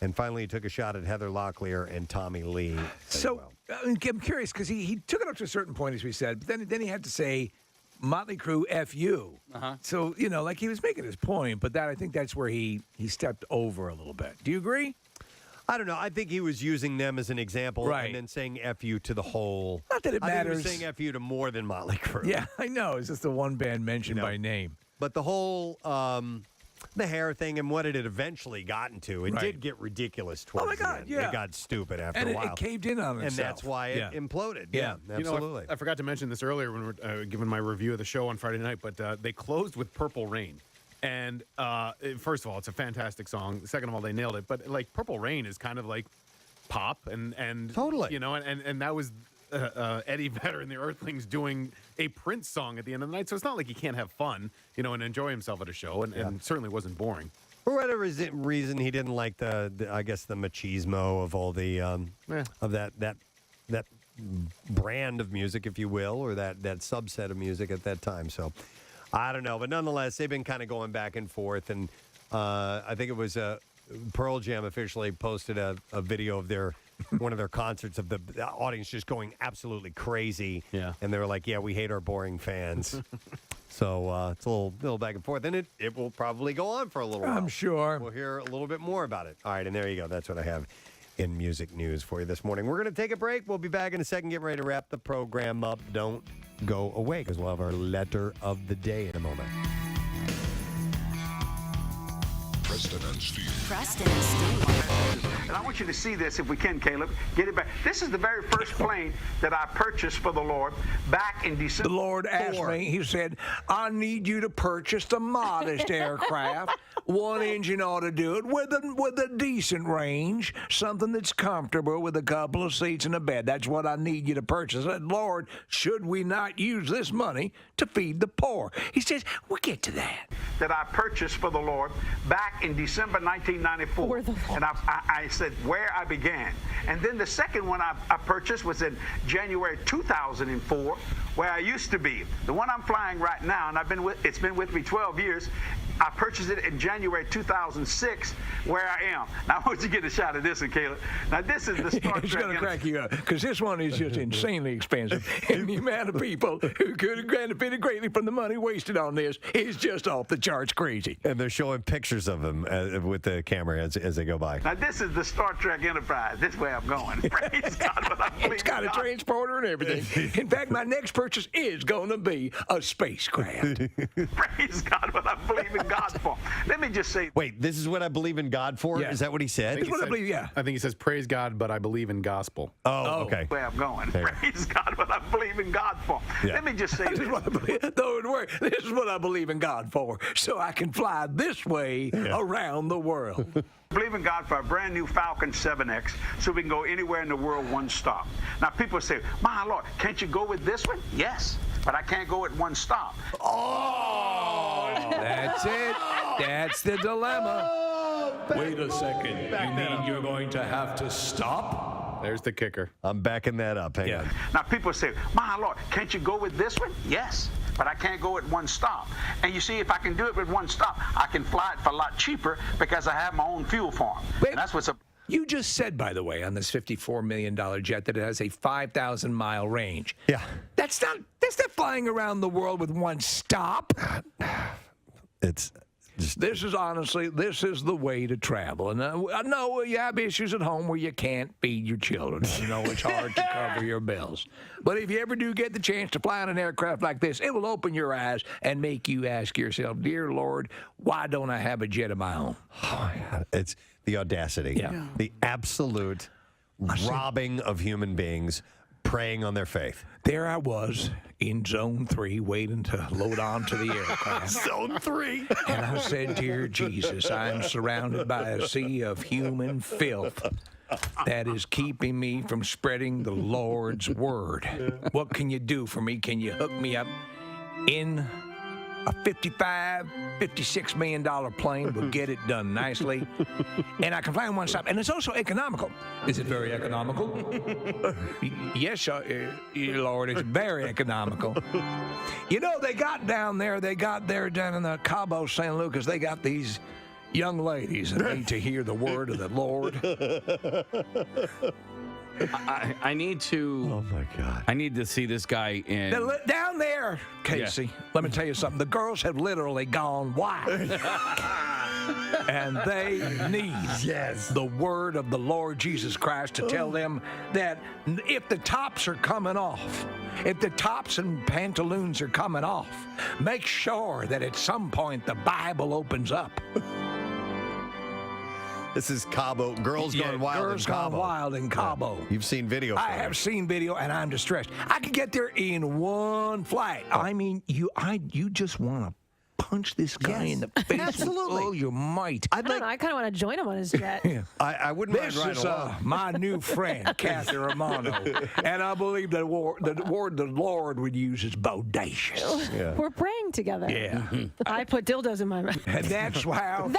And finally, he took a shot at Heather Locklear and Tommy Lee. So I'm curious because he took it up to a certain point, as we said, but then he had to say, Motley Crue, F you. So, like he was making his point, but I think that's where he stepped over a little bit. Do you agree? I don't know. I think he was using them as an example Right. and then saying F you to the whole. Not that it I think matters. he was saying F you to more than Motley Crue. Yeah, I know. It's just the one band mentioned by name. But the whole the hair thing and what it had eventually gotten to, it did get ridiculous towards my God, the end. yeah. It got stupid after And a while. it caved in on itself. And that's why it imploded. Yeah, absolutely. I forgot to mention this earlier when we were giving my review of the show on Friday night, but they closed with Purple Rain. And first of all, it's a fantastic song. Second of all, they nailed it. But like Purple Rain is kind of like pop and totally, and that was Eddie Vedder and the Earthlings doing a Prince song at the end of the night. So it's not like he can't have fun, and enjoy himself at a show, and certainly wasn't boring. For whatever reason, he didn't like the I guess the machismo of all the of that brand of music, if you will, or that subset of music at that time. So I don't know, but nonetheless, they've been kind of going back and forth, and I think it was Pearl Jam officially posted a video of one of their concerts of the audience just going absolutely crazy. Yeah, and they were like, "Yeah, we hate our boring fans." So it's a little back and forth, and it will probably go on for a little while. I'm sure. We'll hear a little bit more about it. All right, and there you go. That's what I have in music news for you this morning. We're going to take a break. We'll be back in a second. Get ready to wrap the program up. Don't go away because we'll have our letter of the day in a moment. Preston and Steve. Preston and Steve. And I want you to see this if we can, Caleb. Get it back. This is the very first plane that I purchased for the Lord back in December. The Lord asked me, he said, "I need you to purchase the modest aircraft. One engine ought to do it with a decent range, something that's comfortable with a couple of seats and a bed. That's what I need you to purchase." I said, "Lord, should we not use this money to feed the poor?" He says, "We'll get to that." That I purchased for the Lord back in December 1994. And I said where I began. And then the second one I purchased was in January 2004, where I used to be. The one I'm flying right now, and it's been with me 12 years. I purchased it in January 2006, where I am. Now, I want you to get a shot of this one, Caleb. Now, this is the Star Trek. It's going to crack you up because this one is just insanely expensive. And the amount of people who could have benefited greatly from the money wasted on this is just off the charts crazy. And they're showing pictures of him with the camera as they go by. Now, this is the Star Trek Enterprise. This is where I'm going. Praise God, but I believe It's got a God. transporter and everything. In fact, my next purchase is going to be a spacecraft. Praise God, but I believe in God's for. Let me just say. Wait, this is what I believe in God for? Yeah. Is that what he said? That's what I believe, yeah. I think he says, praise God, but I believe in gospel. Oh, okay. Where I'm going. There. Praise God, but I believe in God for. Yeah. Let me just say This is what I believe. Don't worry. This is what I believe in God for, so I can fly this way around the world. believe in God for a brand new Falcon 7X so we can go anywhere in the world one stop. Now, people say, my Lord, can't you go with this one? Yes, but I can't go at one stop. Oh! That's it. That's the dilemma. Wait a second. You mean you're going to have to stop? There's the kicker. I'm backing that up. Hang on. Now, people say, my Lord, can't you go with this one? Yes, but I can't go at one stop. And you see, if I can do it with one stop, I can fly it for a lot cheaper because I have my own fuel farm. And that's what's up. You just said, by the way, on this $54 million jet that it has a 5,000-mile range. Yeah. That's not flying around the world with one stop. It's this is the way to travel. And I know you have issues at home where you can't feed your children. You know, it's hard to cover your bills. But if you ever do get the chance to fly on an aircraft like this, it will open your eyes and make you ask yourself, dear Lord, why don't I have a jet of my own? Oh, my God. It's the audacity, the absolute robbing of human beings preying on their faith. There I was in Zone 3 waiting to load onto the aircraft. Zone 3. And I said, dear Jesus, I am surrounded by a sea of human filth that is keeping me from spreading the Lord's word. What can you do for me? Can you hook me up in a $56 million plane? Will get it done nicely. And I can fly in one stop. And it's also economical. Is it very economical? Yes, Lord, it's very economical. You know, they got down there down in the Cabo San Lucas, they got these young ladies that need to hear the word of the Lord. I need to. Oh my God! I need to see this guy in down there, Casey. Let me tell you something. The girls have literally gone wild, and they need the word of the Lord Jesus Christ to tell them that if the tops are coming off, if the tops and pantaloons are coming off, make sure that at some point the Bible opens up. This is Cabo. Girls Gone Wild Girls in Cabo. Gone Wild in Cabo. Yeah. You've seen video. I have seen video, and I'm distressed. I could get there in one flight. I mean, you just want to punch this guy in the face. Absolutely. Oh, you might. I kind of want to join him on his jet. I wouldn't mind riding along. This is my new friend, Kathy Romano, and I believe that the word the Lord would use is bodacious. Yeah. We're praying together. Yeah. I put dildos in my mouth. And that's how.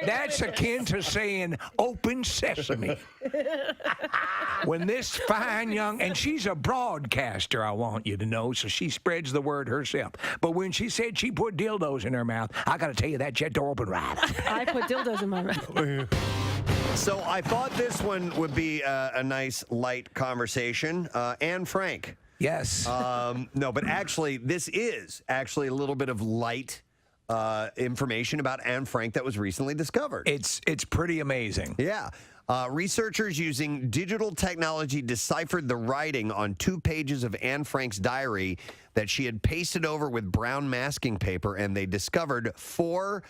That's akin to saying open sesame. When this fine young, and she's a broadcaster, I want you to know, so she spreads the word herself. But when she said she put dildos in her mouth, I got to tell you, that jet door opened right up. I put dildos in my mouth. So I thought this one would be a nice, light conversation. Anne Frank. Yes. No, but actually, this is actually a little bit of light information about Anne Frank that was recently discovered. It's pretty amazing. Yeah. Researchers using digital technology deciphered the writing on 2 pages of Anne Frank's diary that she had pasted over with brown masking paper, and they discovered 4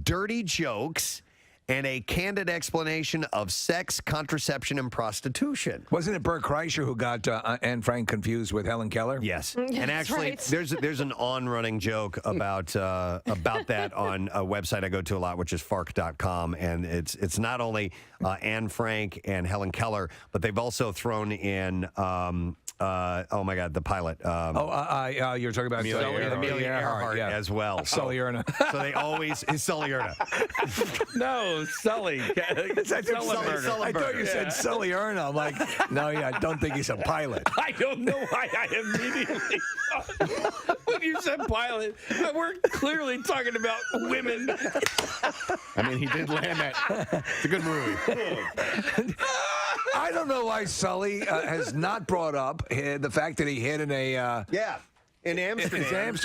dirty jokes and a candid explanation of sex, contraception, and prostitution. Wasn't it Bert Kreischer who got Anne Frank confused with Helen Keller? Yes. Yes, And actually, right. there's an on-running joke about that on a website I go to a lot, which is fark.com, and it's not only Anne Frank and Helen Keller, but they've also thrown in oh my God, the pilot. You're talking about Amelia Earhart as well. Sully Erna. So they always is Sully Erna. No, Sully. I thought you said Sully Erna. I'm like, no, I don't think he's a pilot. I don't know why I immediately thought, when you said pilot, we're clearly talking about women. I mean, he did land that. It's a good movie. I don't know why Sully has not brought up the fact that he hid in a in Amsterdam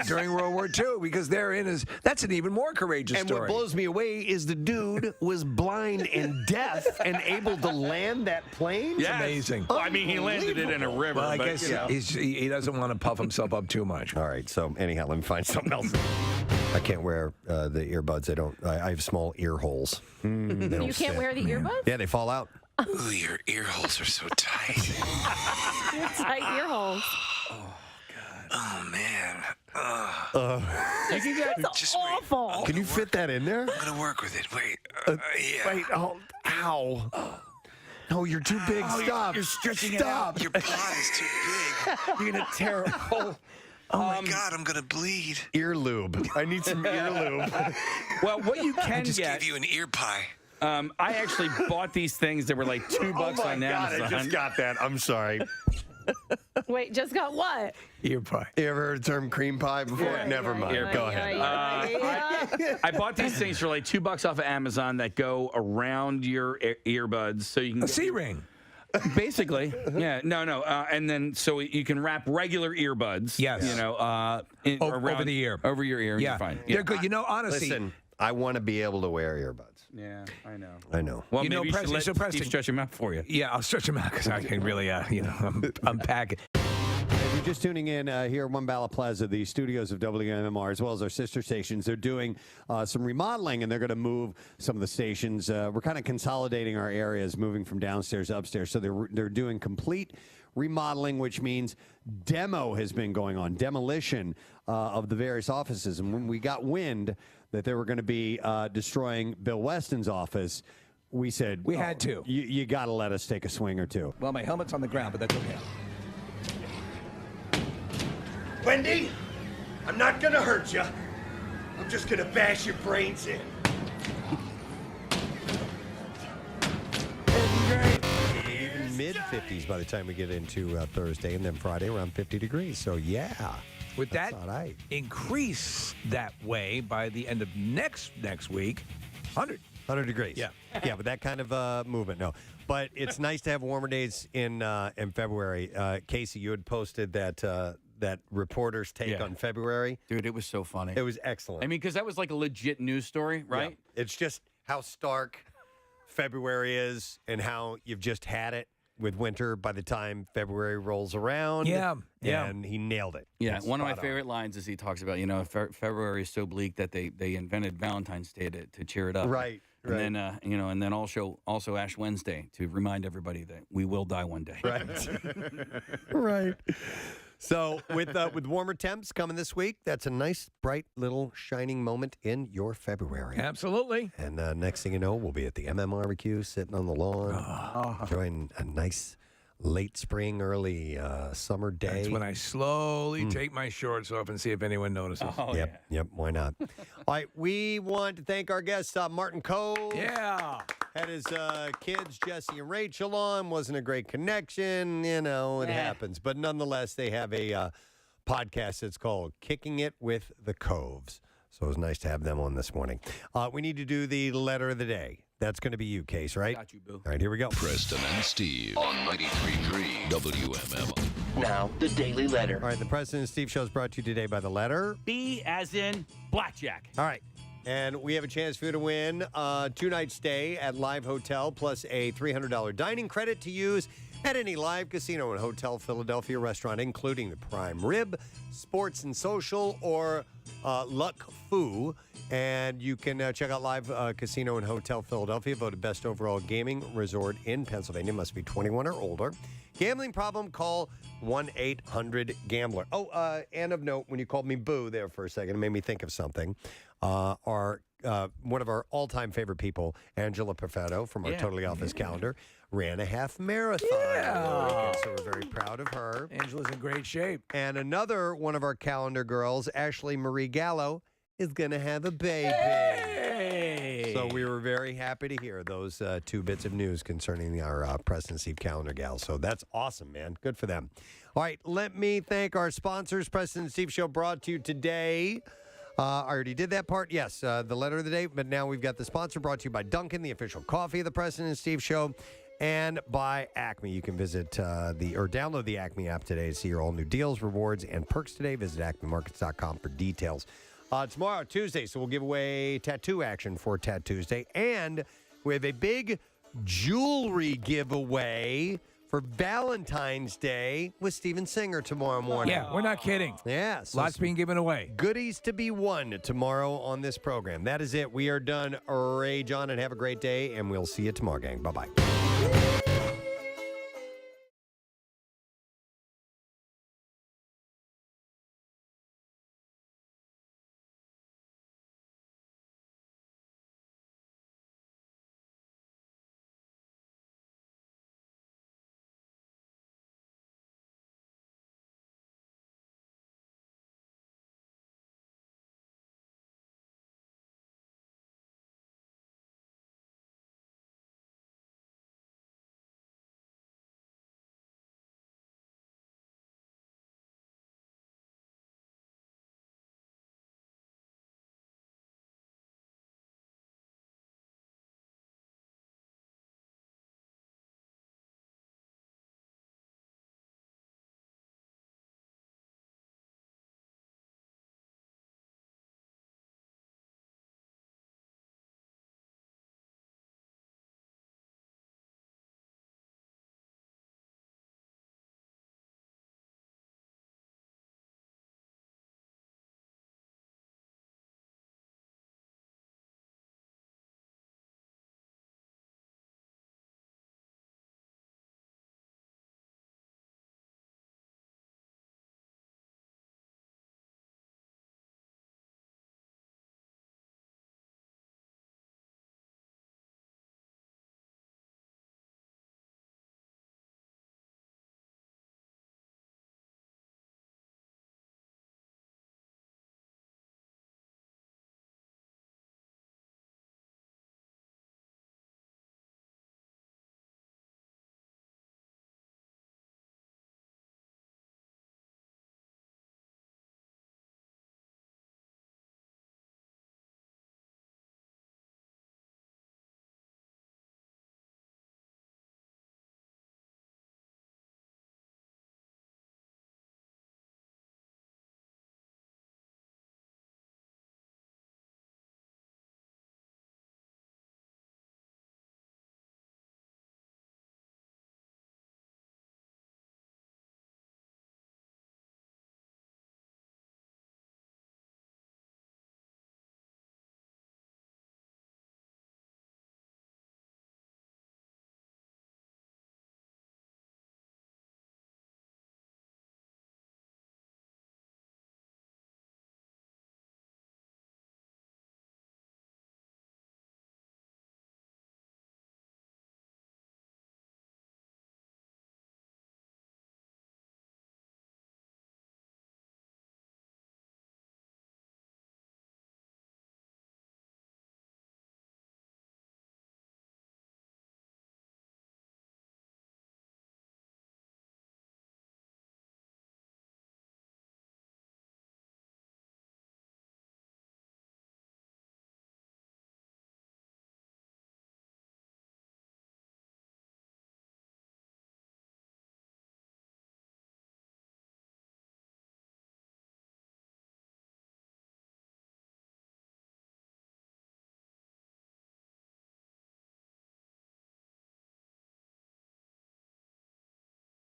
during World War II, because that's an even more courageous and story. what blows me away is the dude was blind and deaf and able to land that plane. It's amazing. Well, I mean, he landed it in a river. Well, I but, guess he doesn't want to puff himself up too much. All right, so anyhow, let me find something else. I can't wear the earbuds. I have small ear holes. They don't You can't fit. wear the earbuds? Yeah, they fall out. Ooh, your ear holes are so tight. Tight ear holes. Oh, man. That's awful. Can you fit that in there? I'm going to work with it. Wait. Yeah. Wait, ow. No, you're too big. Stop. You're stretching Stop. it out. Your plot is too big. You're going to tear a hole. Oh, my God, I'm going to bleed. Ear lube. I need some ear lube. Well, what you I can just get. gave you an ear pie. I actually bought these things that were like $2 Oh my on God, Amazon. I just got that. I'm sorry. Wait, just got what? Ear pie. You ever heard the term cream pie before? Never mind. Go ahead. I bought these things for like $2 off of Amazon that go around your earbuds, so you can A C-ring. Basically, yeah, no, and then so you can wrap regular earbuds. Yes. You know, Over the ear. over your ear. And Yeah, you're fine. they're good. You know, honestly, Listen, I want to be able to wear earbuds. Yeah, I know. I know. Well, You know, maybe you should Preston- let so Preston- Steve stretch them out for you. yeah, I'll stretch them out because I can really, unpack it. If you're just tuning in here at One Bala Plaza, the studios of WMMR, as well as our sister stations, they're doing some remodeling, and they're going to move some of the stations. We're kind of consolidating our areas, moving from downstairs to upstairs. So they're doing complete remodeling, which means demo has been going on, demolition of the various offices. And when we got wind that they were going to be destroying Bill Weston's office, we said, We had to. You got to let us take a swing or two. Well, my helmet's on the ground, but that's okay. Wendy, I'm not gonna hurt you. I'm just gonna bash your brains in. Even mid-50s by the time we get into Thursday, and then Friday around 50 degrees. So, yeah. With that's that all right. increase that way by the end of next week, 100 degrees. Yeah. Yeah, with that kind of movement, no. But it's nice to have warmer days in February. Casey, you had posted that reporter's take on February. Dude, it was so funny. It was excellent. I mean, because that was like a legit news story, right? Yeah. It's just how stark February is and how you've just had it with winter by the time February rolls around. Yeah. And he nailed it. Yeah, It's one of my spot on. favorite lines is he talks about, February is so bleak that they invented Valentine's Day to cheer it up. Right. And then, and then also Ash Wednesday to remind everybody that we will die one day. Right. Right. So with warmer temps coming this week, that's a nice, bright, little shining moment in your February. Absolutely. And next thing you know, we'll be at the MM barbecue, sitting on the lawn, enjoying a nice late spring, early summer day. That's when I slowly take my shorts off and see if anyone notices. Yep, why not? All right, we want to thank our guest, Martin Cole. Yeah. Had his kids, Jesse and Rachel, on. Wasn't a great connection. It happens. But nonetheless, they have a podcast that's called Kicking It with the Coves. So it was nice to have them on this morning. We need to do the letter of the day. That's going to be you, Case, right? Got you, boo. All right, here we go. Preston and Steve on 93.3 WMMR. Now, the Daily Letter. All right, the Preston and Steve show is brought to you today by the letter B as in blackjack. All right. And we have a chance for you to win a 2-night stay at Live Hotel plus a $300 dining credit to use at any Live Casino and Hotel Philadelphia restaurant, including the Prime Rib, Sports and Social, or Luck Foo. And you can check out Live Casino and Hotel Philadelphia, voted best overall gaming resort in Pennsylvania. Must be 21 or older. Gambling problem, call 1-800-GAMBLER. Oh, and of note, when you called me boo there for a second, it made me think of something. One of our all-time favorite people, Angela Perfetto from our Totally Office calendar, ran a half marathon over the weekend, so we're very proud of her. Angela's in great shape. And another one of our calendar girls, Ashley Marie Gallo, is going to have a baby. Hey! So we were very happy to hear those two bits of news concerning our Preston Steve calendar gals. So that's awesome, man. Good for them. All right, let me thank our sponsors. Preston and Steve show brought to you today. I already did that part. Yes, the letter of the day. But now we've got the sponsor brought to you by Dunkin', the official coffee of the Preston and Steve show, and by Acme. You can visit download the Acme app today to see your all new deals, rewards, and perks today. Visit acmemarkets.com for details. Tomorrow, Tuesday, so we'll give away tattoo action for Tat Tuesday. And we have a big jewelry giveaway for Valentine's Day with Steven Singer tomorrow morning. Yeah, we're not kidding. Yeah. So Lots being given away. Goodies to be won tomorrow on this program. That is it. We are done. Rage on and have a great day, and we'll see you tomorrow, gang. Bye-bye.